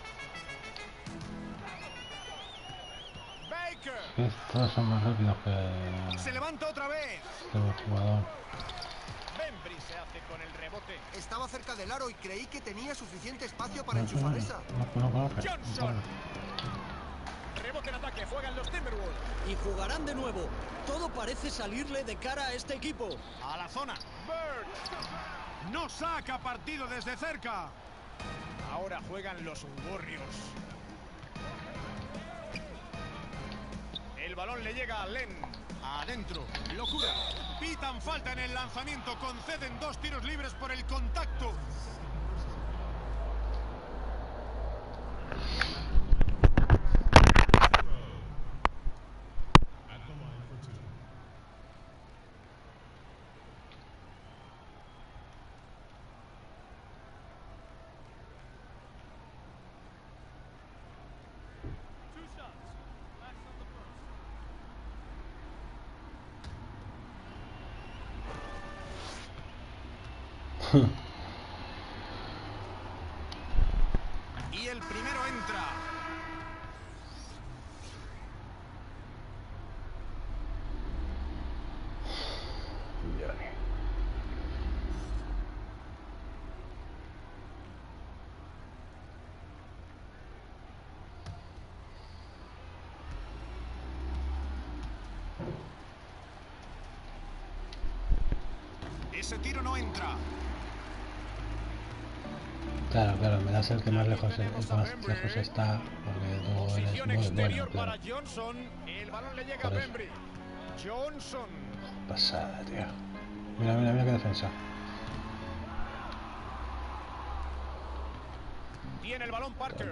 Baker. Todos son más rápidos que... Se levanta otra vez. Este jugador. Bembry se hace con el rebote. Estaba cerca del aro y creí que tenía suficiente espacio para enchufar esa. Johnson. Rebote en ataque. Juegan los Timberwolves. Y jugarán de nuevo. Todo parece salirle de cara a este equipo. A la zona. Birch. No saca partido desde cerca. Ahora juegan los Warriors. El balón le llega a Len. Adentro. Locura. Pitan falta en el lanzamiento. Conceden 2 tiros libres por el contacto. Y el primero entra. Ese tiro no entra. Claro, me das el que más lejos, está, porque tú eres Posición muy bueno, exterior claro. para Johnson. El balón le llega a Por eso. Bembry. Johnson. Pasada, tío. Mira qué defensa. Tiene el balón Parker.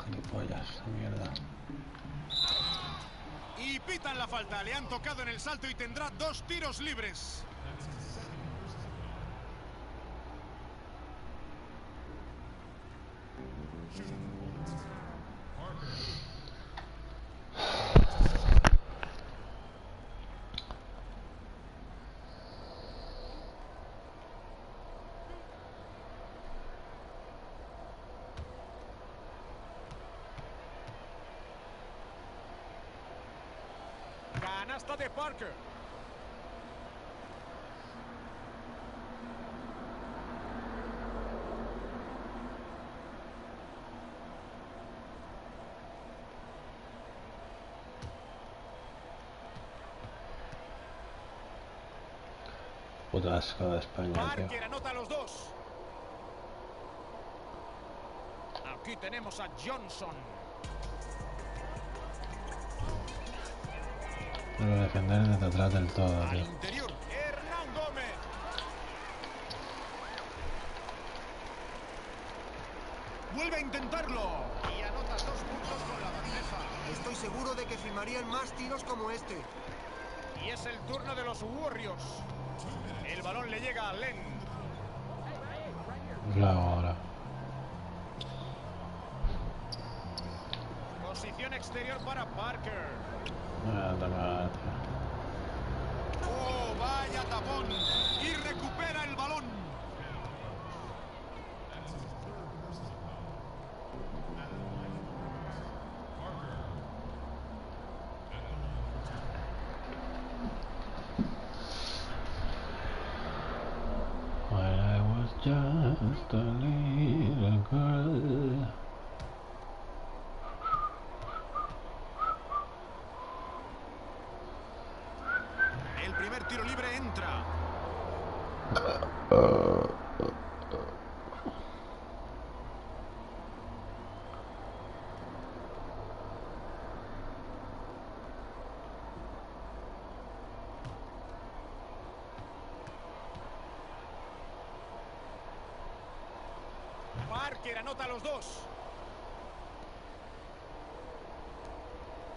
Gilipollas, mierda. Y pitan la falta. Le han tocado en el salto y tendrá 2 tiros libres. Canasta de Parker. Puto asco de España, tío. Parker anota los 2. Aquí tenemos a Johnson. Debo defender desde atrás del todo, Al tío. interior. Hernán Gómez. Vuelve a intentarlo. Y anota 2 puntos con la bandeja. Estoy seguro de que firmarían más tiros como este. Y es el turno de los Warriors. El balón le llega a Len. Claro, ahora. Posición exterior para Parker. ¡Oh, vaya tapón! Y recupera el balón. When I was just a little girl. El primer tiro libre entra. Parker anota los dos.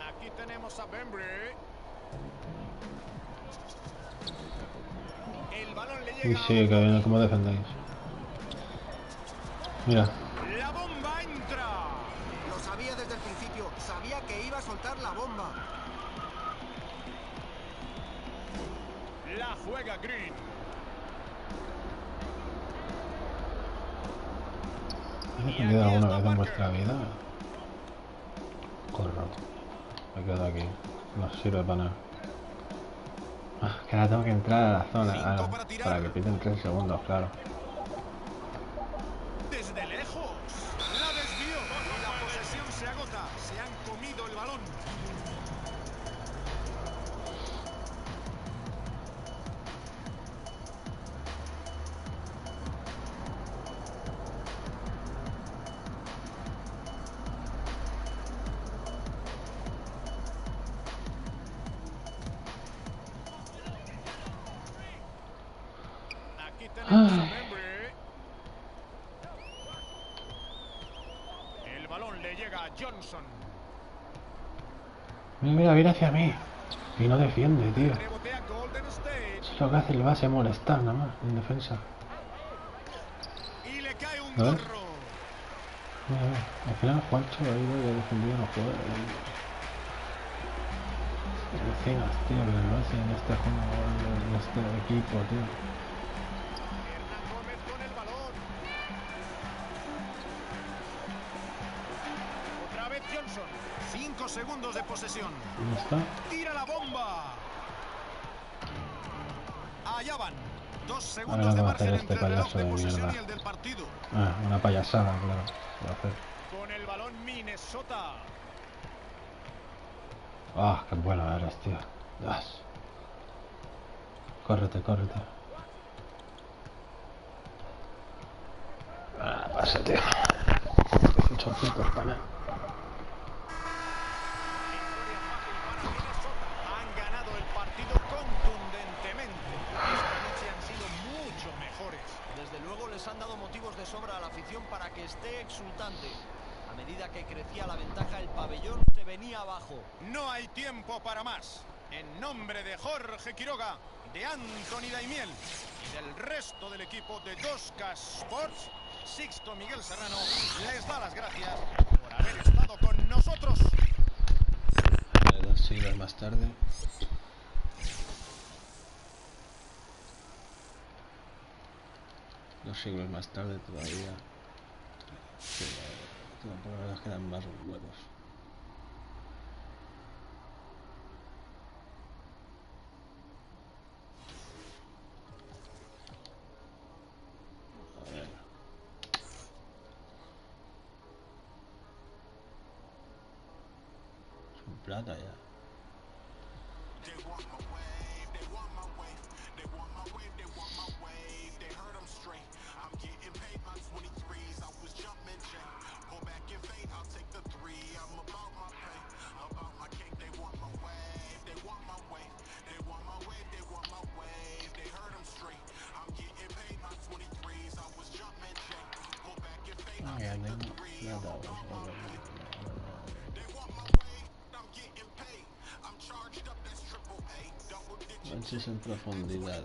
Aquí tenemos a Bembry. El balón le llega. Uy, sí, que viene, ¿cómo defendéis? Mira. La bomba entra. Lo sabía desde el principio. Sabía que iba a soltar la bomba. La juega Green. ¿Has defendido alguna vez en vuestra vida? Corro. Me quedo aquí. No sirve para nada. Ah, que ahora tengo que entrar a la zona para que piten 3 segundos, claro. Desde lejos. La desvió. Y la posesión se agota. Se han comido el balón. Aquí tenemos a Bembry. El balón le llega a Johnson. Mira, viene hacia mí. Y no defiende, tío. Rebotea Golden State. Es lo que hace el base, molestar nada más en defensa. Y le cae un ¿No ves? gorro. Mira, mira. Al final Juancho ha ido y ha defendido no juega. Vecinos, tío, que el base en este juego, en este equipo, tío. Hernán Gómez con el balón. Otra vez Johnson. 5 segundos de posesión. ¿Dónde está? Tira la bomba. Allá van. 2 Ahora segundos va de a margen hacer entre este el reloj payaso de de posesión mierda. y el del partido. Ah, una payasada, claro. Va a hacer. Con el balón Minnesota. Ah, qué bueno eres, tío. Dios. Córrete, córrete. Ah, pasa, tío. 8 puntos para nada. Han ganado el partido contundentemente. Esta noche han sido mucho mejores. Desde luego les han dado motivos de sobra a la afición para que esté exultante. A medida que crecía la ventaja, el pabellón se venía abajo. No hay tiempo para más. En nombre de Jorge Quiroga, de Anthony Daimiel y del resto del equipo de 2K Sports, Sixto Miguel Serrano les da las gracias por haber estado con nosotros. 2 siglos más tarde. Dos siglos más tarde todavía. Todavía nos quedan más huevos. A ver. Son plata ya. Sánchez en profundidad.